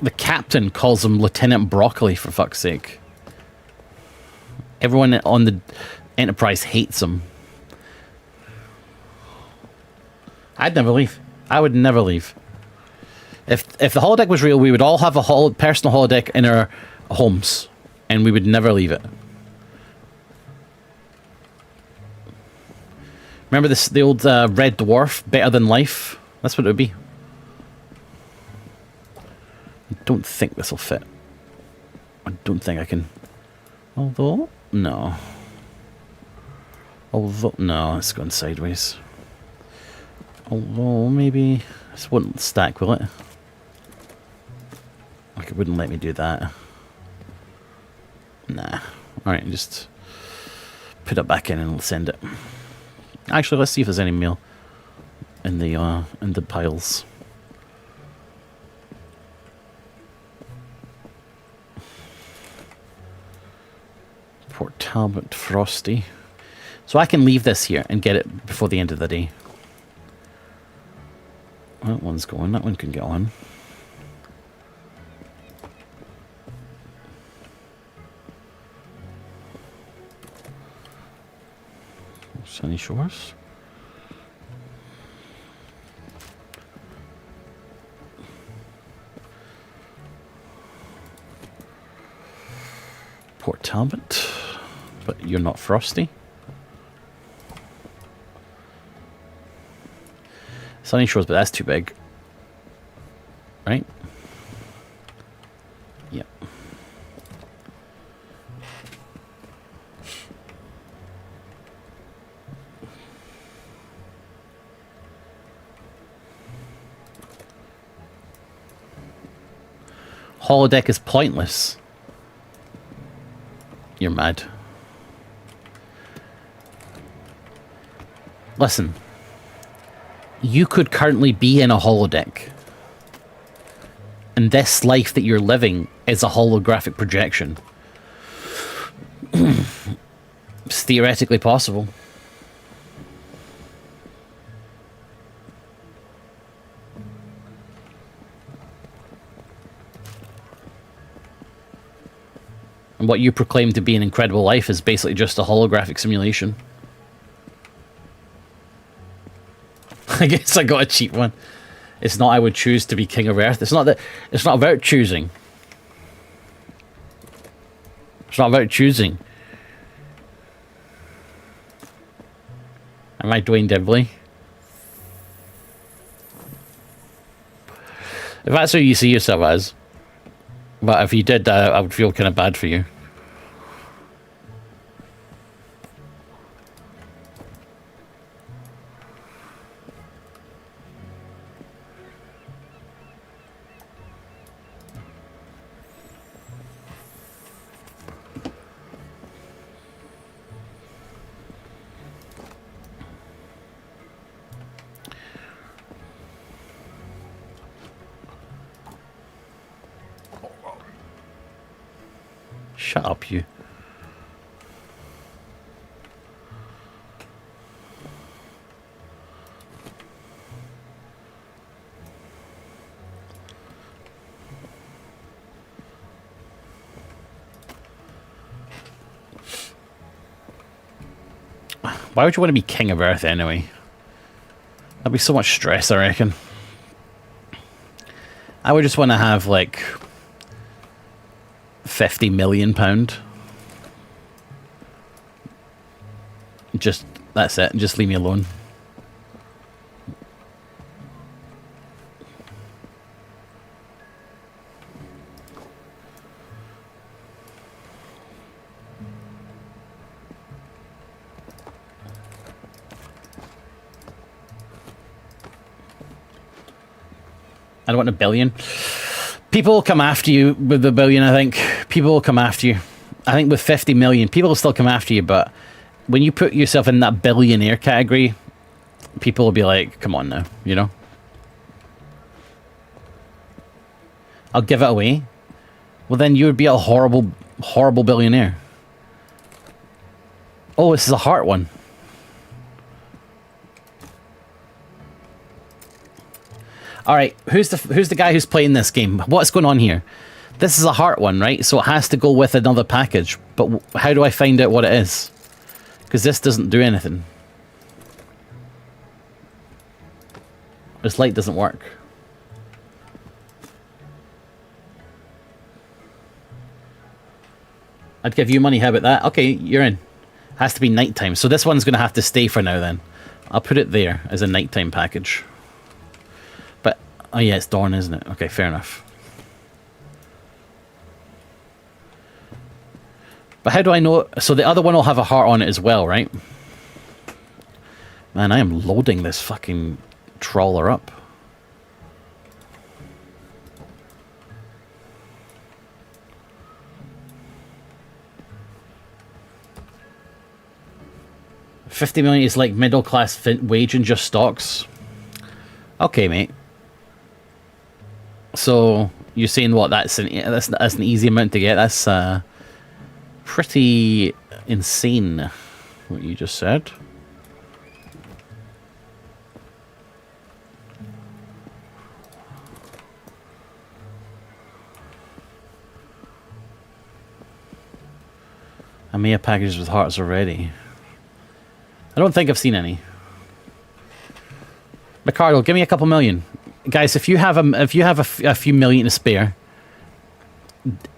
the captain calls him Lieutenant Broccoli, for fuck's sake. Everyone on the Enterprise hates him. I'd never leave. I would never leave. If the holodeck was real, we would all have a personal holodeck in our homes, and we would never leave it. Remember the old Red Dwarf, Better Than Life? That's what it would be. I don't think this will fit. I don't think I can. Although, no. Although, no, it's gone sideways. Although, maybe this wouldn't stack, will it? Like, it wouldn't let me do that. Nah. Alright, just put it back in and we'll send it. Actually, let's see if there's any mail in the piles. Port Talbot Frosty. So I can leave this here and get it before the end of the day. That one's going. That one can get on. Sunny Shores. Port Talbot. But you're not Frosty. Sunny Shores, but that's too big. Right? Yep. Holodeck is pointless. You're mad. Listen. You could currently be in a holodeck. And this life that you're living is a holographic projection. It's theoretically possible. And what you proclaim to be an incredible life is basically just a holographic simulation. I guess I got a cheap one. It's not I would choose to be king of Earth. It's not that. It's not about choosing. It's not about choosing. Am I Dwayne Dibley? If that's who you see yourself as. But if you did, I would feel kind of bad for you. Shut up, you. Why would you want to be king of Earth anyway? That'd be so much stress, I reckon. I would just want to have, like, £50 million. Just, that's it. Just leave me alone. I don't want a billion. People will come after you with the billion, I think. People will come after you. I think with 50 million, people will still come after you, but when you put yourself in that billionaire category, people will be like, come on now, you know? I'll give it away. Well, then you would be a horrible, horrible billionaire. Oh, this is a heart one. All right, who's the guy who's playing this game? What's going on here? This is a heart one, right? So it has to go with another package. But how do I find out what it is? Because this doesn't do anything. This light doesn't work. I'd give you money. How about that? Okay, you're in. Has to be nighttime. So this one's going to have to stay for now then. I'll put it there as a nighttime package. But, oh yeah, it's dawn, isn't it? Okay, fair enough. But how do I know? So the other one will have a heart on it as well, right? Man, I am loading this fucking trawler up. $50 million is like middle class wage and just stocks. Okay, mate. So you're saying what? That's an easy amount to get. That's pretty insane. What you just said. I may have packages with hearts already. I don't think I've seen any. Ricardo, give me a couple million. Guys, if you have a few million to spare,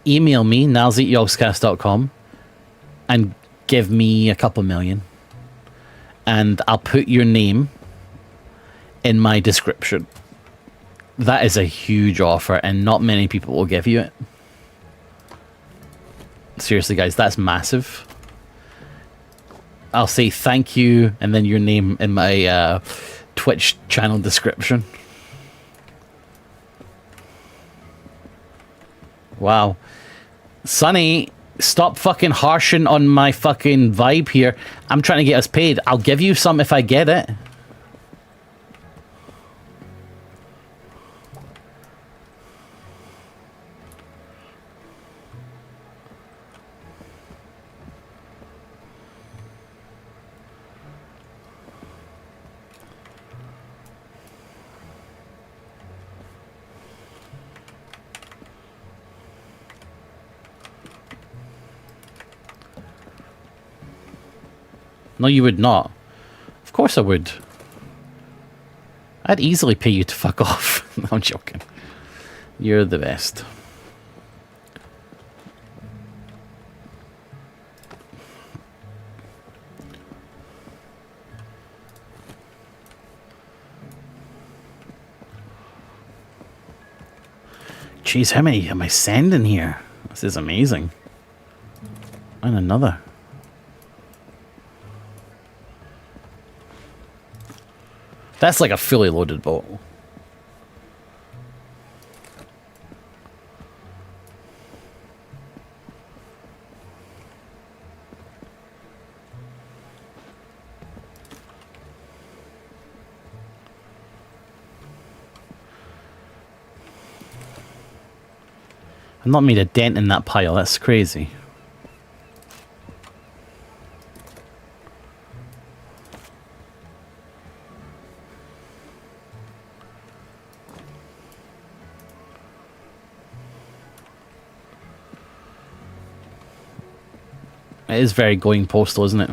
email me, nilesy@yogscast.com, and give me a couple million. And I'll put your name in my description. That is a huge offer, and not many people will give you it. Seriously, guys, that's massive. I'll say thank you, and then your name in my Twitch channel description. Wow. Sonny, stop fucking harshing on my fucking vibe here. I'm trying to get us paid. I'll give you some if I get it. No, you would not. Of course I would. I'd easily pay you to fuck off. No, I'm joking. You're the best. Jeez, how many am I sending here? This is amazing. And another. That's like a fully loaded boat. I've not made a dent in that pile. That's crazy. It is very going postal, isn't it?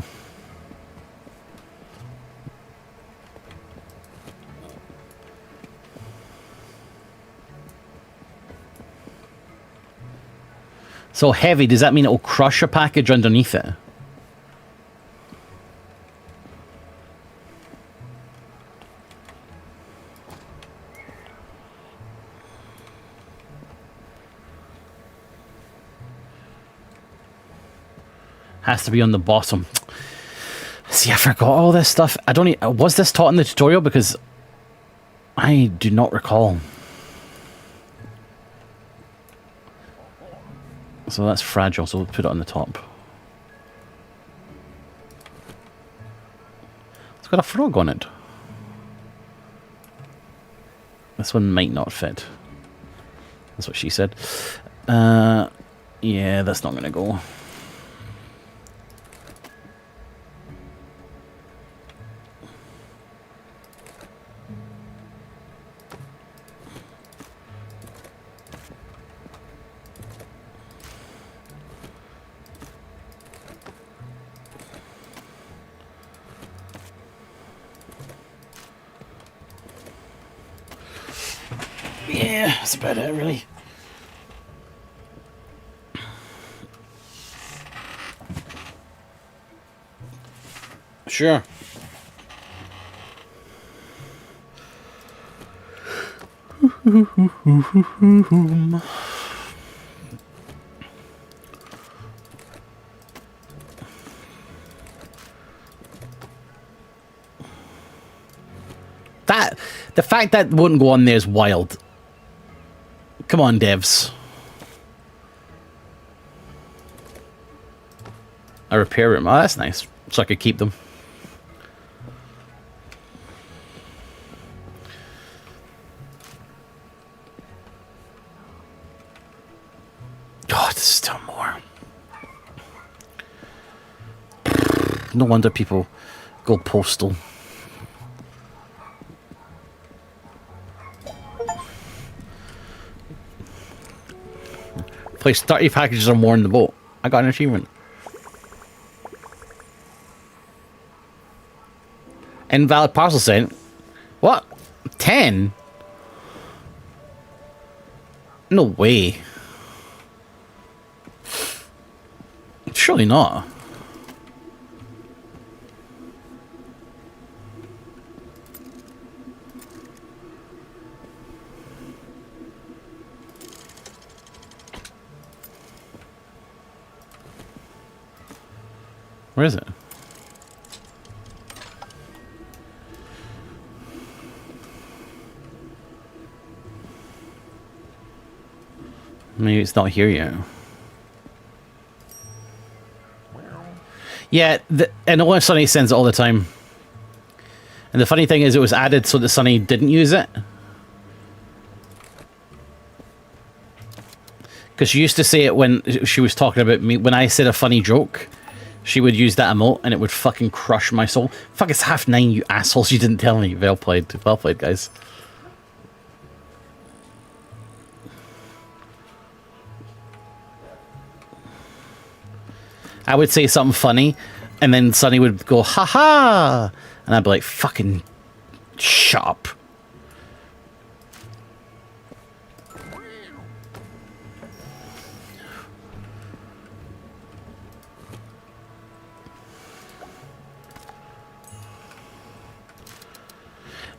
So heavy, does that mean it will crush a package underneath it? Has to be on the bottom. See, I forgot all this stuff. I don't was this taught in the tutorial? Because I do not recall. So that's fragile, so we'll put it on the top. It's got a frog on it. This one might not fit. That's what she said. Yeah, that's not going to go. Yeah, that's about it, really. Sure. The fact that wouldn't go on there is wild. Come on, devs. A repair room. Oh, that's nice. So I could keep them. Oh, there's still more. No wonder people go postal. Place 30 packages or more in the boat. I got an achievement. Invalid parcel sent. What? 10? No way. Surely not. Where is it? Maybe it's not here yet. Yeah, I know Sunny sends it all the time. And the funny thing is, it was added so that Sunny didn't use it. Because she used to say it when she was talking about me. When I said a funny joke, she would use that emote and it would fucking crush my soul. Fuck, it's 9:30, you assholes. You didn't tell me. Well played. Well played, guys. I would say something funny, and then Sunny would go, ha ha! And I'd be like, fucking shut up.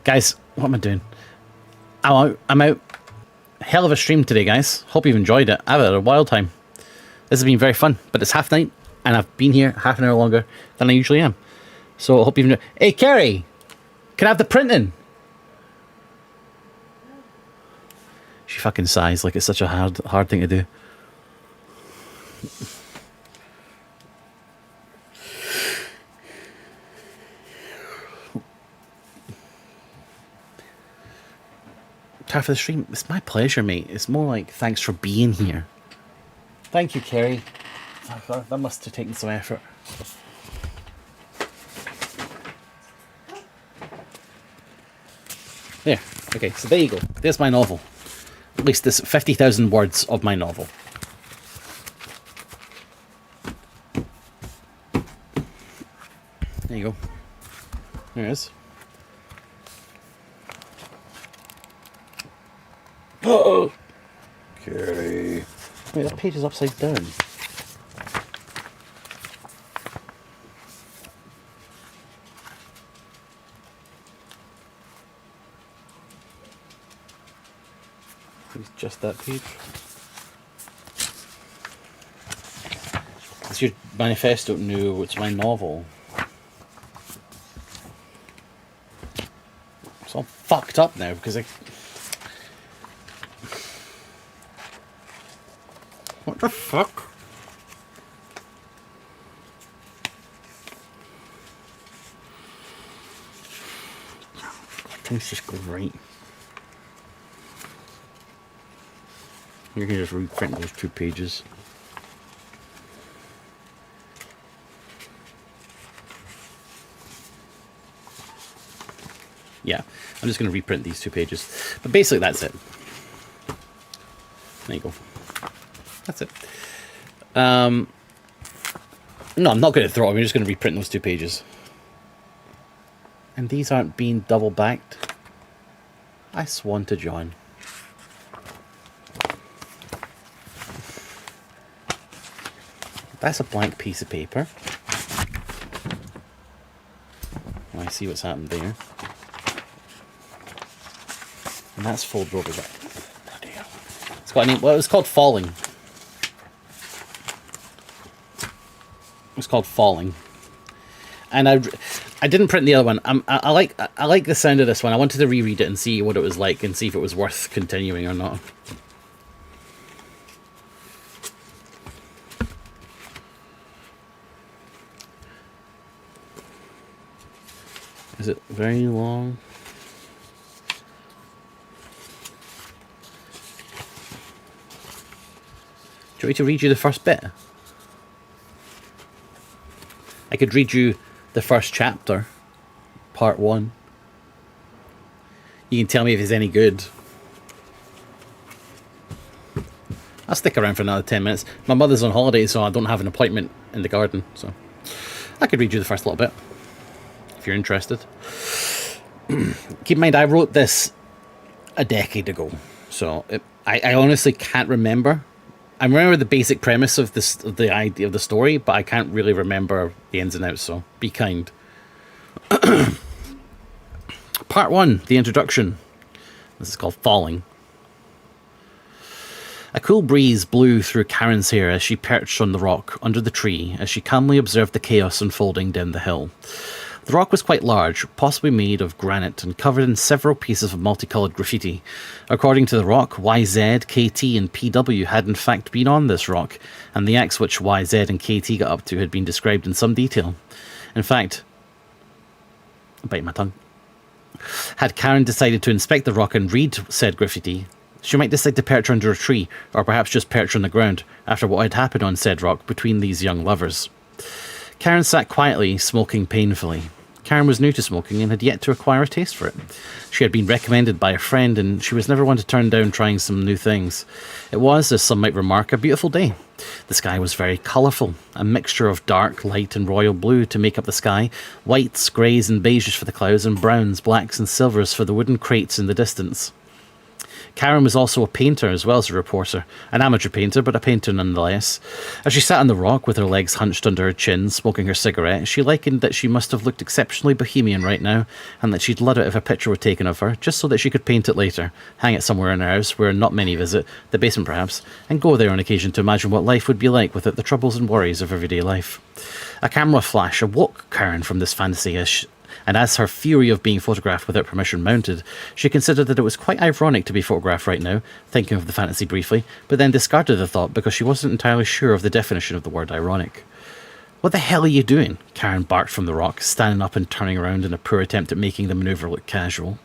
Guys, what am I doing? I'm out. Hell of a stream today, guys. Hope you've enjoyed it. I've had a wild time. This has been very fun, but it's 9:30. And I've been here half an hour longer than I usually am. So I hope you've... Hey, Kerry! Can I have the printing? She fucking sighs like it's such a hard thing to do. Time for the stream. It's my pleasure, mate. It's more like thanks for being here. Thank you, Kerry. That must have taken some effort. There. Okay, so there you go. There's my novel. At least there's 50,000 words of my novel. There you go. There it is. Oh! Carrie. Wait, that page is upside down. It's just that page. It's your manifesto. No, it's my novel. It's all fucked up now because I... What the fuck? Things just go right. You can just reprint those 2 pages. Yeah, I'm just going to reprint these 2 pages. But basically that's it. There you go. That's it. No, I'm not going to throw it. I'm just going to reprint those 2 pages. And these aren't being double backed. I swan to John. That's a blank piece of paper. Well, I see what's happened there. And that's folded over there. Bloody hell. It's got a name. Well, it was called Falling. It was called Falling. And I didn't print the other one. I like the sound of this one. I wanted to reread it and see what it was like and see if it was worth continuing or not. Is it very long? Do you want me to read you the first bit? I could read you the first chapter, part 1. You can tell me if it's any good. I'll stick around for another 10 minutes. My mother's on holiday, so I don't have an appointment in the garden, so I could read you the first little bit, if you're interested. Keep in mind, I wrote this a decade ago, so I honestly can't remember. I remember the basic premise of this, the idea of the story, but I can't really remember the ins and outs, so be kind. Part 1, the introduction. This is called Falling. A cool breeze blew through Karen's hair as she perched on the rock under the tree as she calmly observed the chaos unfolding down the hill. The rock was quite large, possibly made of granite, and covered in several pieces of multicoloured graffiti. According to the rock, YZ, KT, and PW had in fact been on this rock, and the acts which YZ and KT got up to had been described in some detail. In fact, I'm biting my tongue. Had Karen decided to inspect the rock and read said graffiti, she might decide to perch under a tree, or perhaps just perch on the ground, after what had happened on said rock between these young lovers. Karen sat quietly, smoking painfully. Karen was new to smoking and had yet to acquire a taste for it. She had been recommended by a friend, and she was never one to turn down trying some new things. It was, as some might remark, a beautiful day. The sky was very colourful, a mixture of dark, light and royal blue to make up the sky, whites, greys and beiges for the clouds, and browns, blacks and silvers for the wooden crates in the distance. Karen was also a painter as well as a reporter, an amateur painter, but a painter nonetheless. As she sat on the rock with her legs hunched under her chin, smoking her cigarette, she likened that she must have looked exceptionally bohemian right now, and that she'd love it if a picture were taken of her, just so that she could paint it later, hang it somewhere in her house where not many visit, the basement perhaps, and go there on occasion to imagine what life would be like without the troubles and worries of everyday life. A camera flash awoke Karen from this fantasy and as her fury of being photographed without permission mounted, she considered that it was quite ironic to be photographed right now, thinking of the fantasy briefly, but then discarded the thought because she wasn't entirely sure of the definition of the word ironic. "What the hell are you doing?" Karen barked from the rock, standing up and turning around in a poor attempt at making the manoeuvre look casual.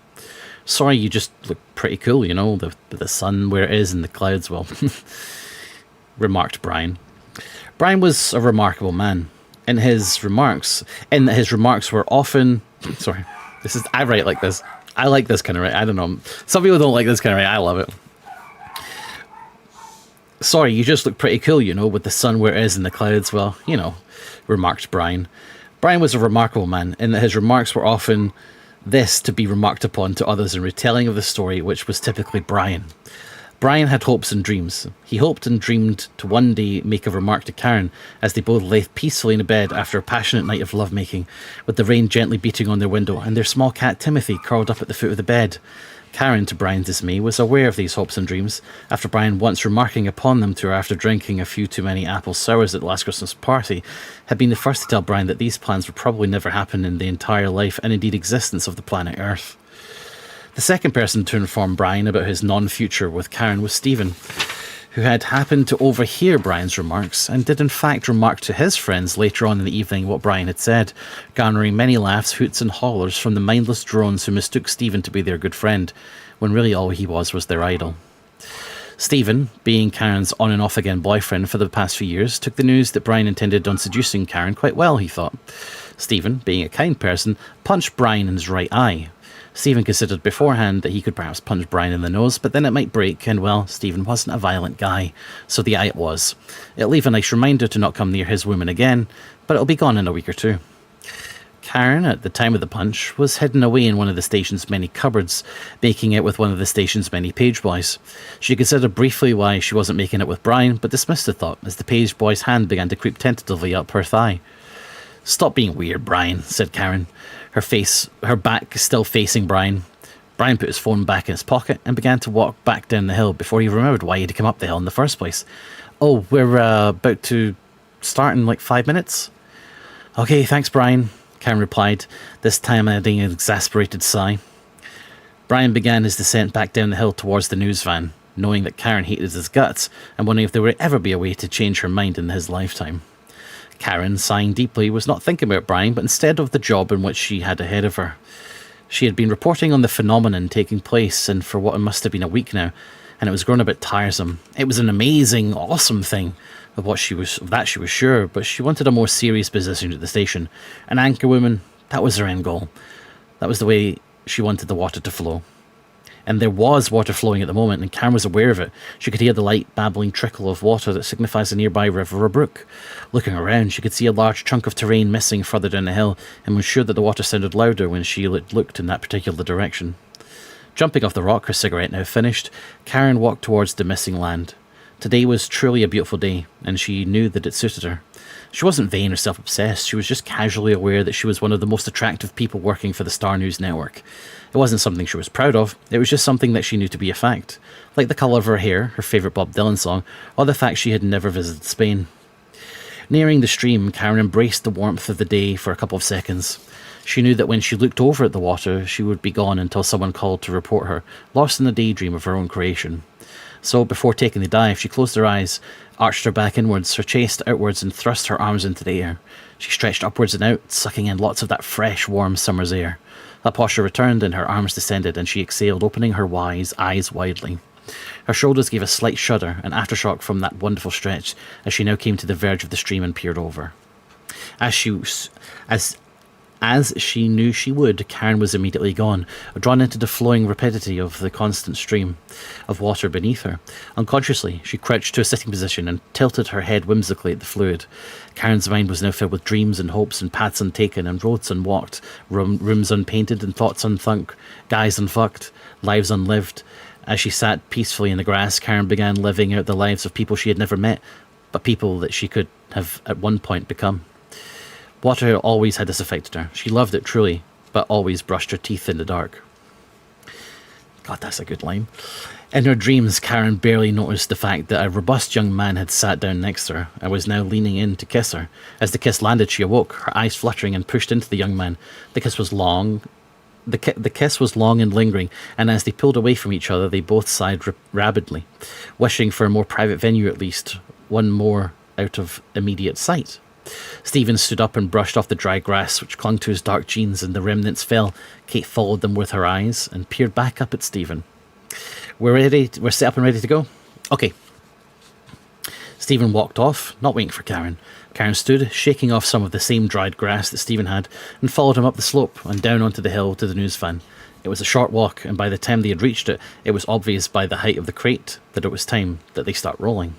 "Sorry, you just look pretty cool, you know, the sun where it is and the clouds, well," remarked Brian. Brian was a remarkable man. In that his remarks were often... Sorry, I write like this. I like this kind of writing. I don't know. Some people don't like this kind of writing. I love it. "Sorry, you just look pretty cool, you know, with the sun where it is and the clouds, well, you know," remarked Brian. Brian was a remarkable man, in that his remarks were often this to be remarked upon to others in retelling of the story, which was typically Brian. Brian had hopes and dreams. He hoped and dreamed to one day make a remark to Karen as they both lay peacefully in a bed after a passionate night of lovemaking, with the rain gently beating on their window and their small cat Timothy curled up at the foot of the bed. Karen, to Brian's dismay, was aware of these hopes and dreams, after Brian once remarking upon them to her after drinking a few too many apple sours at last Christmas party, had been the first to tell Brian that these plans would probably never happen in the entire life and indeed existence of the planet Earth. The second person to inform Brian about his non-future with Karen was Stephen, who had happened to overhear Brian's remarks and did in fact remark to his friends later on in the evening what Brian had said, garnering many laughs, hoots and hollers from the mindless drones who mistook Stephen to be their good friend, when really all he was their idol. Stephen, being Karen's on and off again boyfriend for the past few years, took the news that Brian intended on seducing Karen quite well, he thought. Stephen, being a kind person, punched Brian in his right eye. Stephen considered beforehand that he could perhaps punch Brian in the nose, but then it might break, and well, Stephen wasn't a violent guy, so the eye it was. It'll leave a nice reminder to not come near his woman again, but it'll be gone in a week or two. Karen, at the time of the punch, was hidden away in one of the station's many cupboards, making it with one of the station's many page boys. She considered briefly why she wasn't making it with Brian, but dismissed the thought as the page boy's hand began to creep tentatively up her thigh. "Stop being weird, Brian," said Karen, her back still facing Brian. Brian put his phone back in his pocket and began to walk back down the hill before he remembered why he'd come up the hill in the first place. "Oh, we're about to start in like 5 minutes?" "Okay, thanks, Brian," Karen replied, this time adding an exasperated sigh. Brian began his descent back down the hill towards the news van, knowing that Karen hated his guts and wondering if there would ever be a way to change her mind in his lifetime. Karen, sighing deeply, was not thinking about Brian, but instead of the job in which she had ahead of her. She had been reporting on the phenomenon taking place, and for what must have been a week now, and it was growing a bit tiresome. It was an amazing, awesome thing, of she was sure, but she wanted a more serious position at the station. An anchorwoman, that was her end goal. That was the way she wanted the water to flow. And there was water flowing at the moment, and Karen was aware of it. She could hear the light, babbling trickle of water that signifies a nearby river or brook. Looking around, she could see a large chunk of terrain missing further down the hill, and was sure that the water sounded louder when she looked in that particular direction. Jumping off the rock, her cigarette now finished, Karen walked towards the missing land. Today was truly a beautiful day, and she knew that it suited her. She wasn't vain or self-obsessed, she was just casually aware that she was one of the most attractive people working for the Star News Network. It wasn't something she was proud of, it was just something that she knew to be a fact. Like the colour of her hair, her favourite Bob Dylan song, or the fact she had never visited Spain. Nearing the stream, Karen embraced the warmth of the day for a couple of seconds. She knew that when she looked over at the water, she would be gone until someone called to report her, lost in a daydream of her own creation. So, before taking the dive, she closed her eyes, arched her back inwards, her chest outwards, and thrust her arms into the air. She stretched upwards and out, sucking in lots of that fresh, warm summer's air. That posture returned, and her arms descended, and she exhaled, opening her eyes widely. Her shoulders gave a slight shudder, an aftershock from that wonderful stretch, as she now came to the verge of the stream and peered over. As she knew she would, Karen was immediately gone, drawn into the flowing rapidity of the constant stream of water beneath her. Unconsciously, she crouched to a sitting position and tilted her head whimsically at the fluid. Karen's mind was now filled with dreams and hopes and paths untaken and roads unwalked, rooms unpainted and thoughts unthunk, guys unfucked, lives unlived. As she sat peacefully in the grass, Karen began living out the lives of people she had never met, but people that she could have at one point become. Water always had this effect on her. She loved it truly, but always brushed her teeth in the dark. God, that's a good line. In her dreams, Karen barely noticed the fact that a robust young man had sat down next to her and was now leaning in to kiss her. As the kiss landed, she awoke, her eyes fluttering, and pushed into the young man. The kiss was long. The kiss was long and lingering, and as they pulled away from each other, they both sighed rapidly, wishing for a more private venue at least, one more out of immediate sight. Stephen stood up and brushed off the dry grass which clung to his dark jeans, and the remnants fell. Kate followed them with her eyes and peered back up at Stephen. We're set up and ready to go? Okay. Stephen walked off, not waiting for Karen. Karen stood, shaking off some of the same dried grass that Stephen had, and followed him up the slope and down onto the hill to the news van. It was a short walk, and by the time they had reached it, it was obvious by the height of the crate that it was time that they start rolling.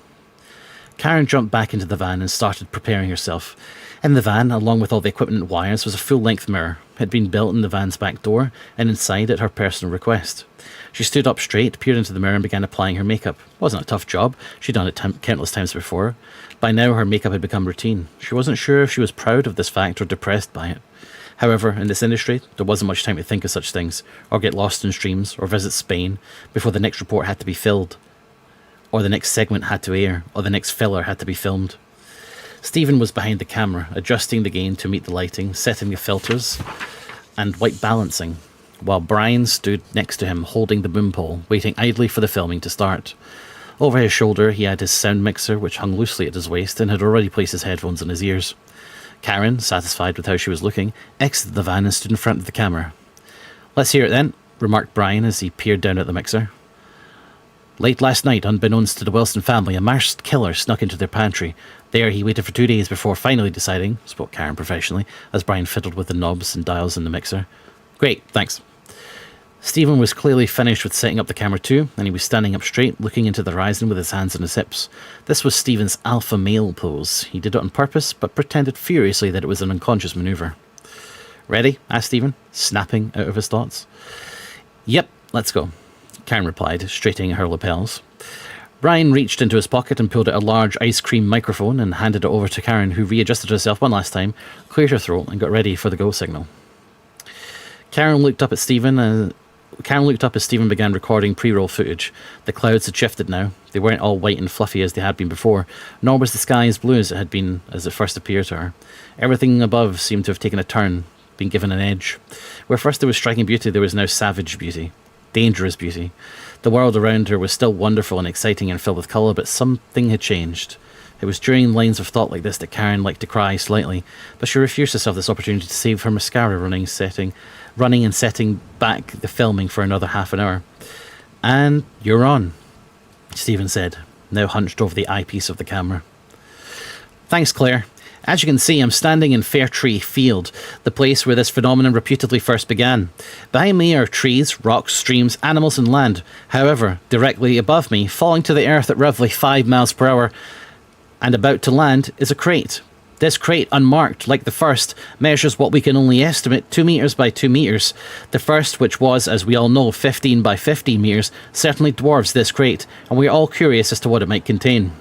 Karen jumped back into the van and started preparing herself. In the van, along with all the equipment and wires, was a full-length mirror. It had been built in the van's back door, and inside at her personal request. She stood up straight, peered into the mirror, and began applying her makeup. It wasn't a tough job. She'd done it countless times before. By now, her makeup had become routine. She wasn't sure if she was proud of this fact or depressed by it. However, in this industry, there wasn't much time to think of such things, or get lost in streams, or visit Spain, before the next report had to be filled, or the next segment had to air, or the next filler had to be filmed. Stephen was behind the camera, adjusting the gain to meet the lighting, setting the filters, and white balancing, while Brian stood next to him, holding the boom pole, waiting idly for the filming to start. Over his shoulder, he had his sound mixer, which hung loosely at his waist, and had already placed his headphones in his ears. Karen, satisfied with how she was looking, exited the van and stood in front of the camera. "Let's hear it then," remarked Brian as he peered down at the mixer. "Late last night, unbeknownst to the Wilson family, a masked killer snuck into their pantry. There he waited for 2 days before finally deciding," spoke Karen professionally, as Brian fiddled with the knobs and dials in the mixer. "Great, thanks." Stephen was clearly finished with setting up the camera too, and he was standing up straight, looking into the horizon with his hands on his hips. This was Stephen's alpha male pose. He did it on purpose, but pretended furiously that it was an unconscious maneuver. "Ready?" asked Stephen, snapping out of his thoughts. "Yep, let's go," Karen replied, straightening her lapels. Brian reached into his pocket and pulled out a large ice cream microphone and handed it over to Karen, who readjusted herself one last time, cleared her throat, and got ready for the go signal. Karen looked up as Stephen began recording pre-roll footage. The clouds had shifted now. They weren't all white and fluffy as they had been before, nor was the sky as blue as it had been as it first appeared to her. Everything above seemed to have taken a turn, been given an edge. Where first there was striking beauty, there was now savage beauty. Dangerous beauty. The world around her was still wonderful and exciting and filled with colour, but something had changed. It was during lines of thought like this that Karen liked to cry slightly, but she refused herself this opportunity to save her mascara running and setting back the filming for another half an hour. "And you're on," Stephen said, now hunched over the eyepiece of the camera. "Thanks, Claire. As you can see, I'm standing in Fair Tree Field, the place where this phenomenon reputedly first began. Behind me are trees, rocks, streams, animals and land. However, directly above me, falling to the earth at roughly 5 miles per hour and about to land, is a crate. This crate, unmarked, like the first, measures what we can only estimate 2 meters by 2 meters. The first, which was, as we all know, 15 by 15 meters, certainly dwarfs this crate, and we are all curious as to what it might contain.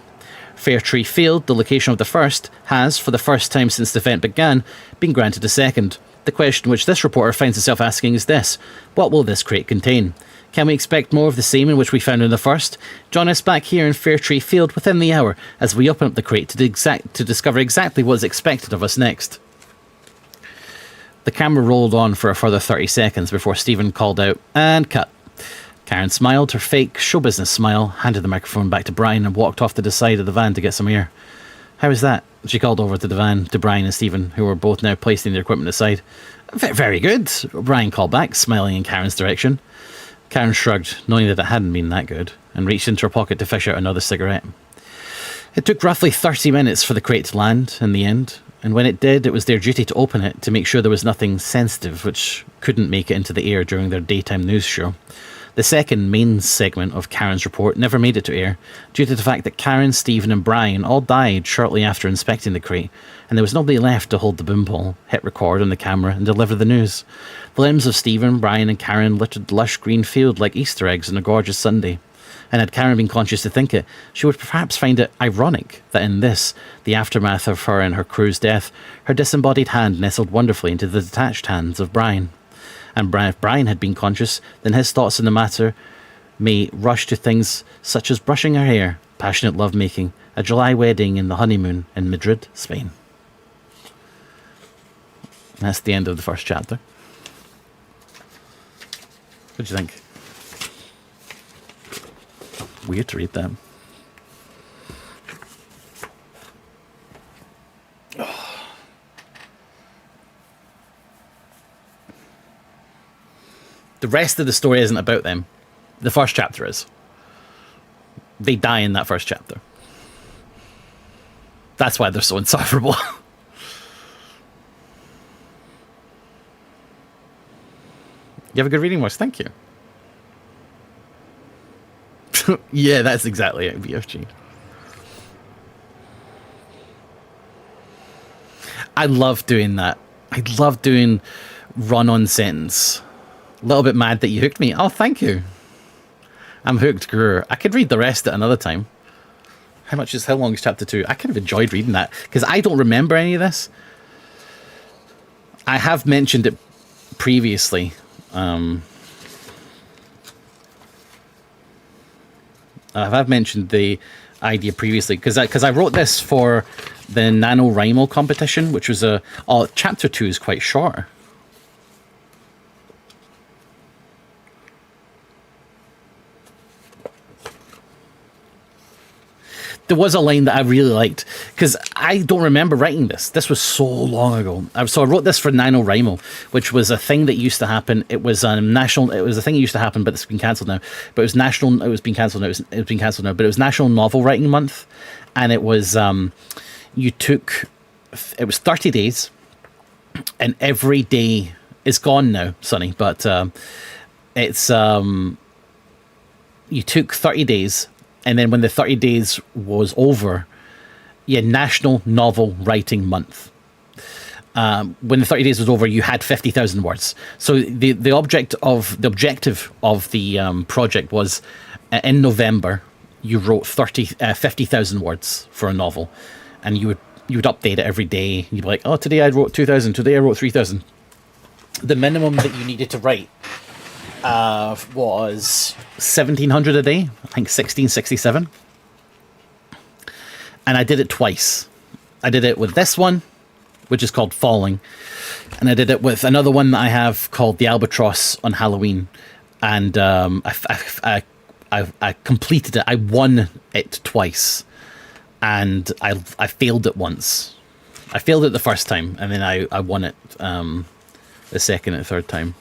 Fair Tree Field, the location of the first, has, for the first time since the event began, been granted a second. The question which this reporter finds himself asking is this: what will this crate contain? Can we expect more of the same in which we found in the first? Join us back here in Fair Tree Field within the hour as we open up the crate to discover exactly what is expected of us next. The camera rolled on for a further 30 seconds before Stephen called out, "And cut." Karen smiled, her fake show business smile, handed the microphone back to Brian and walked off to the side of the van to get some air. "How is that?" She called over to the van to Brian and Stephen, who were both now placing their equipment aside. Very good," Brian called back, smiling in Karen's direction. Karen shrugged, knowing that it hadn't been that good, and reached into her pocket to fish out another cigarette. It took roughly 30 minutes for the crate to land, in the end, and when it did, it was their duty to open it to make sure there was nothing sensitive which couldn't make it into the air during their daytime news show. The second main segment of Karen's report never made it to air, due to the fact that Karen, Stephen and Brian all died shortly after inspecting the crate, and there was nobody left to hold the boom pole, hit record on the camera and deliver the news. The limbs of Stephen, Brian and Karen littered the lush green field like Easter eggs on a gorgeous Sunday. And had Karen been conscious to think it, she would perhaps find it ironic that in this, the aftermath of her and her crew's death, her disembodied hand nestled wonderfully into the detached hands of Brian. And if Brian had been conscious, then his thoughts on the matter may rush to things such as brushing her hair, passionate love-making, a July wedding and the honeymoon in Madrid, Spain. That's the end of the first chapter. What do you think? Weird to read that. The rest of the story isn't about them. The first chapter is. They die in that first chapter. That's why they're so insufferable. You have a good reading voice, thank you. Yeah, that's exactly it, BFG. I love doing that. I love doing run-on sentence. A little bit mad that you hooked me. Oh, thank you. I'm hooked, Guru. I could read the rest at another time. How long is chapter 2? I kind of enjoyed reading that because I don't remember any of this. I have mentioned it previously. I've mentioned the idea previously because I wrote this for the NaNoWriMo competition, which was chapter 2 is quite short. There was a line that I really liked because I don't remember writing this. This was so long ago. So I wrote this for NaNoWriMo, which was a thing that used to happen. It was national. It was a thing that used to happen, but it's been cancelled now. But it was national. It was being cancelled now. It's been cancelled now. But it was National Novel Writing Month, and it was it was 30 days, and every day is gone now, Sonny. But it's you took 30 days. And then when the 30 days was over, National Novel Writing Month. When the 30 days was over, you had 50,000 words. So the objective of the project was in November, you wrote 50,000 words for a novel, and you would update it every day. You'd be like, oh, today I wrote 2,000. Today I wrote 3,000. The minimum that you needed to write was 1,700 a day. I think 1,667. And I did it twice. I did it with this one, which is called Falling, and I did it with another one that I have called The Albatross on Halloween. And I completed it. I won it twice, and I failed it once. I failed it the first time, and then I won it the second and third time.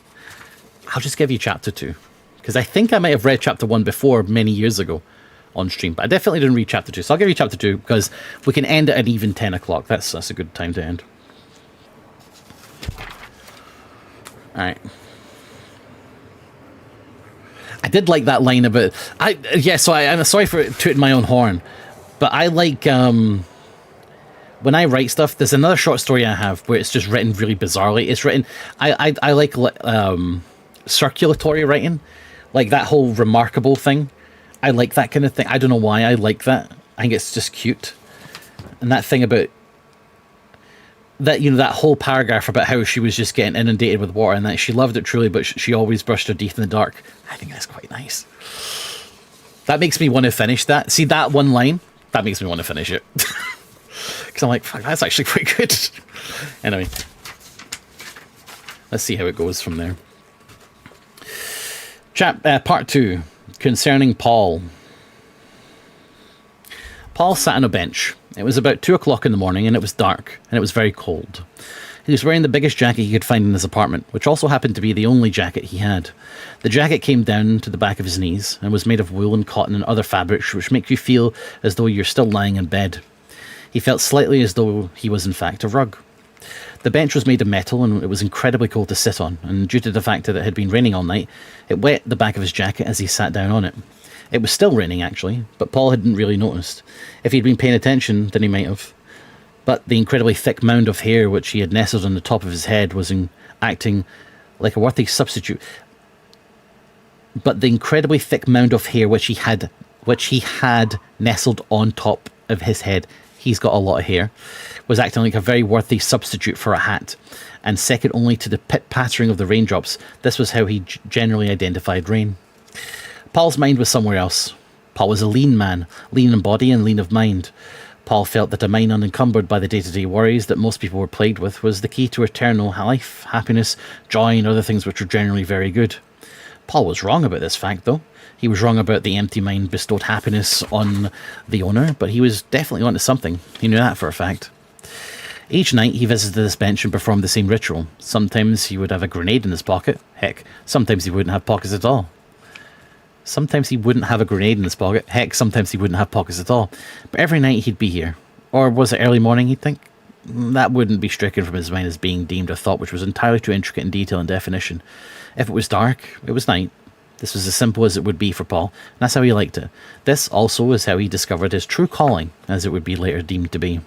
I'll just give you chapter 2, because I think I might have read chapter 1 before many years ago on stream, but I definitely didn't read chapter 2. So I'll give you chapter 2 because we can end it at even 10 o'clock. That's a good time to end. All right. I did like that line about I'm sorry for tooting my own horn, but I like when I write stuff, there's another short story I have where it's just written really bizarrely. It's written. I like circulatory writing, like that whole remarkable thing. I like that kind of thing. I don't know why I like that. I think it's just cute. And that thing about that, you know, that whole paragraph about how she was just getting inundated with water and that she loved it truly, but she always brushed her teeth in the dark. I think that's quite nice. That makes me want to finish that. See that one line? That makes me want to finish it. Because I'm like, fuck, that's actually quite good. Anyway, let's see how it goes from there. Part 2, concerning Paul. Paul sat on a bench. It was about 2 o'clock in the morning, and it was dark, and it was very cold. He was wearing the biggest jacket he could find in his apartment, which also happened to be the only jacket he had. The jacket came down to the back of his knees, and was made of wool and cotton and other fabrics which make you feel as though you're still lying in bed. He felt slightly as though he was in fact a rug. The bench was made of metal, and it was incredibly cold to sit on, and due to the fact that it had been raining all night, it wet the back of his jacket as he sat down on it. It was still raining, actually, but Paul hadn't really noticed. If he'd been paying attention, then he might have. But the incredibly thick mound of hair which he had nestled on the top of his head was acting like a worthy substitute. But the incredibly thick mound of hair which he had nestled on top of his head, he's got a lot of hair, was acting like a very worthy substitute for a hat. And second only to the pit-pattering of the raindrops, this was how he generally identified rain. Paul's mind was somewhere else. Paul was a lean man, lean in body and lean of mind. Paul felt that a mind unencumbered by the day-to-day worries that most people were plagued with was the key to eternal life, happiness, joy, and other things which were generally very good. Paul was wrong about this fact, though. He was wrong about the empty mind bestowed happiness on the owner, but he was definitely onto something. He knew that for a fact. Each night he visited this bench and performed the same ritual. Sometimes he would have a grenade in his pocket. Heck, sometimes he wouldn't have pockets at all. Sometimes he wouldn't have a grenade in his pocket. Heck, sometimes he wouldn't have pockets at all. But every night he'd be here. Or was it early morning, he'd think? That wouldn't be stricken from his mind as being deemed a thought which was entirely too intricate in detail and definition. If it was dark, it was night. This was as simple as it would be for Paul, and that's how he liked it. This also is how he discovered his true calling, as it would be later deemed to be.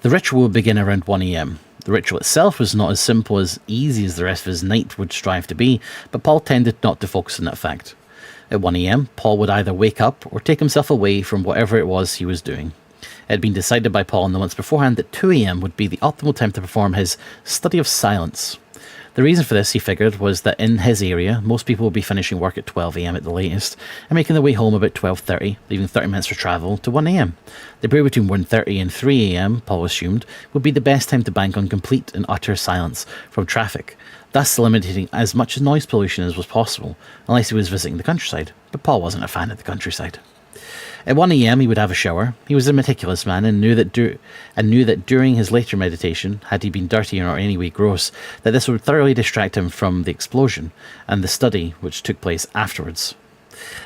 The ritual would begin around 1 a.m. The ritual itself was not as simple as easy as the rest of his night would strive to be, but Paul tended not to focus on that fact. At 1 a.m, Paul would either wake up or take himself away from whatever it was he was doing. It had been decided by Paul in the months beforehand that 2 a.m. would be the optimal time to perform his study of silence. The reason for this, he figured, was that in his area, most people would be finishing work at 12 a.m. at the latest, and making their way home about 12:30, leaving 30 minutes for travel, to 1 a.m. The period between 1:30 and 3 a.m, Paul assumed, would be the best time to bank on complete and utter silence from traffic, thus eliminating as much noise pollution as was possible, unless he was visiting the countryside. But Paul wasn't a fan of the countryside. At 1 a.m, he would have a shower. He was a meticulous man and knew that during his later meditation, had he been dirty or any way gross, that this would thoroughly distract him from the explosion and the study which took place afterwards.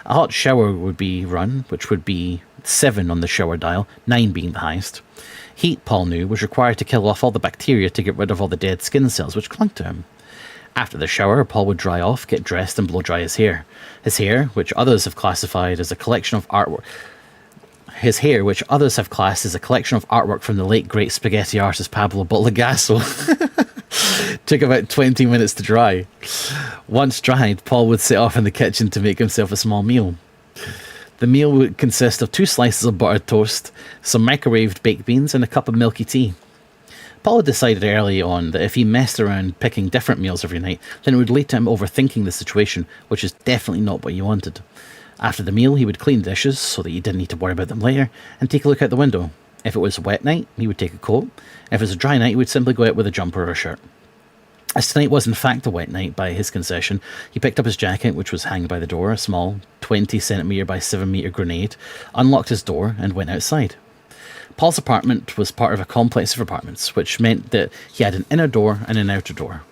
A hot shower would be run, which would be 7 on the shower dial, 9 being the highest. Heat, Paul knew, was required to kill off all the bacteria to get rid of all the dead skin cells which clung to him. After the shower, Paul would dry off, get dressed, and blow dry his hair. His hair, which others have classified as a collection of artwork. His hair, which others have classed as a collection of artwork from the late great spaghetti artist Pablo Botlegasso, took about 20 minutes to dry. Once dried, Paul would set off in the kitchen to make himself a small meal. The meal would consist of 2 slices of buttered toast, some microwaved baked beans, and a cup of milky tea. Paul had decided early on that if he messed around picking different meals every night, then it would lead to him overthinking the situation, which is definitely not what he wanted. After the meal, he would clean the dishes so that he didn't need to worry about them later, and take a look out the window. If it was a wet night, he would take a coat. If it was a dry night, he would simply go out with a jumper or a shirt. As tonight was in fact a wet night by his concession, he picked up his jacket, which was hanging by the door, a small 20cm by 7m grenade, unlocked his door, and went outside. Paul's apartment was part of a complex of apartments, which meant that he had an inner door and an outer door.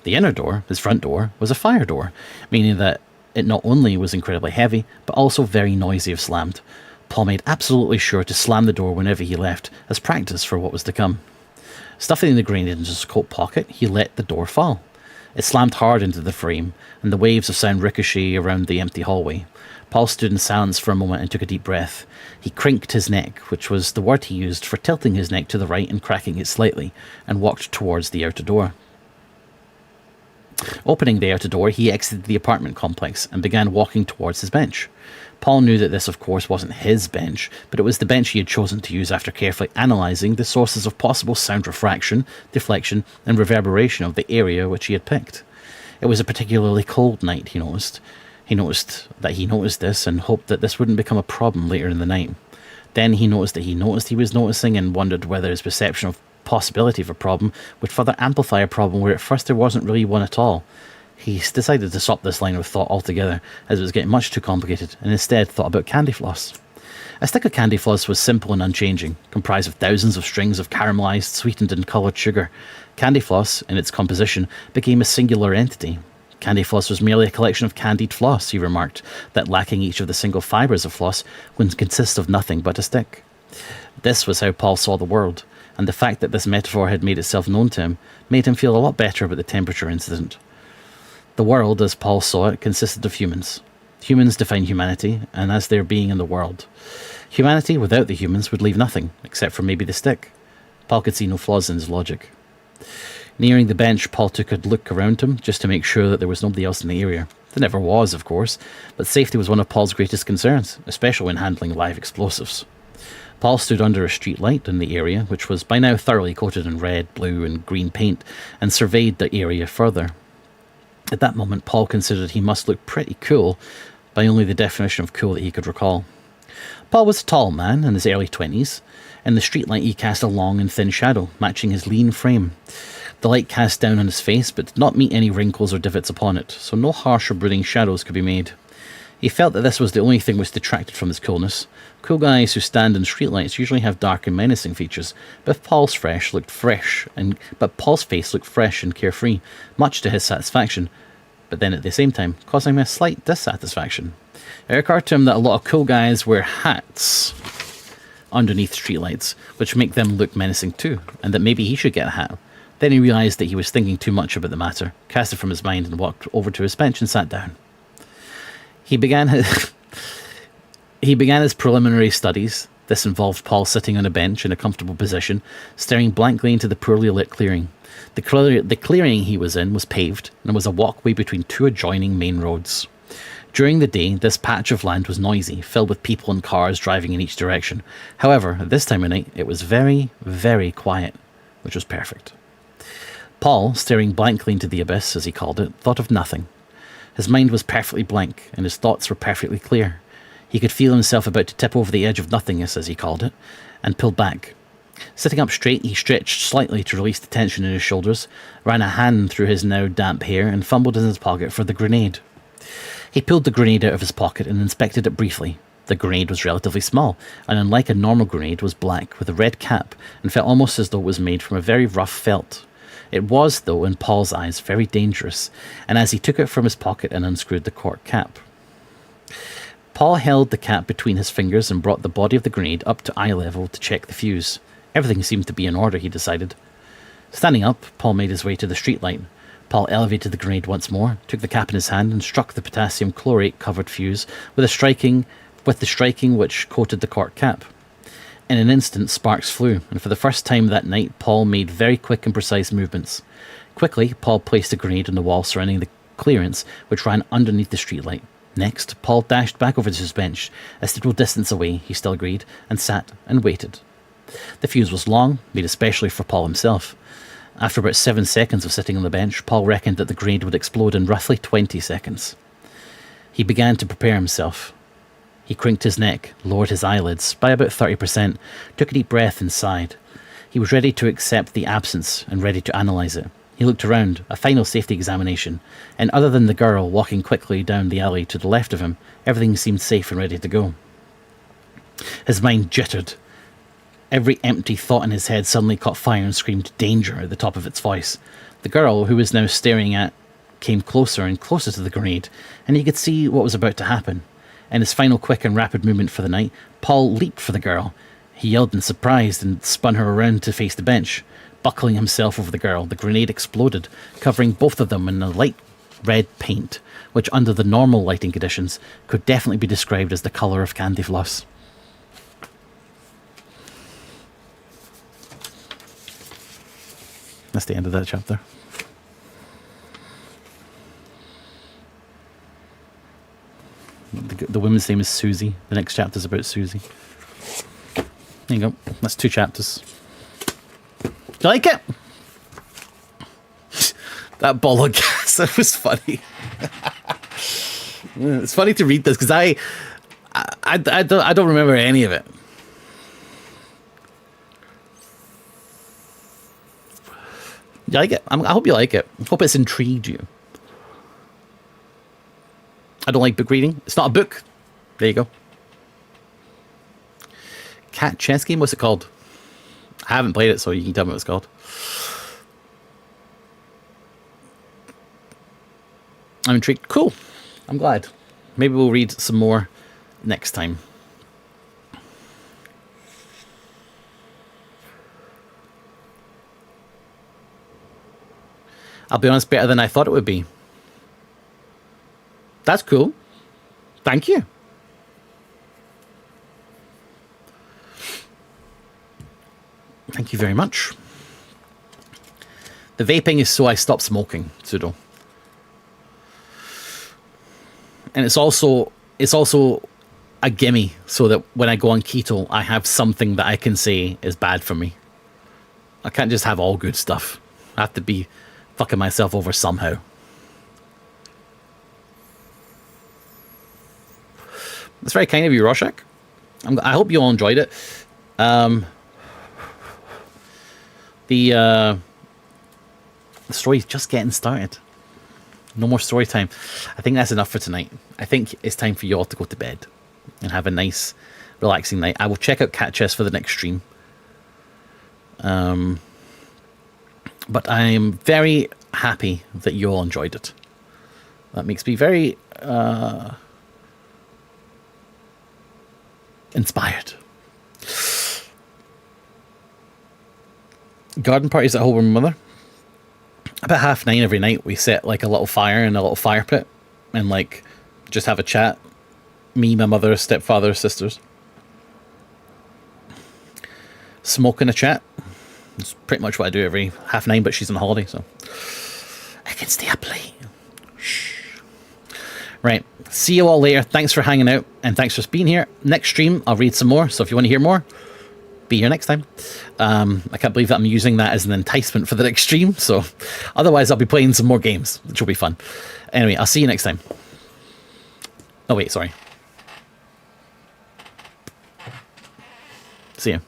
The inner door, his front door, was a fire door, meaning that it not only was incredibly heavy, but also very noisy if slammed. Paul made absolutely sure to slam the door whenever he left, as practice for what was to come. Stuffing the grenade into his coat pocket, he let the door fall. It slammed hard into the frame, and the waves of sound ricochet around the empty hallway. Paul stood in silence for a moment and took a deep breath. He crinked his neck, which was the word he used for tilting his neck to the right and cracking it slightly, and walked towards the outer door. Opening the outer door, he exited the apartment complex and began walking towards his bench. Paul knew that this, of course, wasn't his bench, but it was the bench he had chosen to use after carefully analysing the sources of possible sound refraction, deflection, and reverberation of the area which he had picked. It was a particularly cold night, he noticed. He noticed this and hoped that this wouldn't become a problem later in the night. Then he noticed that he was noticing and wondered whether his perception of possibility of a problem would further amplify a problem where at first there wasn't really one at all. He decided to stop this line of thought altogether, as it was getting much too complicated, and instead thought about candy floss. A stick of candy floss was simple and unchanging, comprised of thousands of strings of caramelized, sweetened and coloured sugar. Candy floss, in its composition, became a singular entity. Candy floss was merely a collection of candied floss, he remarked, that lacking each of the single fibres of floss would consist of nothing but a stick. This was how Paul saw the world, and the fact that this metaphor had made itself known to him made him feel a lot better about the temperature incident. The world, as Paul saw it, consisted of humans. Humans define humanity, and as their being in the world. Humanity without the humans would leave nothing, except for maybe the stick. Paul could see no flaws in his logic. Nearing the bench, Paul took a look around him, just to make sure that there was nobody else in the area. There never was, of course, but safety was one of Paul's greatest concerns, especially when handling live explosives. Paul stood under a street light in the area, which was by now thoroughly coated in red, blue and green paint, and surveyed the area further. At that moment, Paul considered he must look pretty cool, by only the definition of cool that he could recall. Paul was a tall man, in his early 20s. In the streetlight he cast a long and thin shadow, matching his lean frame. The light cast down on his face, but did not meet any wrinkles or divots upon it, so no harsh or brooding shadows could be made. He felt that this was the only thing which detracted from his coolness. Cool guys who stand in streetlights usually have dark and menacing features, but Paul's face looked fresh and carefree, much to his satisfaction, but then at the same time causing him a slight dissatisfaction. It occurred to him that a lot of cool guys wear hats underneath streetlights, which make them look menacing too, and that maybe he should get a hat. Then he realised that he was thinking too much about the matter, cast it from his mind and walked over to his bench and sat down. He began his preliminary studies. This involved Paul sitting on a bench in a comfortable position, staring blankly into the poorly lit clearing. The clearing he was in was paved, and there was a walkway between two adjoining main roads. During the day, this patch of land was noisy, filled with people and cars driving in each direction. However, at this time of night, it was very, very quiet, which was perfect. Paul, staring blankly into the abyss, as he called it, thought of nothing. His mind was perfectly blank, and his thoughts were perfectly clear. He could feel himself about to tip over the edge of nothingness, as he called it, and pulled back. Sitting up straight, he stretched slightly to release the tension in his shoulders, ran a hand through his now damp hair, and fumbled in his pocket for the grenade. He pulled the grenade out of his pocket and inspected it briefly. The grenade was relatively small, and unlike a normal grenade, was black, with a red cap, and felt almost as though it was made from a very rough felt. It was, though, in Paul's eyes, very dangerous, and as he took it from his pocket and unscrewed the cork cap. Paul held the cap between his fingers and brought the body of the grenade up to eye level to check the fuse. Everything seemed to be in order, he decided. Standing up, Paul made his way to the streetlight. Paul elevated the grenade once more, took the cap in his hand, and struck the potassium chlorate-covered fuse with the striking which coated the cork cap. In an instant, sparks flew, and for the first time that night, Paul made very quick and precise movements. Quickly, Paul placed the grenade on the wall surrounding the clearance, which ran underneath the streetlight. Next, Paul dashed back over to his bench. A suitable distance away, he still agreed, and sat and waited. The fuse was long, made especially for Paul himself. After about 7 seconds of sitting on the bench, Paul reckoned that the grenade would explode in roughly 20 seconds. He began to prepare himself. He crinked his neck, lowered his eyelids by about 30%, took a deep breath and sighed. He was ready to accept the absence and ready to analyse it. He looked around, a final safety examination, and other than the girl walking quickly down the alley to the left of him, everything seemed safe and ready to go. His mind jittered. Every empty thought in his head suddenly caught fire and screamed danger at the top of its voice. The girl, who was now staring at, came closer and closer to the grenade, and he could see what was about to happen. In his final quick and rapid movement for the night, Paul leaped for the girl. He yelled in surprise and spun her around to face the bench. buckling himself over the girl. The grenade exploded, covering both of them in a light red paint, which under the normal lighting conditions could definitely be described as the colour of candy floss. That's the end of that chapter. The woman's name is Susie. The next chapter's about Susie. There you go. That's 2 chapters. Do you like it? That ball of gas, that was funny. It's funny to read this because I don't remember any of it. You like it? I hope you like it. I hope it's intrigued you. I don't like book reading. It's not a book. There you go. Cat chess game? What's it called? I haven't played it, so you can tell me what it's called. I'm intrigued. Cool. I'm glad. Maybe we'll read some more next time. I'll be honest, better than I thought it would be. That's cool. Thank you. Thank you very much. The vaping is so I stop smoking, Pseudo. And it's also a gimme so that when I go on keto, I have something that I can say is bad for me. I can't just have all good stuff. I have to be fucking myself over somehow. That's very kind of you, Rorschach. I hope you all enjoyed it. The story's just getting started. No more story time. I think that's enough for tonight. I think it's time for you all to go to bed and have a nice, relaxing night. I will check out Cat Chess for the next stream. But I am very happy that you all enjoyed it. That makes me very inspired. Garden parties at home with my mother. About 9:30 every night, we set like a little fire in a little fire pit and like just have a chat. Me, my mother, stepfather, sisters. Smoke and a chat. It's pretty much what I do every 9:30, but she's on holiday, so I can stay up late. Shh. Right. See you all later. Thanks for hanging out and thanks for being here. Next stream, I'll read some more. So if you want to hear more, be here next time. I can't believe that I'm using that as an enticement for the next stream. So otherwise, I'll be playing some more games, which will be fun. Anyway, I'll see you next time. Oh, wait, sorry. See you.